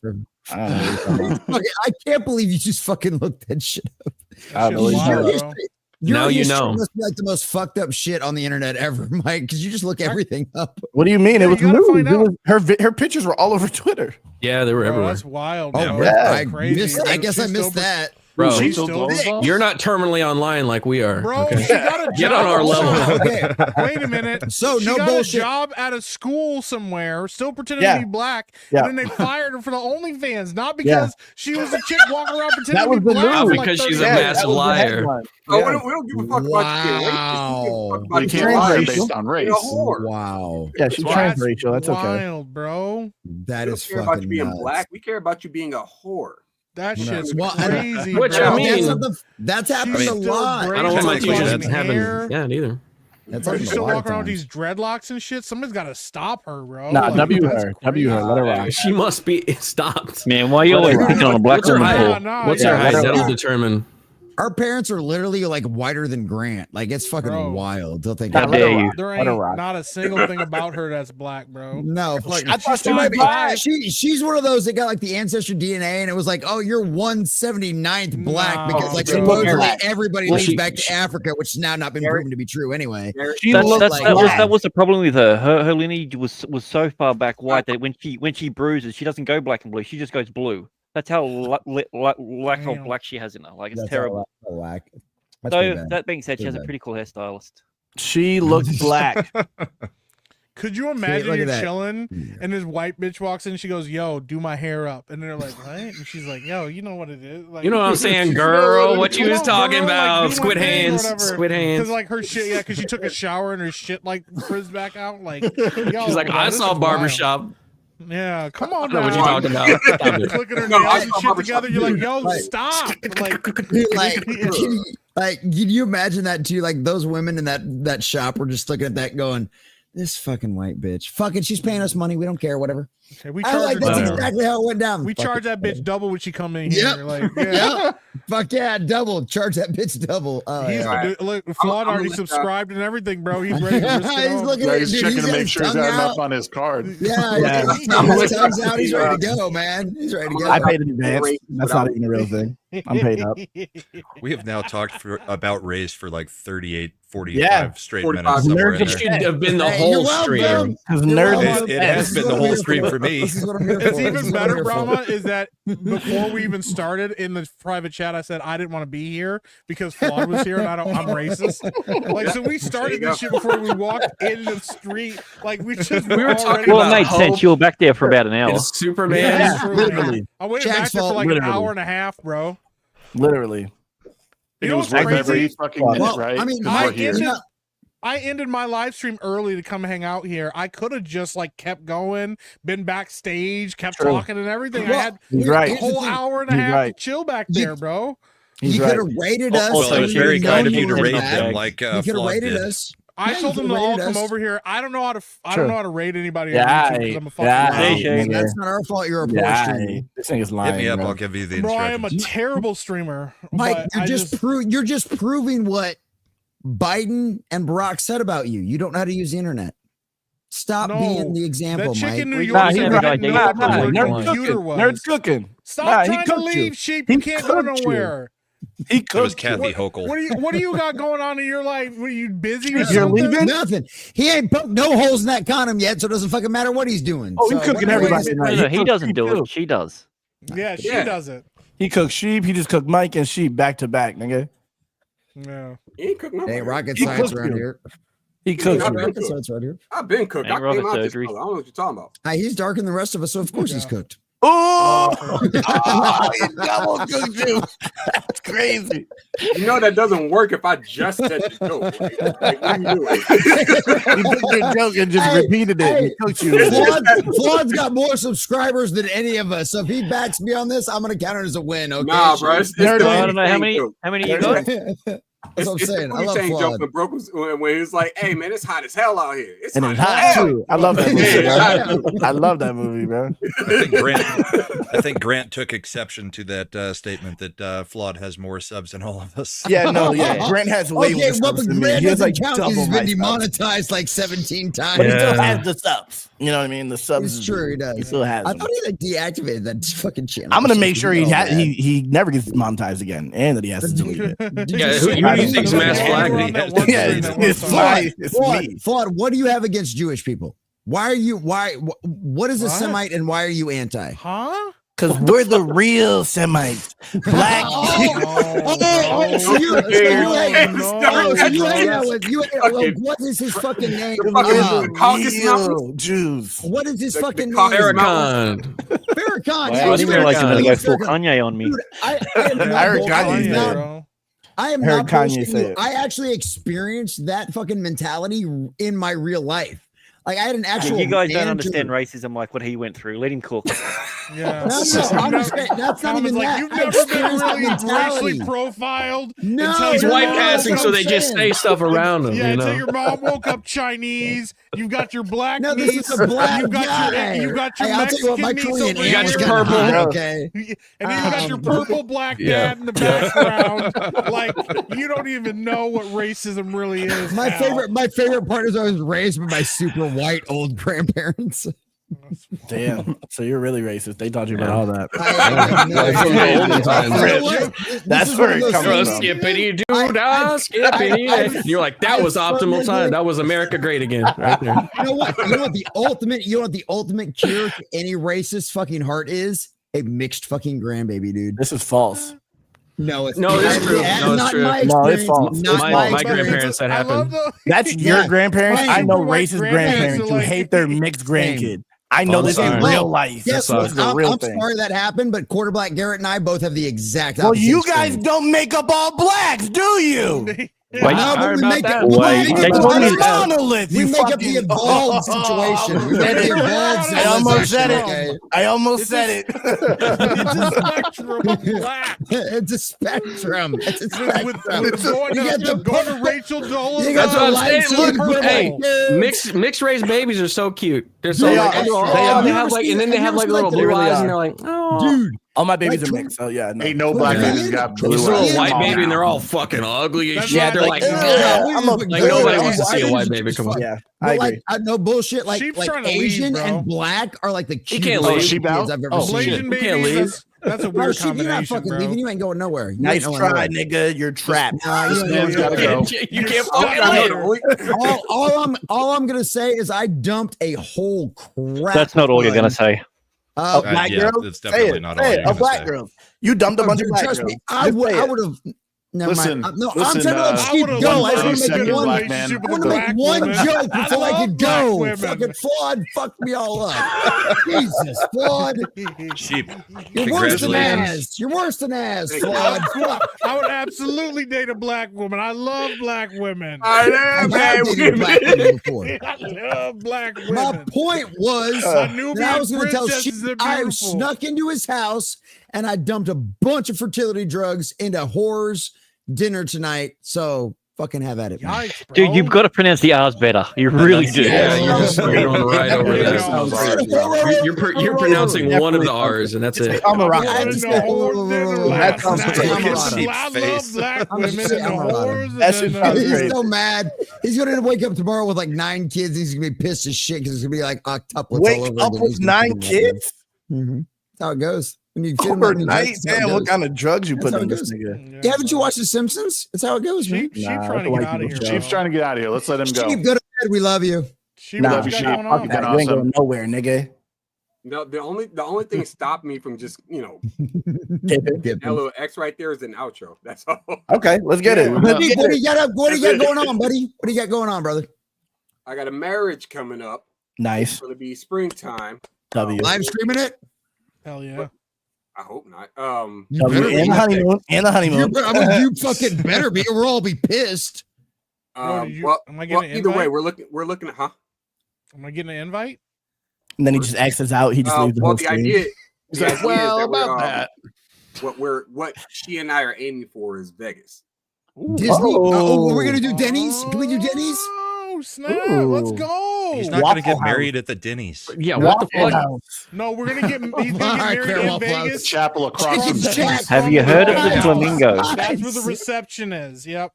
I can't believe you just fucking looked that shit up. I know what you're Wild, talking bro. Now you history know. Must be like the most fucked up shit on the internet ever, Mike. Because you just look everything up. What do you mean? Yeah, It was you gotta news. find It was, out. her pictures were all over Twitter. Yeah, they were Bro, everywhere. that's wild. Oh, Bro. yeah. That's crazy. I guess I She's missed still- that. Bro, She's Rachel still- Dolezal? you're not terminally online like we are. Bro, okay? she got a job. Get on our level. Okay. Wait a minute. So, she no got bullshit. a job at a school somewhere, still pretending Yeah. to be black, Yeah. and then they fired her for the OnlyFans, not because she was a chick walking around pretending That to was be the black. news. for Because like she's 30 a years. massive liar. Oh, we don't give a fuck about you. Wow. Well, you can't Trans lie racial. based on race. You're a whore. Wow. Yeah, she's That's transracial. That's okay. wild, bro. That We is don't care about you fucking being nuts. black. We care about you being a whore. That No. shit's Well, crazy, Which bro. I mean- That's happened She's a still lot. great. I don't want my She's t-shirt fucking to happen. hair. Yeah, neither. That's Bro, happened she's a still lot of walking around with times. these dreadlocks and shit. Somebody's got to stop her, bro. Nah, Like, W that's her. W her. Let her rock. She must be stopped. Man, why you always picking on a black What's her woman height? for? Nah, What's yeah, her height? let her That'll rock. determine. Our parents are literally like whiter than Grant. Like it's fucking Bro. wild. They'll think. How dare you? There Let her ain't rock. not a single thing about her that's black, bro. No, fuck. I thought She might be- 5'5". she's one of those that got like the ancestor DNA, and it was like, oh, you're 179th black No, because like bro. supposedly Black. everybody Well, leads she- back to Africa, which has now not been proven to be true anyway. She That's, looked that's, like that, was, black. that was the problem with her. Her lineage was so far back white that when she bruises, she doesn't go black and blue. She just goes blue. That's how lack of Damn. black she has in her. Like it's That's terrible. all whack. That's pretty So bad. that being said, she Pretty has a bad. pretty cool hairstylist. She looked black. Could you imagine look at you're that. chilling and this white bitch walks in? She goes, "Yo, do my hair up," and they're like, "What?" And she's like, "Yo, you know what it is? Like, You know what I'm saying, girl? What you was talking about? Squid hands. Squid hands. Because like her shit, yeah, because she took a shower and her shit like frizzed back out. Like, yo, She's like, bro, I this saw is barbershop. wild. Yeah, come on. I know what now. you're talking about. Stop it. You're clicking her No, nails I and saw shit barbershop. together. You're like, "Yo, Like- stop!" Like, can you imagine that too? Like those women in that shop were just looking at that, going, "This fucking white bitch, fucking, she's paying us money. We don't care, whatever." Okay, we I charge like her that's double. exactly how it went down. We Fuck charge it. that bitch double when she come in here. Yep. Like, yeah. Yep. Fuck yeah, double. Charge that bitch double. Oh, He's yeah. dude, look, Flawed I'm already gonna let subscribed and everything, bro. He's ready to risk it He's all. looking Yeah, at he's dude, checking he's to got make his sure he's tongue got enough out. on his card. Yeah, Yeah. his tongue's out. He's ready to go, man. He's ready to go. I paid in advance. That's not even a real thing. I'm paid up. We have now talked about Rays for like 38, 45 Yeah. straight 45 minutes. Somewhere in It there. should have been the whole stream. It has been the whole stream for me. It's even better, Brahma, is that before we even started in the private chat, I said I didn't want to be here because Flawed was here and I'm racist. Like, so we started this shit before we walked in the street. Like, we were talking Well, it made sense. You were back there for about an hour. Superman. Yeah, literally. I waited back there for like an hour and a half, bro. Literally. It was worth every fucking minute, right? I mean, 'Cause we're here. I ended my live stream early to come hang out here. I could have just like kept going, been backstage, kept talking and everything. Well, I had he's a whole hour and a half to chill back there, bro. You could have rated us. Also, it's very kind of you to rate that. them like You could have Flawed rated did. us. I told them to all come over here. I don't know how to rate anybody on YouTube because I'm a fucking That's not our fault. You're a poor streamer. This thing is Hit lying. me up. bro. I'll give you the Bro, I am instructions. a terrible streamer. Mike, but you're just proving what Biden and Barack said about you. You don't know how to use the internet. Stop being the example, that chick Mike. in New York said I didn't know what the computer was. Nerd's cooking. Stop he trying to cooked leave, you. sheep. He You can't go cooked you. nowhere. He It was cooked you. Kathy Hochul. What do you got going on in your life? Were you busy or You're something? leaving? Nothing. He ain't poked no holes in that condom yet, so it doesn't fucking matter what he's doing. Oh, he's cooking everybody No, tonight. he doesn't do it. She does. Yeah, she doesn't. He cooked sheep. He just cooked Mike and sheep back to back, nigga. Yeah. He ain't cooking. Ain't rocket He science cooked around you. here. He cooked I've you. been Rocket cooked. science right here. I've been cooked. Ain't I came rocket out this surgery. color. I don't know what you're talking about. He's darker than the rest of us, so of course he's cooked. Oh, he double cooked you. That's crazy. You know that doesn't work if I just said the joke. Like, what are you doing? He took your joke and just repeated it. He cooked you. Flawed's got more subscribers than any of us. So if he backs me on this, I'm gonna count it as a win. Okay. Nah, bro. It's I the don't know how thing, many. too. How many you got? That's what I'm saying. I It's love the joke Flawed. when Broke was when he was like, "Hey man, it's hot as hell out here. It's And hot it's as hot hell." too. I love that movie. Yeah, Bro. I love that movie, bro. I think Grant took exception to that statement that Flawed has more subs than all of us. Yeah, no, yeah. Grant has way more Okay, well, subs but than me. Grant He has doesn't like count 'cause double he's my been subs. demonetized like 17 times. But he still has the subs. You know what I mean? The subs. It's true, he does. He still has I them. thought he like deactivated that fucking channel. I'm gonna make sure Oh, man. he never gets monetized again, and that he has to delete it. Yeah, who do you think's Mass Flag? Yeah, it's me. Flawed, what do you have against Jewish people? What is a Semite and why are you anti? Huh? Because we're the real Semites. Black. What is his fucking name? Real Jews. What is his fucking name? Farrakhan. Farrakhan. I didn't realize you were going to go full Kanye on me. Dude, I am Heard not Kanye bullshitting say you. it. I actually experienced that fucking mentality in my real life. Like I had an actual. You guys don't man understand to- racism like what he went through. Let him cook. Yeah. No, I'm just saying, that's not even that. You've I never been experienced that really mentality. racially profiled. No, until He's your white mom passing, woke so up they just saying. say stuff around him. Yeah, you until know? your mom woke up Chinese. You've got your black No, this niece. is a black You've got guy. your Hey, I'll tell you what, Mexican my niece Korean over You got aunt your was here. purple. kinda hot, okay. And then you got your purple black dad in the background. Like you don't even know what racism really is. My now. favorite part is I was raised by my super white old grandparents. Damn. So you're really racist. They taught you about all that. That's where it comes from. Skippity doo dah, skippity. You're like, that was optimal time. That was America great again, right there. You know what? The ultimate cure to any racist fucking heart is? A mixed fucking grandbaby, dude. This is false. No, it's No, it's true. No, it's not true. my No, it's experience. false. Not My experience. grandparents that happened. That's Yeah. your grandparents. Right. I know Super white racist grandparents grandparents are who like- hate their mixed grandkid. I know I'm this sorry. in real life. Guess That's what? the I'm real thing. sorry that happened, but Quarter Black Garrett and I both have the exact Well, opposite you guys experience. don't make up all blacks, do you? Wait, No, but we make it. Wait, We take make one it of these out. Monolith. we You make up the fucking- evolved situation. We make the evolved I almost said situation, it. okay? I almost said it. It's a spectrum of black. It's a spectrum. It's a With spectrum. going You got to the go to Rachel Dolan. You got That's what the I'm saying. light Look, skin hey, purple. mixed race babies are so cute. They're so They like, are. they're all- They are. they have like, and then they have like little blue really eyes, are. and they're like, oh, Dude, All my babies Like, are mixed. So yeah, no. Ain't no black baby's got blue It's a little eyes. white baby, and they're all fucking ugly as That's shit. right, They're like, like, I'm like nobody wants to see a white baby. Come on. Yeah, I But agree. like, no bullshit. Like, Sheep's like trying to leave, Asian bro. and black are like the He can't cutest leave. kids I've ever Oh, seen. Malaysian He can't babies. leave. That's a weird You're not combination, fucking bro. leaving. You ain't going nowhere. You Nice ain't going try, nowhere. nigga. You're trapped. This man's gotta go. You can't all I'm gonna say is I dumped a whole crap. That's not all you're gonna say. A black yeah, girl? that's definitely not all Say you're it. gonna A black say. girl. You dumped a bunch of black Trust girls. me, I would have. Never Listen, mind. No, listen, I'm trying to let Steve I go. I would've want to second make one. black man. I want to make one joke before I could go. Fucking Flawed fucked me all up. Jesus, Flawed. Sheep. You're worse than Congratulations. ass. You're worse than ass, Flawed. I would absolutely date a black woman. I love black women. I I have dated black women before. I love black women. My point was that I was going to tell Sheep I snuck into his house and I dumped a bunch of fertility drugs into whores dinner tonight. So fucking have at it, man. Yikes, bro. Dude, you've got to pronounce the R's better. You really do. Yeah, you're going right over there. You're pronouncing one of the R's, and that's it. I love black women and the whores. He's so mad. He's gonna wake up tomorrow with like 9 kids. He's gonna be pissed as shit because it's gonna be like octuplets. Wake up with 9 kids? Mm-hmm. That's how it goes. When you overnight, damn, what kind of drugs you put in this nigga? Yeah, haven't you watched The Simpsons? That's how it goes, man. Sheep trying to get out of here. Sheep's trying to get out of here. Let's let him go. Sheep, go to bed. We love you. Sheep, Nah, love you, Sheep. fuck that. You ain't going nowhere, nigga. No, the only thing stopped me from just that little X right there is an outro. That's all. Okay, let's get it. What do you got going on, buddy? What do you got going on, brother? I got a marriage coming up. Nice. It's gonna be springtime. W. Live streaming it? Hell yeah. I hope not. And the honeymoon. And the honeymoon. You fucking better be, or we'll all be pissed. Well, am I getting an either way, invite? we're looking at Am I getting an invite? And then he just exits out. He just leaves the whole the screen. idea. He's like, well, about that. What she and I are aiming for is Vegas. Disney? Oh, we're gonna do Denny's? Can we do Denny's? Oh snap! Let's go. He's not going to get married at the Denny's. Yeah, what the fuck? No, we're gonna get. He's gonna get married in Vegas. Chapel across the street. Have you heard of the Flamingo? That's where the reception is. Yep.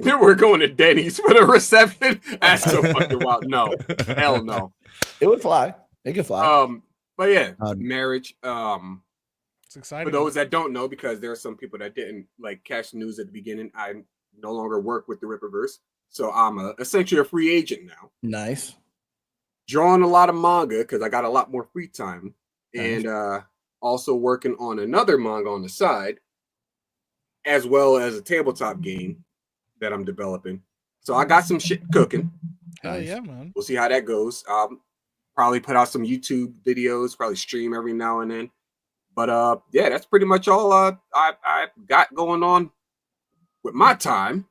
We're going to Denny's for the reception. That's so fucking wild. No, hell no. It would fly. It could fly. But yeah, marriage. It's exciting. For those that don't know, because there are some people that didn't catch the news at the beginning, I no longer work with the Rippaverse, so I'm essentially a free agent now. Nice. Drawing a lot of manga because I got a lot more free time, and also working on another manga on the side, as well as a tabletop game that I'm developing. So I got some shit cooking. Hell yeah, man. We'll see how that goes. Probably put out some YouTube videos, probably stream every now and then. But yeah, that's pretty much all I got going on with my time.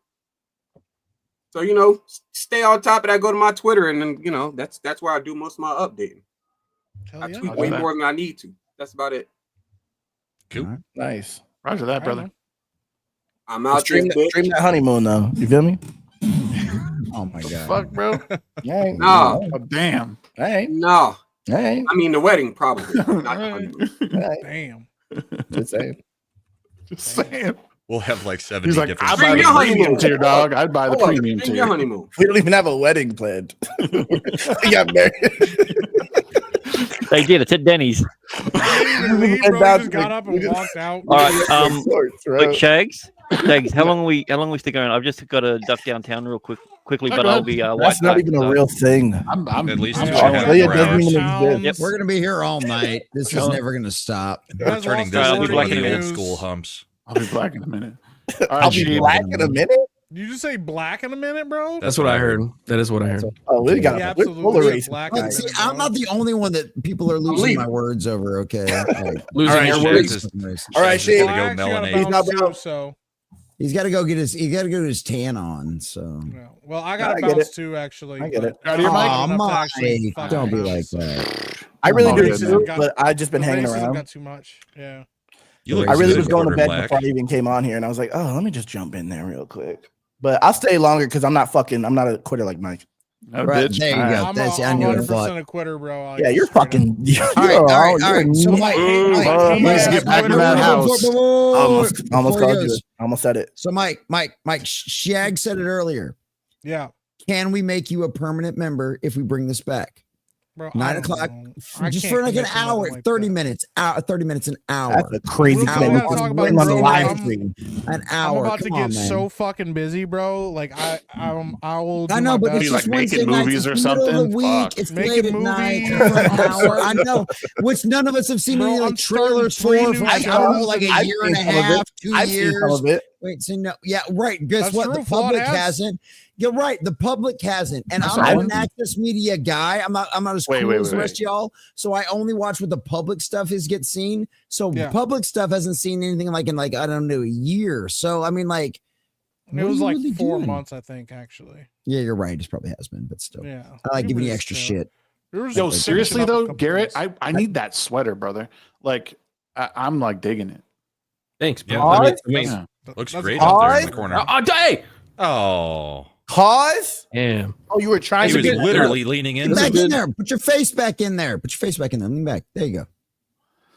So stay on top of that. Go to my Twitter, and then that's where I do most of my updating. I tweet way more than I need to. That's about it. Cool. Nice. Roger that, brother. I'm out Stream that honeymoon though. You feel me? Oh my god. Fuck, bro. Yeah. No. Oh, damn. Hey. No. Hey. I mean the wedding probably. Not the honeymoon. Damn. Just saying. Just saying. We'll have like 70 He's like, different. I'd buy the premium tier, dog. I'd buy the premium Your tier. honeymoon. We don't even have a wedding planned. We got married. They did. It's at Denny's. He just got up and walked out. All right. But Shags, how long we stick around? I've just got to duck downtown real quickly, but I'll be. That's not even a real thing. I'm at least Australia doesn't even exist. Yep. We're gonna be here all night. This is never gonna stop. We're turning this I'll be into black in a old minute. school humps. I'll be black in a minute. I'll be black in a minute. Did you just say black in a minute, bro? That's what I heard. That is what I heard. Oh, we got Yeah, we're full of absolutely. race. Black in a Look, see, minute, I'm bro. not the only one that people are losing my words over. Okay, like, Losing All right, your Shags words. is- All right, Shags is Shane. gonna I go actually gotta melanate. bounce He's not too, about- so he's got to go get his tan on. So yeah. Well, I got I to get bounce it. too, actually. I get it. Out of your mic? Aw, Enough to Mike, actually fucking don't be bounce. like that. I really Oh, do good, too, man. but I just been The hanging racism around. got too much. Yeah. You look I really good was going to quarter bed black. before I even came on here, and I was like, oh, let me just jump in there real quick. But I'll stay longer because I'm not a quitter like Mike. No, Right, bitch. there you go. I'm That's I I'm knew it. 100% a quitter, bro. Yeah, you're fucking. All right. So Mike, Let's get back in that house. Almost Before he called you. goes. Almost said it. So Mike, Shag said it earlier. Yeah. Can we make you a permanent member if we bring this back? Bro, 9 o'clock, just for like an hour, 30 minutes, 30 minutes, an hour. That's a crazy hour talk about on the live I'm- stream. An hour. I'm about to Come get on, man. so fucking busy, bro. Like I will. Do I know, my but best. it's just like Wednesday making nights. movies It's or the middle of something? the week. Fuck. It's Making late at night movies. for an hour. I know, which none of us have seen Bro, any like I'm starting trailers 3 for. new I don't know, like a I've year and a seen some of it. half, 2 I've seen some years. of it. Wait, so no, yeah, right. Guess That's what? true. The public Flawed ass. hasn't. You're right. The public hasn't, and That's I'm not right. an Access Media guy. I'm not as Wait, cool wait, as the wait, rest of y'all. So I only watch what the public stuff gets seen. So Yeah. public stuff hasn't seen anything like in like I don't know a year. So I mean, like It what was are you like really 4 doing? months, I think, actually. Yeah, you're right. It probably has been, but still, Yeah. I like It giving you was, extra shit. It was Yo, like seriously finishing up a though, couple Garrett, days. I need that sweater, brother. Like I'm like digging it. Thanks, bro. Yeah, I mean, Yeah. Looks That's great awesome. out there in the corner. hey! Oh, Pause. Damn. Oh, you were trying he to was get literally leaning Get in. back in there. Put your face back in there. Put your face back in there. Lean back. There you go.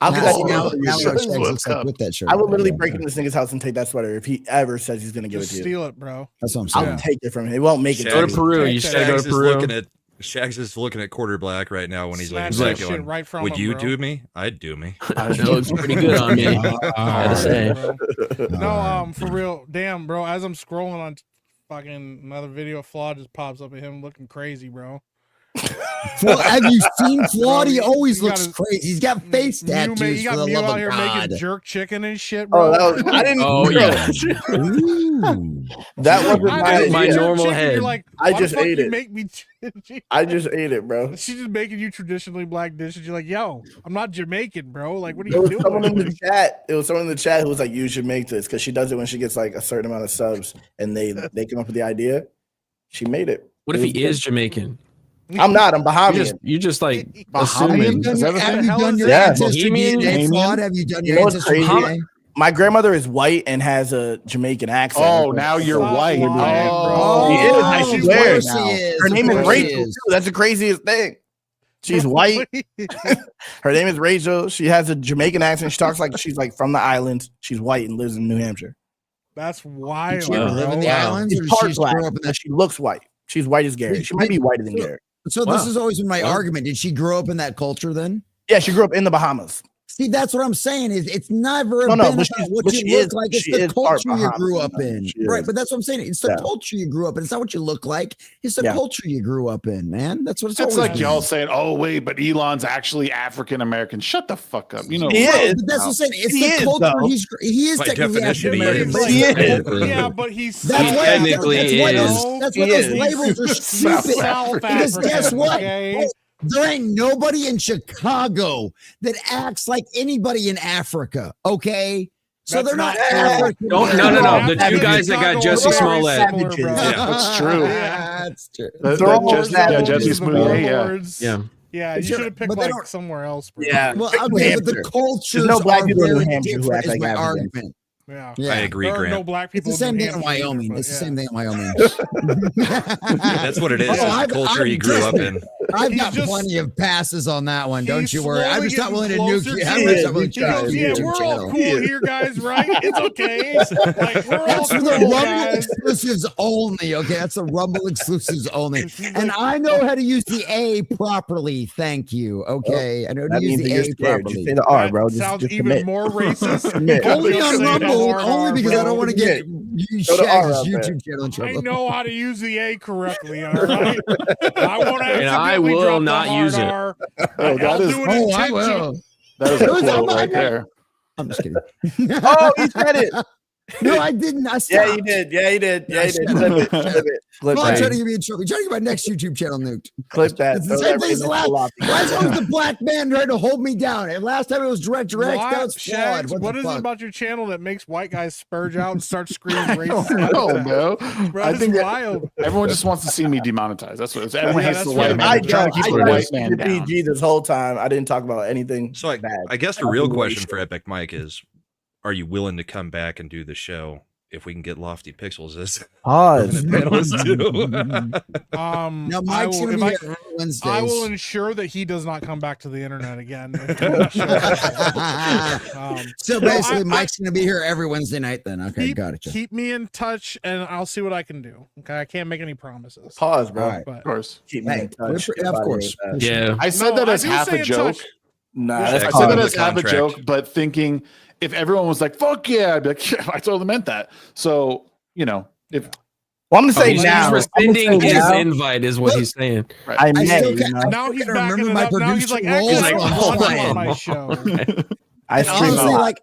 I'll Now, do that. see, now we know what What's Shags looks like up? with that shirt. I will literally Yeah, break into this nigga's house and take that sweater if he ever says he's gonna give Just it to you. steal it, bro. That's what I'm saying. I'll take it from him. It won't make it. Go to to me. Peru. You said go Shags to is Peru. looking at Shags is looking at Quarter Black right now when he's looking Snatch back that going, shit right from would him, you bro. do me? I'd do me. It looks pretty good on me. I gotta say. No, for real. Damn, bro. As I'm scrolling on fucking another video, Flawed just pops up at him looking crazy, bro. Well, have you seen Flawed? He Bro, always he got looks his- crazy. He's got face You tattoos for got the Mew love out of here God. making jerk chicken and shit, Oh, bro. that was, I didn't. Oh yeah. Ooh. That She's like, wasn't I didn't my eat jerk normal chicken. head. You're like, I why just the fuck ate you it. Make me I just ate it, bro. She's just making you traditionally black dishes. You're like, yo, I'm not Jamaican, bro. Like, what are There you was someone in doing? the chat. It was someone in the chat who was like, "You should make this," because she does it when she gets like a certain amount of subs, and they come up with the idea. She made it. What if It he was is Jamaican? I'm not. I'm Bahamian. You just like Bahamian? assuming. Is that Have you done your Yeah. ancestry Bohemian? DNA, Flawed? Have you done You your know what's ancestry crazy? DNA? My grandmother is white and has a Jamaican accent. Oh, now you're Stop white. lying, Oh, She is. I of swear. course he is. Her Of name is course he Rachel is. too. That's the craziest thing. She's white. Her name is Rachel. She has a Jamaican accent. She talks like she's like from the islands. She's white and lives in New Hampshire. That's wild. Did she ever live in the bro. islands, or She's did she part just black. grow up in that? She looks white. She's white as Garrett. She might be whiter than Garrett. So this Wow. has always been my Wow. argument. Did she grow up in that culture then? Yeah, she grew up in the Bahamas. See, that's what I'm saying. Is it's never No, been no, about but what but you she look is- like. It's she the is part culture you grew Bahamas, up in, she right? is. But that's what I'm saying. It's the Yeah. culture you grew up in. It's not what you look like. It's the Yeah. culture you grew up in, man. That's what it's That's always like been. y'all saying, "Oh wait, but Elon's actually African American." Shut the fuck up. You know, He Bro, is. but that's what I'm saying. It's He the is, culture. though. He is By technically definition, African he American. is. but He it's- is. Yeah, but he's That's He why. technically That's why is. those, that's He why those is. labels are stupid. South Because guess African, what? okay? There ain't nobody in Chicago that acts like anybody in Africa. Okay. So That's they're not not true. African. No. The two guys that got Jesse Smollett. Savages. Yeah, that's true. That's true. They're all Jesse savages. Smollett. Yeah. Warlords. Yeah. Yeah, you Sure, should have picked but they like don't- somewhere else. Bro. Yeah. Well, New okay, but the Hampshire. cultures There's no black are people in New very Hampshire who different, act is like my Africans. argument. Yeah. Yeah. I agree, There are Grant. no black It's people. the same New thing in Hampshire either, Wyoming. but It's the yeah. same thing in Wyoming. That's what it is. Oh, It's the I've- culture I've he grew up in. I've He's got just- plenty of passes on that one. Don't He's you worry. I'm slowly just not willing to getting nuke closer you. to I'm it. just not willing to He try goes, to yeah, nuke your we're all channel. cool here, guys, right? It's okay. Like, we're all That's for the cool, Rumble guys. exclusives only. Okay, that's the Rumble exclusives only. And I know how to use the A properly. Thank you. Okay, I know how That to use means the that you're A scared. properly. Just say the R, That bro. sounds Just even commit. more racist. Commit. Only Just on say the Rumble, hard only R, because bro. I don't want to get you Throw the R Shags' out there. YouTube channel in I trouble. know how to use the A correctly, all right? I won't And I accidentally will drop the not hard use it. R. Oh, I'll that is do it Oh, I intentionally. will. that is a Those are quote my- right there. I'm just kidding. Oh, he said it. No, I didn't. I Yeah, stopped. you did. Yeah, he did. Yeah, he did. Shut Clip up. it. Clip it. Clip Well, I'm trying to that. give me in trouble. You're trying to get my next YouTube channel nuked. Clip that. It's the Throw same that thing as the last. floppy. Last time was the black man trying to hold me down, and last time it was direct. Why- That was flawed. Shags, What what the is it fuck? about your channel that makes white guys spurge out and start screaming I racist? don't know, bro. Bro, I it's think that wild. everyone just wants to see me demonetized. That's what it is. Everyone Yeah, hates that's the white what man. I They're trying to keep the white man the down. PG this whole time. I didn't talk about anything. So I bad. guess the real question for Epic Mike is, are you willing to come back and do the show if we can get Lofty Pixels as Pause. panelists too. No, Mike's gonna be here on Wednesdays. I will ensure that he does not come back to the internet again. So basically, Mike's gonna be here every Wednesday night. Then, okay, got it. Keep me in touch, and I'll see what I can do. Okay, I can't make any promises. Pause, bro. Right. But Of course. Keep me in touch. Of course. Yeah. I said that as half a joke. Nah, I that's said part that of as the half a contract. joke, but thinking if everyone was like, fuck yeah, I'd be like, yeah, I totally meant that. So, if Well, I'm gonna say He's now. rescinding his invite, is what he's saying. right. I I may. still You can't- know? now he's gotta backing remember it my up. Now he's like, producer actually, roles I are want him lying. on my show. I And stream honestly, a lot. like,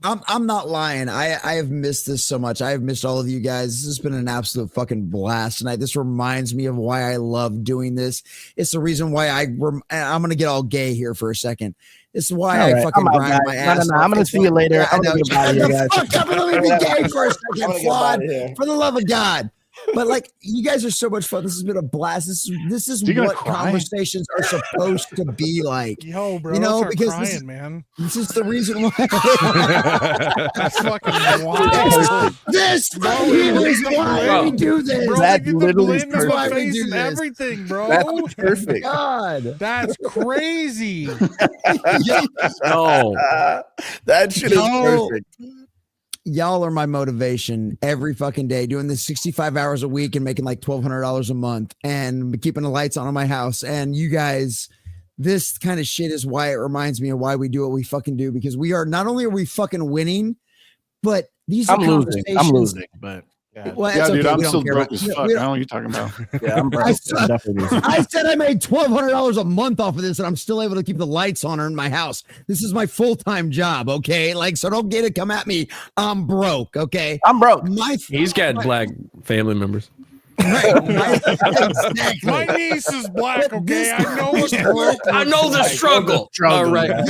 I'm not lying. I have missed this so much. I have missed all of you guys. This has been an absolute fucking blast tonight. This reminds me of why I love doing this. It's the reason why I'm gonna get all gay here for a second. It's why All I right, fucking I'm out, grind guys. my No, ass. I'm gonna off. see you later. Yeah, I I'm gonna know. get out of Shut here, the guys. fuck up and let me be gay for a I'm second, gonna get Flawed. out of here. For the love of God. But like, you guys are so much fun. This has been a blast. This is You gonna what cry? conversations are supposed to be like. Yo, bro, You know, start because crying, man. This is the reason why. That's fucking wild. This Bro, is why we do this. Bro, That's we get the literally blend in why my we face do and this. everything, bro. That's perfect. God. That's crazy. No. That shit is Yo. perfect. Y'all are my motivation every fucking day, doing this 65 hours a week and making like $1,200 a month and keeping the lights on in my house. And you guys, this kind of shit is why it reminds me of why we do what we fucking do, because we are not only are we fucking winning, but these are I'm losing. I'm conversations- losing, but Well, Yeah, it's dude, okay. I'm We don't still care broke about- as we fuck. don't- I don't know what you're talking about. yeah, I'm broke. I said- I'm definitely losing. I said I made $1,200 a month off of this, and I'm still able to keep the lights on in my house. This is my full-time job, okay? Like, so don't get it. Come at me. I'm broke, okay? I'm broke. He's got black family members. Exactly. My niece is black, okay? This- I know what broke I know the looks like. struggle. All right.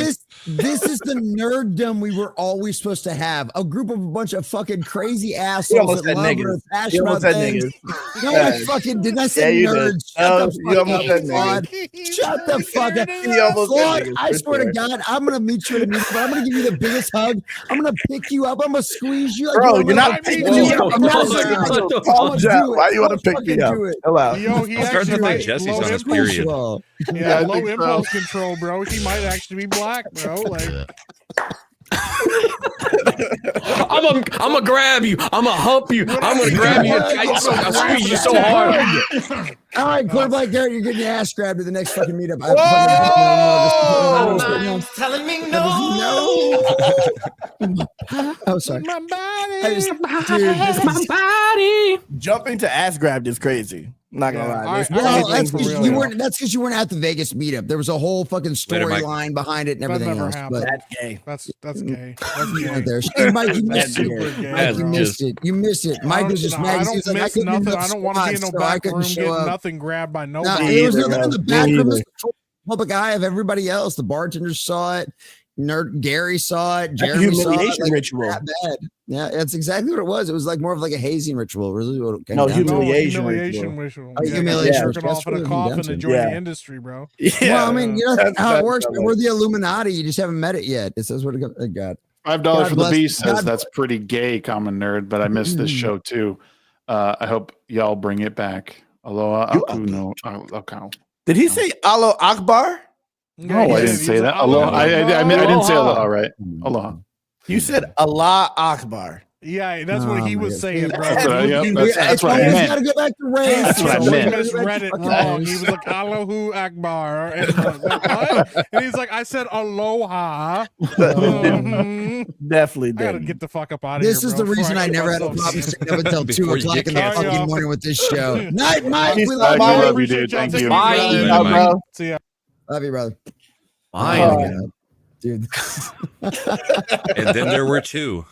This is the nerddom we were always supposed to have. A group of a bunch of fucking crazy He assholes almost that said love niggas. her, passionate He almost about said things. niggas. No, I fucking didn't. I say Yeah, you did. nerds. Oh, Shut you the fuck almost up, said Claude. Shut the fuck up. He almost said Claude, niggas, I for swear to sure. God, I'm gonna meet you at a meeting, but I'm gonna give you the biggest hug. I'm gonna pick you up. I'm gonna squeeze you. Bro, I'm you're gonna not pick picking you me up. up. I'm not Calm saying down. it. Calm I'm Calm gonna down. do it. Why do you want to I'll pick me fucking up? do it. Chill out. Yo, he Starting to actually think might Jesse's low on his impulse- period. Well, Yeah, I low think so. impulse control, bro. He might actually be black, bro. Like, I'm gonna grab you. I'm gonna hump you. I'm gonna grab you. I'll squeeze you so hard. All right, Claire Black Garrett, you're getting your ass grabbed at the next fucking meetup. Telling me Oh, sorry. my body. My body. Jumping to ass grabbed is crazy. I'm not gonna lie. There's Well, anything that's for because real. you weren't. That's because you weren't at the Vegas meetup. There was a whole fucking Later, Mike. storyline behind it and That everything never else. happened. But That's gay. That's gay. That's you gay. weren't there. Hey, Mike, you missed Super it. gay, Mike, you bro. missed it. You missed it. Mike was just No, mad. I He don't was like, I miss couldn't do nothing. enough I don't want to be in no squats, so I back couldn't room show getting up. nothing grabbed by No, nobody. it was either, nothing in bro. the back Me room. It either. was the public eye of everybody else. The bartenders saw it. Nerd Gary saw it. That's a Jeremy saw it. humiliation Like, ritual. that bad. Yeah, that's exactly what it was. It was like more of like a hazing ritual. Really, what it came No, down to. humiliation Humiliation ritual. ritual. Oh, Yeah, humiliation jerking ritual. off That's in what a it came coffin down to to. join Yeah. the industry, bro. Yeah. Well, I mean, you know That's- how it that's works. how it We're the Illuminati. You just haven't met it yet. It says what it God. $5 God for the bless- beast says God- that's pretty gay, common nerd, but I missed this show too. I hope y'all bring it back. Aloha akuno akau. Did he say Alo Akbar? No, I didn't say that. Aloha. I didn't say aloha, right? Aloha. You said Allah Akbar. Yeah, that's Oh what he my was God. saying, bro. That's what I- yep, that's what I always meant. gotta go back to race. That's what I He meant. misread it wrong. He was like Allahu Akbar, and, what? And he's like, I said aloha. Definitely I gotta did. get the fuck up out of here. This is bro, the reason before I get never had a myself problem canceled. staying up until 2 Before you o'clock get in the canceled. fucking morning with this show. Night, Mike. Peace We out, love Bye, you. love you, Appreciate dude. y'all Thank taking you. me Bye. out. Peace out, bro. See ya. Love you, brother. Fine. Oh my God. Dude. And then there were two.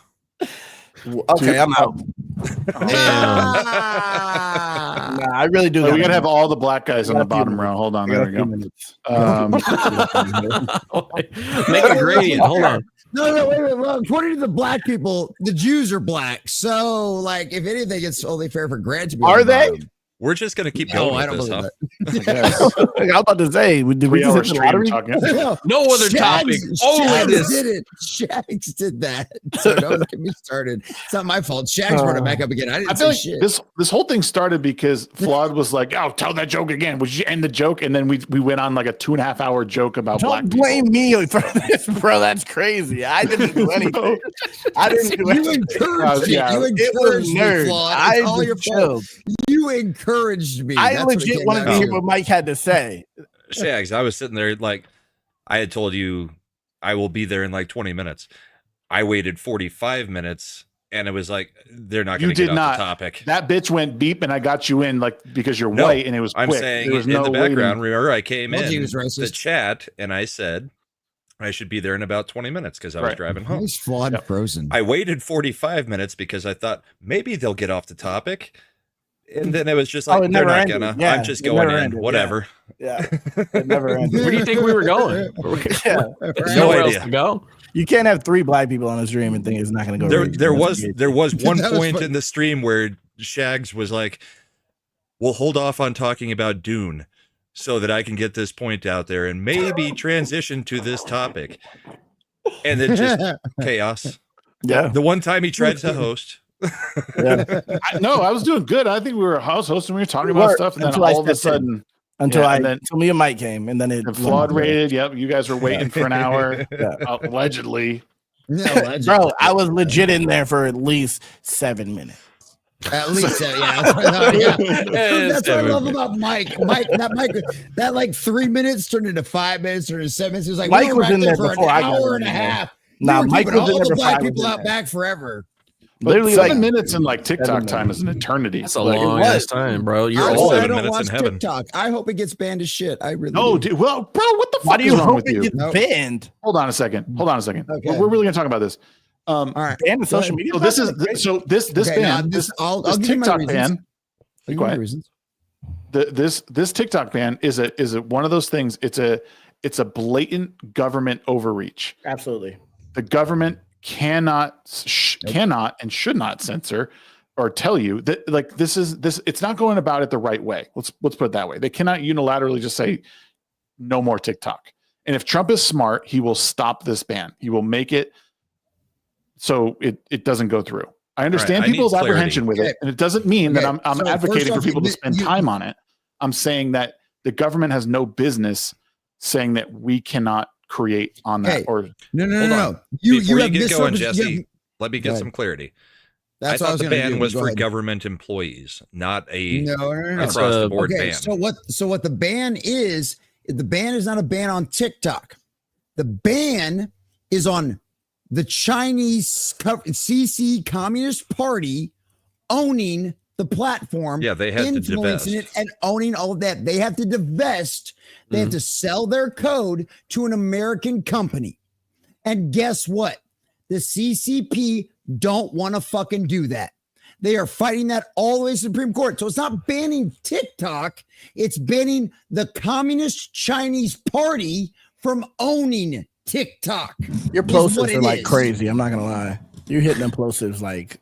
Okay, I'm out. Damn. Nah, I really do. So we gotta gotta have all the black guys on the got a few bottom minutes. row. Hold on, We there got we a go. few minutes. Make a gradient. Hold on. No, wait. Well, according to the black people, the Jews are black. So, like, if anything, it's only fair for Grant to be. on Are the they? bottom. We're just gonna keep going with this, huh? I was about to say, did we just hit the lottery? No other topic. Only this. Did it. Shags did that. So don't get me started. It's not my fault. Shags brought it back up again. I didn't say feel like shit. this whole thing started because Flawed was like, "Oh, tell that joke again." Would you end the joke? And then we went on like a 2.5 hour joke about black people. Don't blame me for this, bro. That's crazy. I didn't do anything. I didn't do anything. You encouraged me. You encouraged me, Flawed. I It's all your fault. You encouraged me. I That's what it legit came wanted down to hear what Mike had to say. Shags, I was sitting there like I had told you I will be there in like 20 minutes. I waited 45 minutes and it was like they're not going to get off the topic. That bitch went beep and I got you in like because you're white and it was quick. I'm saying there was in no the background, waiting. remember I came in racist. the chat and I said I should be there in about 20 minutes because I was driving home. Nice Flawed frozen. I waited 45 minutes because I thought maybe they'll get off the topic. And then it was just like, they're not gonna. Yeah, I'm just going in, whatever. Yeah, it never ended. Where do you think we were going? Yeah, no idea. To go. You can't have 3 black people on a stream and think it's not going to go. There was one point in the stream where Shags was like, "We'll hold off on talking about Dune, so that I can get this point out there and maybe transition to this topic." And then just chaos. Yeah. The one time he tried to host. No, I was doing good. I think we were house hosting. We were talking about stuff, and then all of a sudden, until me and Mike came, and then it Flawed rated. Yep, you guys were waiting for an hour, allegedly. Bro, I was legit in there for at least 7 minutes. At least, yeah. That's what I love about Mike. That like 3 minutes turned into 5 minutes, turned into 7 minutes. It was like Mike we were was in there for before an I got hour in and a there. half. Nah, Mike was in all there the before black I was people in out there. back forever. Literally 7 minutes in like TikTok time is an eternity. That's a long ass time, bro. You're old. I don't watch TikTok. I hope it gets banned as shit. I really do. do. Well, bro, what the Why fuck do is you wrong hope with it you? gets banned? Hold on a second. Okay. We're really gonna talk about this. All right. Ban the social media. So this ban, this TikTok ban. Be quiet. This TikTok ban is a one of those things. It's a blatant government overreach. Absolutely. The government cannot and should not censor or tell you that like this it's not going about it the right way. Let's put it that way. They cannot unilaterally just say no more TikTok. And if Trump is smart, he will stop this ban. He will make it so it doesn't go through. I understand people's apprehension with it, and it doesn't mean that I'm advocating for people to spend time on it. I'm saying that the government has no business saying that we cannot create on that. Or no. Before you get going, Jesse, let me get some clarity. That's I thought the ban was for government employees, not a across the board ban. So what the ban is not a ban on TikTok. The ban is on the Chinese CC Communist Party owning the platform. Yeah, they have to divest it and owning all of that. They have to divest. They have to sell their code to an American company. And guess what? The CCP don't want to fucking do that. They are fighting that all the way to the Supreme Court. So it's not banning TikTok. It's banning the Communist Chinese Party from owning TikTok. Your plosives are like crazy. I'm not going to lie. You're hitting them plosives like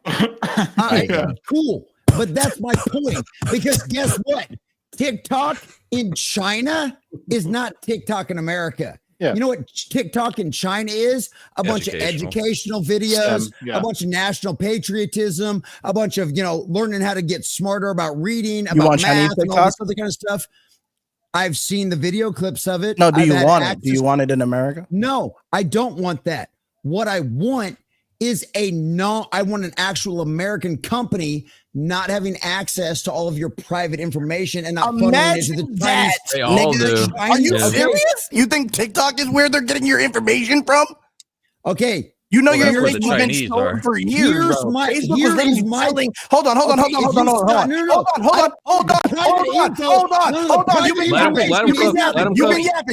cool. But that's my point. Because guess what? TikTok in China is not TikTok in America. Yeah. You know what TikTok in China is? A bunch of educational videos, a bunch of national patriotism, a bunch of, learning how to get smarter about reading, about math, and all this other kind of stuff. I've seen the video clips of it. No, do you want it? Do you want it in America? No, I don't want that. What I want is I want an actual American company not having access to all of your private information and not funneling into the Chinese. They all do. Are you serious? You think TikTok is where they're getting your information from? Okay. You know your information has been stolen for years. Hold on.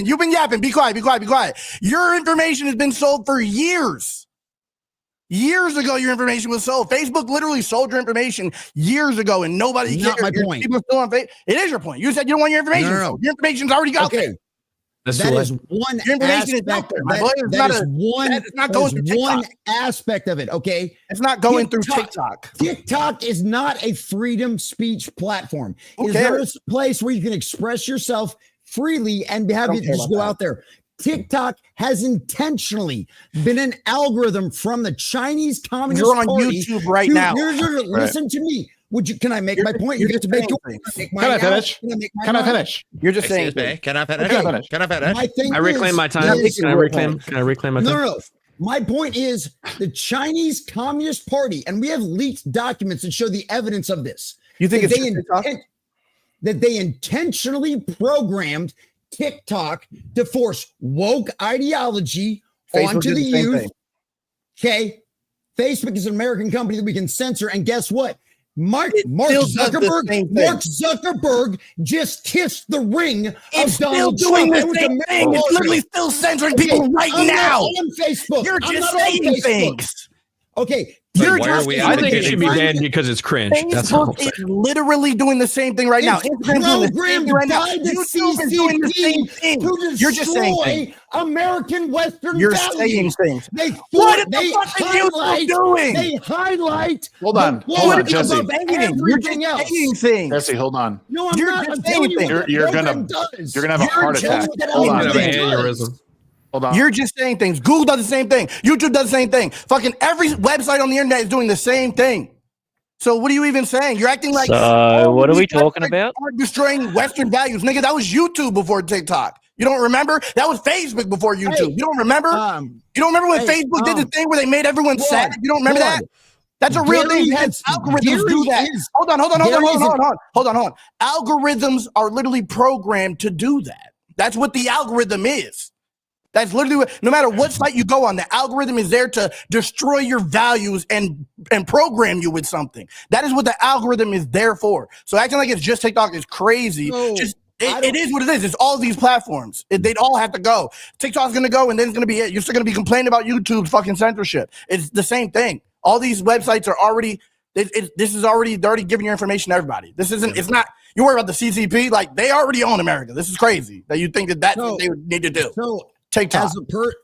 You've been yapping. Be quiet. Your information has been sold for years. Years ago, your information was sold. Facebook literally sold your information years ago, and nobody cared. Not my point. People still on Facebook. It is your point. You said you don't want your information. No. Your information's already got there. That is one aspect. That is one aspect of it. Okay, it's not going through TikTok. TikTok is not a freedom speech platform. It's not a place where you can express yourself freely and have it just go out there. TikTok has intentionally been an algorithm from the Chinese Communist Party. You're on YouTube right now. Listen to me. Can I make my point? You get to make yours. Can I finish? Can I finish? You're just saying. Can I finish? Can I finish? I reclaim my time. Can I reclaim my time? No. My point is the Chinese Communist Party, and we have leaked documents that show the evidence of this. You think that they intentionally programmed TikTok to force woke ideology onto the youth. Okay. Facebook is an American company that we can censor. And guess what? Mark Zuckerberg just kissed the ring of Donald Trump. It's literally still censoring people right now. On Facebook. You're just saying things. Okay. I think it should be banned because it's cringe. That's all. It's literally doing the same thing right now. Instagram's doing the same thing right now. YouTube is doing the same thing. You're just saying things. American Western You're values. saying things. What the fuck are you doing? They highlight. Hold on, Jesse. You're just saying things. Jesse, hold on. No, I'm not. I'm telling you, you're gonna have a heart attack. Hold on. Aneurysm. Hold on. You're just saying things. Google does the same thing. YouTube does the same thing. Fucking every website on the internet is doing the same thing. So what are you even saying? You're acting like. So what are we talking about? Destroying Western values, nigga. That was YouTube before TikTok. You don't remember? That was Facebook before YouTube. You don't remember? You don't remember when Facebook did the thing where they made everyone sad? You don't remember that? That's a real thing. Algorithms do that. Hold on. Algorithms are literally programmed to do that. That's what the algorithm is. That's literally what, no matter what site you go on, the algorithm is there to destroy your values and program you with something. That is what the algorithm is there for. So acting like it's just TikTok is crazy. It is what it is. It's all these platforms. They'd all have to go. TikTok's going to go, and then it's going to be it. You're still going to be complaining about YouTube's fucking censorship. It's the same thing. All these websites are already. This is already. They're already giving your information to everybody. This isn't. It's not. You worry about the CCP. Like they already own America. This is crazy that you think that's what they would need to do. So TikTok.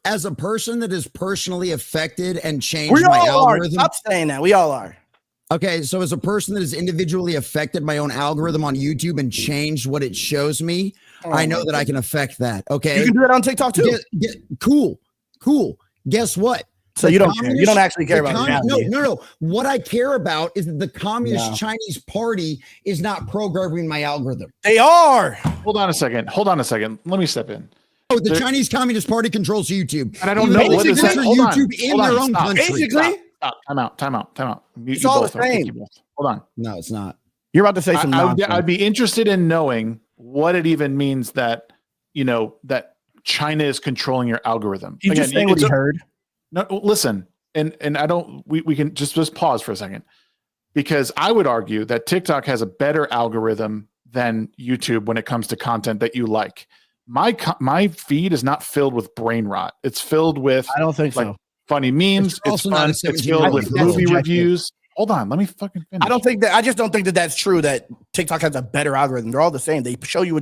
As a person that is personally affected and changed my algorithm. Stop saying that. We all are. Okay, so as a person that has individually affected my own algorithm on YouTube and changed what it shows me, I know that I can affect that. Okay, you can do that on TikTok too. Cool. Guess what? So you don't care. You don't actually care about it. No. What I care about is that the Communist Chinese Party is not programming my algorithm. They are. Hold on a second. Let me step in. Oh, the Chinese Communist Party controls YouTube. And I don't know what is that. YouTube in their own country. Basically. Time out. It's all the same. Hold on. No, it's not. You're about to say some nonsense. I'd be interested in knowing what it even means that, that China is controlling your algorithm. You just saying what you heard. No, listen, and I don't. We can just pause for a second, because I would argue that TikTok has a better algorithm than YouTube when it comes to content that you like. My feed is not filled with brain rot. It's filled with I don't think so. Funny memes. It's fun. It's filled with movie reviews. Hold on, let me fucking finish. I just don't think that that's true. That TikTok has a better algorithm. They're all the same. They show you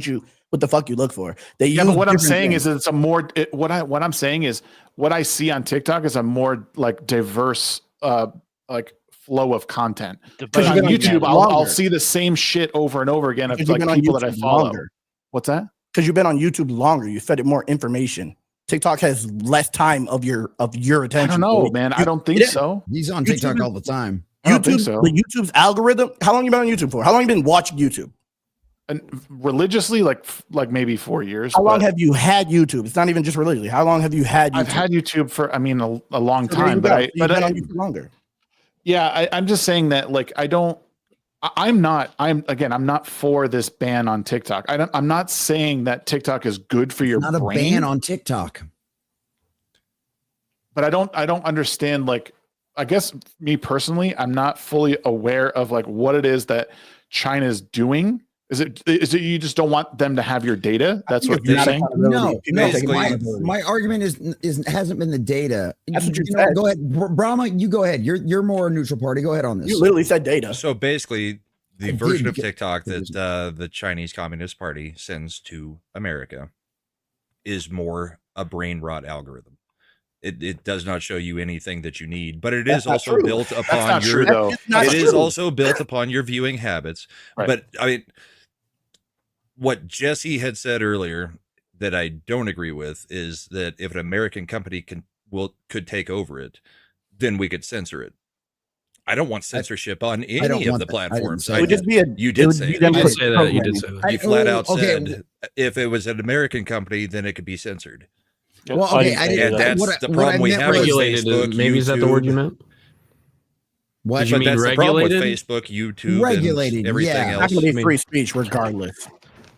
what the fuck you look for. But what I'm saying is it's a more. What I'm saying is what I see on TikTok is a more like diverse like flow of content. Because on YouTube, I'll see the same shit over and over again of like people that I follow. Longer. What's that? Because you've been on YouTube longer. You fed it more information. TikTok has less time of your attention. I don't know, man. I don't think so. He's on TikTok all the time. I don't think so. YouTube's algorithm. How long you been on YouTube for? How long you been watching YouTube? And religiously, like maybe 4 years. How long have you had YouTube? It's not even just religiously. How long have you had YouTube? I've had YouTube for a long time, but I've been on YouTube longer. Yeah, I'm just saying that I'm not for this ban on TikTok. I'm not saying that TikTok is good for your brain. Not a ban on TikTok. But I don't understand, I guess me personally, I'm not fully aware of what it is that China is doing. Is it you just don't want them to have your data? That's what you're saying? No. My argument is hasn't been the data. That's what you said. Go ahead, Brahma. You go ahead. You're more a neutral party. Go ahead on this. You literally said data. So basically, the version of TikTok that the Chinese Communist Party sends to America is more a brain rot algorithm. It does not show you anything that you need, but it is also built upon your. It is also built upon your viewing habits. Right. But I mean, what Jesse had said earlier that I don't agree with is that if an American company could take over it, then we could censor it. I don't want censorship on any of the platforms. It would just be you did say that. You did say that. You flat out said if it was an American company, then it could be censored. Well, okay, and that's the problem we have with Facebook. Maybe is that the word you meant? What? Did you mean that's regulated? The problem with Facebook, YouTube, regulated, and everything else. It's not going to be free speech regardless.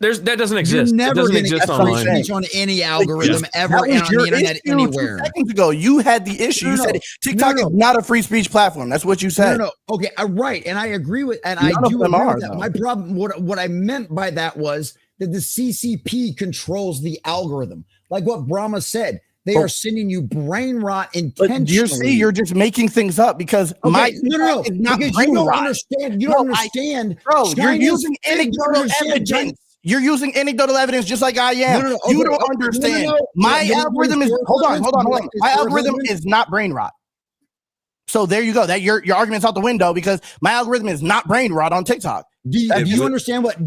That doesn't exist. You're never going to get free speech on any algorithm ever on the internet anywhere. 2 seconds ago, you had the issue. You said TikTok is not a free speech platform. That's what you said. No. Okay, right, and I agree with, and I do agree with that. My problem, what I meant by that was that the CCP controls the algorithm, like what Brahma said. They are sending you brain rot intentionally. You're just making things up because no, because you don't understand. You don't understand, bro. You're using anecdotal evidence. You're using anecdotal evidence just like I am. You don't understand. My algorithm is hold on. My algorithm is not brain rot. So there you go. That your argument's out the window because my algorithm is not brain rot on TikTok. Do you understand what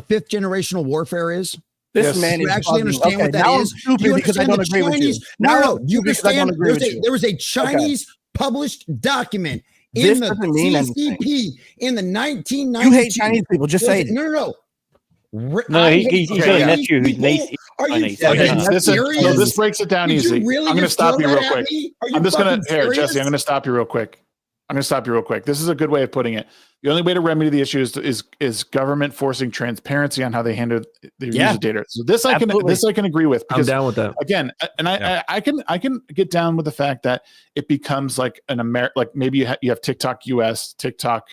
fifth generational warfare is? This man is actually understand what that is. Do you because I don't agree with you. No, you understand. There was a Chinese published document in the CCP in the 1990s. You hate Chinese people. Just say it. No, he's got a nephew who's nice. Are you serious? So this breaks it down easy. I'm going to stop you real quick. I'm just going to Jesse. I'm going to stop you real quick. This is a good way of putting it. The only way to remedy the issue is government forcing transparency on how they handle their user data. So this I can agree with. Because, I'm down with that. Again, and I can get down with the fact that it becomes like like maybe you have TikTok US, TikTok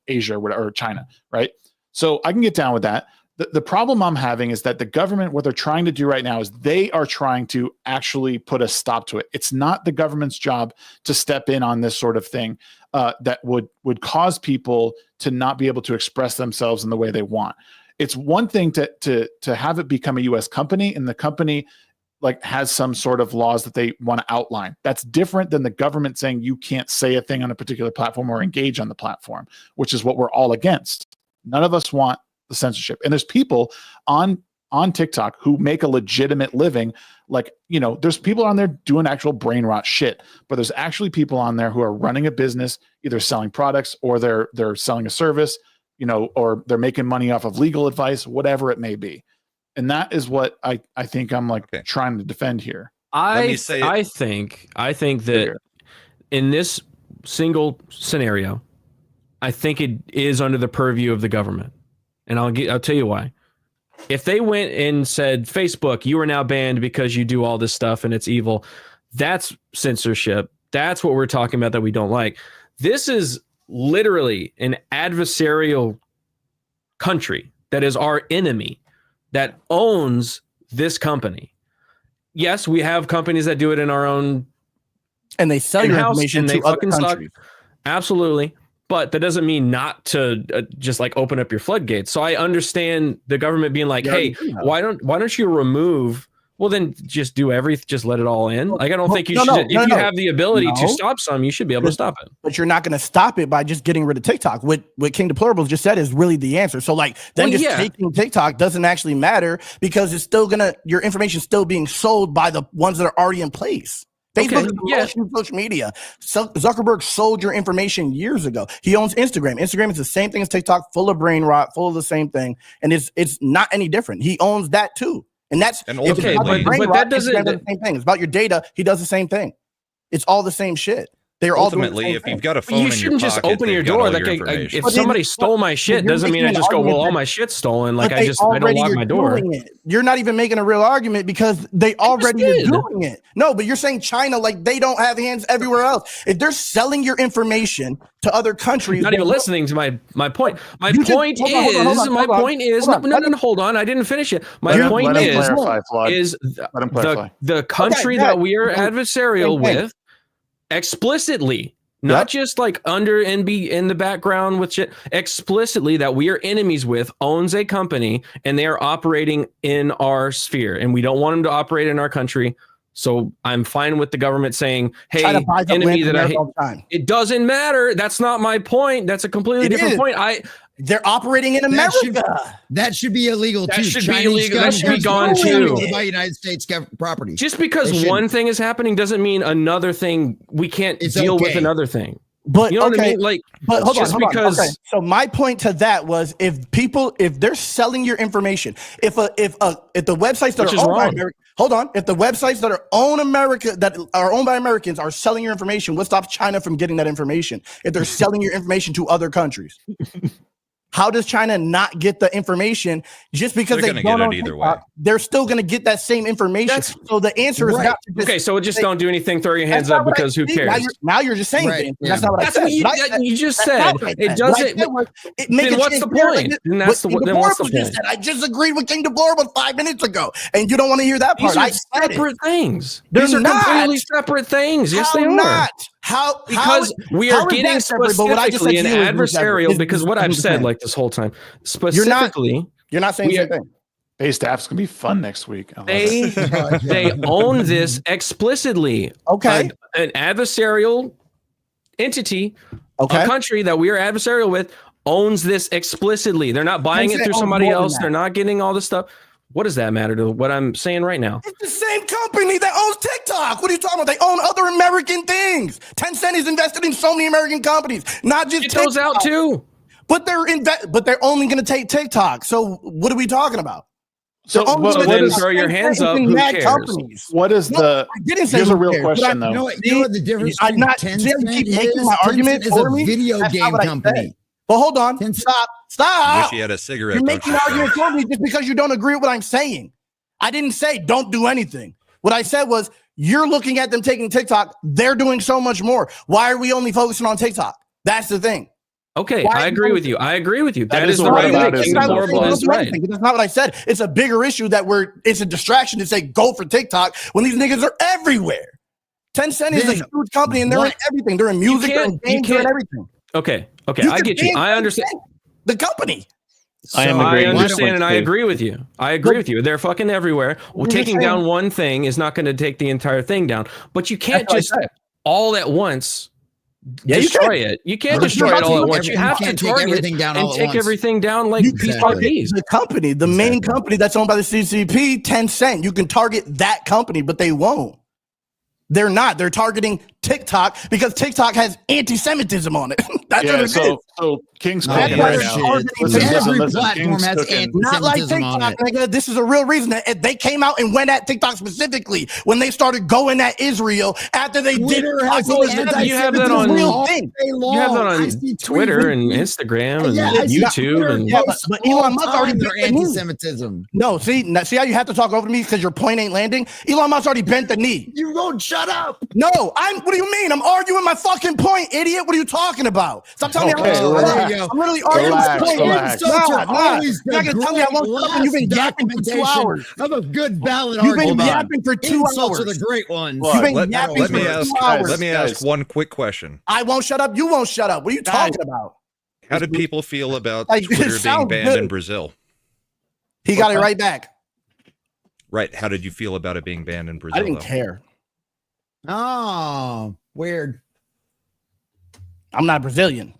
Asia, or China, right? So I can get down with that. The problem I'm having is that the government, what they're trying to do right now is they are trying to actually put a stop to it. It's not the government's job to step in on this sort of thing that would cause people to not be able to express themselves in the way they want. It's one thing to have it become a U.S. company and the company like has some sort of laws that they want to outline. That's different than the government saying you can't say a thing on a particular platform or engage on the platform, which is what we're all against. None of us want the censorship. And there's people on TikTok who make a legitimate living. Like, there's people on there doing actual brain rot shit, but there's actually people on there who are running a business, either selling products or they're selling a service, or they're making money off of legal advice, whatever it may be. And that is what I think I'm trying to defend here. I think that in this single scenario, I think it is under the purview of the government. And I'll tell you why. If they went and said, Facebook, you are now banned because you do all this stuff and it's evil, that's censorship. That's what we're talking about that we don't like. This is literally an adversarial country that is our enemy that owns this company. Yes, we have companies that do it in our own. And they sell your information to other countries. Absolutely. But that doesn't mean not to just like open up your floodgates. So I understand the government being like, "Hey, why don't you remove?" Well, then just just let it all in. Like I don't think you should. If you have the ability to stop some, you should be able to stop it. But you're not going to stop it by just getting rid of TikTok. What King Deplorables just said is really the answer. So like then taking TikTok doesn't actually matter because it's still your information still being sold by the ones that are already in place. Facebook is social media. Zuckerberg sold your information years ago. He owns Instagram. Instagram is the same thing as TikTok, full of brain rot, full of the same thing, and it's not any different. He owns that too, and that's but that doesn't. The same thing. It's about your data. He does the same thing. It's all the same shit. They're ultimately, if you've got a phone, you shouldn't just open your door. Like, if somebody stole my shit, doesn't mean I just go, well, all my shit's stolen. Like I don't lock my door. You're not even making a real argument because they already are doing it. No, but you're saying China, like they don't have hands everywhere else. If they're selling your information to other countries, not even listening to my point. My point is, no, hold on, I didn't finish it. My point is the country that we are adversarial with explicitly not just like under and be in the background with shit, explicitly that we are enemies with, owns a company and they are operating in our sphere and we don't want them to operate in our country. So I'm fine with the government saying, hey, enemy that I hate. It doesn't matter. That's not my point. That's a completely different point. They're operating in America. That should be illegal too. That should be illegal. That should be gone too. By United States property. Just because one thing is happening doesn't mean another thing. We can't deal with another thing. But you know what I mean? Like, but hold on. Okay. So my point to that was, if they're selling your information, if the websites that are owned by America, if the websites that are owned by Americans are selling your information, what stops China from getting that information? If they're selling your information to other countries. How does China not get the information just because they don't know either way? They're still going to get that same information. So the answer is not to okay. So just don't do anything. Throw your hands up because who cares? Now you're just saying things. That's not what I said. What you just said. It doesn't. Then what's the point? Then what's the point? I just agreed with King DeBoer with 5 minutes ago, and you don't want to hear that part. These are separate things. These are completely separate things. Yes, they are. Because we are getting specifically an adversarial, because what I've said like this whole time, specifically, you're not saying the same thing. Hey, staff's gonna be fun next week. They own this explicitly. Okay, an adversarial entity, a country that we are adversarial with owns this explicitly. They're not buying it through somebody else. They're not getting all this stuff. What does that matter to what I'm saying right now? It's the same company that owns TikTok. What are you talking about? They own other American things. Tencent is invested in so many American companies, not just TikTok. It goes out too. But they're only going to take TikTok. So what are we talking about? So then throw your hands up. Who cares? Companies. What is here's a real question though. You know what the difference between Tencent is a video game company. But hold on. Stop. Wish he had a cigarette. You're making an argument for me just because you don't agree with what I'm saying. I didn't say don't do anything. What I said was, you're looking at them taking TikTok. They're doing so much more. Why are we only focusing on TikTok? That's the thing. Okay, I agree with you. That is the right way. That's not what I said. It's a bigger issue that it's a distraction to say go for TikTok when these niggas are everywhere. Tencent is a huge company and they're in everything. They're in music, they're in games, they're in everything. Okay, I get you. I understand. The company. I understand and I agree with you. They're fucking everywhere. Well, taking down one thing is not going to take the entire thing down. But you can't just all at once destroy it. You can't destroy it all at once. You have to target and take everything down like piece by piece. The company, the main company that's owned by the CCP, Tencent, you can target that company, but they won't. They're not. They're targeting TikTok because TikTok has anti-Semitism on it. That's what it is. So King's cooking right now. Every platform has anti-Semitism not like TikTok, nigga. This is a real reason that they came out and went at TikTok specifically when they started going at Israel after they did. You have that on real thing. You have that on Twitter and Instagram and YouTube. But Elon Musk already their anti-Semitism. No, see how you have to talk over me because your point ain't landing. Elon Musk already bent the knee. You won't shut up. No, what do you mean? I'm arguing my fucking point, idiot. What are you talking about? Stop telling me I'm literally arguing my point. You're not gonna tell me I won't shut up and you've been yapping for 2 hours. Of a good ballad argument. You've been yapping for 2 hours. Insults are the great ones. You've been yapping for 2 hours. Let me ask one quick question. I won't shut up. You won't shut up. What are you talking about? How did people feel about Twitter being banned in Brazil? He got it right back. Right. How did you feel about it being banned in Brazil? I didn't care. Oh, weird. I'm not Brazilian.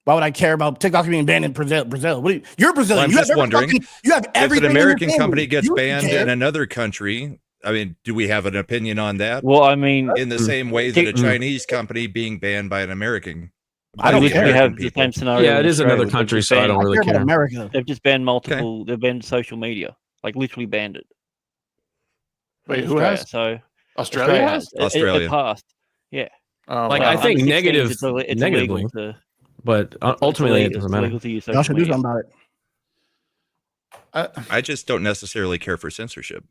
Why would I care about TikTok being banned in Brazil? You're Brazilian. Well, I'm just wondering. You have everything. If an American company gets banned in another country, I mean, do we have an opinion on that? Well, I mean, in the same way that a Chinese company being banned by an American. I don't care. We have the same scenario. Yeah, it is another country, so I don't really care. America. They've just banned multiple. They've banned social media, like literally banned it. Wait, who has? So Australia has. Australia it passed. Yeah. Like I think negatively, but ultimately it doesn't matter. Y'all should do something about it. I just don't necessarily care for censorship.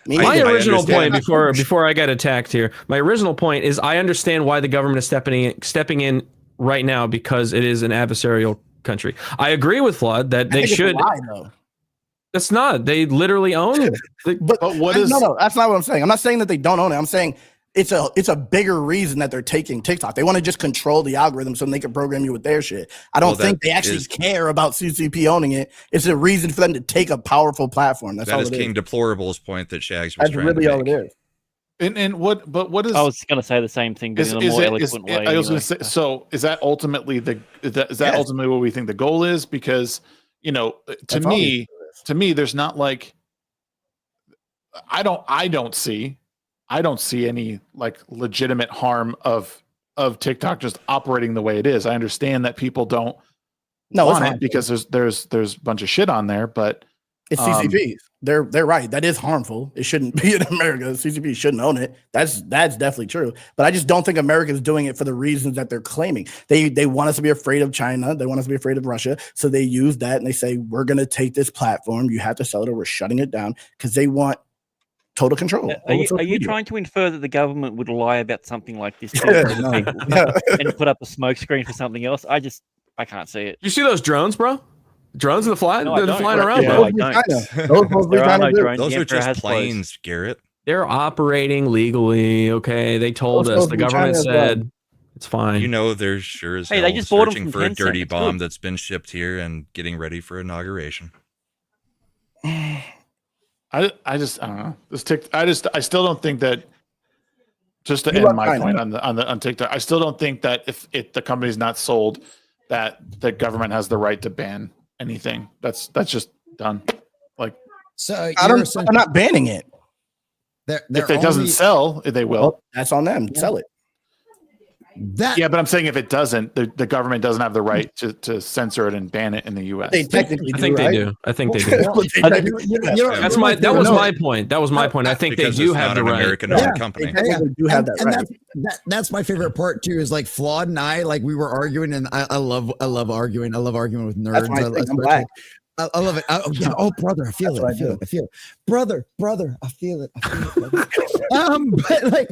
My original point before I got attacked here, my original point is I understand why the government is stepping in right now because it is an adversarial country. I agree with Flood that they should. That's not. They literally own it. But what is? No, that's not what I'm saying. I'm not saying that they don't own it. I'm saying it's a bigger reason that they're taking TikTok. They want to just control the algorithm so they can program you with their shit. I don't think they actually care about CCP owning it. It's a reason for them to take a powerful platform. That's all it is. That is King Deplorable's point that Shags was That's trying really to all make. it is. And what is? I was going to say the same thing, but in a more eloquent way. I was going to say. So is that ultimately ultimately what we think the goal is? Because to me, there's not like I don't see any like legitimate harm of TikTok just operating the way it is. I understand that people don't want it because there's a bunch of shit on there, but it's CCP. They're right. That is harmful. It shouldn't be in America. CCP shouldn't own it. That's definitely true. But I just don't think America is doing it for the reasons that they're claiming. They want us to be afraid of China. They want us to be afraid of Russia. So they use that and they say, we're going to take this platform. You have to sell it or we're shutting it down because they want total control. Are you trying to infer that the government would lie about something like this and put up a smoke screen for something else? I can't see it. You see those drones, bro? Drones in the fly? No, they're flying around. Yeah, Those are just planes, Garrett. They're operating legally. Okay, they told us. The government said it's fine. They're sure as hey, hell they just bought searching them for a Tencent. dirty It's bomb good. that's been shipped here and getting ready for inauguration. I don't know. I still don't think that. Just to end my point on TikTok, I still don't think that if the company's not sold, that the government has the right to ban anything. That's just done. Like, so I'm not banning it. If it doesn't sell, they will. Well, that's on them. Sell it. Yeah, but I'm saying if it doesn't, the government doesn't have the right to censor it and ban it in the U.S. They technically I think they do. I think they do. That was my point. That was my point. I think they do have the right. American-owned company. Do have that right. That's my favorite part too. Is like Flawed and I, like we were arguing, and I love arguing. I love arguing with nerds. I'm black. I love it. Oh, brother, I feel it. I feel it. Brother, I feel it. But like,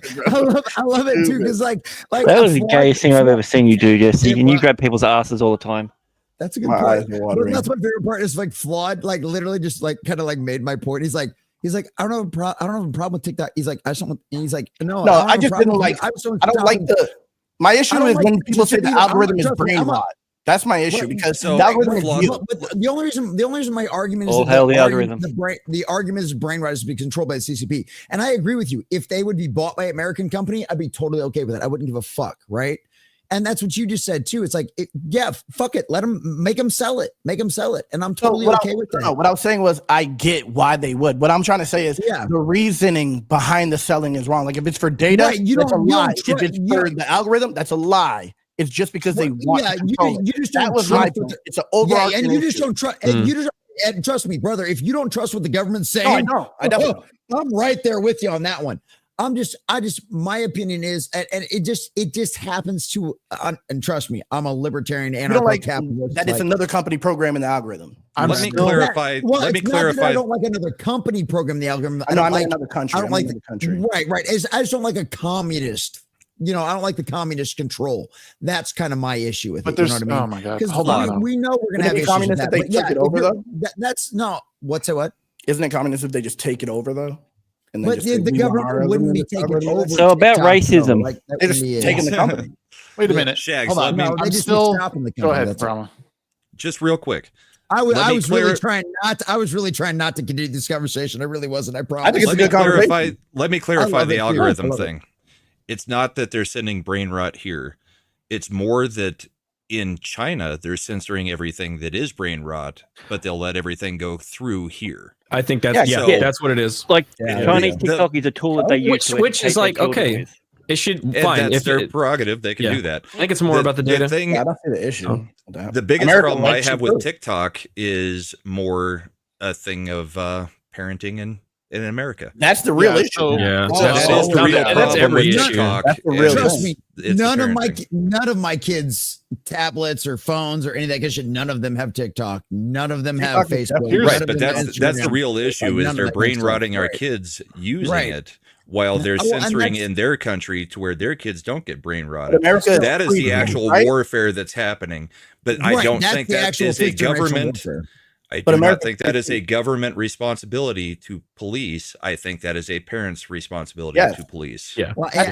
I love it too because like that was the gayest thing I've ever seen you do, Jesse. And you grab people's asses all the time. That's a good point. But that's my favorite part. Is like Flawed, like literally just like kind of like made my point. He's like, I don't have a problem with TikTok. He's like, I just don't. He's like, no, I just didn't like. I don't like the. My issue is when people say the algorithm is brain rot. That's my issue because the algorithm is real. But the only reason my argument is the argument is brain rot is to be controlled by the CCP. And I agree with you. If they would be bought by an American company, I'd be totally okay with it. I wouldn't give a fuck, right? And that's what you just said too. It's like, fuck it. Make them sell it. And I'm totally okay with that. No, what I was saying was I get why they would. What I'm trying to say is the reasoning behind the selling is wrong. Like if it's for data, that's a lie. If it's for the algorithm, that's a lie. It's just because they want to control you just that was my point. It's an overall and you just don't trust. And trust me, brother. If you don't trust what the government's saying, I definitely. I'm right there with you on that one. My opinion is, and it just happens to, and trust me, I'm a libertarian anarcho-capitalist. That is another company programming the algorithm. Let me clarify. I don't like another company programming the algorithm. I don't like another country. I don't like the country. Right. I just don't like a communist. I don't like the communist control. That's kind of my issue with it. You know what I mean? Oh my god! Because we know we're going to have issues communist with if they took it over though. That's no. What's it? What? Isn't it communist if they just take it over though? And but the government wouldn't be taking over. So about racism, they're just taking the company. Wait a minute, Shags. I'm still stopping the company. Go ahead, Brahma. Just real quick. I was really trying not to continue this conversation. I really wasn't. I promise. I think it's a good conversation. Let me clarify the algorithm thing. It's not that they're sending brain rot here. It's more that in China, they're censoring everything that is brain rot, but they'll let everything go through here. I think that's that's what it is. Like Chinese TikTok is a tool that they use. Which is like, okay, it should fine. If their prerogative, they can do that. I think it's more about the data. I don't see the issue. The biggest problem I have with TikTok is more a thing of parenting in America. That's the real issue. That's the real problem. That's every issue. That's the real Trust me, it's none of my kids' tablets or phones or any of that good shit. None of them have TikTok. None of them have Facebook. Right, but that's the real issue is they're brain rotting our kids using it while they're censoring in their country to where their kids don't get brain rotted. That is the actual warfare that's happening. But I don't think that is a government. I do not think that is a government responsibility to police. I think that is a parent's responsibility to police. Yeah. Well, so I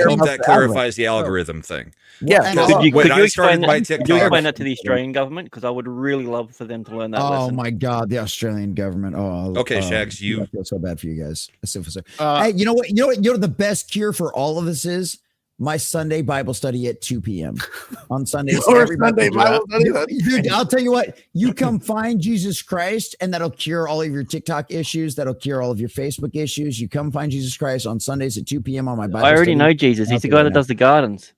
hope that clarifies the algorithm thing. Yeah. Could you explain that to the TikTok, Australian government? Because I would really love for them to learn that lesson. Oh my God, the Australian government. Okay, Shags, I feel so bad for you guys. Hey, you know what? You know the best cure for all of this is? My Sunday Bible study at 2 p.m. on Sundays. Sunday Bible study. Dude, I'll tell you what, you come find Jesus Christ and that'll cure all of your TikTok issues. That'll cure all of your Facebook issues. You come find Jesus Christ on Sundays at 2 p.m. on my Bible I already study. know Jesus. He's the guy that does the gardens.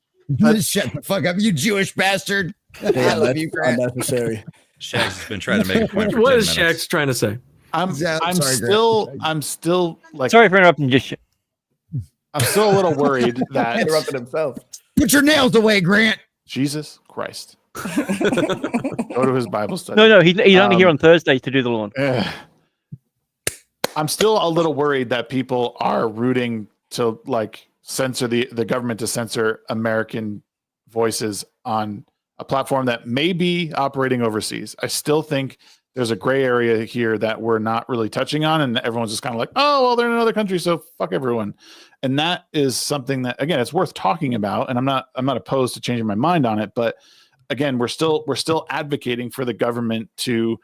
Shut the fuck up, you Jewish bastard. I love you, Grant. Unnecessary. Shags has been trying to make a point for What 10 is minutes. Shags trying to say? I'm still like. Sorry for interrupting. Just I'm still a little worried that interrupted himself. Put your nails away, Grant. Jesus Christ. Go to his Bible study. No, he's only here on Thursdays to do the lawn. I'm still a little worried that people are rooting to like censor the government to censor American voices on a platform that may be operating overseas. I still think there's a gray area here that we're not really touching on, and everyone's just kind of like, oh, well, they're in another country, so fuck everyone. And that is something that, again, it's worth talking about, and I'm not opposed to changing my mind on it, but again, we're still advocating for the government to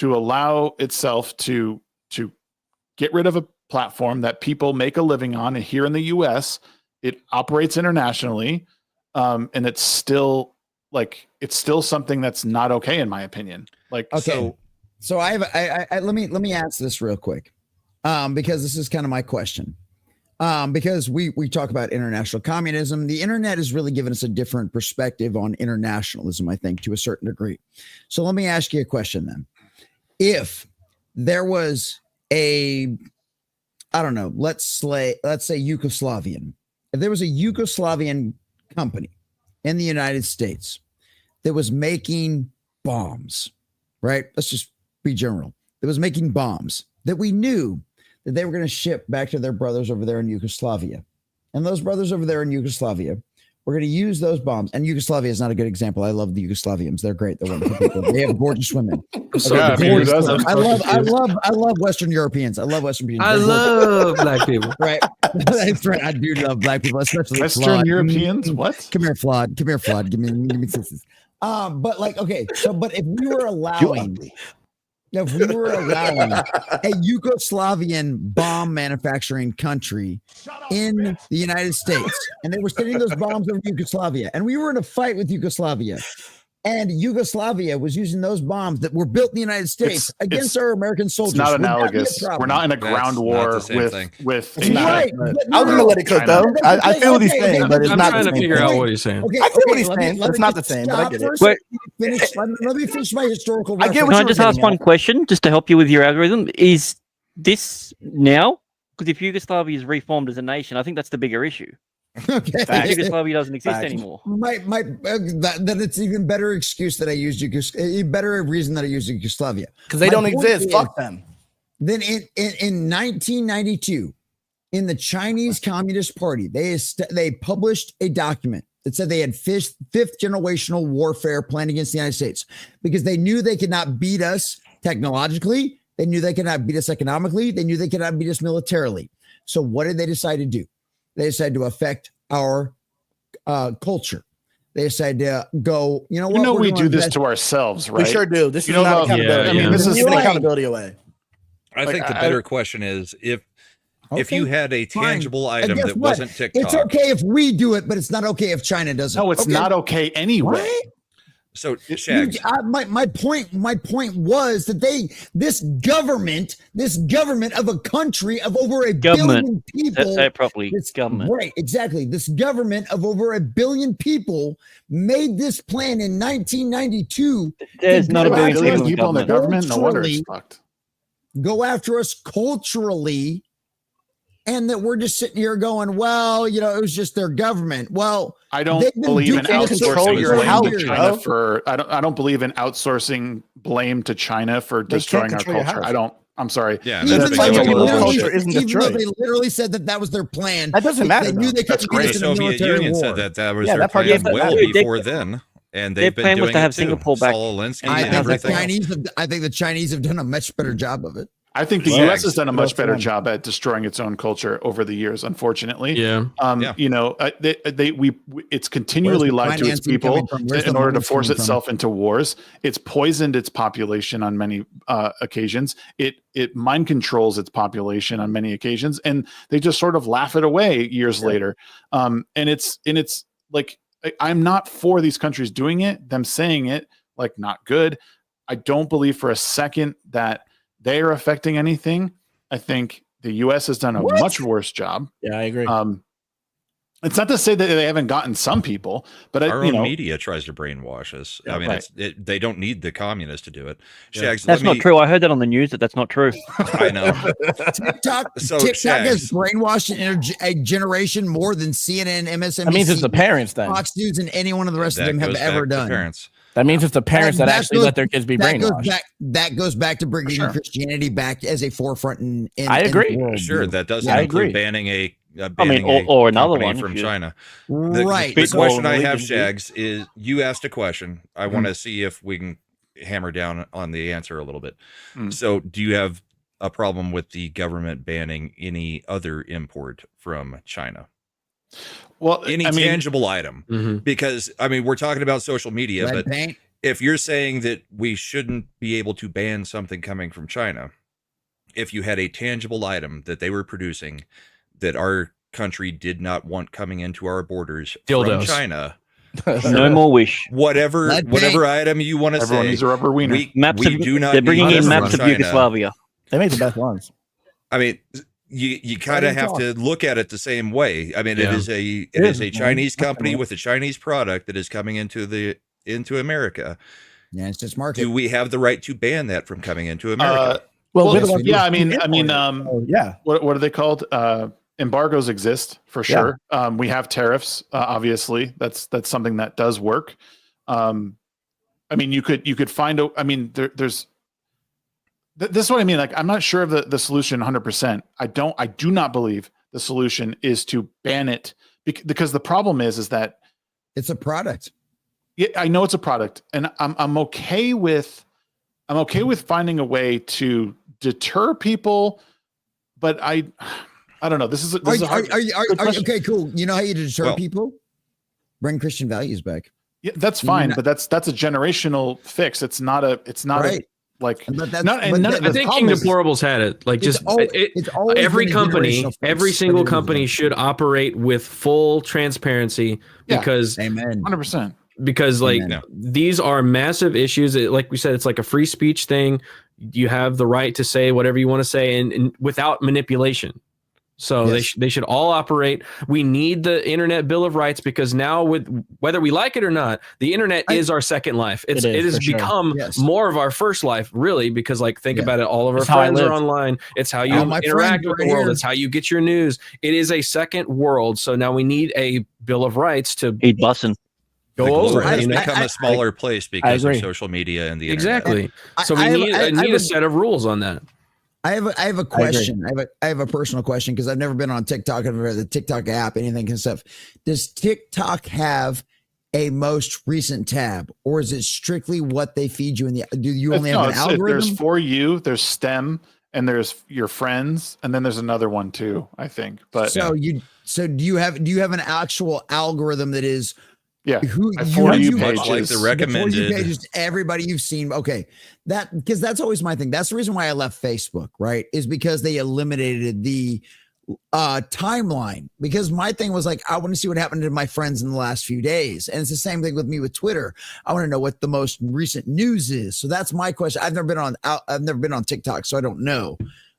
allow itself to get rid of a platform that people make a living on. And here in the US, it operates internationally, and it's still something that's not okay in my opinion. Like, okay, so I let me answer this real quick, because this is kind of my question. Because we talk about international communism, the internet has really given us a different perspective on internationalism, I think, to a certain degree. So let me ask you a question then. If there was I don't know, let's say Yugoslavian. If there was a Yugoslavian company in the United States that was making bombs, right? Let's just be general. That was making bombs that we knew that they were going to ship back to their brothers over there in Yugoslavia. And those brothers over there in Yugoslavia were going to use those bombs. And Yugoslavia is not a good example. I love the Yugoslavians. They're great. They're wonderful people. They have gorgeous women. I love Western Europeans. I love Western people. I love black people. Right. That's right. I do love black people, especially Western Flawed. Europeans. What? Come here, Flawed. Give me kisses. But like, okay, but if we were allowing a Yugoslavian bomb manufacturing country in the United States, and they were sending those bombs over Yugoslavia, and we were in a fight with Yugoslavia, and Yugoslavia was using those bombs that were built in the United States against our American soldiers. It's not analogous. We're not in a ground war with right. I was going to let it cook, though. I feel what he's saying, but it's not the same. I'm trying to figure out what he's saying. I feel what he's saying, but it's not the same, but I get it. Let me finish my historical reference. Can I just ask one question, just to help you with your algorithm? Is this now? Because if Yugoslavia is reformed as a nation, I think that's the bigger issue. Okay. Yugoslavia doesn't exist anymore. That it's even better excuse that I used better reason that I used Yugoslavia because they don't exist. Fuck them. Then in 1992, in the Chinese Communist Party, they published a document that said they had fifth generational warfare planned against the United States because they knew they could not beat us technologically. They knew they could not beat us economically. They knew they could not beat us militarily. So what did they decide to do? They decided to affect our culture. They decided to go, you know what? We do this to ourselves, right? We sure do. This is not accountability. I mean, this is giving accountability away. I think the better question is if you had a tangible item that wasn't TikTok. It's okay if we do it, but it's not okay if China does it. No, it's not okay anyway. Right? So Shags, my point was that this government of a country of over a billion people. Say it properly. Government. Right, exactly. This government of over a billion people made this plan in 1992. There's not a billion people in the government. No wonder it's fucked. Go after us culturally. And that we're just sitting here going, well, it was just their government. Well, I don't believe in outsourcing blame to China for. I don't believe in outsourcing blame to China for destroying our culture. I'm sorry. Yeah, even though they literally said that was their plan. That doesn't matter. They knew they couldn't the Soviet Union said that was their plan well before then. and they've been doing to have it too. Singapore back. Saul Alinsky I and think everything. I think the Chinese have done a much better job of it. I think the Well, U.S. has done a much that's better fine. job at destroying its own culture over the years. Unfortunately, Yeah. You know, it's continually Where's the lied to its financing people coming from? Where's in the order to money force coming from? itself into wars. It's poisoned its population on many occasions. It mind controls its population on many occasions, and they just sort of laugh it away years later. And it's like, I'm not for these countries doing it. Them saying it, like, not good. I don't believe for a second that they are affecting anything. I think the U.S. has done a much worse job. Yeah, I agree. It's not to say that they haven't gotten some people, but Our own media tries to brainwash us. Yeah, I mean, right. they don't need the communists to do it. Shags, That's not true. I heard that on the news that's not true. I know. TikTok Shags, has brainwashed a generation more than CNN, MSNBC. That means it's the parents then. Fox News, and any one of the rest of that them have goes ever back to done. parents. That means it's the parents that actually let their kids be brainwashed. That goes back to bringing Christianity back as a forefront in I agree. in the world. Sure, that doesn't I include agree. banning a or another company one from if you- China. Right. The So- question I have, religion, Shags, is you asked a question. I want to see if we can hammer down on the answer a little bit. So, do you have a problem with the government banning any other import from China? Well, any tangible item, because I mean, we're talking about social media, Red but paint. if you're saying that we shouldn't be able to ban something coming from China, if you had a tangible item that they were producing that our country did not want coming into our borders from Dildos. China, No more wish. whatever item you want to say, Everyone needs a rubber wiener. we do not. They're bringing need in from maps of China. Yugoslavia. They make the best ones. I mean, you kind of have to look at it the same way. I mean, it is a Chinese company with a Chinese product that is coming into America. Yeah, it's just market. Do we have the right to ban that from coming into America? Yeah, I mean, yeah. What are they called? Embargoes exist for sure. We have tariffs, obviously. That's something that does work. I mean, you could find I mean, there's this is what I mean. Like, I'm not sure of the solution 100%. I do not believe the solution is to ban it because the problem is that it's a product. Yeah, I know it's a product, and I'm okay with finding a way to deter people, but I don't know. This is okay, cool. You know how you deter people? Bring Christian values back. Yeah, that's fine, but that's a generational fix. It's not right. I think King Deplorables had it. Like, just every company, every single company should operate with full transparency because, amen, 100%. Because these are massive issues. Like we said, it's like a free speech thing. You have the right to say whatever you want to say, and without manipulation. So they should all operate. We need the Internet Bill of Rights because now, with whether we like it or not, the internet is our second life. It has become more of our first life, really, because think about it. All of our friends are online. It's how you interact with the world. It's how you get your news. It is a second world. So now we need a Bill of Rights to eat bussin'. Go over. It has become a smaller place because of social media and the internet. Exactly. So we need a set of rules on that. I have a question. I have a personal question because I've never been on TikTok. I've never had the TikTok app, anything and stuff. Does TikTok have a most recent tab, or is it strictly what they feed you in the? Do you only have an algorithm? There's For You, there's STEM, and there's Your Friends, and then there's another one too, I think. But do you have an actual algorithm that is? Yeah, who For You pages, like the recommended the For You pages, everybody you've seen. Okay, because that's always my thing. That's the reason why I left Facebook. Right, is because they eliminated the timeline. Because my thing was like, I want to see what happened to my friends in the last few days, and it's the same thing with me with Twitter. I want to know what the most recent news is. So that's my question. I've never been on TikTok, so I don't know.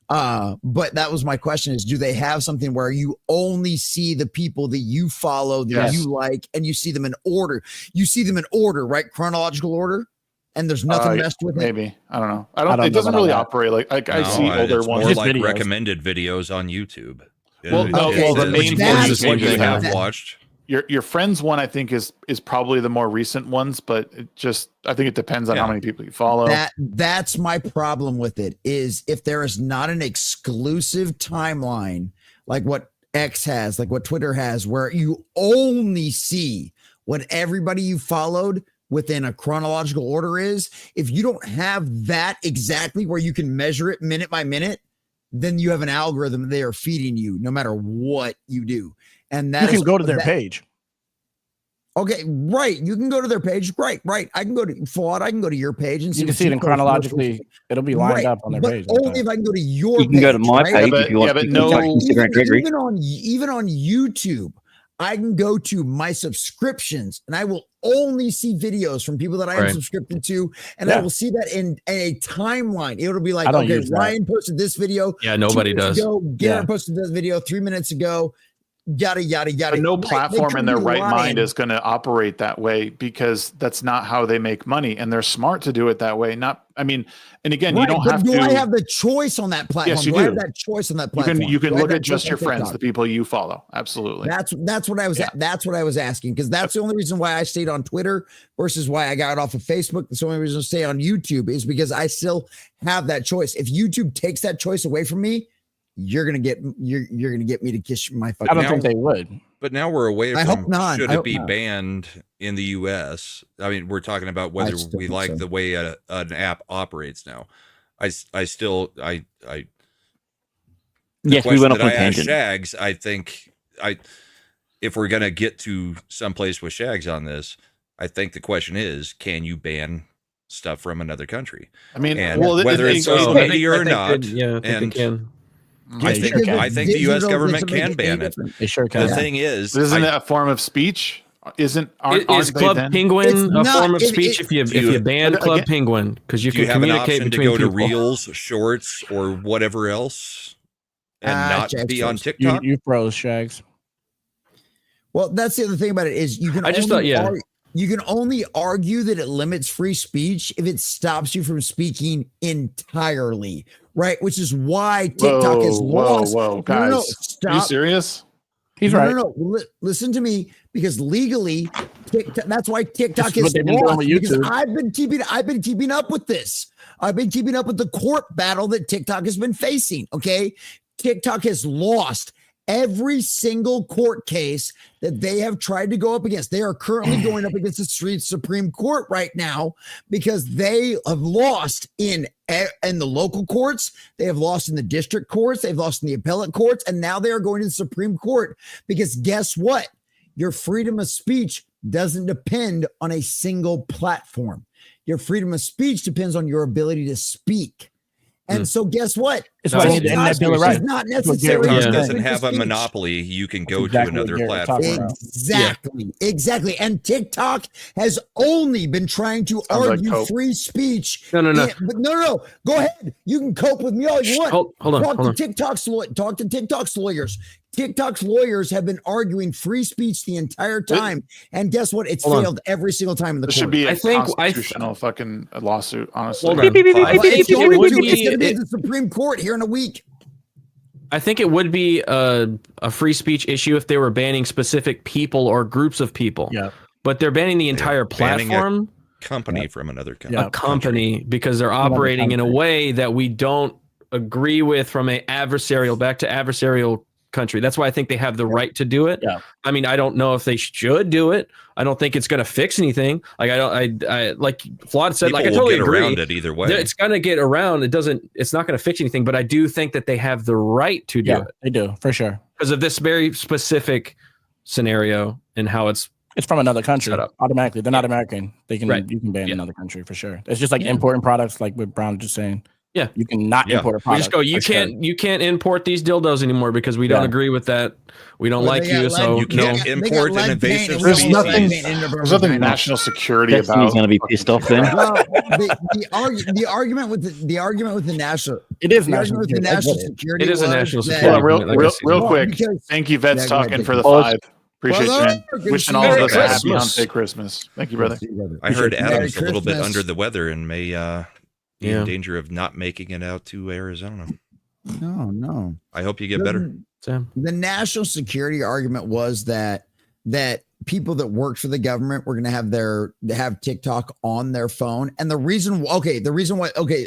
But that was my question is, do they have something where you only see the people that you follow, that you like, and you see them in order? You see them in order, right? Chronological order, and there's nothing messed with it. Maybe. I don't know. It doesn't really operate like I see older ones. More like recommended videos on YouTube. Well, the main ones you have watched. Your friends one, I think, is probably the more recent ones, but I think it depends on how many people you follow. That's my problem with it, is if there is not an exclusive timeline like what X has, like what Twitter has, where you only see what everybody you followed within a chronological order is, if you don't have that exactly where you can measure it minute by minute, then you have an algorithm they are feeding you no matter what you do. And that you can go to their page. Okay, right. You can go to their page. Right. I can go to Fuad. I can go to your page and you can see it in chronologically. It'll be lined up on their page. Only if I can go to your page. You can go to my page if you want. But no, even on YouTube, I can go to my subscriptions and I will only see videos from people that I am subscribed to, and I will see that in a timeline. It'll be like, okay, Ryan posted this video. Yeah, nobody does. Garrett posted this video 3 minutes ago. Yada yada yada. But no platform in their right mind is going to operate that way, because that's not how they make money, and they're smart to do it that way. And again, you don't have to. Do I have the choice on that platform? Yes, you do. do. I have that choice on that platform? You can look at just your friends, the people you follow. Absolutely. That's what I was. That's what I was asking, because that's the only reason why I stayed on Twitter versus why I got off of Facebook. That's the only reason I stay on YouTube is because I still have that choice. If YouTube takes that choice away from me, you're gonna get me to kiss my fucking. I don't think they would. But now we're away from. I hope not. Should it be banned in the U.S.? I mean, we're talking about whether we like the way an app operates now. Yes, we went off on a tangent. Shags, I think if we're gonna get to someplace with Shags on this, I think the question is, can you ban stuff from another country? I mean, whether it's social media or not, I think they can. I think the U.S. government can ban it. They sure can. The thing is, isn't that a form of speech? Is Club Penguin a form of speech if you ban Club Penguin, because you can communicate between to go people. to Reels, Shorts, or whatever else, and not be on TikTok? You froze, Shags. Well, that's the other thing about it is you can. You can only argue that it limits free speech if it stops you from speaking entirely, right? Which is why TikTok is lost. Whoa, guys. No, stop. Are you serious? He's right. Listen to me, because legally, TikTok, that's why TikTok is lost. Because I've been keeping up with this. I've been keeping up with the court battle that TikTok has been facing. Okay, TikTok has lost every single court case that they have tried to go up against. They are currently going up against the Supreme Court right now because they have lost in the local courts. They have lost in the district courts. They've lost in the appellate courts. And now they are going to the Supreme Court because guess what? Your freedom of speech doesn't depend on a single platform. Your freedom of speech depends on your ability to speak. And so guess what? It's not necessary. TikTok doesn't have a monopoly. You can go to another platform. Exactly. And TikTok has only been trying to argue free speech. No. Go ahead. You can cope with me all you want. Hold on. Talk to TikTok's lawyers. TikTok's lawyers have been arguing free speech the entire time, and guess what? It's failed every single time in the court. Should be a constitutional fucking lawsuit, honestly. It's going to be the Supreme Court here in a week. I think it would be a free speech issue if they were banning specific people or groups of people. Yeah, but they're banning the entire platform. Company from another company because they're operating in a way that we don't agree with from a adversarial country. That's why I think they have the right to do it. Yeah. I mean, I don't know if they should do it. I don't think it's going to fix anything. Like I like Flawed said, like I totally agree. Around it either way. It's going to get around. It's not going to fix anything, but I do think that they have the right to do it. They do, for sure. Because of this very specific scenario and how it's from another country automatically. They're not American. You can ban another country for sure. It's just like importing products, like what Brown was just saying. Yeah, you can not import a product. We just go. You can't import these dildos anymore because we don't agree with that. We don't like you, so you can't import an invasive species. There's nothing national security about. He's going to be pissed off then. The argument with the national. It is national security. It is a national security. Real quick. Thank you, Vets, talking for the 5. Appreciate you, man. Wishing all of us a happy Humpy Christmas. Thank you, brother. I heard Adam's a little bit under the weather and may. In danger of not making it out to Arizona. No. I hope you get better. The national security argument was that people that worked for the government were going to have TikTok on their phone, and the reason why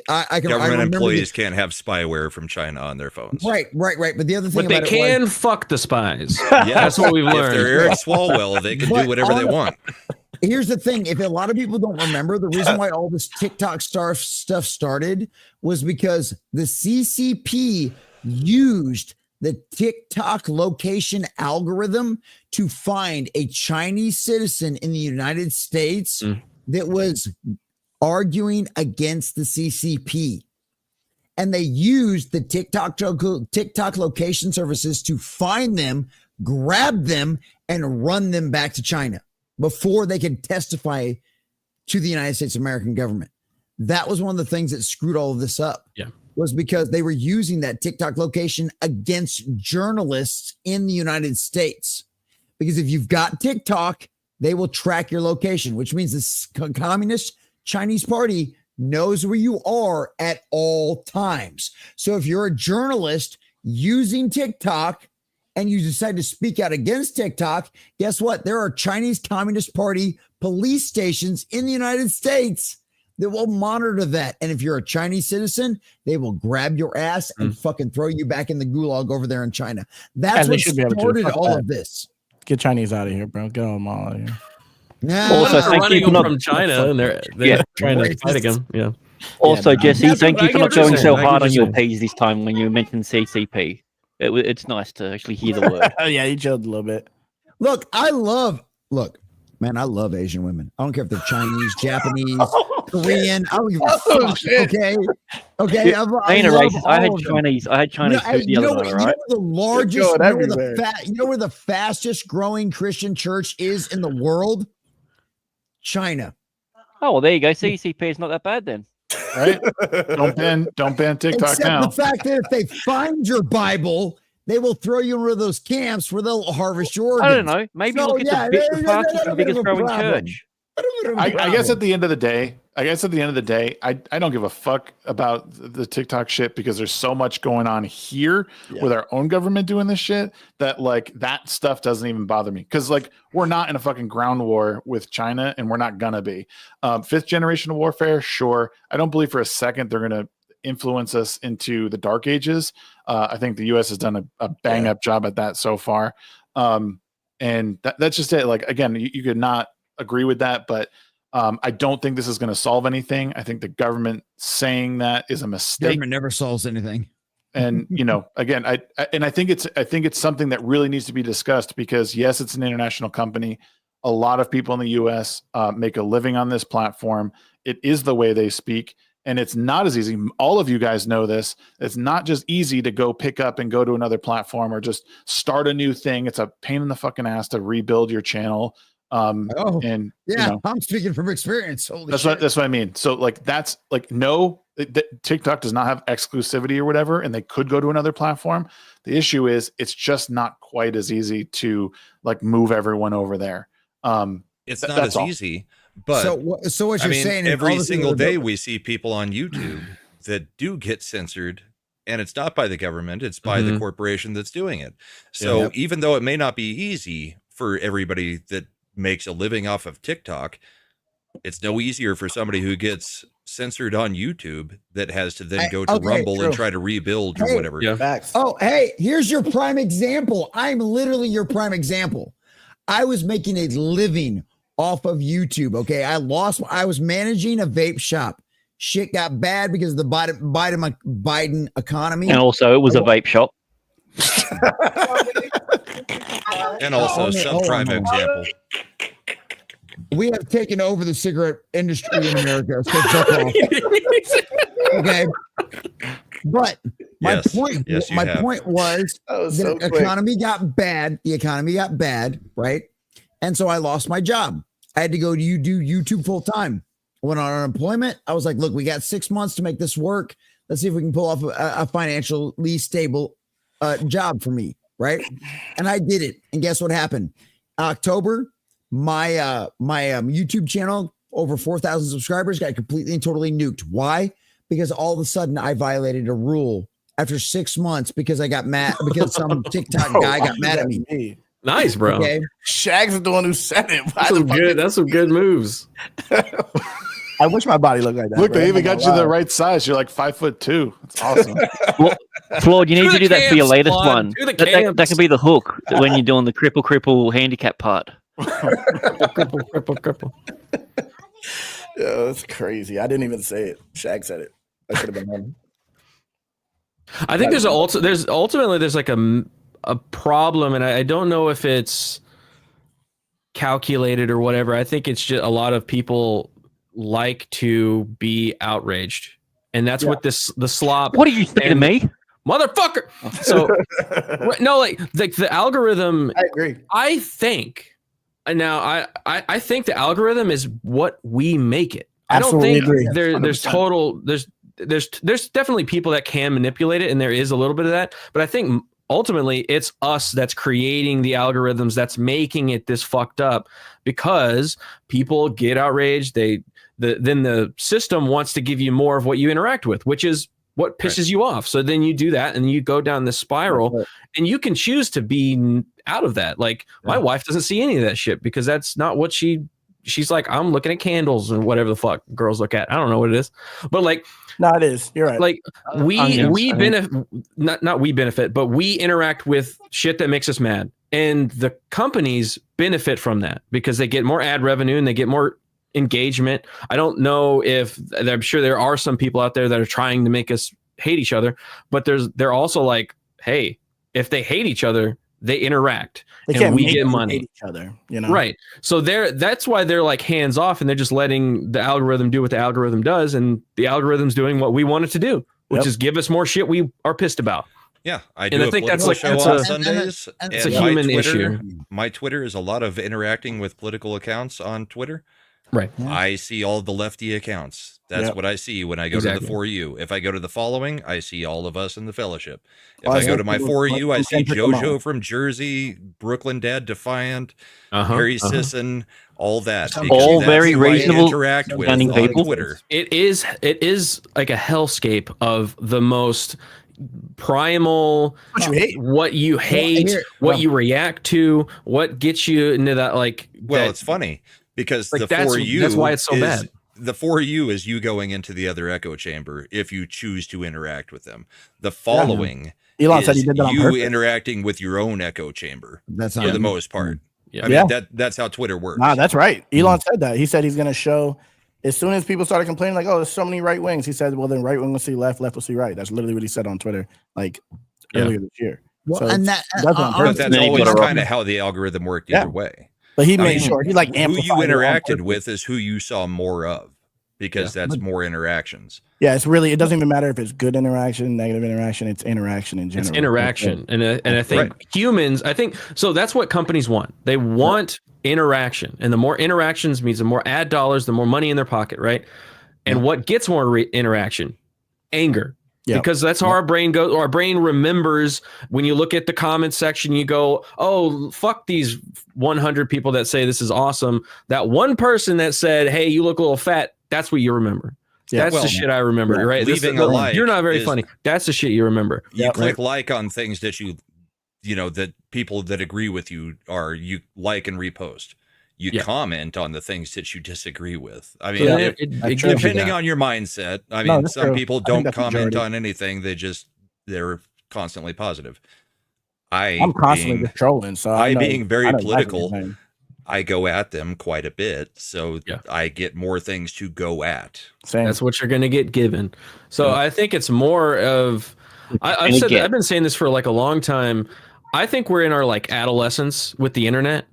I can government employees can't have spyware from China on their phones. Right. But the other thing, they can fuck the spies. Yeah, that's what we've learned. If they're Eric Swalwell, they can do whatever they want. here's the thing. If a lot of people don't remember, the reason why all this TikTok stuff started was because the CCP used the TikTok location algorithm to find a Chinese citizen in the United States that was arguing against the CCP. And they used the TikTok location services to find them, grab them, and run them back to China before they could testify to the United States American government. That was one of the things that screwed all of this up. Yeah. Was because they were using that TikTok location against journalists in the United States. Because if you've got TikTok, they will track your location, which means the Communist Chinese Party knows where you are at all times. So if you're a journalist using TikTok and you decide to speak out against TikTok, guess what? There are Chinese Communist Party police stations in the United States that will monitor that. And if you're a Chinese citizen, they will grab your ass and fucking throw you back in the gulag over there in China. That's what started all of this. Get Chinese out of here, bro. Get them all out of here. Also, running them from China, and they're trying to fight again. Yeah. Also, Jesse, thank you for not going so hard on your page this time when you mentioned CCP. It's nice to actually hear the word. Yeah, you chilled a little bit. Look, man, I love Asian women. I don't care if they're Chinese, Japanese, Korean. I don't give a fuck. Okay. I ain't a racist. I had Chinese food the other night, right? You know where the fastest growing Christian church is in the world? China. Oh, well, there you go. CCP is not that bad then. Right? Don't ban TikTok Except now. the fact that if they find your Bible, they will throw you in one of those camps where they'll harvest your organs. I don't know. Maybe look at the fastest and biggest growing church. I guess at the end of the day, I don't give a fuck about the TikTok shit because there's so much going on here with our own government doing this shit that like that stuff doesn't even bother me. Cause like we're not in a fucking ground war with China and we're not gonna be. 5th generation of warfare, sure. I don't believe for a second they're gonna influence us into the dark ages. I think the US has done a bang up job at that so far. And that's just it. Like, again, you could not agree with that, but I don't think this is going to solve anything. I think the government saying that is a mistake. Government never solves anything. And again, I think it's something that really needs to be discussed because yes, it's an international company. A lot of people in the US make a living on this platform. It is the way they speak. And it's not as easy. All of you guys know this. It's not just easy to go pick up and go to another platform or just start a new thing. It's a pain in the fucking ass to rebuild your channel. I'm speaking from experience. That's what I mean. So like, that's like, TikTok does not have exclusivity or whatever, and they could go to another platform. The issue is it's just not quite as easy to like move everyone over there. It's not as easy. But so what you're saying? Every single day we see people on YouTube that do get censored, and it's not by the government; it's by the corporation that's doing it. So even though it may not be easy for everybody that makes a living off of TikTok, it's no easier for somebody who gets censored on YouTube that has to then go to Rumble and try to rebuild or whatever. Oh, hey, here's your prime example. I'm literally your prime example. I was making a living off of YouTube. Okay. I was managing a vape shop. Shit got bad because of the Biden economy. And also it was a vape shop. And also some prime example. We have taken over the cigarette industry in America. So fuck off. Okay. But my point was the economy got bad. The economy got bad, right? And so I lost my job. I had to go do YouTube full time. Went on unemployment. I was like, look, we got 6 months to make this work. Let's see if we can pull off a financially stable job for me, right? And I did it. And guess what happened? October, my YouTube channel, over 4,000 subscribers, got completely and totally nuked. Why? Because all of a sudden I violated a rule after 6 months because I got mad because some TikTok guy got mad at me. Nice, bro. Okay. Shags is the one who said it. That's some good moves. I wish my body looked like that. Look, they even got you the right size. You're like 5'2". That's awesome. Claude, you need to do that for your latest one. That could be the hook when you're doing the cripple handicap part. Cripple. Yeah, that's crazy. I didn't even say it. Shag said it. I should have been him. I think there's ultimately like a problem, and I don't know if it's calculated or whatever. I think it's just a lot of people like to be outraged, and that's what the slop. What are you saying to me, motherfucker? So no, like the algorithm. I agree. I think. And now I think the algorithm is what we make it. Absolutely I don't think agree. there's definitely people that can manipulate it, and there is a little bit of that. But I think ultimately it's us that's creating the algorithms that's making it this fucked up, because people get outraged. Then the system wants to give you more of what you interact with, which is what pisses you off. So then you do that, and you go down this spiral, and you can choose to be out of that. Like my wife doesn't see any of that shit because that's not what she's like. I'm looking at candles and whatever the fuck girls look at. I don't know what it is, but like, no, it is. You're right. Like we benefit, not we benefit, but we interact with shit that makes us mad, and the companies benefit from that because they get more ad revenue and they get more engagement. I don't know if I'm sure there are some people out there that are trying to make us hate each other, but they're also like, hey, if they hate each other, they interact and we get money. Hate each other, you know? Right. So that's why they're like hands off, and they're just letting the algorithm do what the algorithm does, and the algorithm's doing what we want it to do, which is give us more shit we are pissed about. Yeah, I think that's like show on Sundays. It's a human issue. My Twitter is a lot of interacting with political accounts on Twitter. Right. I see all the lefty accounts. That's what I see when I go to the For You. If I go to the following, I see all of us in the fellowship. If I go to my For You, I see JoJo from Jersey, Brooklyn Dad Defiant, Harry Sisson, all that. All very reasonable interact with people. Twitter. It is like a hellscape of the most primal, what you hate, what you react to, what gets you into that. Like, well, it's funny. Because like the For You, that's why it's so bad. The For You is you going into the other echo chamber if you choose to interact with them. The following Elon is said he did that on purpose. interacting with your own echo chamber. That's for the most part. Yeah. I mean, that's how Twitter works. Nah, that's right. Elon said that. He said he's going to show, as soon as people started complaining, like, oh, there's so many right wings. He said, well, then right wing will see left, left will see right. That's literally what he said on Twitter, like earlier this year. Well, so and that's always kind of how the algorithm worked either way. But he made sure he like amplified who you interacted with is who you saw more of, because that's more interactions. Yeah, it's really, it doesn't even matter if it's good interaction, negative interaction. It's interaction in general. It's interaction, and I think humans. I think so. That's what companies want. They want interaction, and the more interactions means the more ad dollars, the more money in their pocket, right? And what gets more interaction? Anger. Yeah. Because that's how our brain goes. Our brain remembers when you look at the comment section, you go, oh, fuck these 100 people that say this is awesome. That one person that said, hey, you look a little fat. That's what you remember. Yeah, that's the shit I remember, right? Leaving a like. You're not very funny. That's the shit you remember. You click like on things that you know, that people that agree with you like and repost. You comment on the things that you disagree with. I mean, depending on your mindset. I mean, some people don't comment on anything. They're constantly positive. I'm constantly just trolling. So being very political, I go at them quite a bit. So I get more things to go at. That's what you're going to get given. So I think it's more of, I've been saying this for like a long time. I think we're in our like adolescence with the internet.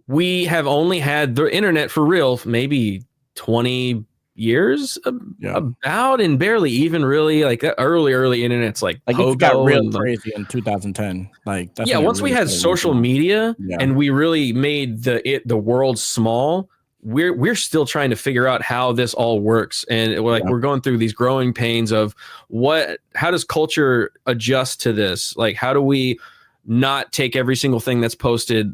We have only had the internet for real, maybe 20 years about, and barely even really like that early internet's like it got real crazy in 2010. Like that's once we had social media and we really made the world small, we're still trying to figure out how this all works, and we're going through these growing pains of how does culture adjust to this? Like, how do we not take every single thing that's posted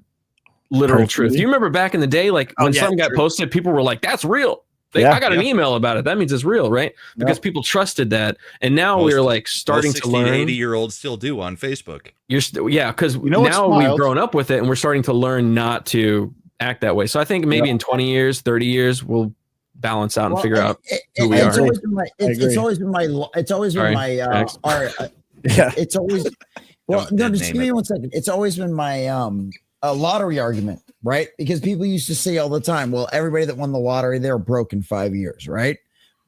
literal truth? Do you remember back in the day, like when something got posted, people were like, that's real. I got an email about it. That means it's real, right? Because people trusted that. And now we're like starting to learn. 80-year-olds still do on Facebook. Because now we've grown up with it, and we're starting to learn not to act that way. So I think maybe in 20 years, 30 years, we'll balance out and figure out who we are. It's always been my, well, no, just give me 1 second. It's always been my lottery argument. right? Because people used to say all the time, well, everybody that won the lottery, they were broke in 5 years, right?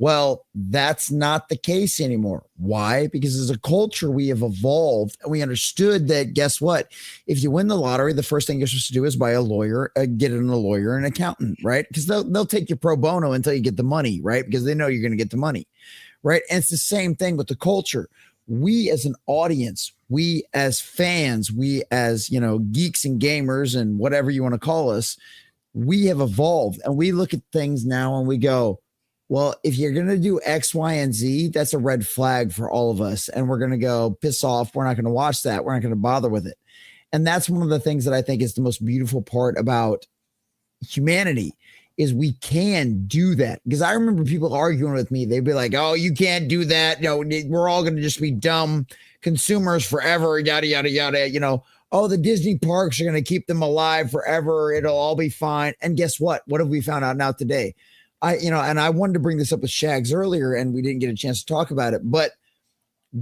Well, that's not the case anymore. Why? Because as a culture, we have evolved and we understood that, guess what? If you win the lottery, the first thing you're supposed to do is buy a lawyer, get in a lawyer and accountant, right? Because they'll take you pro bono until you get the money, right? Because they know you're going to get the money, right? And it's the same thing with the culture. We as an audience, we as fans, we as, geeks and gamers and whatever you want to call us, we have evolved and we look at things now and we go, well, if you're going to do X, Y, and Z, that's a red flag for all of us. And we're going to go piss off. We're not going to watch that. We're not going to bother with it. And that's one of the things that I think is the most beautiful part about humanity is we can do that. Because I remember people arguing with me. They'd be like, oh, you can't do that. We're all going to just be dumb consumers forever, yada, yada, yada. Oh, the Disney parks are going to keep them alive forever. It'll all be fine. And guess what? What have we found out now today? And I wanted to bring this up with Shags earlier, and we didn't get a chance to talk about it. But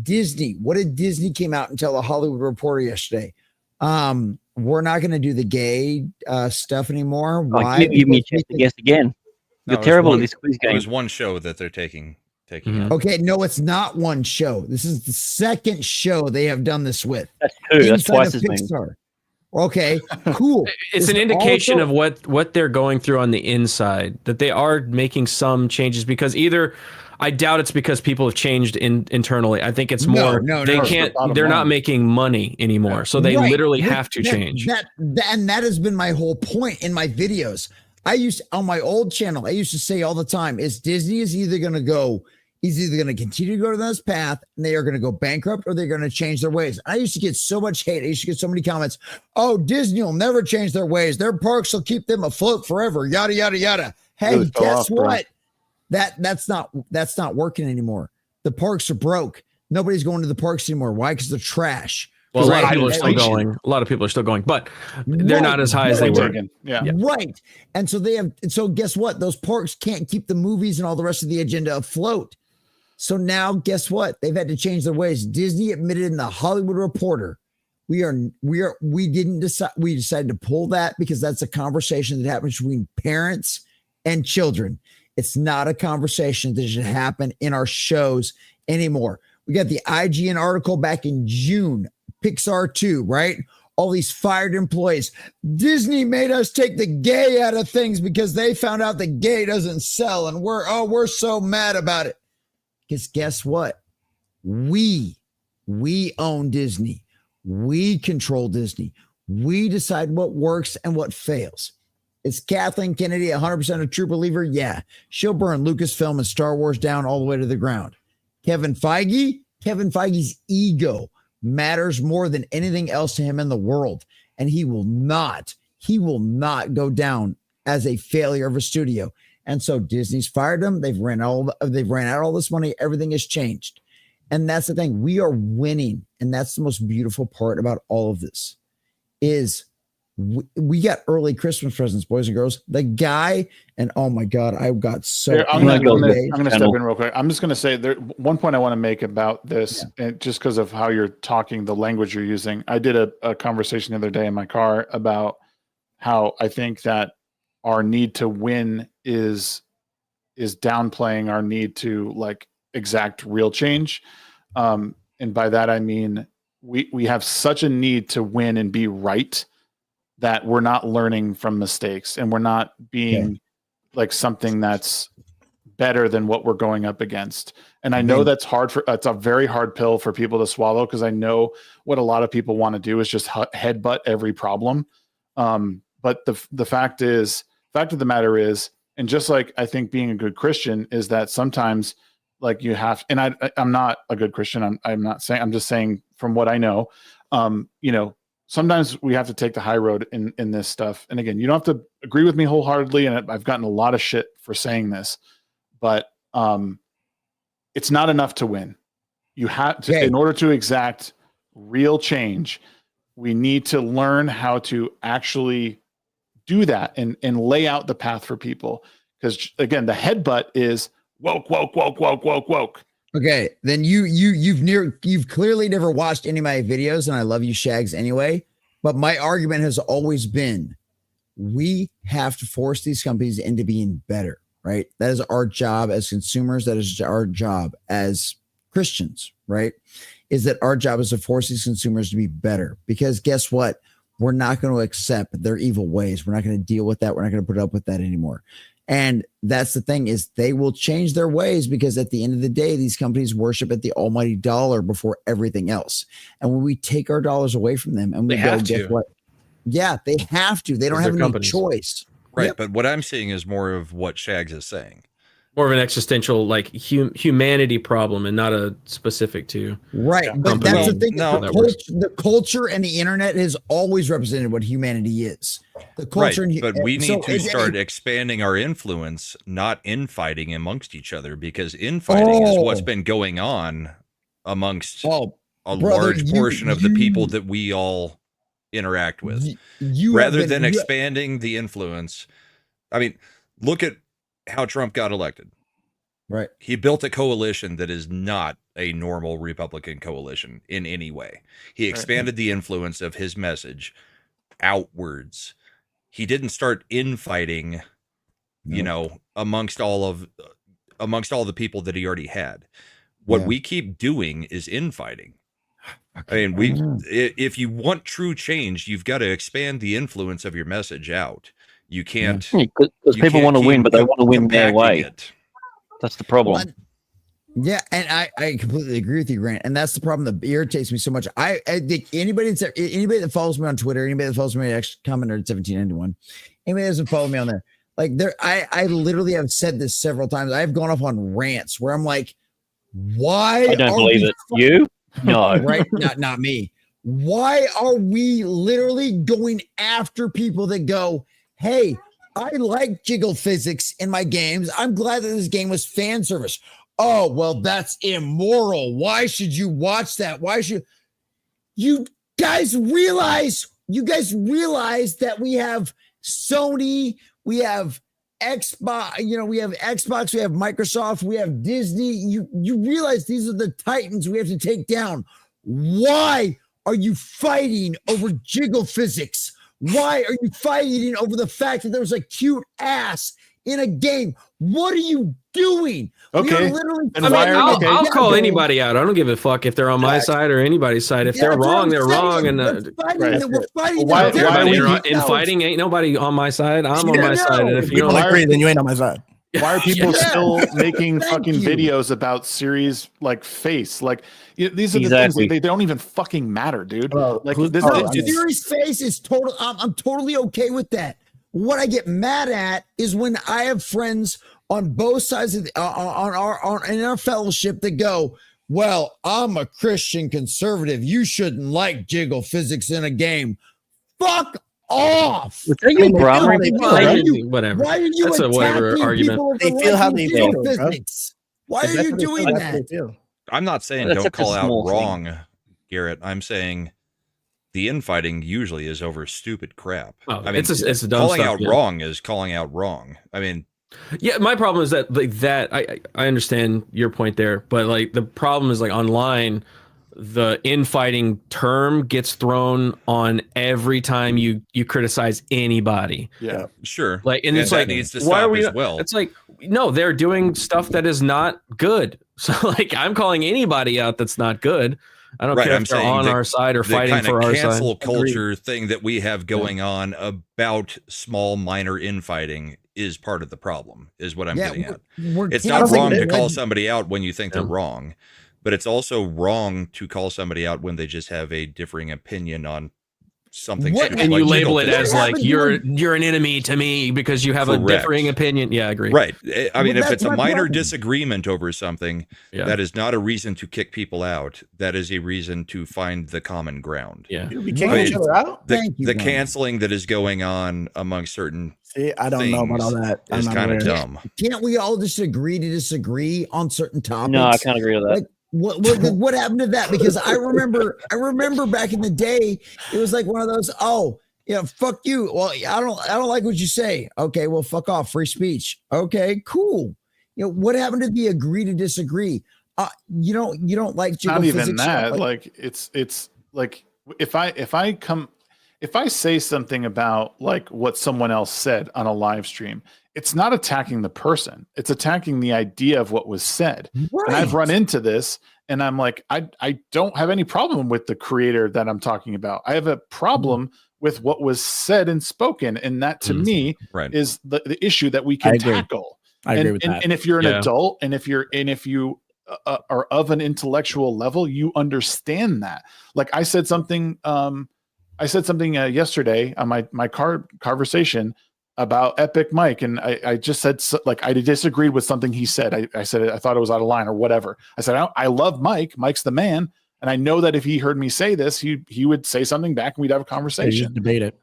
Disney, what did Disney came out and tell the Hollywood Reporter yesterday? We're not going to do the gay stuff anymore. Why? You me a chance to guess again. You're terrible at this quiz game. There's one show that they're taking out. Okay, no, it's not one show. This is the second show they have done this with. That's two. That's twice as many. Okay, cool. It's an indication of what they're going through on the inside, that they are making some changes, because either I doubt it's because people have changed internally. I think it's more they're not making money anymore. So they literally have to change. And that has been my whole point in my videos. On my old channel, I used to say all the time, Disney is either going to continue to go down this path and they are going to go bankrupt, or they're going to change their ways. I used to get so much hate. I used to get so many comments. Oh, Disney will never change their ways. Their parks will keep them afloat forever. Yada, yada, yada. Hey, guess what? That's not working anymore. The parks are broke. Nobody's going to the parks anymore. Why? Because they're trash. Well, a lot of people are still going. A lot of people are still going, but they're not as high as they were. Yeah. Right. And so guess what? Those parks can't keep the movies and all the rest of the agenda afloat. So now guess what? They've had to change their ways. Disney admitted in the Hollywood Reporter, we decided to pull that because that's a conversation that happens between parents and children. It's not a conversation that should happen in our shows anymore. We got the IGN article back in June, Pixar 2, right? All these fired employees. Disney made us take the gay out of things because they found out the gay doesn't sell. And we're so mad about it. Because guess what? We own Disney. We control Disney. We decide what works and what fails. Is Kathleen Kennedy 100% a true believer? Yeah. She'll burn Lucasfilm and Star Wars down all the way to the ground. Kevin Feige's ego matters more than anything else to him in the world. And he will not go down as a failure of a studio. And so Disney's fired him. They've ran out all this money. Everything has changed. And that's the thing. We are winning. And that's the most beautiful part about all of this is we got early Christmas presents, boys and girls. The guy, and oh my God, I got so. Here, I'm going to step in real quick. I'm just going to say one point I want to make about this, and just because of how you're talking, the language you're using. I did a conversation the other day in my car about how I think that our need to win is downplaying our need to exact real change. And by that, I mean, we have such a need to win and be right that we're not learning from mistakes, and we're not being something that's better than what we're going up against. And I know that's it's a very hard pill for people to swallow, because I know what a lot of people want to do is just headbutt every problem. But the fact of the matter is, and just like I think being a good Christian is that sometimes you have, and I'm not a good Christian. I'm just saying from what I know, sometimes we have to take the high road in this stuff. And again, you don't have to agree with me wholeheartedly. And I've gotten a lot of shit for saying this, but it's not enough to win. You have to, in order to exact real change, we need to learn how to actually do that and lay out the path for people. Because again, the headbutt is woke. Okay, then you've clearly never watched any of my videos, and I love you, Shags, anyway. But my argument has always been, we have to force these companies into being better, right? That is our job as consumers. That is our job as Christians, right? Is that our job is to force these consumers to be better, because guess what? We're not going to accept their evil ways. We're not going to deal with that. We're not going to put up with that anymore. And that's the thing, is they will change their ways, because at the end of the day, these companies worship at the almighty dollar before everything else. And when we take our dollars away from them and we go, guess what? Yeah, they have to. They don't have any choice. Right. Yep. But what I'm seeing is more of what Shags is saying. More of an existential, like humanity problem, and not a specific to But that's the thing. The culture and the internet has always represented what humanity is. The culture, but we need to start expanding our influence, not infighting amongst each other, because infighting is what's been going on amongst a large portion of the people that we all interact with. Rather than expanding the influence. I mean, look at how Trump got elected. Right. He built a coalition that is not a normal Republican coalition in any way. He expanded the influence of his message outwards. He didn't start infighting, you know, amongst all the people that he already had. What we keep doing is infighting. I mean, if you want true change, you've got to expand the influence of your message out. You can't, because people want to win, but they want to win their way. That's the problem. Yeah, and I completely agree with you, Grant. And that's the problem that irritates me so much. I think anybody that follows me on Twitter, anybody that follows me at TheCommonNerd 1791, anybody that doesn't follow me on there, like I literally have said this several times. I've gone off on rants where I'm like, why? I don't believe it. You? No, right? Not me. Why are we literally going after people that go, hey, I like jiggle physics in my games. I'm glad that this game was fan service. Oh, well, that's immoral. Why should you watch that? Why should you guys realize that we have Sony, we have Xbox, we have Xbox, we have Microsoft, we have Disney. You realize these are the titans we have to take down. Why are you fighting over jiggle physics? Why are you fighting over the fact that there was a cute ass in a game? What are you doing? Okay. I'll call anybody out. I don't give a fuck if they're on my side or anybody's side. If they're wrong, they're wrong. And we're fighting. In fighting, ain't nobody on my side. I'm on my side. And if you don't agree, then you ain't on my side. Why are people still making fucking videos about series like face? Like these are the things that they don't even fucking matter, dude. Like series face is total. I'm totally okay with that. What I get mad at is when I have friends on both sides of in our fellowship that go, well, I'm a Christian conservative. You shouldn't like jiggle physics in a game. Fuck off. Whatever. Why are you That's a whatever argument. They feel how they feel. Why are you doing that? I'm not saying don't call out wrong, Garrett. I'm saying the infighting usually is over stupid crap. I mean, it's a dumb calling stuff, out wrong is calling out wrong. I mean, yeah, my problem is that I understand your point there, but like the problem is like online, the infighting term gets thrown on every time you criticize anybody. Yeah, sure. Like, and it's like, needs to why stop are we? as well. It's like, no, they're doing stuff that is not good. So like, I'm calling anybody out that's not good. I don't care if they're on our side or fighting for our side. The cancel culture thing that we have going on about small, minor infighting is part of the problem, is what I'm getting at. It's not wrong to call somebody out when you think they're wrong, but it's also wrong to call somebody out when they just have a differing opinion on something. And you label it as like you're an enemy to me because you have a differing opinion. Yeah, I agree. Right. I mean, if it's a minor disagreement over something, that is not a reason to kick people out. That is a reason to find the common ground. Yeah. We kick each other out? The canceling that is going on among certain I don't know about all that. Is kind of dumb. Can't we all just agree to disagree on certain topics? No, I can't agree with that. Like, what happened to that? Because I remember back in the day, it was like one of those, fuck you. Well, I don't like what you say. Okay, well, fuck off. Free speech. Okay, cool. What happened to the agree to disagree? You don't like not even that. Like it's like if if I say something about like what someone else said on a live stream, it's not attacking the person. It's attacking the idea of what was said. Right. And I've run into this and I'm like, I don't have any problem with the creator that I'm talking about. I have a problem with what was said and spoken. And that to me is the issue that we can tackle. I agree with that. And if you're an adult and if you are of an intellectual level, you understand that. Like I said something yesterday on my conversation about Epic Mike, and I just said like I disagreed with something he said. I said I thought it was out of line or whatever. I said I love Mike. Mike's the man, and I know that if he heard me say this, he would say something back, and we'd have a conversation. Just debate it.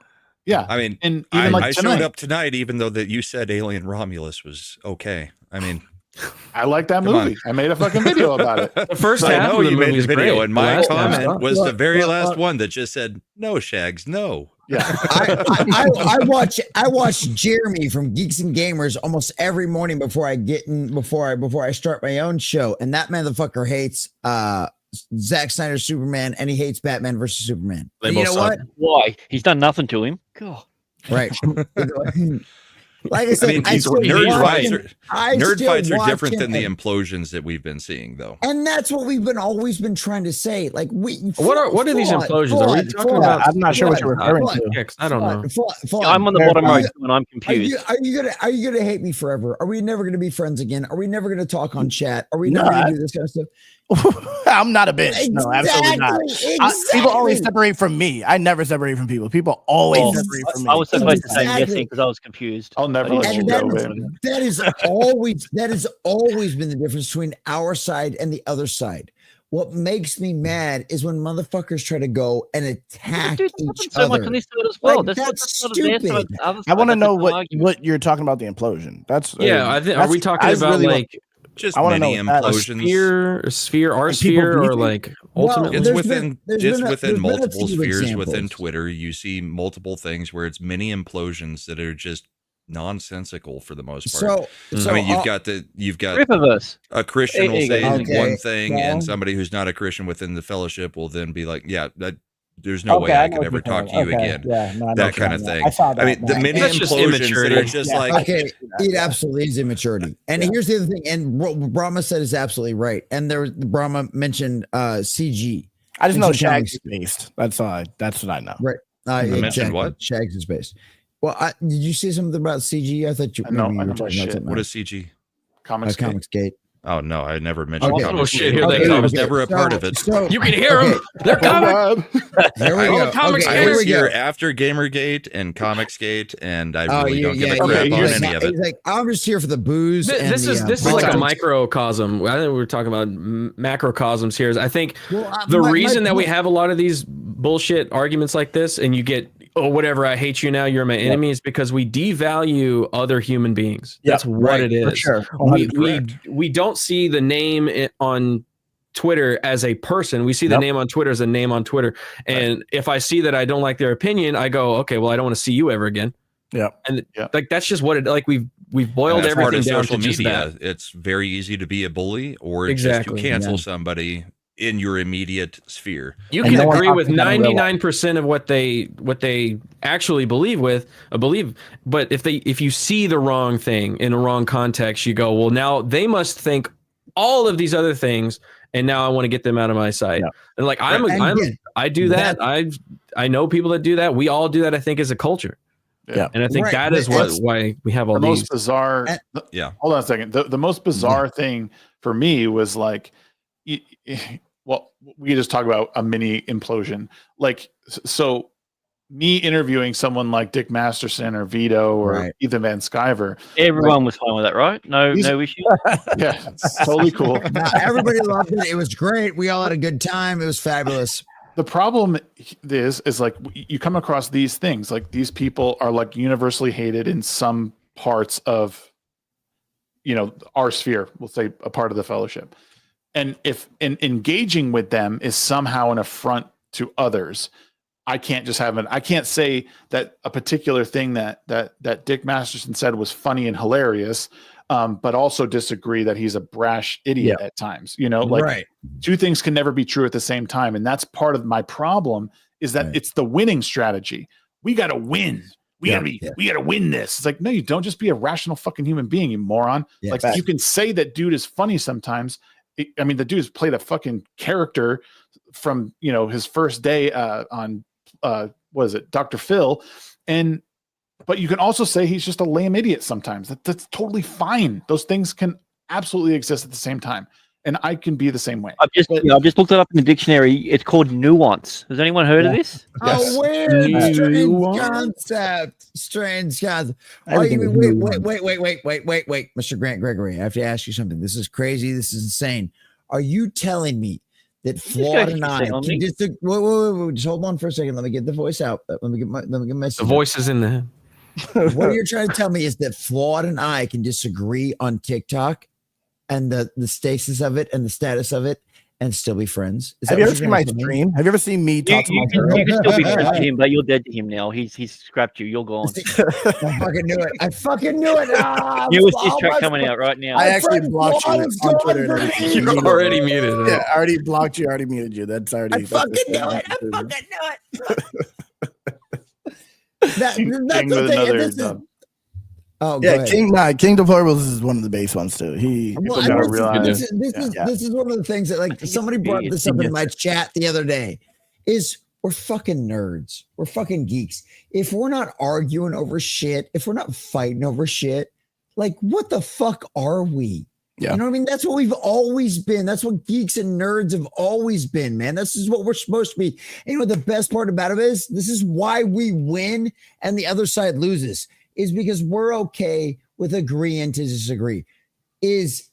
Yeah, I mean, and even I showed up tonight, even though that you said Alien Romulus was okay. I mean, I like that movie. I made a fucking video about it. The first half of the movie is video, great. and my comment half. was the very last one that just said, "No, Shags, no." Yeah, I watch Jeremy from Geeks and Gamers almost every morning before I start my own show, and that motherfucker hates Zack Snyder's Superman, and he hates Batman versus Superman. And you know what? Why? He's done nothing to him. God. Right. Like I said, nerd fights are different than the implosions that we've been seeing, though. And that's what we've always been trying to say. Like, what are these implosions? Are we talking about? I'm not sure what you're referring to. I don't know. I'm on the bottom right and I'm confused. Are you gonna hate me forever? Are we never gonna be friends again? Are we never gonna talk on chat? Are we never gonna do this kind of stuff? I'm not a bitch. No, absolutely not. People only separate from me. I never separate from people. People always separate from me. I was supposed to say yes because I was confused. I'll never let you go, man. That has always been the difference between our side and the other side. What makes me mad is when motherfuckers try to go and attack each so other. much on this side as well. Like, that's stupid. I want to know what you're talking about the implosion. That's are we talking about really like just I mini implosions? Our sphere, or like ultimate? It's within multiple spheres within Twitter. You see multiple things where it's mini implosions that are just nonsensical for the most part. I mean, you've got a Christian will say one thing, and somebody who's not a Christian within the fellowship will then be like, "Yeah, there's no way I can ever talk to you again." That kind of thing. I mean, the mini implosions that are just like, it absolutely is immaturity. And here's the other thing, and what Brahma said is absolutely right. And Brahma mentioned CG. I just know Shags is based. That's what I know. Right. I mentioned what? Shags is based. Well, did you say something about CG? I thought you were talking about something. What is CG? Comicsgate. Oh no, I never mentioned. Okay. Comics. Oh shit! Here they come. I was never a part of it. You can hear them. They're coming. Here we go. I was here after Gamergate and Comicsgate, and I really don't give a crap on any of it. Like, I'm just here for the booze. This is like a microcosm. I think we were talking about macrocosms here. I think the reason that we have a lot of these bullshit arguments like this, and you get, oh, whatever, I hate you now, you're my enemy, is because we devalue other human beings. That's what it is. For sure. We don't see the name on Twitter as a person. We see the name on Twitter as a name on Twitter. And if I see that I don't like their opinion, I go, okay, well, I don't want to see you ever again. Yeah. And like that's just what it, like we've boiled everything down to just media. that. It's very easy to be a bully or just to cancel somebody in your immediate sphere. You can agree with 99% of what they actually believe, but if you see the wrong thing in a wrong context, you go, well, now they must think all of these other things, and now I want to get them out of my sight. Yeah. And like I do that. I know people that do that. We all do that, I think, as a culture. Yeah. And I think that is why we have all these most bizarre. Hold on a second. The most bizarre thing for me was like, well, we just talk about a mini implosion. Like, so me interviewing someone like Dick Masterson or Vito or Ethan Van Sciver. Everyone was fine with that, right? No issues. Yeah, it's totally cool. Everybody loved it. It was great. We all had a good time. It was fabulous. The problem is like you come across these things, like these people are like universally hated in some parts of, our sphere, we'll say a part of the fellowship. And if engaging with them is somehow an affront to others, I can't say that a particular thing that Dick Masterson said was funny and hilarious, but also disagree that he's a brash idiot at times. Two things can never be true at the same time. And that's part of my problem is that it's the winning strategy. We got to win. We gotta win this. It's like, no, you don't. Just be a rational fucking human being, you moron. Like you can say that dude is funny sometimes. I mean, the dude's played a fucking character from his first day on what is it, Dr. Phil, but you can also say he's just a lame idiot sometimes. That's totally fine. Those things can absolutely exist at the same time. And I can be the same way. I've just looked it up in the dictionary. It's called nuance. Has anyone heard of this? Yes. Oh, weird. Strange concept. Oh, you mean, wait, Mr. Grant Gregory. I have to ask you something. This is crazy. This is insane. Are you telling me that Flawed and I can disagree? Wait, just hold on for a second. Let me get the voice out. Let me get my the voice is in there. What you're trying to tell me is that Flawed and I can disagree on TikTok and the status of it and the status of it and still be friends. Have you ever seen my stream? Have you ever seen me talk to my girl? You can still be friends with him, but you're dead to him now. He's scrapped you. You're gone. I fucking knew it. Newest diss track coming out right now. I actually blocked you on Twitter. You're already muted. Yeah, I already blocked you. I already muted you. That's already. I fucking knew it. That's the thing. Oh, yeah, King Deplorables is one of the base ones too. This is one of the things that, like, somebody brought this up in my chat the other day. Is we're fucking nerds, we're fucking geeks. If we're not arguing over shit, if we're not fighting over shit, like, what the fuck are we? Yeah. You know what I mean? That's what we've always been. That's what geeks and nerds have always been, man. This is what we're supposed to be. And the best part about it is this is why we win and the other side loses. Is because we're okay with agreeing to disagree. Is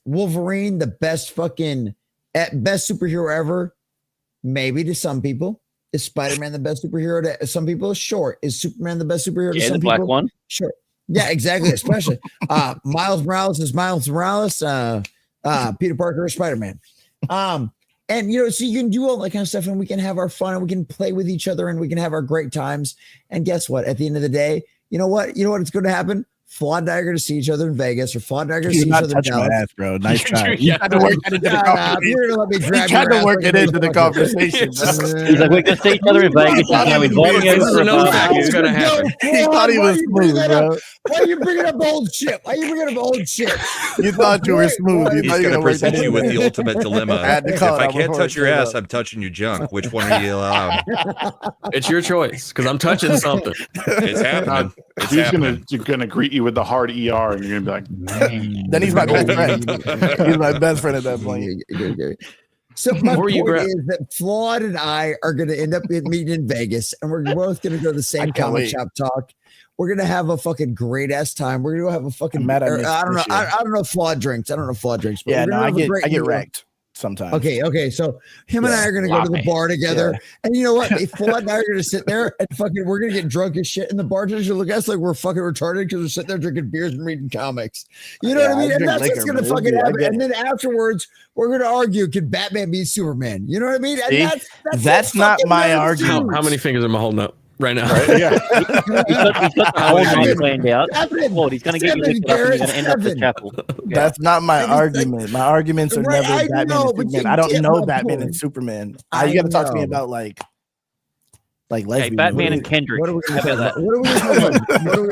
Wolverine the best superhero ever? Maybe to some people. Is Spider-Man the best superhero to some people? Sure. Is Superman the best superhero to some people? Yeah, the black one. Sure. Yeah, exactly. Especially Miles Morales is Miles Morales. Peter Parker is Spider-Man. And so you can do all that kind of stuff, and we can have our fun, and we can play with each other, and we can have our great times. And guess what? At the end of the day, you know what? It's going to happen? Flawed and I are going to see each other in Vegas, or Flawed and I are going to see each other in Dallas. My ass, bro. Nice try. You tried to work it into the conversation. You're going to let me drag tried to work it into the conversation. He's like, we're going to see each other in Vegas. He's now inviting you for a party. It's going to happen. He thought he was smooth, bro. Why are you bringing up old shit? You thought you were smooth. He's going to present you with the ultimate dilemma. If I can't touch your ass, I'm touching your junk. Which one are you allowed? It's your choice, because I'm touching something. It's happening. He's gonna greet you with the hard ER, and you're gonna be like, man. Then he's my best friend. He's my best friend at that point. So my point is that Flawed and I are going to end up meeting in Vegas, and we're both going to go to the same comic shop talk. We're going to have a fucking great ass time. We're going to go have a fucking. I don't know Flawed drinks. But yeah, no, I get wrecked sometimes. Okay. So him and I are going to go to the bar together, and you know what? Flawed and I are going to sit there and we're going to get drunk as shit, and the bartenders will look at us like we're fucking retarded because we're sitting there drinking beers and reading comics. You know what I mean? And that's what's going to fucking happen. And then afterwards, we're going to argue: can Batman beat Superman? You know what I mean? And that's not my argument. How many fingers am I holding up right now? Right? Yeah. he's got the whole night planned out. He's going to get you lifted up, and you're going to end up in the chapel. That's not my argument. My arguments are never Batman and Superman. I don't know Batman and Superman. You got to talk to me about like lesbian Batman movies. and Kendrick. What are we How about that?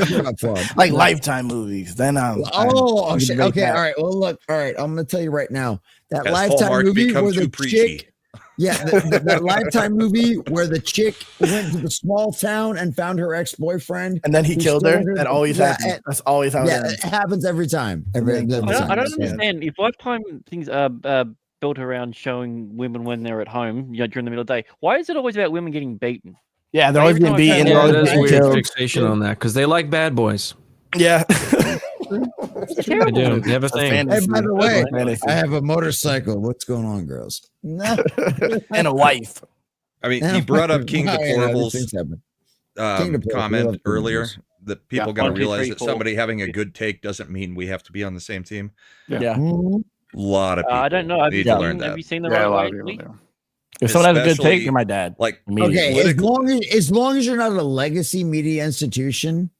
talking about? Like Lifetime movies. Then shit. Okay, all right. Well, look, all right. I'm going to tell you right now that Lifetime Hallmark movie where the preachy. chick. Yeah, the Lifetime movie where the chick went to the small town and found her ex-boyfriend, and then he killed her. That always happens. That's always how it ends. It happens every time. I don't understand. If Lifetime things are built around showing women when they're at home, during the middle of the day, why is it always about women getting beaten? Yeah, they're always being beaten. There's a weird fixation on that because they like bad boys. Yeah. I do. They have a thing. Hey, by the way, I have a motorcycle. What's going on, girls? And a wife. I mean, he brought up King Deplorable's comment earlier that people got to realize that somebody having a good take doesn't mean we have to be on the same team. Yeah. A lot of people I don't know. need to learn that. Have you seen the right way? If someone has a good take, you're my dad. Like, okay, as long as you're not a legacy media institution,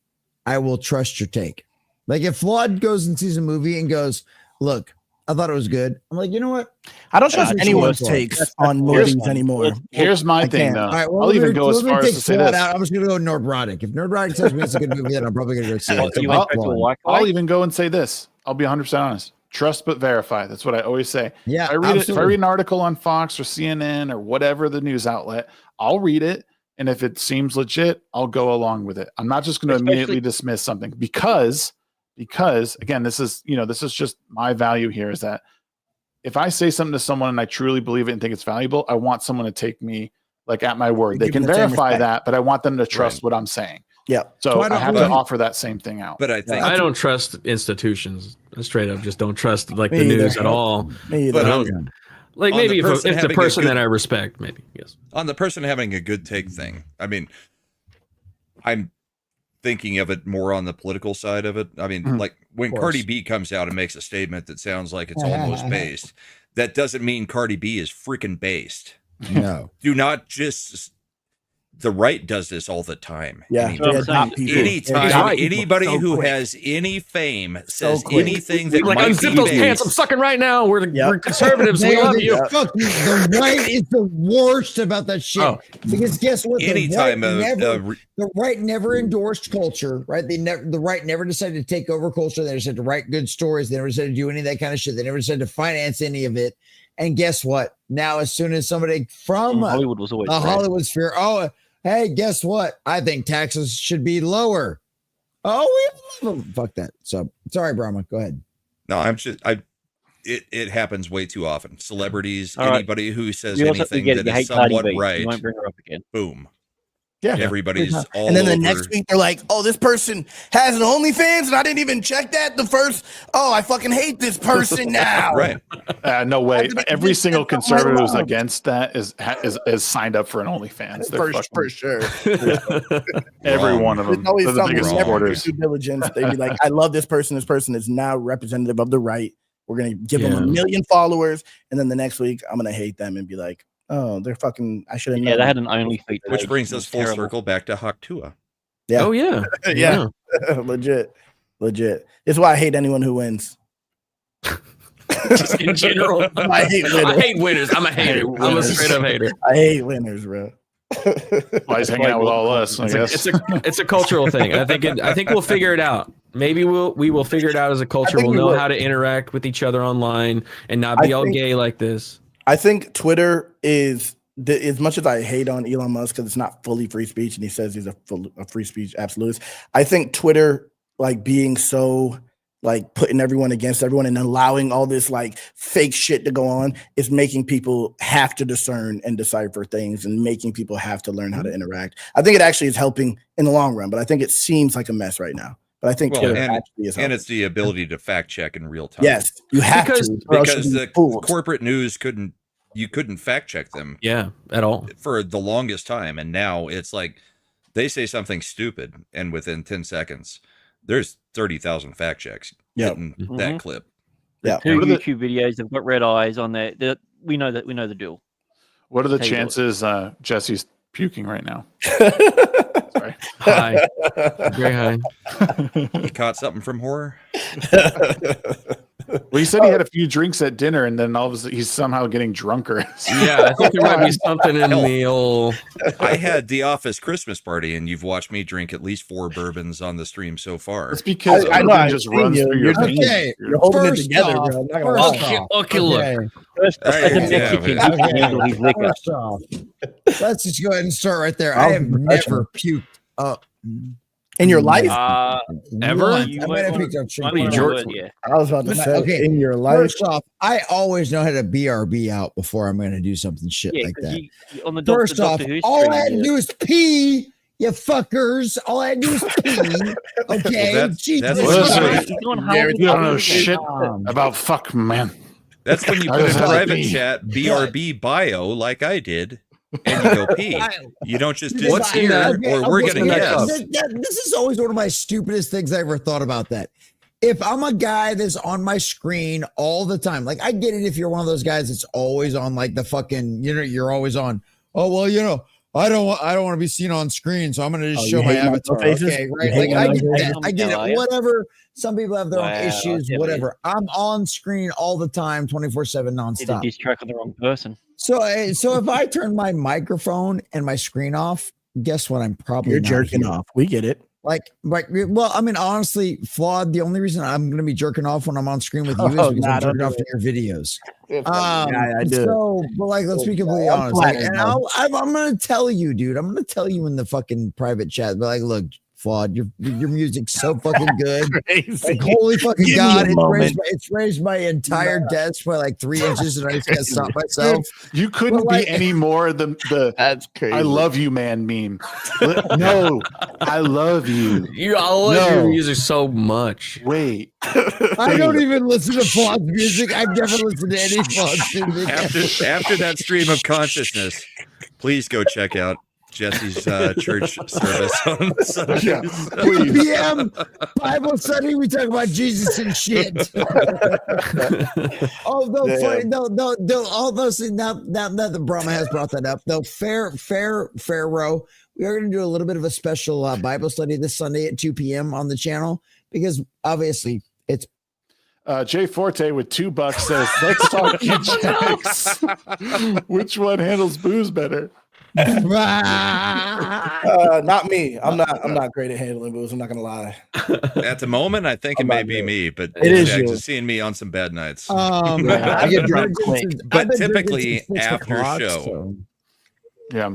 I will trust your take. Like if Flawed goes and sees a movie and goes, look, I thought it was good. I'm like, you know what? I don't trust anyone's takes on movies anymore. Here's my thing, though. All right, well, I'll even go as far as to say this. I'm just going to go Nordbrodick. If Nordbrodick tells me it's a good movie, then I'm probably going to go see it. I'll even go and say this. I'll be 100% honest. Trust but verify. That's what I always say. Yeah, if I read an article on Fox or CNN or whatever the news outlet, I'll read it. And if it seems legit, I'll go along with it. I'm not just going to immediately dismiss something because again, this is just my value here is that if I say something to someone and I truly believe it and think it's valuable, I want someone to take me like at my word. They can verify that, but I want them to trust what I'm saying. Yeah. So I have to offer that same thing out. But I think I don't trust institutions. I straight up just don't trust like the news at all. Me either. Like maybe if the person that I respect, maybe yes. On the person having a good take thing, I mean, I'm thinking of it more on the political side of it. I mean, like when Cardi B comes out and makes a statement that sounds like it's almost based, that doesn't mean Cardi B is freaking based. No. Do not just. The right does this all the time. Yeah. Anytime anybody who has any fame says anything that might unzip those pants, I'm sucking right now. We're conservatives. We love you. Fuck you. The right is the worst about that shit. Because guess what? The right never endorsed culture, right? The right never decided to take over culture. They decided to write good stories. They never decided to do any of that kind of shit. They never decided to finance any of it. And guess what? Now, as soon as somebody from Hollywood was always the Hollywood sphere, hey, guess what? I think taxes should be lower. Oh, we love them. Fuck that. So sorry, Brahma. Go ahead. No, it happens way too often. Celebrities, anybody who says anything that is somewhat right. You won't bring her up again. Boom. Yeah. Everybody's all and then the over. next week they're like, oh, this person has an OnlyFans and I didn't even check that the first. Oh, I fucking hate this person now. Right. No way. Every single conservative who's against that is signed up for an OnlyFans. For sure. Every one of them. There's always They're the biggest supporters. due diligence. They'd be like, I love this person. This person is now representative of the right. We're going to give them 1 million followers. And then the next week, I'm going to hate them and be like, oh, they're fucking, I should have known. Yeah, they had an OnlyFans. Which brings us full circle back to Haktua. Yeah. Oh, yeah. Yeah. Legit. It's why I hate anyone who wins. Just in general. I hate winners. I'm a hater. I'm a straight up hater. I hate winners, bro. Why he's hanging out with all us, I guess. It's a cultural thing. I think we'll figure it out. Maybe we will figure it out as a culture. We'll know how to interact with each other online and not be all gay like this. I think Twitter is, as much as I hate on Elon Musk because it's not fully free speech and he says he's a free speech absolutist, I think Twitter, like being so like putting everyone against everyone and allowing all this like fake shit to go on is making people have to discern and decipher things and making people have to learn how to interact. I think it actually is helping in the long run, but I think it seems like a mess right now. But I think Twitter actually is helping. And it's the ability to fact check in real time. Yes, you have because the fooled. Corporate news couldn't fact check them. Yeah, at all for the longest time, and now it's like they say something stupid, and within 10 seconds, there's 30,000 fact checks hitting that clip. Yeah, 2 YouTube videos have got red eyes on there. We know the deal. What are the chances Jesse's puking right now? Sorry. High. Very high. He caught something from horror. Well, he said he had a few drinks at dinner, and then all of a sudden he's somehow getting drunker. Yeah, I think there might be something in the old. I had the office Christmas party, and you've watched me drink at least 4 bourbons on the stream so far. It's because I just runs through your veins. Okay, you're holding it together, bro. Okay, look. First off, let's just go ahead and start right there. I have never puked up. In your life? Ever? I might have picked up I was about to say, in your life. First off, I always know how to BRB out before I'm going to do something shit like that. First off, all I had to do is pee, you fuckers. All I had to do is pee. Okay? Well, you don't know shit about fuck, man. That's when you put in private chat BRB bio like I did. And you go pee. You don't just disappear, or we're gonna guess. This is always one of my stupidest things I ever thought about that. If I'm a guy that's on my screen all the time, like I get it if you're one of those guys that's always on like the fucking, you're always on. Oh, well, I don't want to be seen on screen, so I'm going to just show my avatar. Okay, right? Like I get that. I get it. Whatever. Some people have their own issues. Whatever. I'm on screen all the time, 24/7, nonstop. He's tracking the wrong person. So if I turn my microphone and my screen off, guess what? I'm probably You're not jerking here. off. We get it. Well, I mean, honestly, Flawed, the only reason I'm going to be jerking off when I'm on screen with you is because I'm jerking off to your videos. I do. So, but let's be completely honest. I'm going to tell you, dude. I'm going to tell you in the fucking private chat. But look, Flawed, your music's so fucking good. Holy fucking God. It's raised my entire desk by 3 inches, and I just can't stop myself. You couldn't be any more than the That's crazy. I love you, man meme. No, I love you. I love your music so much. Wait. I don't even listen to Flawed's music. I've never listened to any Flawed's music. After that stream of consciousness, please go check out Jesse's church service on Sundays. 2 p.m. Bible study. We talk about Jesus and shit. Funny. All those things. Now that the Brahma has brought that up, though, fair row. We are going to do a little bit of a special Bible study this Sunday at 2 p.m. on the channel because obviously it's. Jay Forte with $2 says, "Let's talk eugenics. Which one handles booze better?" Not me. I'm not great at handling booze. I'm not gonna lie. At the moment, I think it may be me, but it is Jags you. is seeing me on some bad nights. I get drunk quick, but typically after show. So. Yeah.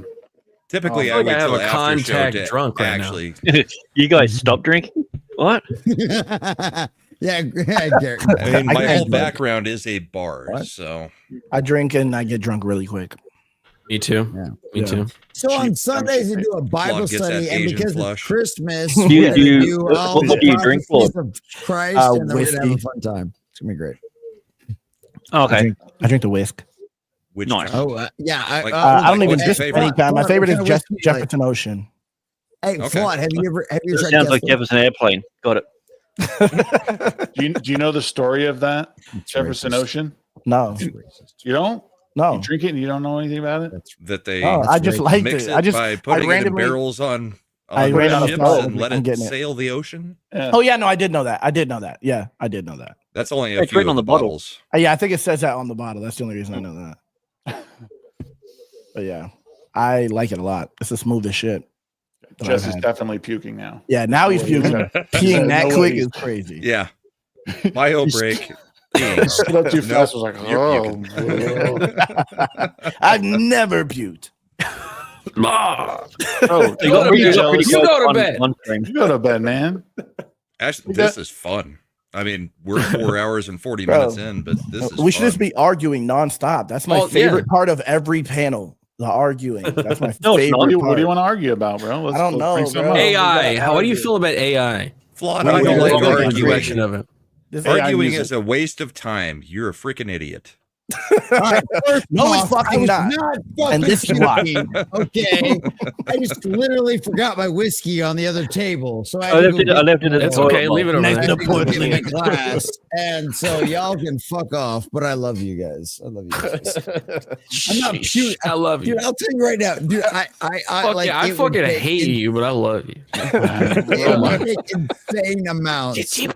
Typically, I wait till after show to drunk right actually. You guys stop drinking? What? Yeah, Garrett. I mean, my whole background is a bar, so I drink and I get drunk really quick. Me too. Yeah. Me too. So on Sundays we do a Bible study, and because it's Christmas, what do you drink for? Christ, and then we're gonna have a fun time. It's gonna be great. Okay. I drink the whisk. Which nice. Oh yeah, I don't even just anytime. My favorite is Jefferson Ocean. Hey, Flawed, have you ever tried? Sounds like Jefferson Airplane. Got it. Do you know the story of that Jefferson Ocean? No. You don't? No. You drink it and you don't know anything about it? That they I just liked mix it. it by putting it in barrels on ships and let it sail the ocean. Yeah. Oh yeah, no, I did know that. Yeah, I did know that. That's only a few written on the bottles. Yeah, I think it says that on the bottle. That's the only reason I know that. But yeah, I like it a lot. It's the smoothest shit. Jesse's definitely puking now. Yeah, now he's puking. Peeing that quick is crazy. Yeah. Bio break. Not too fast. I was like, oh. I've never puked. Oh, you go to bed. You go to bed, man. Actually, this is fun. I mean, we're 4 hours and 40 minutes in, but this is we should just be arguing nonstop. That's my favorite part of every panel. The arguing. That's my favorite part. What do you want to argue about, bro? I don't know. AI. What do you feel about AI? Flawed. I don't like arguing. Direction of it. Arguing is a waste of time. You're a freaking idiot. Right, no, it's fucking not. And this is why. Okay, I just literally forgot my whiskey on the other table, so I left it. It's okay. Leave it over there. In class, and so y'all can fuck off. But I love you guys. I love you guys. I'm not cute. I love you. Dude, I'll tell you right now, dude. I fucking hate you, but I love you. It would take insane amounts. Deep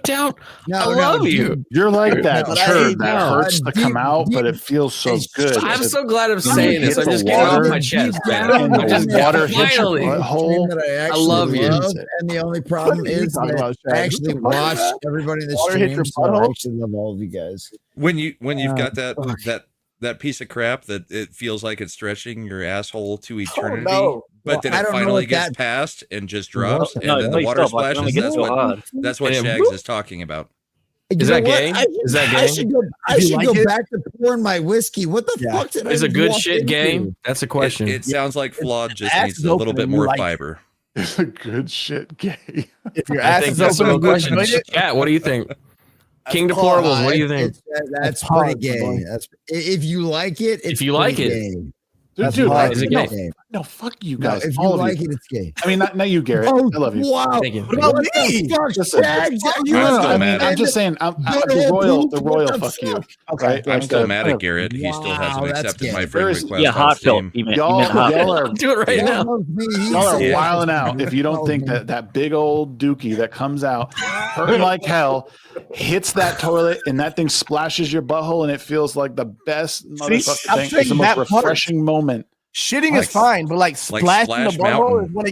down. I love you. You're like that turd that hurts to come out, but it feels so good. I'm so glad I'm saying this. I just get it off my chest. Water hits your butthole. I love you. And the only problem is that I actually watch everybody in the stream. So I actually love all of you guys. When you've got that piece of crap that it feels like it's stretching your asshole to eternity, but then it finally gets past and just drops, and then the water splashes. That's what Shags is talking about. Is that gay? Is that gay? I should go back to pouring my whiskey. What the fuck did I Is a good shit into? gay? That's a question. It sounds like Flawed just needs a little bit more fiber. It's a good shit gay. If your ass is open, question. Cat, what do you think? King Deplorables, what do you think? That's pretty gay. If you like it, if you like it. gay. Is it gay? No, fuck you guys. If you all of like you. it, it's gay. I mean, not you, Garrett. Oh, I love you. wow. Thank you. What about me? I'm just saying. The royal. Fuck you. Okay. I'm still mad at Garrett. He still hasn't accepted my friend request. Yeah, heartfelt. Y'all are do it right now. Y'all are wilding out if you don't think that big old dookie that comes out hurting like hell hits that toilet and that thing splashes your butthole and it feels like the best motherfucking thing. It's the most refreshing moment. Shitting is fine, but like splashing the butthole is when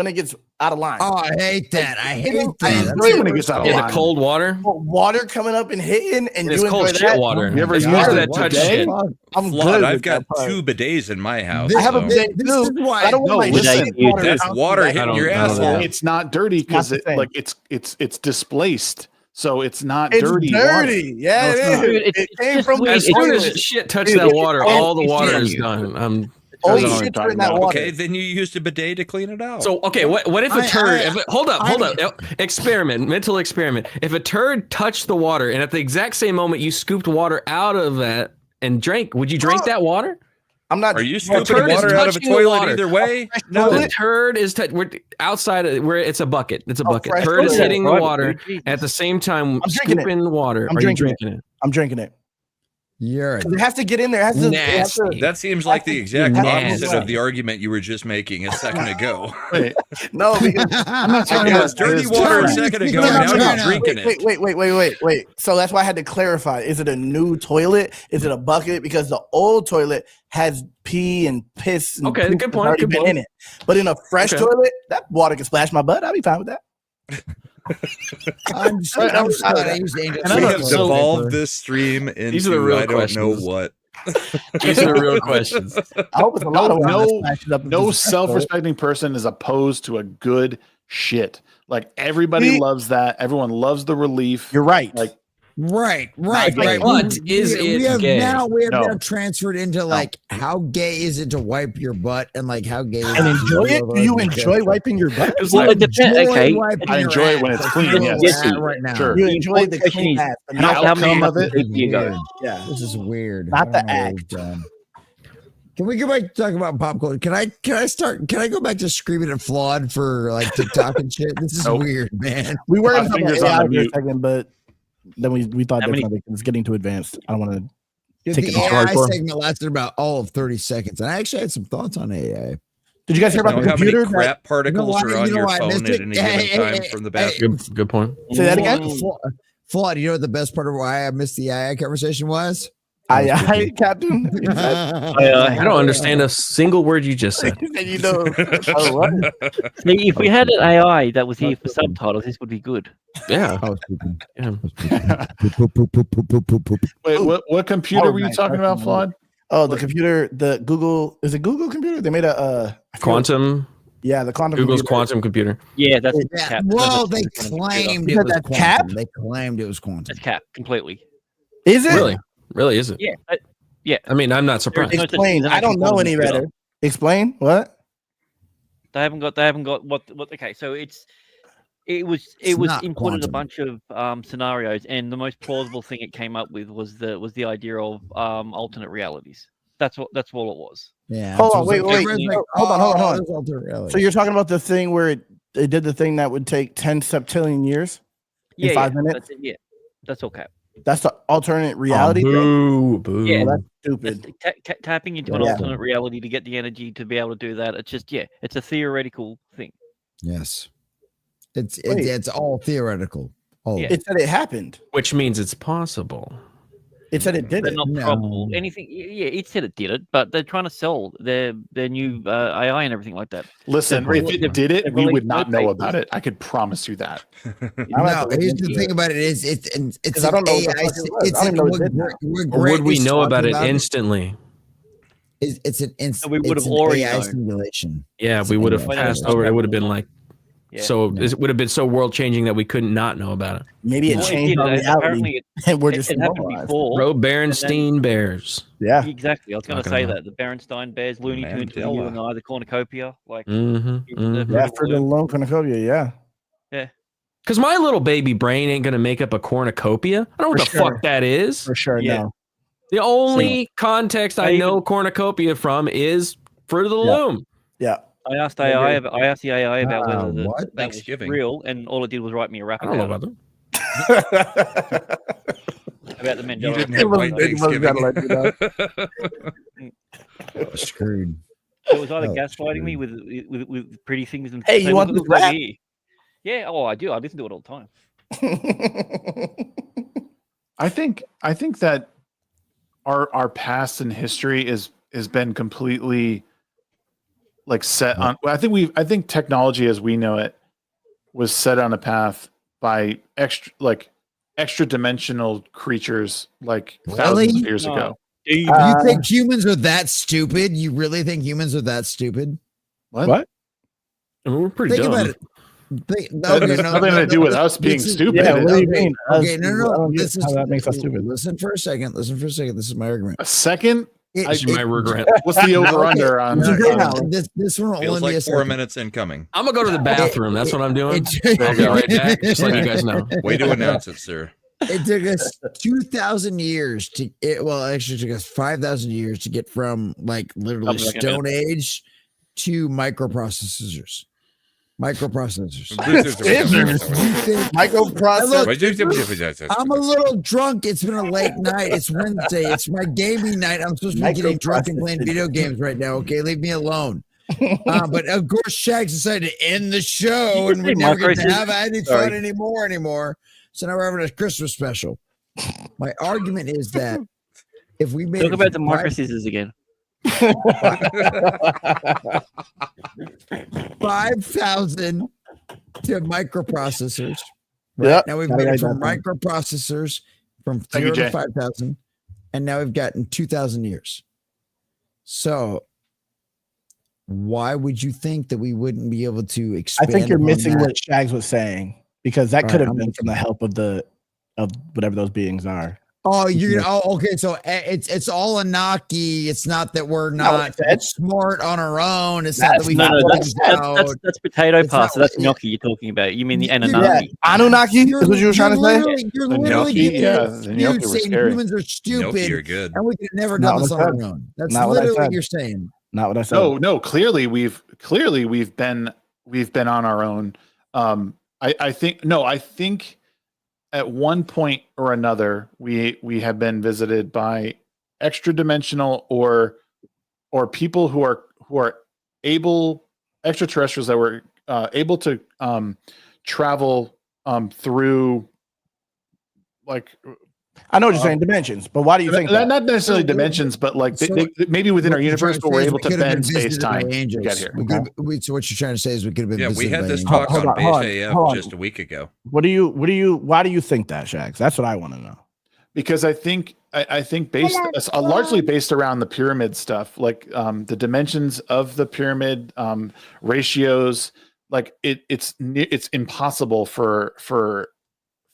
it gets out of line. Oh, I hate that. I hate that. When it gets out of line. The cold water. Water coming up and hitting, and it's you cold enjoy shit that. water. You ever used that touch shit? I'm Flawed. good. I've got 2 bidets in my house. I have a bidet too. I don't want my shit water. That's water hitting your asshole. It's not dirty because it's displaced. So it's not It's dirty. dirty. Water. Yeah, No, it came from as soon as shit touched that water, all the water is done. Okay, then you used a bidet to clean it out. So okay, what if a turd? Hold up. Mental experiment. If a turd touched the water, and at the exact same moment you scooped water out of that and drank, would you drink that water? I'm not. Are you scooping water out of a toilet either way? No, the turd is we're outside of where it's a bucket. It's a bucket. Turd is hitting the water at the same time. Scooping the water. Are you drinking it? I'm drinking it. It has to get in there. It has to, that seems like the exact opposite of the argument you were just making a second ago. No, because I'm not talking about dirty water a second ago. Now you're drinking it. Wait. So that's why I had to clarify. Is it a new toilet? Is it a bucket? Because the old toilet has pee and piss. And okay, good point. Good point. In it. But in a fresh toilet, that water can splash my butt. I'll be fine with that. I'm sorry. We have devolved this stream into These are the real I don't questions. know what. These are the real questions. I hope it's a lot of no self-respecting person is opposed to a good shit. Like everybody loves that. Everyone loves the relief. You're right. Like Right. But we have gay? now transferred into like how gay is it to wipe your butt and like how gay is and enjoy it? Do you enjoy wiping your butt? Well, it depends. Okay, I enjoy it when it's clean. Yes, right now. Sure. You enjoy the clean ass. How many of it? Yeah, this is weird. Not the act. Can we go back to talk about pop culture? Can I go back to screaming at Flawed for like TikTok and shit? This is weird, man. We were going to talk about AI for a second, but then we thought that it's getting too advanced. I don't want to take it the AI hardcore. segment lasted about all of 30 seconds, and I actually had some thoughts on AI. Did you guys hear about the computer? How many crap particles are on your phone at any given time from the bathroom? Good point. Say that again. Flawed, you know what the best part of why I missed the AI conversation was? I Captain. I don't understand a single word you just said. You know, if we had an AI that was here for subtitles, this would be good. Yeah. Wait, what computer were you talking about, Flawed? Oh, the computer, the Google. Is it Google computer? They made a quantum. Yeah, the quantum. Google's computer. quantum computer. Yeah, that's Cap. Well, they claimed it was quantum. Cap? They claimed it was quantum. That's Cap completely. Is it really? Is it? Yeah. Yeah. I mean, I'm not surprised. Explain. I don't know any better. Explain what? They haven't got what. Okay, so it was inputted quantum. a bunch of scenarios, and the most plausible thing it came up with was the idea of alternate realities. That's all it was. Yeah. Hold on, wait. Hold on. So you're talking about the thing where it did the thing that would take 10 septillion years in 5 minutes? That's all Cap. That's the alternate reality. Boo. Yeah, that's stupid. Tapping into an alternate reality to get the energy to be able to do that. It's just it's a theoretical thing. Yes. It's all theoretical. It said it happened, which means it's possible. It said it did it. Not probable. Anything? Yeah, it said it did it, but they're trying to sell their new AI and everything like that. Listen, if it did it, we would not know about it. I could promise you that. No, here's the thing about it is it's I don't know. Would we know about it instantly? It's an instant. We would have already AI known. simulation. Yeah, we would have passed over. It would have been like. Yeah. So it would have been so world changing that we couldn't not know about it. Maybe it changed our reality, and we're just happened before. Roe Berenstein Bears. Yeah, exactly. I was going to say that the Berenstein Bears, Looney Tunes, you and I, the cornucopia, like for the lone cornucopia, yeah. Because my little baby brain ain't gonna make up a cornucopia. I don't know what the fuck that is. For sure, no. The only context I know cornucopia from is Fruit of the Loom. Yeah. I asked the AI about whether what? that was real, and all it did was write me a rap I don't know about about them. about the Mandela. You didn't have white Thanksgiving. Screwed. It was either gaslighting me with pretty things and Hey, you want this rap? Yeah, I do. I listen to it all the time. I think that our past and history has been completely like set on. I think technology as we know it was set on a path by extra dimensional creatures like thousands of years ago. You think humans are that stupid? You really think humans are that stupid? What? I mean, we're pretty Think dumb. about it. That has nothing to do with us being stupid. Yeah, what do you mean? Okay, no. This is how that makes us stupid. Listen for a second. This is my argument. A second? This is my regret. What's the over/under on this one? Feels only like be 4 minutes incoming. I'm gonna go to the bathroom. That's what I'm doing. I'll be right back. Just letting you guys know. Way to announce it, sir. It took us 2,000 years to. Actually, it took us 5,000 years to get from like literally Stone Age to microprocessors. Microprocessors. I'm a little drunk. It's been a late night. It's Wednesday. It's my gaming night. I'm supposed to be getting drunk and playing video games right now. Okay, leave me alone. But of course, Shags decided to end the show, and we never get to have any fun anymore. So now we're having a Christmas special. My argument is that if we made talk about the micro scissors again. 5,000 to microprocessors. Right? Yeah. Now we've made it from microprocessors from 0 to 5,000, and now we've gotten 2,000 years. So why would you think that we wouldn't be able to expand? I think you're missing what Shags was saying, because that could have been from the help of whatever those beings are. Oh, okay. So it's all Anaki. It's not that we're not smart on our own. It's not that we that's potato pasta. That's gnocchi you're talking about. You mean the Anunnaki? Anunnaki is what you were trying to say? You're literally saying humans are stupid. You're good. And we could have never done this on our own. That's literally what you're saying. Not what I said. No. Clearly, we've been on our own. I think at one point or another, we have been visited by extra dimensional or people who are extraterrestrials that were able to travel through, like, I know what you're saying, dimensions, but why do you think that? Not necessarily dimensions, but like they maybe within our universe, but we're able to bend space time to get here. So what you're trying to say is we could have been. Yeah, we had this talk on Base AF just a week ago. Why do you think that, Shags? That's what I want to know. Because I think largely based around the pyramid stuff, like the dimensions of the pyramid ratios, like it's impossible for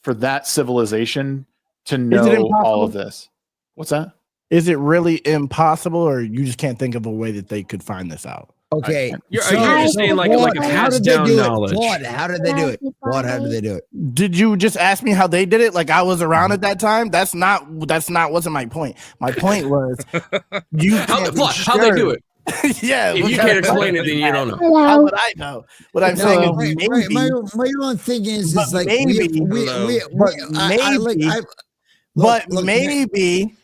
that civilization to know all of this. What's that? Is it really impossible, or you just can't think of a way that they could find this out? Okay. You're just saying like a passed down knowledge. How did they do it? How did they do it? Did you just ask me how they did it? Like I was around at that time? Wasn't my point. My point was how they do it. Yeah, if you can't explain it, then you don't know. How would I know? What I'm saying is maybe. My own thing is like maybe. Maybe.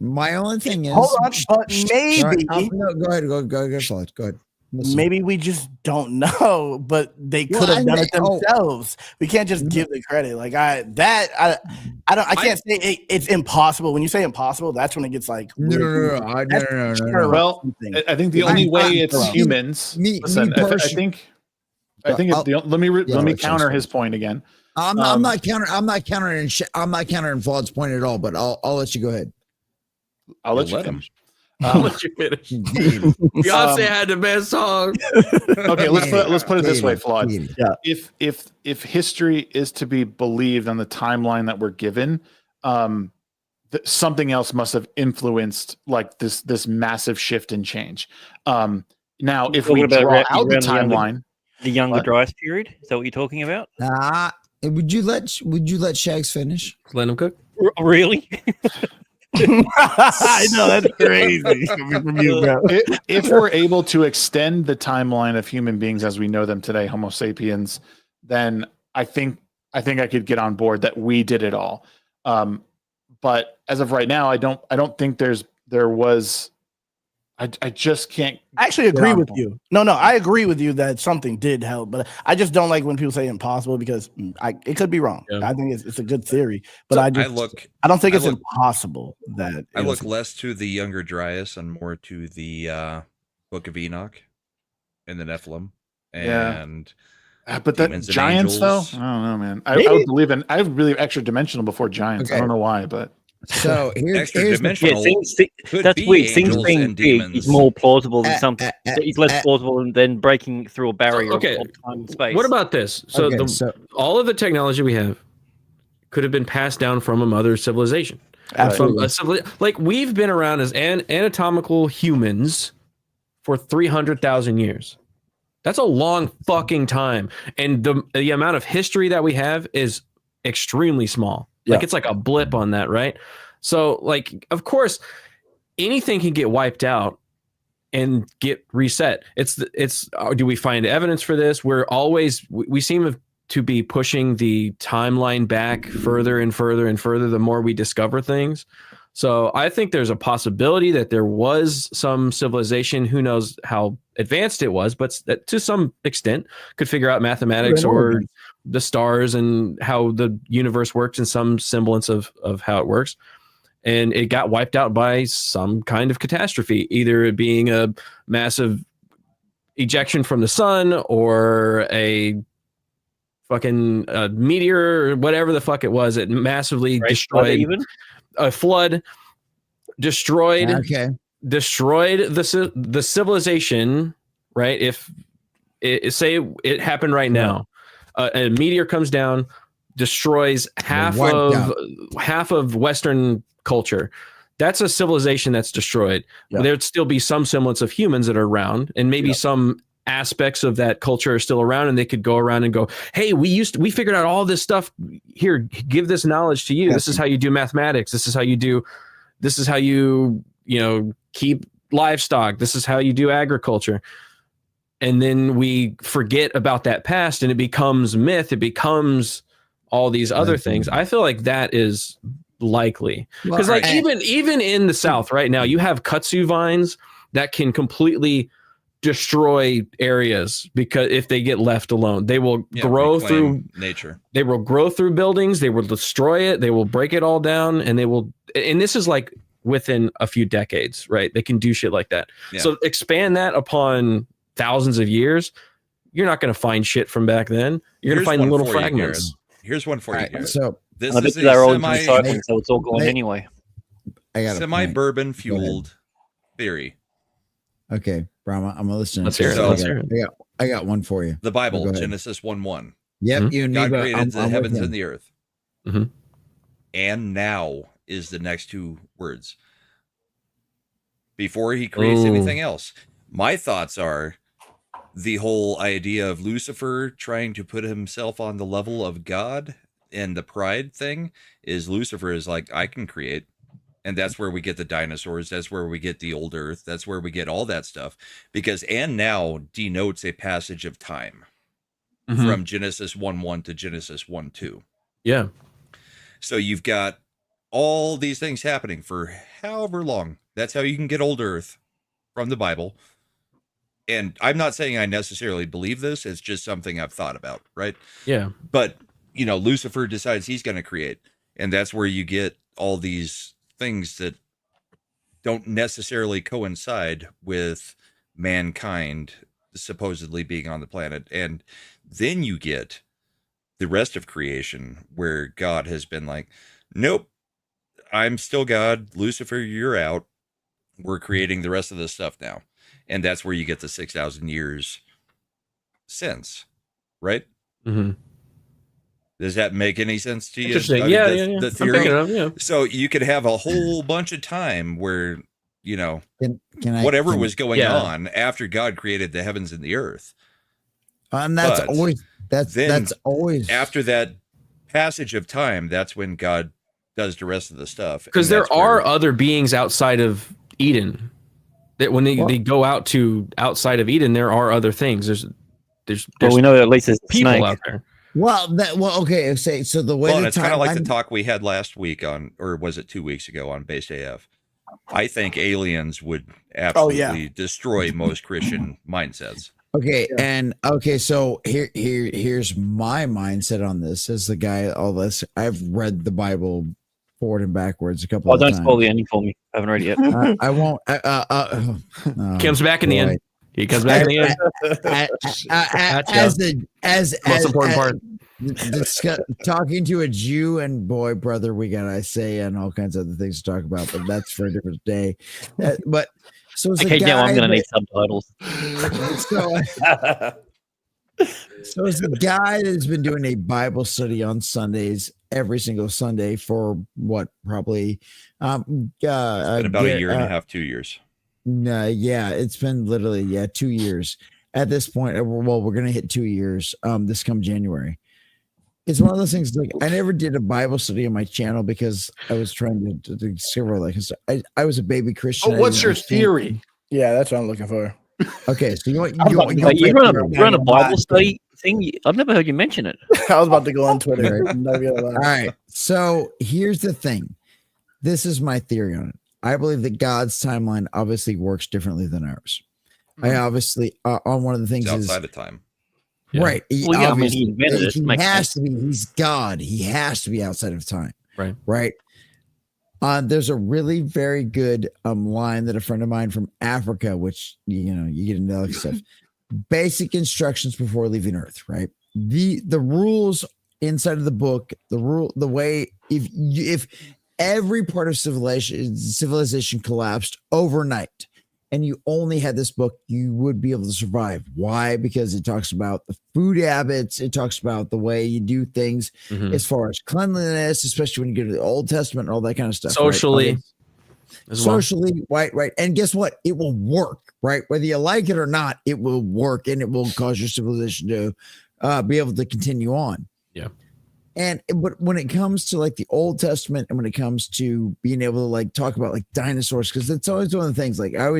My only thing is. Hold on, but maybe. Go ahead. Listen. Maybe we just don't know, but they could have done it themselves. We can't just give the credit. Like I can't say it's impossible. When you say impossible, that's when it gets like no. Well, I think the only way it's humans. Listen, I think let me counter his point again. I'm not countering Vlad's point at all, but I'll let you go ahead. I'll let you finish. I'll let you finish. Beyonce had the best song. Okay, let's put it this way, Flawed. Yeah. If history is to be believed on the timeline that we're given, something else must have influenced like this massive shift and change. Now, if we draw out the timeline, the Younger Dryas period, is that what you're talking about? Would you let Shags finish? Let him cook. Really? I know that's crazy coming from you, bro. If we're able to extend the timeline of human beings as we know them today, Homo sapiens, then I think I could get on board that we did it all. But as of right now, I don't think there was. I just can't. I actually agree with you. No, I agree with you that something did help, but I just don't like when people say impossible because it could be wrong. Yeah. I think it's a good theory, but I don't think it's impossible that I look less to the Younger Dryas and more to the Book of Enoch and the Nephilim and but that giants though, I don't know, man. I would believe in. I really extra dimensional before giants. I don't know why, but. So here's dimensional. That's weird. Things being big is more plausible than something. It's less plausible than breaking through a barrier of time and space. What about this? So, all of the technology we have could have been passed down from a mother civilization. Absolutely. Like we've been around as anatomical humans for 300,000 years. That's a long fucking time, and the amount of history that we have is extremely small. Like it's like a blip on that, right? So, like, of course, anything can get wiped out and get reset. It's. Do we find evidence for this? We seem to be pushing the timeline back further and further and further the more we discover things. So I think there's a possibility that there was some civilization. Who knows how advanced it was, but to some extent could figure out mathematics or the stars and how the universe works and some semblance of how it works. And it got wiped out by some kind of catastrophe, either it being a massive ejection from the sun or a fucking meteor or whatever the fuck it was. It massively destroyed a flood, destroyed the civilization, right? If say it happened right now, a meteor comes down, destroys half of Western culture. That's a civilization that's destroyed. Yep. There'd still be some semblance of humans that are around, and maybe some aspects of that culture are still around, and they could go around and go, "Hey, we figured out all this stuff. Here, give this knowledge to you. This is how you do mathematics. This is how you keep livestock. This is how you do agriculture." And then we forget about that past and it becomes myth. It becomes all these other things. I feel like that is likely because even in the South right now, you have kudzu vines that can completely destroy areas because if they get left alone, they will grow through nature. They will grow through buildings. They will destroy it. They will break it all down and this is like within a few decades, right? They can do shit like that. Yeah. So expand that upon thousands of years, you're not going to find shit from back then. You're going to find little fragments. Here's one for you, Garrett. So this is a so it's all going anyway. I got semi-bourbon fueled theory. Okay, Brahma, I'm listening. Let's hear it. I got one for you. The Bible, Genesis 1:1. Yep, God created the heavens and the earth. Mm-hmm. And now is the next two words. Before he creates anything else. My thoughts are the whole idea of Lucifer trying to put himself on the level of God and the pride thing is Lucifer is like, I can create. And that's where we get the dinosaurs. That's where we get the old earth. That's where we get all that stuff. Because and now denotes a passage of time from Genesis 1:1 to Genesis 1:2. Yeah. So you've got all these things happening for however long. That's how you can get old earth from the Bible. And I'm not saying I necessarily believe this. It's just something I've thought about, right? Yeah. But, Lucifer decides he's going to create. And that's where you get all these things that don't necessarily coincide with mankind supposedly being on the planet. And then you get the rest of creation where God has been like, nope, I'm still God. Lucifer, you're out. We're creating the rest of this stuff now. And that's where you get the 6,000 years since, right? Mm-hmm. Does that make any sense to you? Interesting. I mean, Yeah. The theory. Yeah. So you could have a whole bunch of time where, whatever was going on after God created the heavens and the earth. And that's always after that passage of time, that's when God does the rest of the stuff. Because there are other beings outside of Eden. That when they go out to outside of Eden, there are other things. There's well, we know that at least there's people snake out there. Well, okay. So the way it's kind of like the talk we had last week on, or was it 2 weeks ago on Base AF? I think aliens would absolutely destroy most Christian mindsets. Okay, so here's my mindset on this. As the guy, all this, I've read the Bible forward and backwards a couple of times. Don't spoil the ending for me. I haven't read it yet. I won't. Comes back in the end. He comes back in the end. Most important part. Talking to a Jew, and boy, brother, we got Isaiah and all kinds of other things to talk about, but that's for a different day. But so it's okay, now I'm going to need subtitles. So it's the guy that's been doing a Bible study on Sundays every single Sunday for what, probably it's been about a year and a half, 2 years. No, yeah, it's been literally 2 years at this point. Well, we're gonna hit 2 years this come January. It's one of those things, like, I never did a Bible study on my channel because I was trying to discover, like, I was a baby Christian. Oh, what's your theory? Yeah, that's what I'm looking for. Okay, so you run a Bible study thing? I've never heard you mention it. I was about to go on Twitter. All right, so here's the thing. This is my theory on it. I believe that God's timeline obviously works differently than ours. I obviously on one of the things it's outside of time. Right. Well, yeah, I mean, he invented it. He has to be. He's God. He has to be outside of time. Right. Right. There's a really very good line that a friend of mine from Africa, which you get into that stuff. Basic instructions before leaving Earth. Right. The rules inside of the book. The way if every part of civilization collapsed overnight, and you only had this book, you would be able to survive. Why? Because it talks about the food habits. It talks about the way you do things as far as cleanliness, especially when you get to the Old Testament and all that kind of stuff. Socially. Right? Socially, right. And guess what? It will work, right? Whether you like it or not, it will work, and it will cause your civilization to be able to continue on. Yeah. But when it comes to like the Old Testament, and when it comes to being able to like talk about like dinosaurs, because that's always one of the things. Like you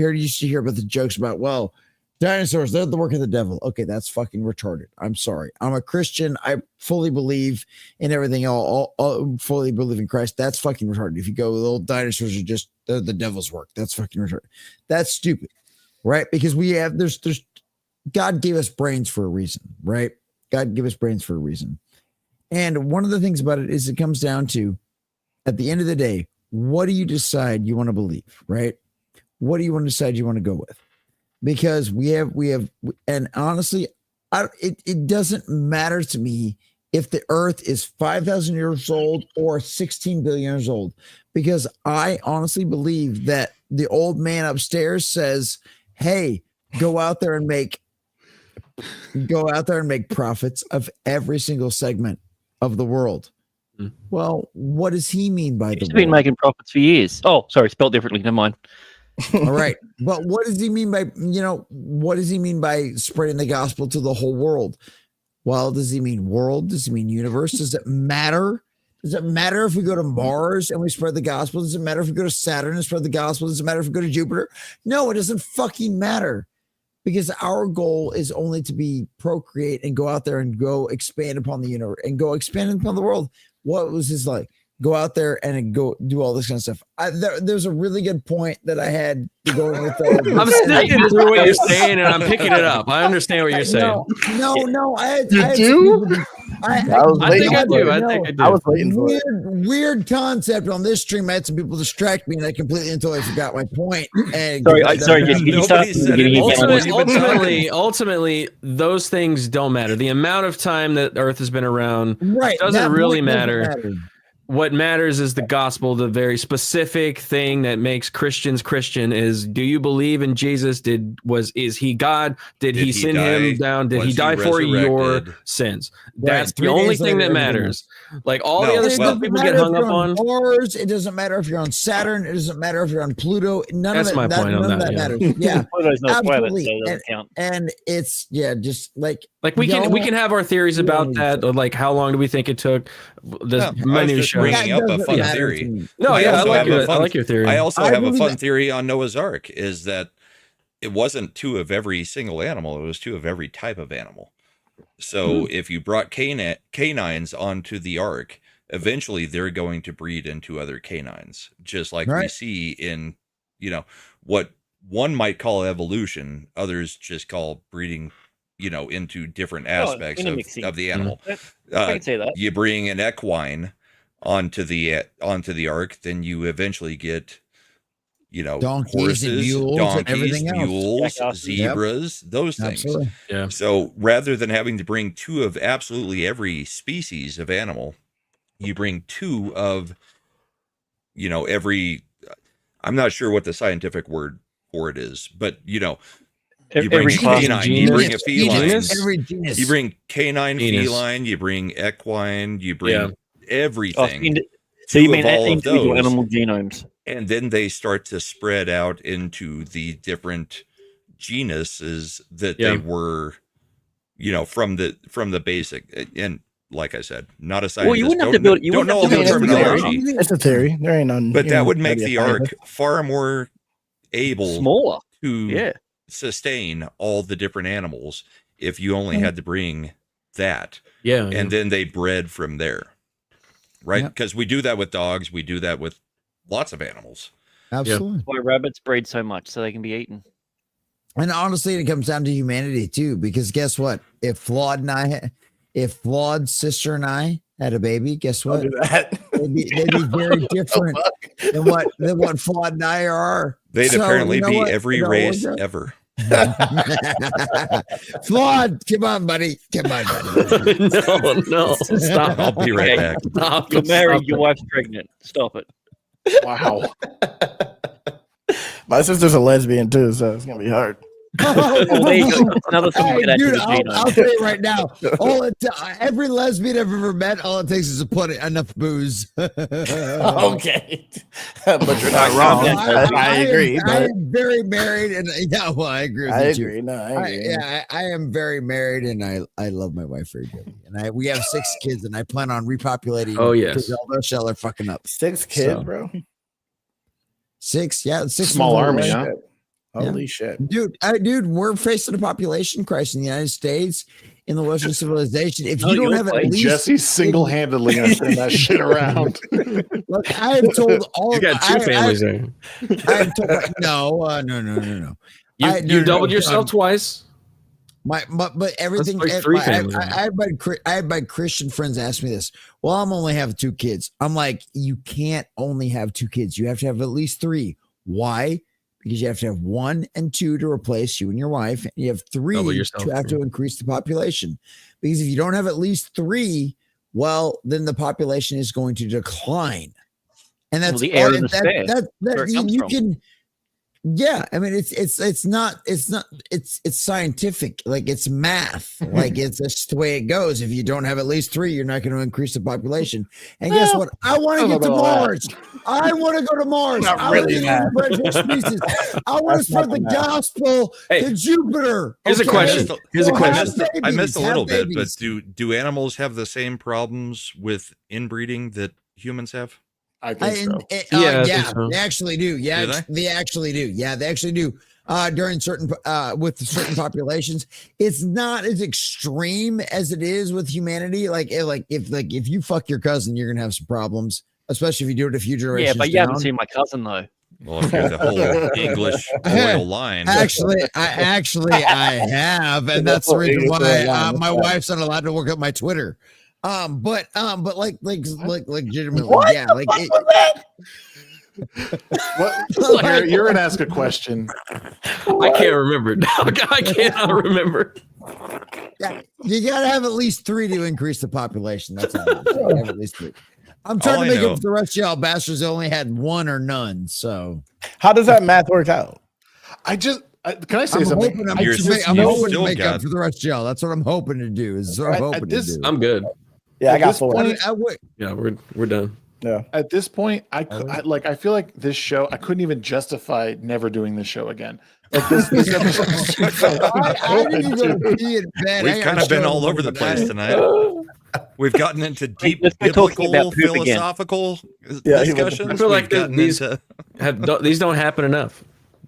used to hear about the jokes about, well, dinosaurs, they're the work of the devil. Okay, that's fucking retarded. I'm sorry. I'm a Christian. I fully believe in everything. All fully believe in Christ. That's fucking retarded. If you go, the old dinosaurs are just the devil's work. That's fucking retarded. That's stupid, right? Because there's God gave us brains for a reason, right? God gave us brains for a reason. And one of the things about it is it comes down to, at the end of the day, what do you decide you want to believe, right? What do you want to decide you want to go with? Because we have, and honestly, it doesn't matter to me if the earth is 5,000 years old or 16 billion years old, because I honestly believe that the old man upstairs says, hey, go out there and make profits of every single segment of the world. Well, what does he mean by He's been making profits for years. Oh, sorry, spelled differently. Never mind. All right. But what does he mean by, what does he mean by spreading the gospel to the whole world? Well, does he mean world? Does he mean universe? Does it matter? Does it matter if we go to Mars and we spread the gospel? Does it matter if we go to Saturn and spread the gospel? Does it matter if we go to Jupiter? No, it doesn't fucking matter. Because our goal is only to be procreate and go out there and go expand upon the universe and go expand upon the world. What was his like? Go out there and go do all this kind of stuff. There's a really good point that I had to go with. I'm sticking through what you're saying, and I'm picking it up. I understand what you're saying. No. I was waiting for it. Weird concept on this stream. I had some people distract me, and I completely and totally forgot my point. And ultimately, those things don't matter. The amount of time that Earth has been around doesn't really matter. What matters is the gospel, the very specific thing that makes Christians Christian is, do you believe in Jesus? Is he God? Did he send him down? Did he die for your sins? That's the only thing that matters. Like all the other stuff people get hung up on. Mars, it doesn't matter if you're on Saturn. It doesn't matter if you're on Pluto. None of that matters. Yeah, Pluto's no planet, absolutely. so it doesn't count. And it's just like we can have our theories about that, or like how long do we think it took? The minutia bringing up a fun theory. No, I yeah, also have a I like your theory. I also I have a believe fun that- theory on Noah's Ark, is that it wasn't 2 of every single animal, it was 2 of every type of animal. So if you brought canines onto the Ark, eventually they're going to breed into other canines, just like we see in, what one might call evolution, others just call breeding, into different aspects of the animal. I can say that. You bring an equine onto the Ark, then you eventually get, donkeys horses, and mules and everything else. mules, Jackasses. zebras, those things. Absolutely. Yeah. So rather than having to bring 2 of absolutely every species of animal, you bring 2 of, every. I'm not sure what the scientific word for it is, but you bring a canine, you bring a feline, every genus. you bring canine, feline, you bring equine, you bring everything. So you mean all of individual those, animal genomes? and then they start to spread out into the different genuses that they were, from the basic. And like I said, not a scientist. Well, you wouldn't have to build. You don't know all the terminology. It's a theory. There ain't none. But that would make the Ark far more able, smaller to sustain all the different animals if you only had to bring that. And then they bred from there. Right? Because we do that with dogs. We do that with lots of animals. Absolutely. That's why rabbits breed so much, so they can be eaten. And honestly, it comes down to humanity too, because guess what? If Flawed's sister and I had a baby, guess what? They'd be very different than what Flawed and I are. They'd apparently be every race ever. Flawed, come on, buddy. Come on, buddy. No, stop. I'll be right back. Stop. You're married, your wife's pregnant. Stop it. Wow. My sister's a lesbian too, so it's gonna be hard. Oh, there you go. Another thing to get Dude, to the genome. I'll tell you right now. Every lesbian I've ever met, all it takes is to put enough booze. Okay, but you're not wrong. I agree. I am very married, and I agree with you. Agree. No, I agree. I am very married, and I love my wife very dearly. And we have 6 kids, and I plan on repopulating. Oh yes, because all those shell are fucking up. 6 kids, bro. 6, 6. Small army, huh? Holy shit, dude! We're facing a population crisis in the United States, in the Western civilization. If you don't have at least Jesse's single-handedly gonna turn that shit around. Look, I have told all. You got 2 families there. I have told no. You doubled yourself twice. But everything. Like 3 families. I had my Christian friends ask me this. Well, I'm only having 2 kids. I'm like, you can't only have 2 kids. You have to have at least 3. Why? Because you have to have 1 and 2 to replace you and your wife. And you have 3 to have to increase the population. Because if you don't have at least 3, well, then the population is going to decline. And that's the air in the space. You can. Yeah, I mean it's scientific, like it's math, like it's just the way it goes. If you don't have at least 3, you're not going to increase the population. And guess what? I want to get to Mars. I want to go to Mars. Not I really, want to species. I want to spread the gospel to Jupiter. Here's a question. I missed a little bit, but do animals have the same problems with inbreeding that humans have? I think so. They actually do. Yeah, Do they actually do. Yeah, they actually do. During certain populations, it's not as extreme as it is with humanity. If you fuck your cousin, you're gonna have some problems, especially if you do it a few generations. Yeah, but you haven't seen my cousin though. Well, if you're the whole English royal line. Actually, I have, and that's the reason why my wife's not allowed to work at my Twitter. But legitimately, what? Yeah, like what? You're gonna ask a question. I can't remember now. I cannot remember. Yeah, you gotta have at least 3 to increase the population. That's all. Have at least 3. I'm trying to make it for the rest of y'all bastards only had 1 or none. So how does that math work out? can I say something? I'm hoping to make up for the rest of y'all. That's what I'm hoping to do. I'm good. Yeah, I got 4. Yeah, we're done. Yeah. At this point, I feel like this show, I couldn't even justify never doing this show again. Like this episode. I didn't go to pee in bed. We've kind of been all over the place tonight. We've gotten into deep Let's go talking biblical, about poop again. philosophical Yeah, discussions. I feel like We've gotten these into- these don't happen enough.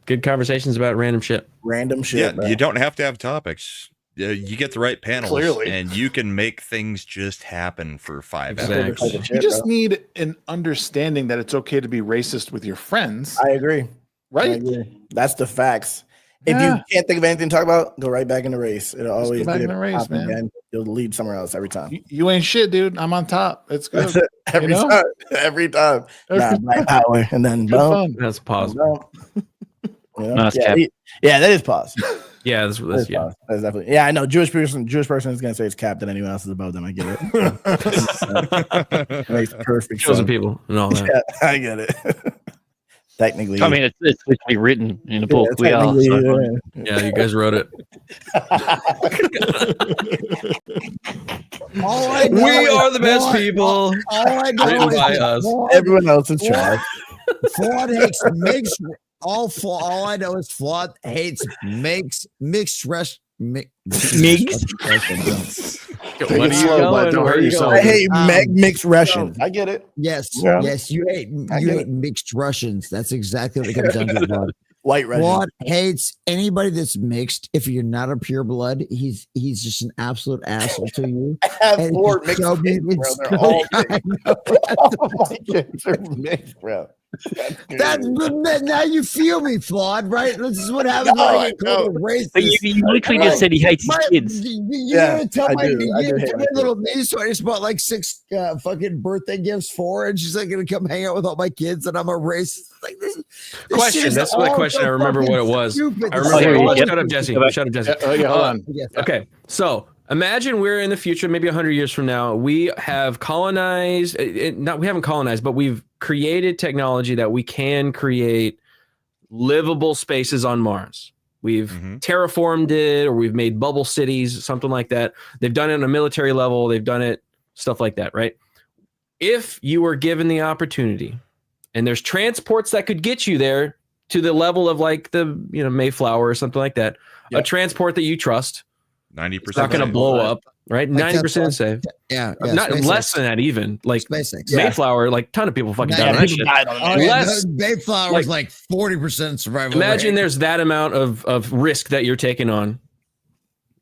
Good conversations about random shit. Random shit. Yeah, bro. you don't have to have topics. You get the right panels, Clearly. and you can make things just happen for 5 Exactly. hours. You just need an understanding that it's okay to be racist with your friends. I agree. Right? I agree. That's the facts. If Yeah. you can't think of anything to talk about, go right back in the race. It'll Just always go back be in the race, top man. again. You'll lead somewhere else every time. You ain't shit, dude. I'm on top. It's good. That's it. Every You know? time. Every time. Nah, black power. And then Good boom. fun. That's pause. boom. You know? Nice yeah, cap. yeah, that is pause. Yeah, that's That's yeah. pause. That's definitely. Yeah, I know. Jewish person is gonna say it's capped and anyone else is above them. I get it. Makes perfect Chosen sense. people and all that. Yeah, I get it. Technically, I mean, it's literally written in a book. yeah, We are. technically, So. Yeah, you guys wrote it. All I know We is are the best Ford- people. All I know Written is by that us. everyone else is trash. Ford hates mixed. All I know is Ford hates mixed rest. Migs? What are you going? Where are you I going? hate mixed Russians. I get it. Yes, Yeah. yes, you hate get it. mixed Russians. That's exactly what it comes down to. Ford. White Russians. Ford hates anybody that's mixed. If you're not a pure blood, he's just an absolute asshole to you. I have And four it's mixed so kids, bro. it's They're so- all I mixed. know. All my kids are mixed, bro. That's now you feel me, Flawed, right? This is what happens No, when I I get called a racist. But you literally just said he hates his kids. You Yeah, gonna tell I my, do. I do you hate tell my my little niece who I just bought like 6 fucking birthday gifts for, and she's like gonna come hang out with all my kids, and I'm a racist. Like this Question. shit is That's what all question. so I remember what it fucking was. stupid. I This remember. is here, What it was. yep. Shut up, Jesse. Shut up, Jesse. Yeah, hold on. Yes. Okay, so imagine we're in the future, maybe 100 years from now. We have colonized. We haven't colonized, but we've created technology that we can create livable spaces on Mars. We've terraformed it, or we've made bubble cities, something like that. They've done it on a military level. They've done it, stuff like that, right? If you were given the opportunity, and there's transports that could get you there to the level of like the Mayflower or something like that, a transport that you trust, 90%. it's not going to blow up, right? Like 90% safe. Yeah, Not SpaceX. less than that, even like SpaceX. Mayflower. Like ton of people fucking died on that shit. Oh, Less, Mayflower was like 40% survival. imagine rate. there's that amount of risk that you're taking on.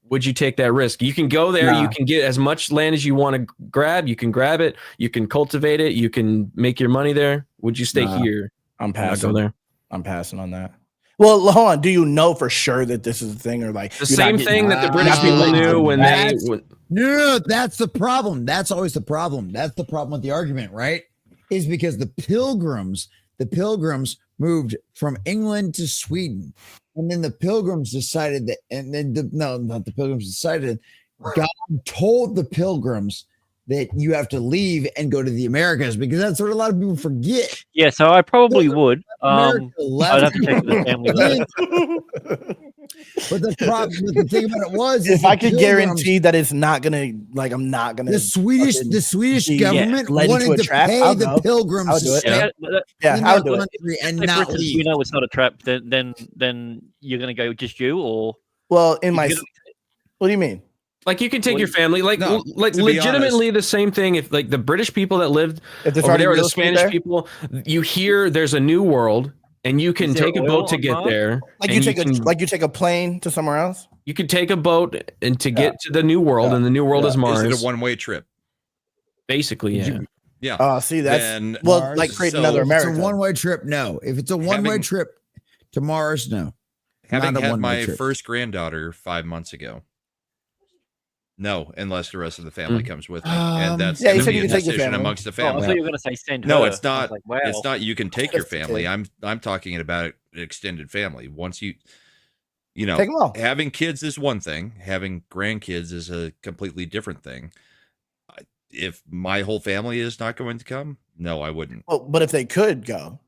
Would you take that risk? You can go there. Nah. You can get as much land as you want to grab. You can grab it. You can cultivate it. You can make your money there. Would you stay Nah. here? I'm Not passing. go there. I'm passing on that. Well, hold on. Do you know for sure that this is a thing, or like The you're not same getting- thing that the you're British not being people linked to knew when they. that? No, that's the problem. That's always the problem. That's the problem with the argument, right? Is because the pilgrims moved from England to Sweden. And then the pilgrims decided that, and then not the pilgrims decided, God told the pilgrims that you have to leave and go to the Americas, because that's what a lot of people forget. Yeah, so I probably would. America I'd have to check the family. though. But the thing about it was, If the I could pilgrims- guarantee that it's not gonna, like, I'm not gonna. the Swedish be government led into wanted a to trap, pay I'll the go. pilgrims I'll to do it. stay Yeah, in I'll their do it. country and Say, for not instance, leave. we know it's not a trap. Then you're gonna go just you, or Well, in my, You're gonna- what do you mean? Like you can take your family, like No, like to be legitimately the same thing. If like the British people that lived If there's over already there, or the real estate Spanish there? people, you hear there's a new world, and you can Is there take a oil boat to on get Mars? there. Like and you take can, you take a plane to somewhere else. you can take a boat and to get to the new world, and the new world is Mars. Is it a one-way trip? Basically, yeah. Yeah. Oh, see, that's Then well, like create another so- America. It's a one-way trip. No, if it's a one-way Having- trip to Mars, no. Having Not a had one-way my trip. first granddaughter 5 months ago. No, unless the rest of the family comes with me, and that's Yeah, you gonna said be you a can take your decision family. amongst the Oh, I family. thought you were gonna say send No, her. it's I was not. like, wow. It's not. You can take your Just a family. kid. I'm talking about extended family. Once you know, Take 'em all. having kids is one thing. Having grandkids is a completely different thing. If my whole family is not going to come, no, I wouldn't. Well, but if they could go,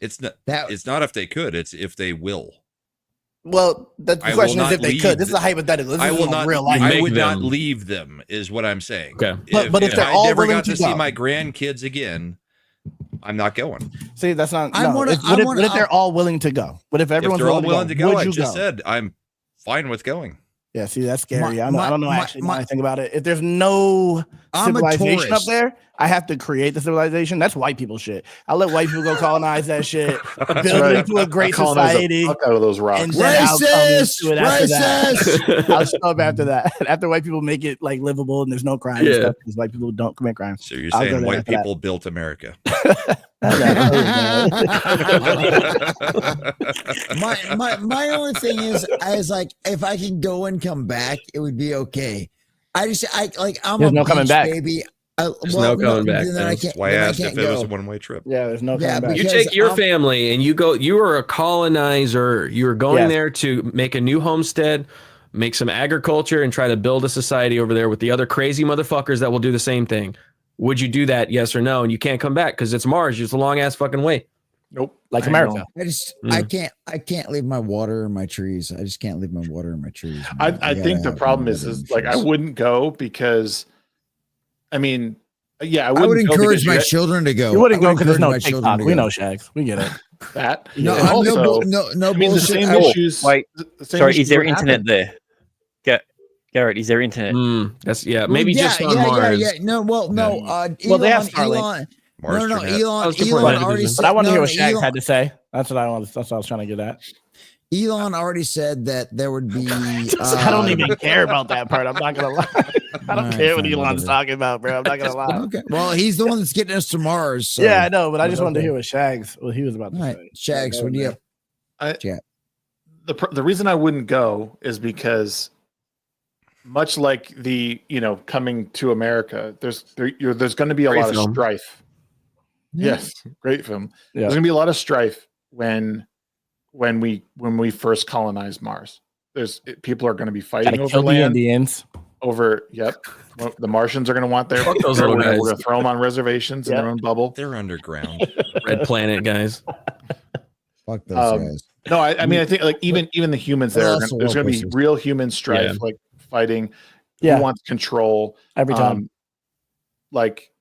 It's not. That- It's not if they could. It's if they will. well, the I will question is not if they leave could. This is a them. hypothetical. This I is will not not. real life. I would not them. leave them. Is what I'm saying. Okay. But if they're I all never willing got to to see go. my grandkids again, I'm not going. See, that's not. I No. wanna- What I if, wanna- what if they're all willing to go? What if If everyone's they're all willing willing to go, Would I you just go? said I'm fine with going. Yeah, see, that's scary. I don't know actually anything about it. If there's no civilization up there, I have to create the civilization. That's white people shit. I'll let white people go colonize that shit, build it into a great society. Fuck out of those rocks. And then I'll show up after that. After white people make it like livable and there's no crime and stuff, because white people don't commit crime. So you're saying white people built America? my only thing is like, if I can go and come back, it would be okay. I'm there's no coming back, baby. There's no coming back. That's why I asked if it was a one-way trip. Yeah, there's no coming back. You take your family and you go. You are a colonizer. You are going there to make a new homestead, make some agriculture, and try to build a society over there with the other crazy motherfuckers that will do the same thing. Would you do that? Yes or no? And you can't come back because it's Mars. It's a long ass fucking way. Nope. Like America. I can't leave my water in my trees. I just can't leave my water in my trees. I think the problem is like I wouldn't go because, I mean, I would encourage my children to go. You wouldn't go because there's no TikTok. We know, Shags. We get it. That no, also, no I mean, the same issues. Wait, sorry, is there internet there? Garrett, is there internet? That's maybe just on Mars. No, well, no. Well, they have Starlink. Elon already said. But I want to hear what Shags had to say. That's what I was trying to get at. Elon already said that there would be. I don't even care about that part. I'm not gonna lie. I don't care what Elon's talking about, bro. I'm not gonna lie. Okay. Well, he's the one that's getting us to Mars. So. Yeah, I know, but I just wanted to hear what Shags. What he was about to say. Shags, what do you have? The reason I wouldn't go is because, much like the coming to America, there's going to be a lot of strife. Yes, great film. Yeah. There's going to be a lot of strife when we first colonize Mars. People are going to be fighting over land. The Indians. The Martians are going to want their. Those little guys. We're going to throw them on reservations in their own bubble. They're underground. Red planet guys. Fuck those guys. No, I mean I think like even the humans there, there's going to be real human strife, like fighting. Who wants control every time? Like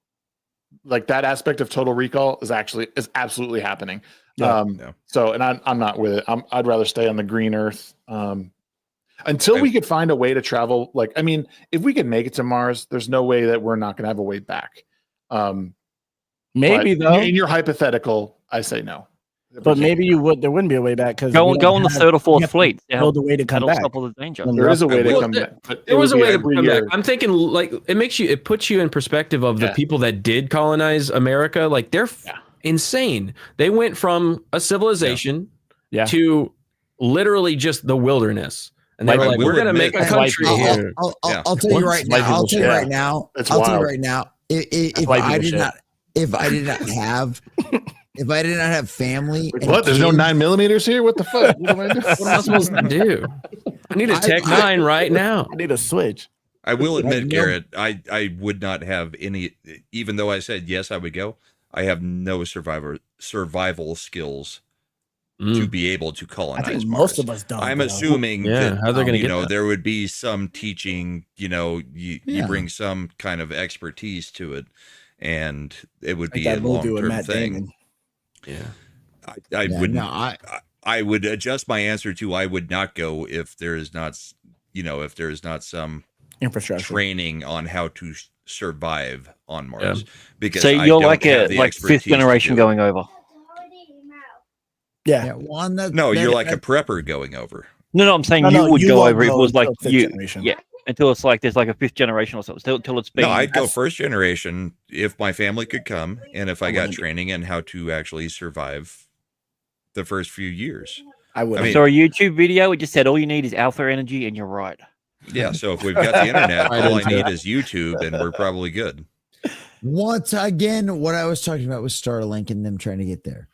that aspect of Total Recall is absolutely happening. So, and I'm not with it. I'd rather stay on the green Earth until we could find a way to travel. Like, I mean, if we could make it to Mars, there's no way that we're not going to have a way back. Maybe though. In your hypothetical, I say no. But maybe there wouldn't be a way back because go on the third or fourth fleet. Build a way to come back. Stop all the danger. There is a way to come back. There was a way to come back. I'm thinking like it puts you in perspective of the people that did colonize America. Like they're insane. They went from a civilization to literally just the wilderness. And they were like, we're going to make a country here. I'll tell you right now. I'll tell you right now. If I did not have family. What? There's no 9mm here? What the fuck? What am I supposed to do? I need a Tech 9 right now. I need a Switch. I will admit, Garrett, I would not have any, even though I said yes, I would go. I have no survival skills to be able to colonize. I think Mars. most of us don't. I'm assuming that how they're going to get that? There would be some teaching. You bring some kind of expertise to it, and it would be a long-term thing. I would adjust my answer to I would not go if there is not some infrastructure training on how to survive on Mars. Because so you're like a fifth generation going over. Yeah. You're like a prepper going over. No, I'm saying you would go over. It was like you. Yeah. Until it's like there's like a fifth generation or something. Until it's been. No, I'd go first generation if my family could come and if I got training in how to actually survive the first few years. I saw a YouTube video. It just said all you need is alpha energy, and you're right. Yeah. So if we've got the internet, all I need is YouTube, and we're probably good. Once again, what I was talking about was Starlink and them trying to get there.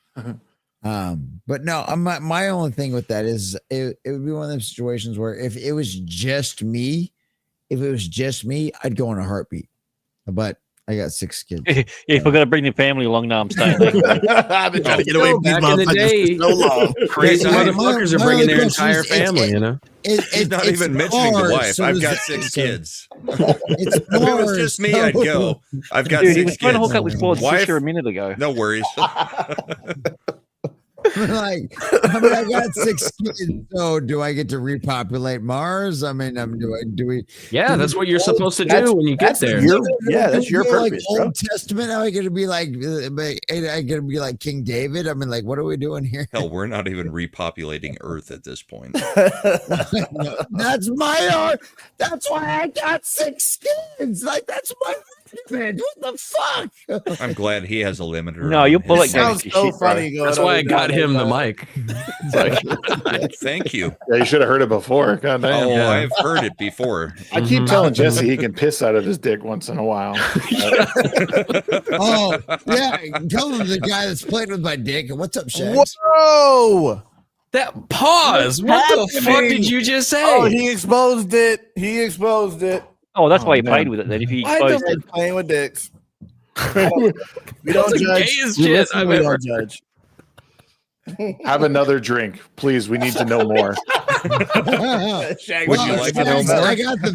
But no, my only thing with that is it would be one of those situations where if it was just me, I'd go in a heartbeat. But I got 6 kids. If we're gonna bring the family along, now I'm staying. I've been trying to get away from these motherfuckers for so long. Crazy motherfuckers are bringing their entire family. He's not even mentioning the wife. I've got 6 kids. If it was just me, I'd go. I've got 6 kids. He was trying to hook up with Claude's sister a minute ago. No worries. like, I mean, I got 6 kids, so do I get to repopulate Mars? I mean, do we? Yeah, that's what you're supposed to do when you get there. That's your purpose. Like Old Testament, am I going to be like? Am I going to be like King David? I mean, like, what are we doing here? Hell, we're not even repopulating Earth at this point. That's my art. That's why I got 6 kids. Like, that's my argument. What the fuck? I'm glad he has a limiter. No, your bullet sounds so funny. That's why I got him the mic. Thank you. Yeah, you should have heard it before. God damn. Oh, I've heard it before. I keep telling Jesse he can piss out of his dick once in a while. Oh, yeah. Tell him the guy that's playing with my dick. What's up, Shags? Whoa! That pause. What the fuck did you just say? Oh, he exposed it. Oh, that's why he played with it then. If he exposed it. Playing with dicks. We That's don't the judge. gayest We shit listen, I've we ever don't judge. Have another drink, please. We need to know more. Would you like to know more? I got the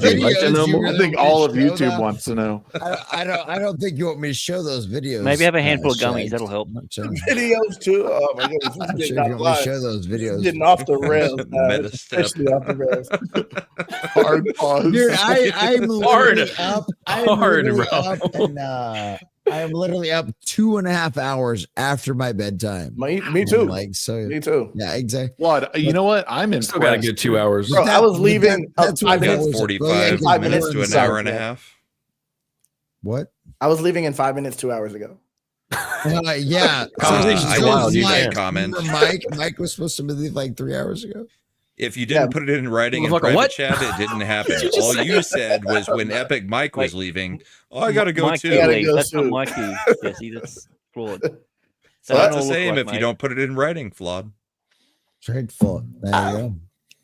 videos. I think all of YouTube wants to know. I don't think you want me to show those videos. Maybe have a handful of gummies. Shags. That'll help. Videos too. Oh my goodness, I'm sure you want me to show those videos. Getting off the rails, Meta step. especially off the rails. Hard pause. Dude, I'm literally up. I'm literally up 2.5 hours after my bedtime. Me too. Like so. Me too. Yeah, exactly. What? You know what? I'm in. Still got a good 2 hours. Bro, I was leaving. That's I've what got I was- 45 5 minutes to an hour and a half. What? I was leaving in 5 minutes 2 hours ago. Yeah. I didn't see that comment. Mike was supposed to leave like 3 hours ago. If you didn't put it in writing in Motherfucker, private what? chat, it didn't happen. Did you just All say you that? said was when Epic Mike was leaving, oh, I got to go Mikey, too. that's not Mikey, Jesse. That's flawed. So that's the same if you don't put it in writing, flawed. Straightforward. There you go.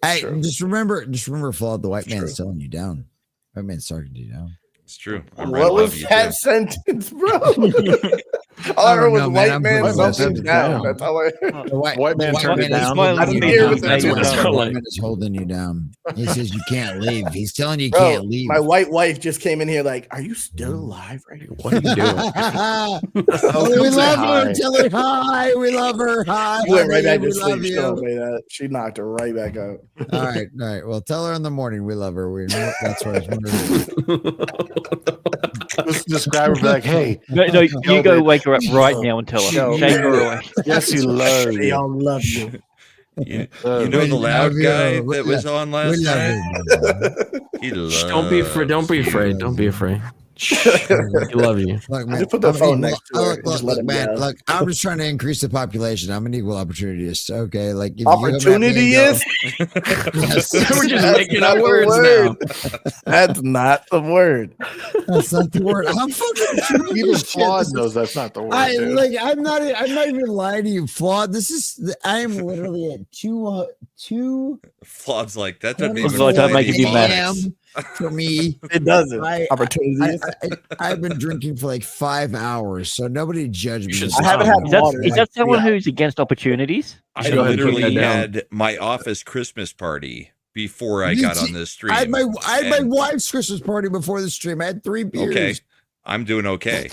Hey, just remember, flawed. The white man's telling you down. White man's talking you down. It's true. What was that sentence, bro? All I heard was white man something down. That's all I heard. The white man turned it down. I didn't hear what that That's what was. the white man is holding you down. He says you can't leave. He's telling you Bro, can't leave. my white wife just came in here like, are you still alive right now? What are you doing? We love her. Tell her hi. We love her. Hi. She went right honey, back we to love sleep. She you. told me that. She knocked her right back out. All right. Well, tell her in the morning we love her. We that's what I was wondering. Just describe her like, hey. No, you go wake her up right now and tell her. Yo, Shake her away. Yes, you love They you. all love you. You know the loud guy that was on last night? He loves Don't be afraid. Don't be afraid. Don't be afraid. I love you. Look, man, Just put the phone next to her. Look, Just let him man. go. Look, I'm just trying to increase the population. I'm an equal opportunist. Okay, like if Opportunity you is? Yes. We're just That's making not up the words word. now. That's not the word. That's not the word. I'm fucking Even flawed knows that's not the word. Dude. I'm not even lying to you. Flawed. I am literally at two. Flawed's like, that doesn't even Flawed doesn't make you mad. AM for me. It doesn't. Opportunity. I've been drinking for like 5 hours, so nobody judge me. I haven't had water. Is that someone who's against opportunities? I literally had my office Christmas party before I got on this stream. I had my wife's Christmas party before the stream. I had 3 beers. Okay, I'm doing okay.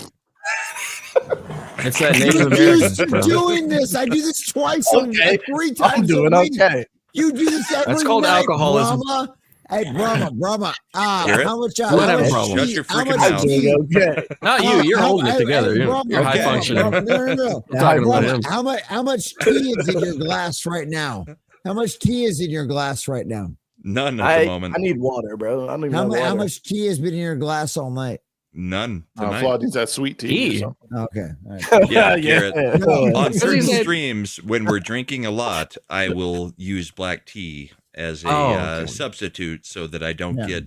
It's that Native I'm American. used to doing this. I do this twice a week, 3 times I'm doing a week. okay. You do this every That's called night, alcoholism. Brahma. Hey, Brahma. Garrett, How much? don't have a problem. Shut your how freaking much mouth. tea- Okay. Not you. You're holding it together. You're Brahma, high functioning. Brahma, no. I'm talking about him. How much tea is in your glass right now? How much tea is in your glass right now? None at the moment. I need water, bro. I need How water. much tea has been in your glass all night? None Oh, tonight. flawed needs that sweet tea. or something. Okay. All right. Yeah, Garrett. No. On certain said- streams, when we're drinking a lot, I will use black tea as a okay. substitute so that I don't get,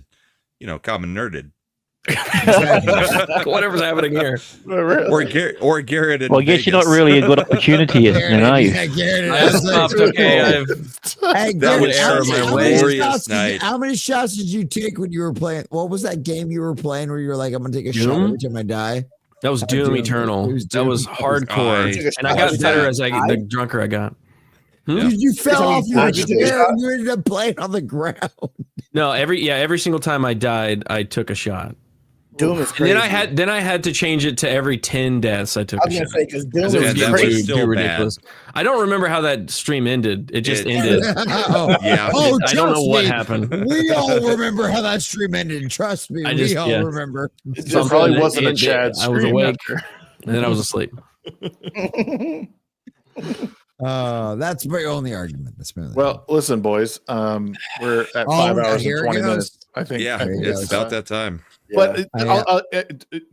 common nerded. Whatever's happening here. Or Garrett. In Well, I guess you're not really a good opportunist, then, are you? Yeah, Garrett, I stopped. Okay, Hey, That Garrett, would how serve many- my how many glorious shots did you- night. How many shots did you take when you were playing? What was that game you were playing where you were like, I'm gonna take a shot Doom? every time I die? That was Doom Doom. Eternal. It was That Doom. was hardcore, and I got better as the drunker I got. You fell So off you your took a chair shot? and you ended up playing on the ground. No, every single time I died, I took a shot. Doom is crazy. And then I had to change it to every 10 deaths. I took. I was gonna say, 'cause Doom it is crazy. too ridiculous. I don't remember how that stream ended. It just ended. Yeah. Oh, I don't know what happened. We all remember how that stream ended. Trust me, we all remember. It probably wasn't a Chad I was stream awake, after. and then I was asleep. That's my only argument. That's my only Well, listen, boys. We're at 5 hours and 20 minutes. I think. Yeah, it's about that time. But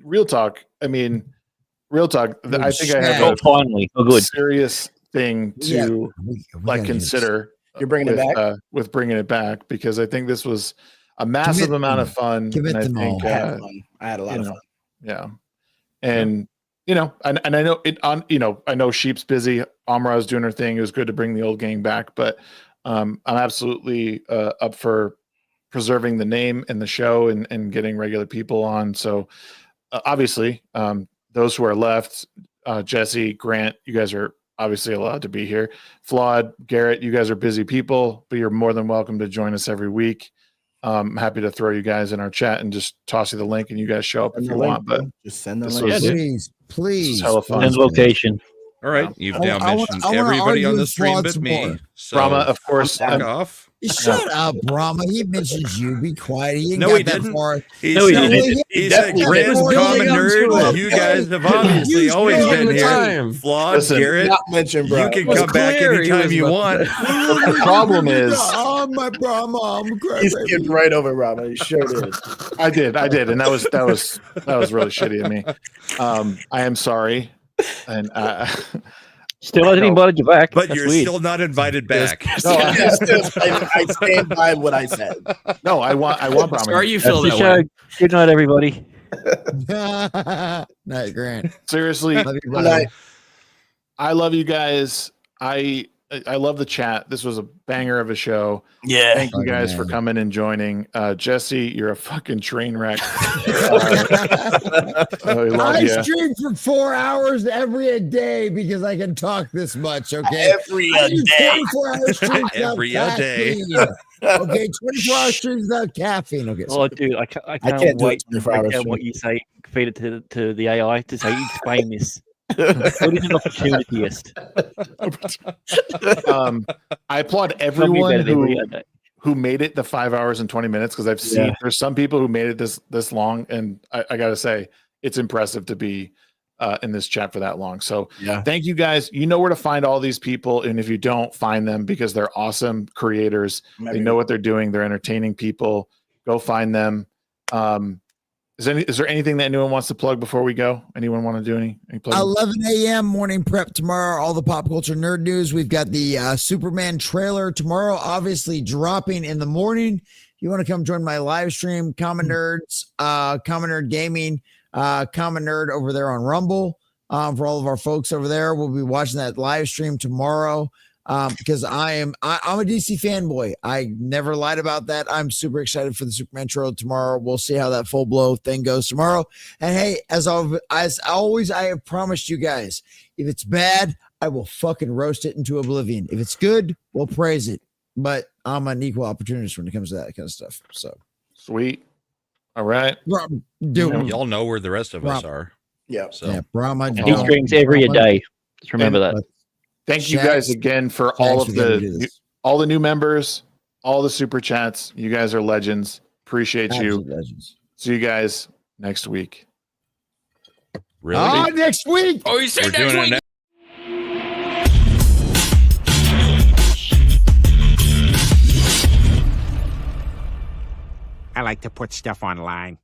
real talk. I mean, real talk. I think I have a serious thing to consider. You're bringing it back with bringing it back, because I think this was a massive amount of fun. I had a lot of fun. Yeah, and and I know it on. I know Sheep's busy. Amra's doing her thing. It was good to bring the old gang back, but I'm absolutely up for preserving the name and the show and getting regular people on. So obviously, those who are left, Jesse, Grant, you guys are obviously allowed to be here. Flawed, Garrett, you guys are busy people, but you're more than welcome to join us every week. I'm happy to throw you guys in our chat and just toss you the link, and you guys show up if you want. But just send the link. Please. Hella fun. And location. All right, you've now mentioned everybody on the stream but me. So Brahma, of course. Fuck off. Shut up, Brahma. He mentions you. Be quiet. He No, he didn't. He said Grand Common Nerd. You guys have obviously always been here. Flawed, Listen, Garrett. Not mentioned, bro. You can come back anytime you want. The problem is, oh my Brahma, he skipped right over Brahma. He sure did. I did, and that was really shitty of me. I am sorry, and still hasn't invited you back. But That's you're weird. still not invited back. No, I stand by what I said. No, I want Brahma. Sorry you feel That's that the way. show. Good night, everybody. Night, Grant. Seriously, Love you, brother. I love you guys. I love the chat. This was a banger of a show. Yeah. Thank you guys for coming and joining. Jesse, you're a fucking train wreck. I stream for 4 hours every day because I can talk this much. Okay, Every day. 24-hour streams Every without day. caffeine. Okay, 24-hour streams without caffeine. Okay, Oh, dude, I can't wait to break down what you say. Feed it to the AI to say, explain this. What is an opportunist? I applaud everyone who made it the 5 hours and 20 minutes, because I've seen there's some people who made it this long, and I gotta say it's impressive to be in this chat for that long. So thank you guys. You know where to find all these people, and if you don't, find them, because they're awesome creators. They know what they're doing. They're entertaining people. Go find them. Is there anything that anyone wants to plug before we go? Anyone want to do any plug? 11 a.m. morning prep tomorrow. All the pop culture nerd news. We've got the Superman trailer tomorrow, obviously dropping in the morning. If you want to come join my live stream, Common Nerds, Common Nerd Gaming, Common Nerd over there on Rumble. For all of our folks over there, we'll be watching that live stream tomorrow. Because I'm a DC fanboy. I never lied about that. I'm super excited for the Superman trailer tomorrow. We'll see how that full blow thing goes tomorrow. And hey, as always, I have promised you guys, if it's bad, I will fucking roast it into oblivion. If it's good, we'll praise it. But I'm an equal opportunist when it comes to that kind of stuff. So sweet. All right. Y'all know where the rest of us are. Yeah. So Brahma. He streams every day. Just remember that. Thank you guys again for all of the new members, all the super chats. You guys are legends. Appreciate you. Legends. See you guys next week. Really? Next week. Oh, you said next week. I like to put stuff online.